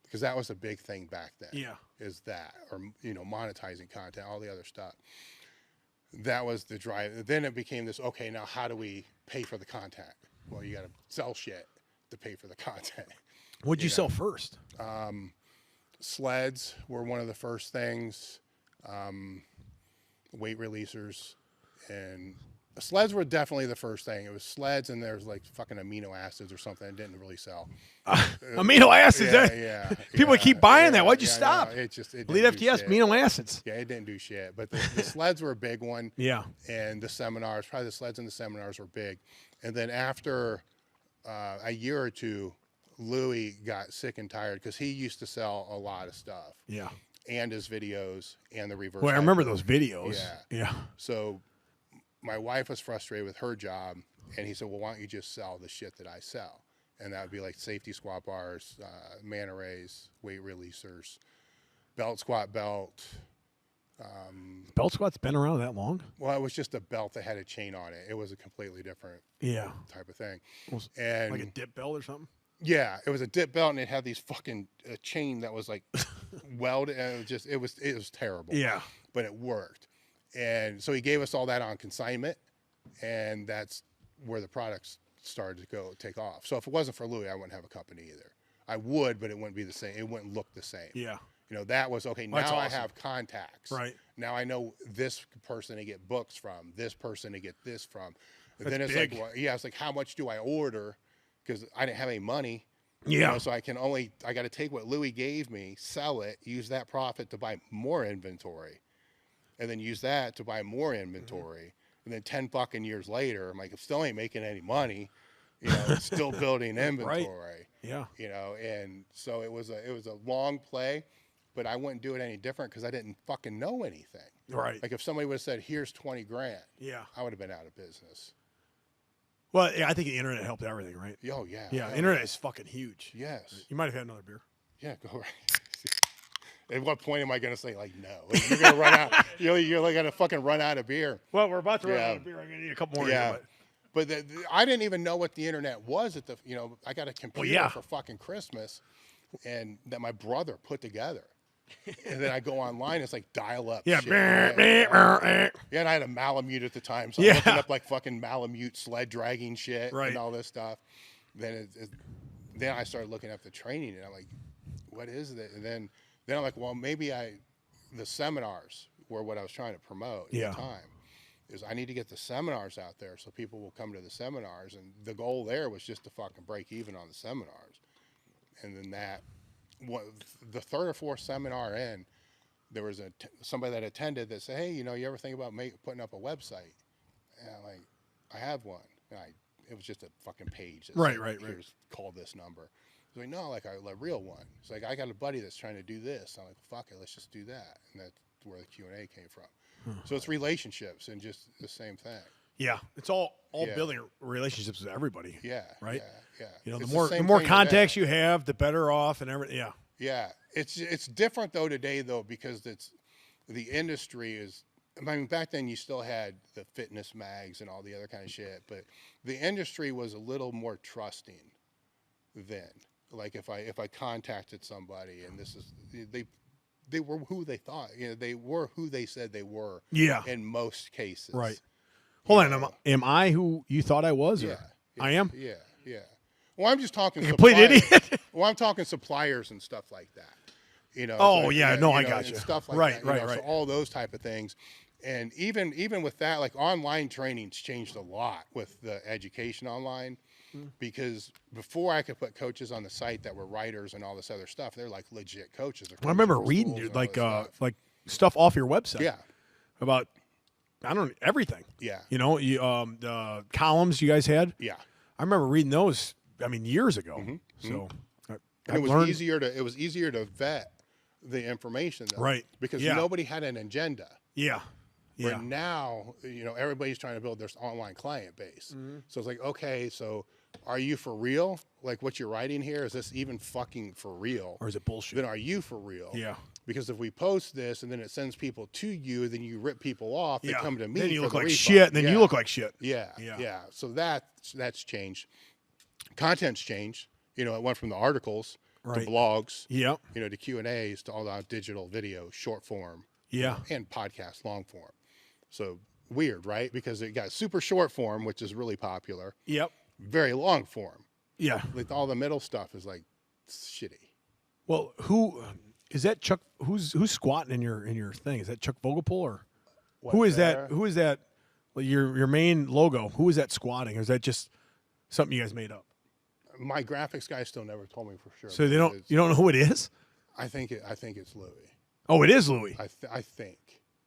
B: Because that was a big thing back then.
A: Yeah.
B: Is that, or, you know, monetizing content, all the other stuff. That was the drive. Then it became this, okay, now how do we pay for the content? Well, you got to sell shit to pay for the content.
A: What'd you sell first?
B: Sleds were one of the first things, weight releasers, and sleds were definitely the first thing. It was sleds, and there's like fucking amino acids or something that didn't really sell.
A: Amino acids.
B: Yeah,
A: People keep buying that. Why'd you stop?
B: No, it didn't
A: Elite
B: do
A: FTS,
B: shit.
A: amino acids.
B: Yeah, it didn't do shit. But the sleds were a big one.
A: Yeah.
B: And the seminars, probably the sleds and the seminars were big. And then after a year or two, Louis got sick and tired because he used to sell a lot of stuff.
A: Yeah.
B: And his videos and the reverse.
A: Well, I remember those videos. Yeah.
B: So my wife was frustrated with her job, and he said, well, why don't you just sell the shit that I sell? And that would be like safety squat bars, manta rays, weight releasers, belt squat belt.
A: Belt squat's been around that long?
B: Well, it was just a belt that had a chain on it. It was a completely different type of thing. And
A: like a dip belt or something?
B: Yeah, it was a dip belt, and it had these fucking chain that was like welded, and it was terrible.
A: Yeah.
B: But it worked. And so he gave us all that on consignment, and that's where the products started to take off. So if it wasn't for Louis, I wouldn't have a company either. I would, but it wouldn't be the same. It wouldn't look the same.
A: Yeah.
B: You know, that was, okay, now
A: That's awesome.
B: I have contacts.
A: Right.
B: Now I know this person to get books from, this person to get this from. And
A: That's
B: then it's
A: big.
B: like, well, it's like, how much do I order? Because I didn't have any money.
A: Yeah.
B: You know, so I got to take what Louis gave me, sell it, use that profit to buy more inventory, and then use that to buy more inventory. And then 10 fucking years later, I'm like, I still ain't making any money, you know, still building inventory.
A: Right. Yeah.
B: You know, and so it was a long play, but I wouldn't do it any different because I didn't fucking know anything.
A: Right.
B: Like if somebody would have said, here's 20 grand,
A: Yeah.
B: I would have been out of business.
A: Well, yeah, I think the internet helped everything, right?
B: Oh, yeah.
A: Yeah, internet is fucking huge.
B: Yes.
A: You might have had another beer.
B: Yeah, go right. At what point am I going to say, like, no? Like, you're going to run out. You're like going to fucking run out of beer.
A: Well, we're about to run out of beer. I'm going to need a couple more.
B: Yeah.
A: Here,
B: But I didn't even know what the internet was I got a computer for fucking Christmas and that my brother put together. And then I go online, it's like dial up.
A: Yeah.
B: Shit. Yeah, and I had a Malamute at the time. So I'm looking up like fucking Malamute sled dragging shit and all this stuff. Then then I started looking up the training and I'm like, what is it? And then I'm like, well, maybe the seminars were what I was trying to promote at the time. is I need to get the seminars out there so people will come to the seminars. And the goal there was just to fucking break even on the seminars. And then the third or fourth seminar in, there was somebody that attended that said, hey, you know, you ever think about putting up a website? And I'm like, I have one. And it was just a fucking page. That
A: Right,
B: said,
A: right.
B: Here's, call this number. He's like, no, like a real one. It's like, I got a buddy that's trying to do this. I'm like, fuck it, let's just do that. And that's where the Q&A came from. So it's relationships and just the same thing.
A: Yeah, it's all building relationships with everybody.
B: Yeah.
A: Right?
B: Yeah.
A: You know,
B: It's
A: the more contacts you have, the better off and everything. Yeah.
B: Yeah. It's different though today though, because the industry is, I mean, back then you still had the fitness mags and all the other kind of shit, but the industry was a little more trusting then. Like if I contacted somebody and they were who they thought, you know, they were who they said they were.
A: Yeah.
B: In most cases.
A: Right. Hold on. Am I who you thought I was?
B: Yeah.
A: Or? I am?
B: Yeah. Well, I'm just talking
A: complete idiot.
B: Well, I'm talking suppliers and stuff like that. You know.
A: Oh,
B: like,
A: yeah. No, I
B: know,
A: got
B: and
A: you.
B: Stuff like
A: right,
B: that.
A: right.
B: So all those type of things. And even with that, like online training's changed a lot with the education online. Because before I could put coaches on the site that were writers and all this other stuff, they're like legit coaches.
A: I remember reading like stuff off your website.
B: Yeah.
A: About everything.
B: Yeah.
A: You know, the columns you guys had.
B: Yeah.
A: I remember reading those. I mean, years ago. So
B: and it was easier to vet the information, though,
A: right?
B: Because nobody had an agenda.
A: Yeah.
B: Where now, you know, everybody's trying to build their online client base. So it's like, okay, so are you for real? Like what you're writing here, is this even fucking for real?
A: Or is it bullshit?
B: Then are you for real?
A: Yeah.
B: Because if we post this and then it sends people to you, then you rip people off. They come to me.
A: Then you
B: for
A: look
B: the
A: like
B: refund.
A: shit. And then you look like shit.
B: Yeah. So that's changed. Content's changed. You know, it went from the articles to blogs.
A: Yeah.
B: You know, to Q&As to all the digital video, short form.
A: Yeah.
B: And podcast, long form. So weird, right? Because it got super short form, which is really popular.
A: Yep.
B: Very long form.
A: Yeah.
B: Like all the middle stuff is like shitty.
A: Well, who is that? Chuck? Who's squatting in your thing? Is that Chuck Vogelpohl or who is that? Who is that? Well, your main logo. Who is that squatting? Or is that just something you guys made up?
B: My graphics guy still never told me for sure.
A: So you don't know who it is?
B: I think it's Louis.
A: Oh, it is Louis.
B: I think.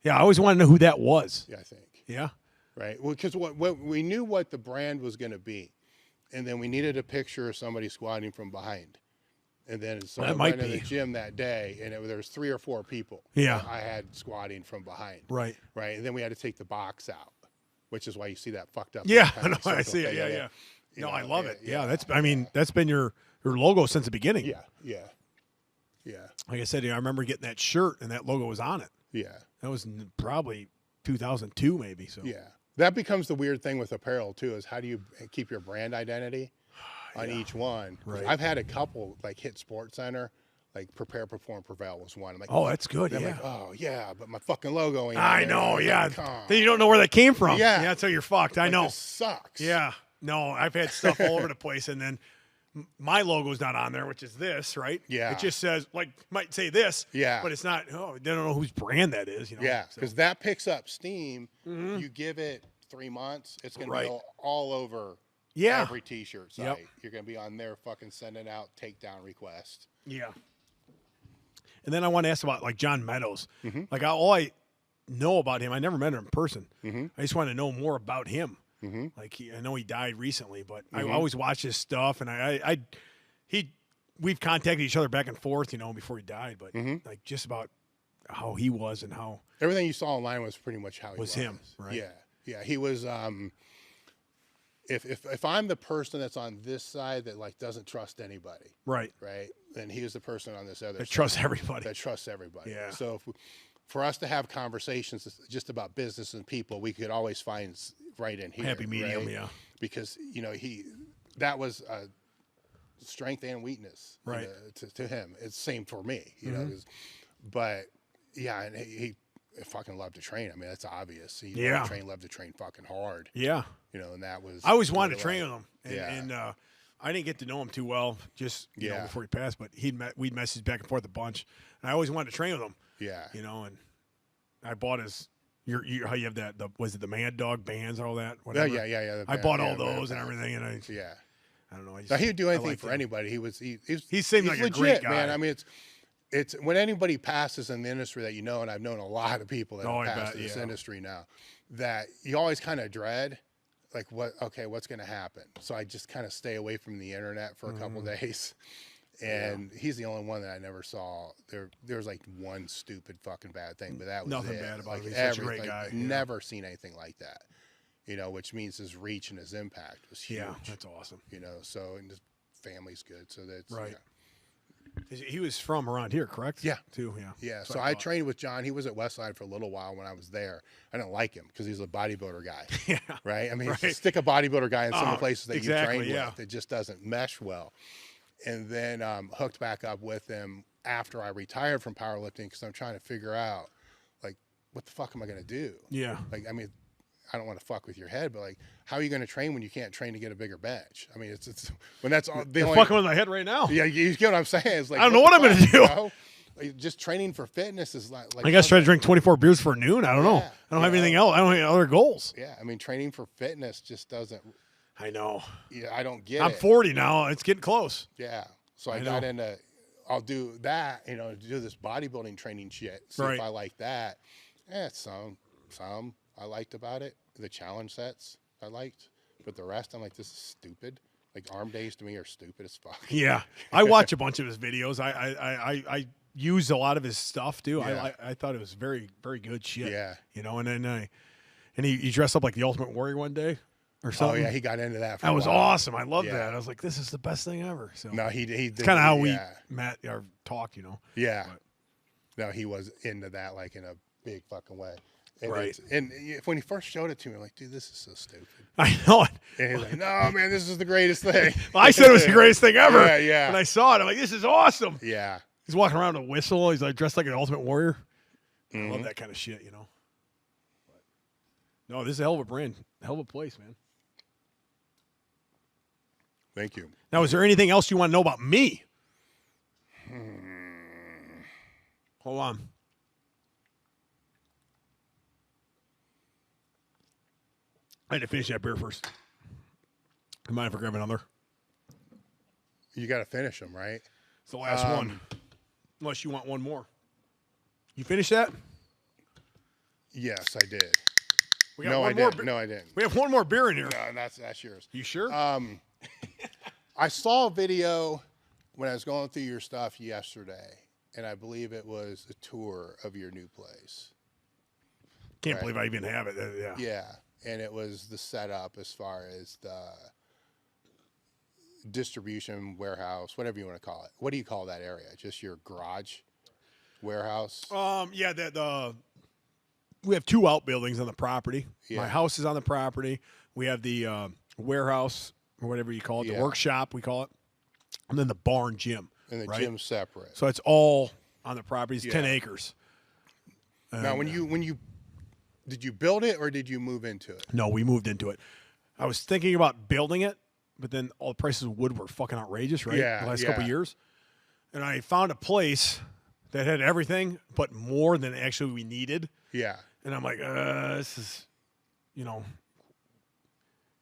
A: Yeah, I always wanted to know who that was.
B: Yeah, I think.
A: Yeah.
B: Right. Well, because what we knew what the brand was going to be, and then we needed a picture of somebody squatting from behind, and then so I went in the gym that day, and there was 3 or 4 people.
A: Yeah.
B: I had squatting from behind.
A: Right.
B: Right, and then we had to take the box out, which is why you see that fucked up.
A: Yeah, I know. I see it. Yeah. No, I love it. Yeah, that's been your logo since the beginning.
B: Yeah.
A: Like I said, I remember getting that shirt and that logo was on it.
B: Yeah.
A: That was probably 2002, maybe. So
B: yeah, that becomes the weird thing with apparel too. Is how do you keep your brand identity on each one?
A: Right.
B: I've had a couple like hit Sports Center, like Prepare, Perform, Prevail was one. I'm like,
A: oh, that's good.
B: Yeah.
A: Yeah.
B: Like, oh yeah, but my fucking logo ain't.
A: I
B: on there.
A: know.
B: Like,
A: Yeah.
B: come on.
A: Then you don't know where that came from.
B: Yeah.
A: That's how you're fucked. I
B: Like,
A: know.
B: this sucks.
A: Yeah. No, I've had stuff all over the place, and then my logo's not on there, which is this, right?
B: Yeah.
A: It just says, might say this.
B: Yeah.
A: But it's not. Oh, they don't know whose brand that is. You know.
B: Yeah,
A: So-
B: because that picks up steam. You give it 3 months, it's going to be all over every T-shirt site.
A: Yep.
B: You're going to be on there fucking sending out takedown requests.
A: Yeah. And then I want to ask about like John Meadows.
B: Mm-hmm.
A: Like all I know about him, I never met him in person.
B: Mm-hmm.
A: I just want to know more about him.
B: Mm-hmm.
A: Like I know he died recently, but I always watch his stuff, and we've contacted each other back and forth, you know, before he died. But like just about how he was and how
B: Everything you saw online was pretty much how he was.
A: him, right?
B: Yeah. He was. If I'm the person that's on this side that like doesn't trust anybody,
A: right,
B: then he was the person on this other
A: that
B: side
A: trusts everybody.
B: that trusts everybody.
A: Yeah.
B: So for us to have conversations just about business and people, we could always find right in here.
A: Happy medium,
B: right?
A: yeah.
B: Because that was a strength and weakness,
A: right,
B: to him. It's same for me, you know. But yeah, and he fucking loved to train. I mean, that's obvious. He loved to train fucking hard.
A: Yeah.
B: You know, and that was.
A: I always wanted to train with him,
B: and
A: I didn't get to know him too well, just you know, before he passed. But we'd message back and forth a bunch, and I always wanted to train with him.
B: Yeah.
A: You know, and I bought his How you have that? Was it the Mad Dog bands and all that?
B: Yeah,
A: Whatever.
B: yeah.
A: I bought all those and everything, and I don't know.
B: So he would do anything
A: liked
B: for
A: him.
B: anybody.
A: He seemed like a
B: legit,
A: great guy.
B: man. I mean, it's when anybody passes in the industry that you know, and I've known a lot of people that have passed in this industry now, that you always kind of dread, like what's going to happen. So I just kind of stay away from the internet for a couple days. And he's the only one that I never saw. There was like one stupid fucking bad thing, but that was
A: nothing
B: it.
A: bad about
B: like
A: him. He's such a great guy.
B: Never seen anything like that. Which means his reach and his impact was huge.
A: Yeah, that's awesome.
B: So and his family's good. So that's
A: right.
B: Yeah.
A: He was from around here, correct?
B: Yeah.
A: Too, yeah.
B: Yeah, so I trained with John. He was at Westside for a little while when I was there. I didn't like him because he's a bodybuilder guy.
A: Yeah.
B: Right? I mean, stick a bodybuilder guy in some of the places that you train
A: yeah.
B: with. It just doesn't mesh well. And then hooked back up with him after I retired from powerlifting because I'm trying to figure out, like, what the fuck am I going to do?
A: Yeah.
B: Like, I mean, I don't want to fuck with your head, but like, how are you going to train when you can't train to get a bigger bench? I mean, it's when that's all.
A: You're fucking with my head right now.
B: Yeah, you get what I'm saying? It's like,
A: I don't know what I'm going to do.
B: You know? Like, just training for fitness is like
A: I guess try to drink 24 beers for noon. I don't know. I don't have anything else. I don't have any other goals.
B: Yeah, I mean, training for fitness just doesn't.
A: I know.
B: Yeah, I don't get it.
A: I'm 40 now. It's getting close.
B: Yeah, so I got into. I'll do that. Do this bodybuilding training shit. See if I like that. Some I liked about it. The challenge sets I liked, but the rest I'm like, this is stupid. Like arm days to me are stupid as fuck.
A: Yeah, I watch a bunch of his videos. I use a lot of his stuff too.
B: Yeah.
A: I thought it was very, very good shit.
B: Yeah.
A: And then he dressed up like the Ultimate Warrior one day or something.
B: Oh yeah, he got into that.
A: That was
B: a while.
A: awesome. I love that. I was like, this is the best thing ever. So
B: no, he did.
A: It's kind of how we talk,
B: Yeah.
A: But.
B: No, he was into that like in a big fucking way. And
A: right.
B: And when he first showed it to me, I'm like, dude, this is so stupid.
A: I know it.
B: And he's like, no, man, this is the greatest thing.
A: I said it was the greatest thing ever.
B: Yeah, yeah.
A: When I saw it, I'm like, this is awesome.
B: Yeah.
A: He's walking around with a whistle. He's like dressed like an Ultimate Warrior. I love that kind of shit, But, no, this is a hell of a brand. Hell of a place, man.
B: Thank you.
A: Now, is there anything else you want to know about me? Hold on. I had to finish that beer first. You mind if I grab another?
B: You got to finish them, right?
A: It's the last one. Unless you want one more. You finished that?
B: Yes, I did.
A: We got
B: No,
A: one
B: I
A: more
B: didn't. No, I didn't.
A: We have one more beer in here.
B: No, that's yours.
A: You sure?
B: I saw a video when I was going through your stuff yesterday, and I believe it was a tour of your new place.
A: Can't believe I even have it. Yeah.
B: Yeah, and it was the setup as far as the distribution warehouse, whatever you want to call it. What do you call that area? Just your garage warehouse?
A: Yeah, we have two outbuildings on the property.
B: Yeah.
A: My house is on the property. We have the warehouse, or whatever you call it, the workshop, we call it, and then the barn gym.
B: And the gym's separate.
A: So it's all on the property. It's 10 acres.
B: Now, when you did you build it or did you move into it?
A: No, we moved into it. I was thinking about building it, but then all the prices of wood were fucking outrageous, right?
B: Yeah,
A: the last couple of years. And I found a place that had everything, but more than actually we needed.
B: Yeah.
A: And I'm like, this is,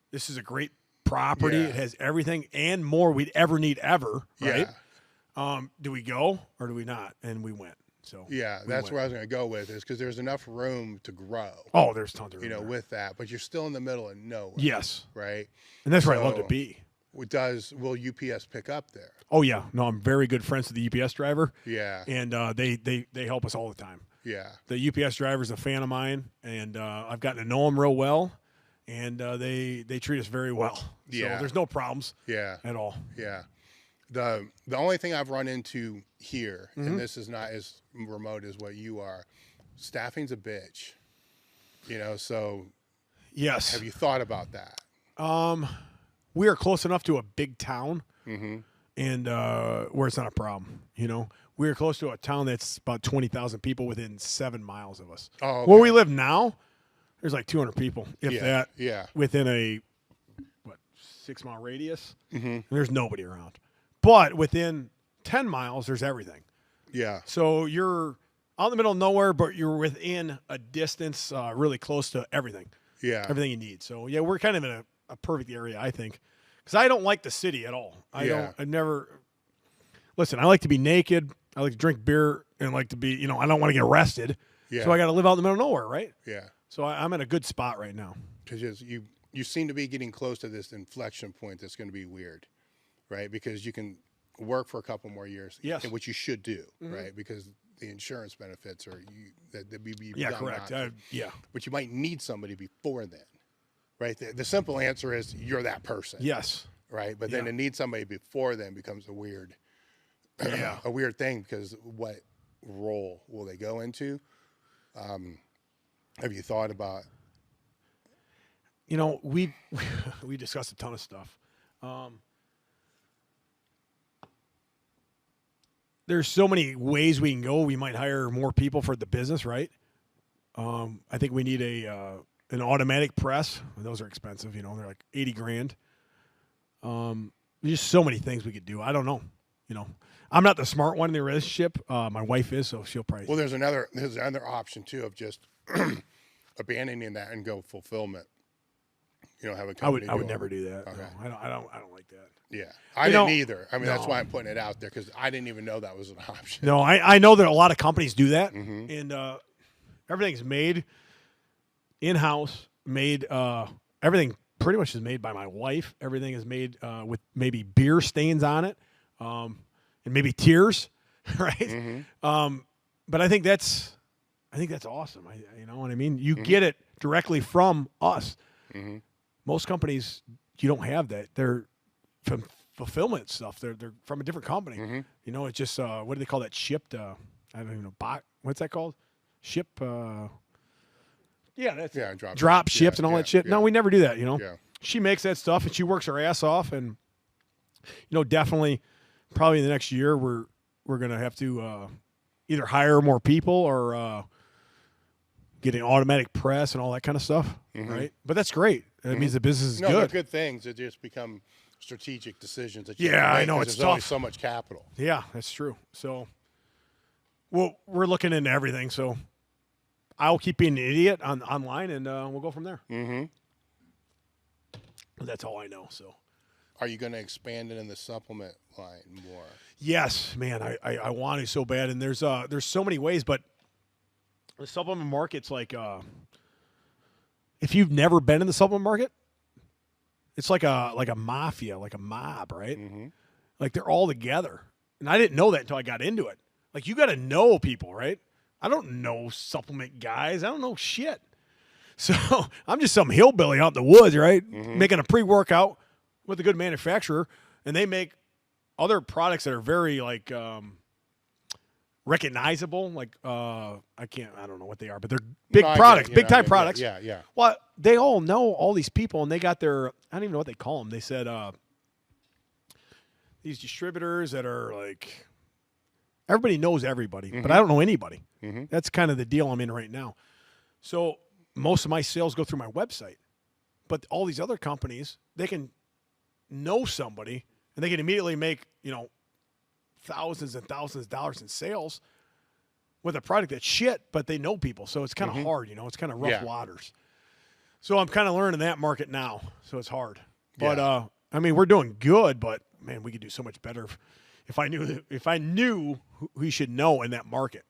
A: this is a great property.
B: Yeah.
A: It has everything and more we'd ever need ever, right?
B: Yeah.
A: Do we go or do we not? And we went. So
B: yeah, that's where I was going to go with is because there's enough room to grow.
A: Oh, there's tons of room. there.
B: With that, but you're still in the middle of nowhere.
A: Yes.
B: Right.
A: And that's where I love to be.
B: Will UPS pick up there?
A: Oh yeah. No, I'm very good friends with the UPS driver.
B: Yeah.
A: And they help us all the time.
B: Yeah.
A: The UPS driver is a fan of mine, and I've gotten to know him real well, and they treat us very well.
B: Yeah.
A: So there's no problems.
B: Yeah.
A: At all.
B: Yeah. The only thing I've run into here, and this is not as remote as what you are, staffing's a bitch. So
A: Yes.
B: have you thought about that?
A: We are close enough to a big town, and where it's not a problem. We are close to a town that's about 20,000 people within 7 miles of us.
B: Oh, okay.
A: Where we live now, there's like 200 people, if that.
B: Yeah.
A: Within a 6 mile radius, and there's nobody around. But within 10 miles, there's everything.
B: Yeah.
A: So you're out in the middle of nowhere, but you're within a distance really close to everything.
B: Yeah.
A: Everything you need. So, yeah, we're kind of in a perfect area, I think. Because I don't like the city at all. I never – listen, I like to be naked. I like to drink beer and like to be – I don't want to get arrested.
B: Yeah.
A: So I got to live out in the middle of nowhere, right?
B: Yeah.
A: So I'm in a good spot right now.
B: Because you seem to be getting close to this inflection point that's going to be weird, right? Because you can work for a couple more years.
A: Yes.
B: Which you should do, right? Because the insurance benefits are that be
A: Yeah, correct. Yeah.
B: But you might need somebody before then, right? The simple answer is you're that person.
A: Yes.
B: Right? But then to need somebody before then becomes a weird a weird thing, because what role will they go into? Have you thought about?
A: We discussed a ton of stuff. There's so many ways we can go. We might hire more people for the business, right? I think we need an automatic press. Those are expensive. They're like $80,000. There's just so many things we could do. I don't know. I'm not the smart one in the relationship. My wife is, so she'll probably.
B: Well, there's another option too of just abandoning that and go fulfillment. Have a company.
A: I would never do that.
B: Okay.
A: No, I don't like that.
B: Yeah, I didn't either. I mean, that's why I'm putting it out there, because I didn't even know that was an option.
A: No, I know that a lot of companies do that, and everything's made in-house. Everything pretty much is made by my wife. Everything is made with maybe beer stains on it, and maybe tears, right? But I think that's awesome. You know what I mean? You get it directly from us. Most companies, you don't have that. They're from fulfillment stuff. They're from a different company. It's just what do they call that? Shipped. I don't even know. What's that called? Ship. That's drop shipped and all that shit.
B: Yeah.
A: No, we never do that.
B: Yeah.
A: She makes that stuff and she works her ass off, and definitely, probably in the next year we're gonna have to either hire more people or get an automatic press and all that kind of stuff, right? But that's great. That means the business is
B: they're
A: good.
B: good things. It just become strategic decisions that
A: I know it's
B: there's only
A: tough.
B: so much capital.
A: Yeah, that's true. So, we're looking into everything. So, I'll keep being an idiot online, and we'll go from there. That's all I know. So,
B: are you going to expand it in the supplement line more?
A: Yes, man. I want to so bad, and there's so many ways, but the supplement market's like if you've never been in the supplement market, it's like a mafia, like a mob, right? Like they're all together. And I didn't know that until I got into it. Like, you got to know people, right? I don't know supplement guys. I don't know shit. So I'm just some hillbilly out in the woods, right? Making a pre-workout with a good manufacturer, and they make other products that are very like recognizable. Like I don't know what they are, but they're big products, big time products.
B: Yeah.
A: Well, they all know all these people, and they got their, I don't even know what they call them. They said these distributors that are like, everybody knows everybody, but I don't know anybody. That's kind of the deal I'm in right now. So most of my sales go through my website, but all these other companies, they can know somebody and they can immediately make, thousands and thousands of dollars in sales with a product that's shit, but they know people. So it's kind of hard, it's kind of rough waters. So I'm kind of learning that market now. So it's hard, but we're doing good, but man, we could do so much better if I knew who we should know in that market.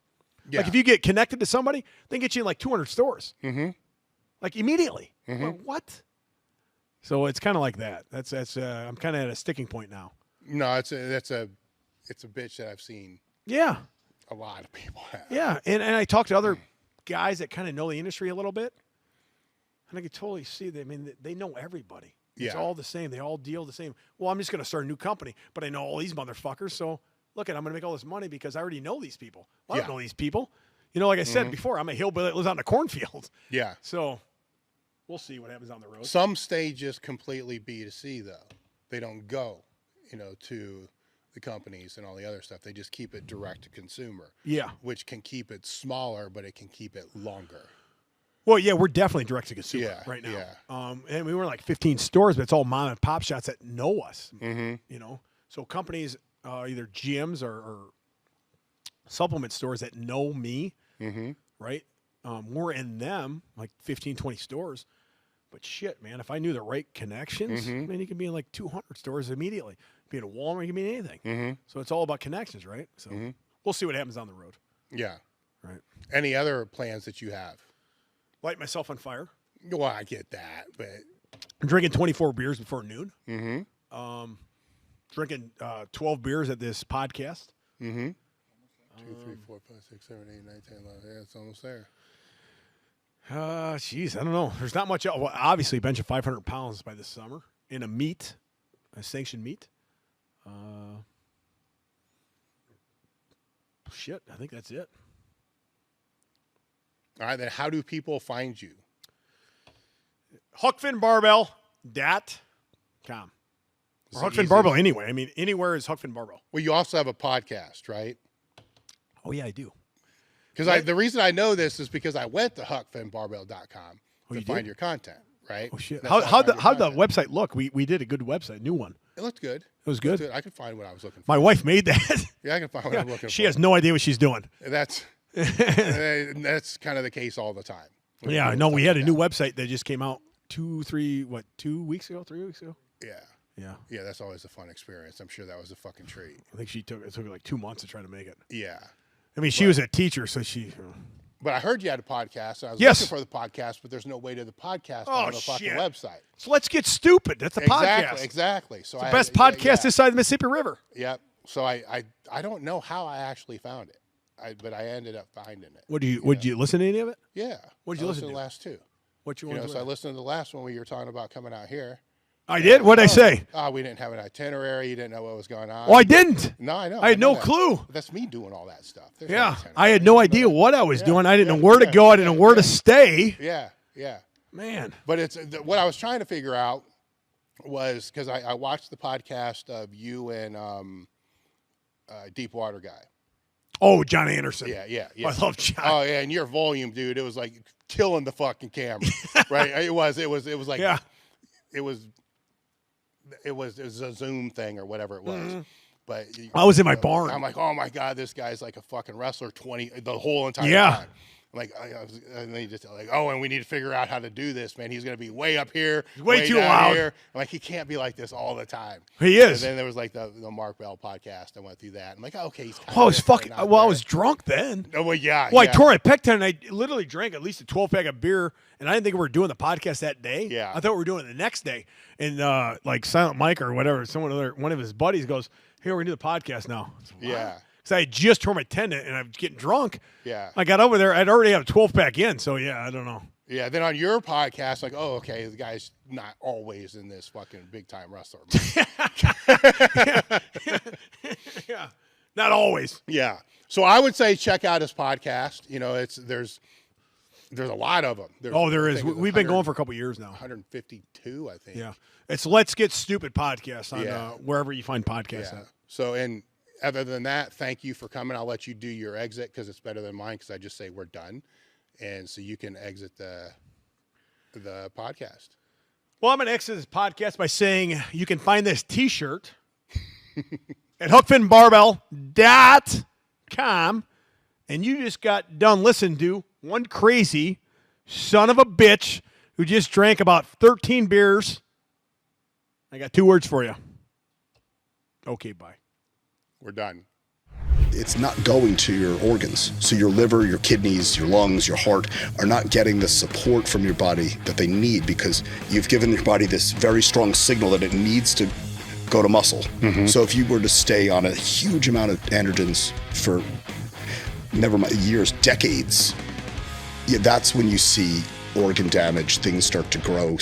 A: Like if you get connected to somebody, they can get you in like 200 stores, like immediately. Well, what? So it's kind of like that. That's I'm kind of at a sticking point now.
B: No, it's a bitch that I've seen.
A: Yeah,
B: a lot of people have.
A: Yeah, and I talk to other guys that kind of know the industry a little bit, and I can totally see them. I mean, they know everybody. It's all the same. They all deal the same. Well, I'm just going to start a new company, but I know all these motherfuckers. So look, I'm going to make all this money because I already know these people. Well, I don't know these people. Like I said before, I'm a hillbilly that lives out in a cornfield.
B: Yeah.
A: So we'll see what happens on the road.
B: Some stages completely B2C though. They don't go, to the companies and all the other stuff. They just keep it direct to consumer.
A: Yeah.
B: Which can keep it smaller, but it can keep it longer.
A: Well, yeah, we're definitely direct to consumer right now.
B: Yeah.
A: And we were in like 15 stores, but it's all mom and pop shops that know us. So companies, either gyms or supplement stores that know me, right? We're in them, like 15, 20 stores. But shit, man, if I knew the right connections, man, you can be in like 200 stores immediately. Be in a Walmart, you can be in anything. So it's all about connections, right? So we'll see what happens down the road.
B: Yeah.
A: Right.
B: Any other plans that you have?
A: Light myself on fire.
B: Well, I get that, but
A: I'm drinking 24 beers before noon. Drinking 12 beers at this podcast.
B: 2, 3, 4, 5, 6, 7, 8, 9, 10, 11. Yeah, it's almost there.
A: Geez, I don't know. There's not much else. Well, obviously, bench of 500 pounds by this summer in a sanctioned meet. Shit, I think that's it.
B: All right, then how do people find you?
A: HuckFinnBarbell.com. Or Huck Finn Barbell anyway. I mean, anywhere is Huck Finn Barbell.
B: Well, you also have a podcast, right?
A: Oh, yeah, I do.
B: Because the reason I know this is because I went to huckfinnbarbell.com to find your content, right?
A: Oh, shit.
B: How'd
A: the website look? We did a good website, new one.
B: It looked good.
A: It was good.
B: I could find what I was looking for.
A: My wife made that.
B: Yeah, I can find what I'm looking for.
A: She has no idea what she's doing.
B: That's kind of the case all the time.
A: Yeah, no, we had a new website that just came out 2 weeks ago, 3 weeks ago?
B: Yeah. Yeah, that's always a fun experience. I'm sure that was a fucking treat.
A: I think it took her like 2 months to try to make it.
B: Yeah.
A: I mean, she was a teacher, so she...
B: But I heard you had a podcast. And I was looking for the podcast, but there's no way to the podcast on the fucking website.
A: So let's get stupid. That's a podcast.
B: Exactly. So
A: it's the best podcast this side of the Mississippi River.
B: Yep. So I don't know how I actually found it, but I ended up finding it.
A: Would you listen to any of it?
B: Yeah.
A: What did you listen to?
B: The last two.
A: What you
B: So I listened to the last one where you were talking about coming out here.
A: I did? What did I say?
B: We didn't have an itinerary. You didn't know what was going on.
A: Oh, I didn't.
B: No, I know.
A: I had no clue.
B: That's me doing all that stuff.
A: Yeah. I had no idea what I was doing. I didn't know where to go. I didn't know where to stay.
B: Yeah. Yeah.
A: Man.
B: But it's what I was trying to figure out was because I watched the podcast of you and Deepwater guy.
A: Oh, John Anderson.
B: Yeah.
A: I love John.
B: Oh, yeah. And your volume, dude, it was like killing the fucking camera. Right? It was like, it was a Zoom thing or whatever it was. But
A: I was in my barn.
B: I'm like, oh my God, this guy's like a fucking wrestler the whole entire time. I'm like, and they just like, and we need to figure out how to do this, man. He's going to be way up here.
A: Way too
B: down
A: loud.
B: Here. I'm like, he can't be like this all the time.
A: He is.
B: And then there was like the Mark Bell podcast. I went through that. I'm like, okay, he's kind
A: I was fucking, I was drunk then.
B: Oh, well, yeah.
A: Well, I tore my pec tendon and I literally drank at least a 12-pack of beer, and I didn't think we were doing the podcast that day.
B: Yeah.
A: I thought we were doing it the next day. And like Silent Mike or whatever, one of his buddies goes, "Here, we're going to do the podcast now."
B: Yeah.
A: Because I had just tore my tendon and I was getting drunk.
B: Yeah.
A: I got over there. I'd already have a 12-pack in, so yeah, I don't know.
B: Yeah, then on your podcast, like, oh, okay, the guy's not always in this fucking big-time wrestler.
A: Yeah. Not always.
B: Yeah. So I would say check out his podcast. You know, there's a lot of them.
A: There is. We've been going for a couple years now.
B: 152, I think.
A: Yeah. It's Let's Get Stupid podcast on wherever you find podcasts at.
B: So, and other than that, thank you for coming. I'll let you do your exit because it's better than mine because I just say we're done. And so you can exit the podcast.
A: Well, I'm going to exit this podcast by saying you can find this T-shirt at HuckFinnBarbell.com. And you just got done listening to one crazy son of a bitch who just drank about 13 beers. I got 2 words for you. Okay, bye.
B: We're done.
F: It's not going to your organs. So your liver, your kidneys, your lungs, your heart are not getting the support from your body that they need because you've given your body this very strong signal that it needs to go to muscle. So if you were to stay on a huge amount of androgens for never mind years, decades, that's when you see organ damage, things start to grow.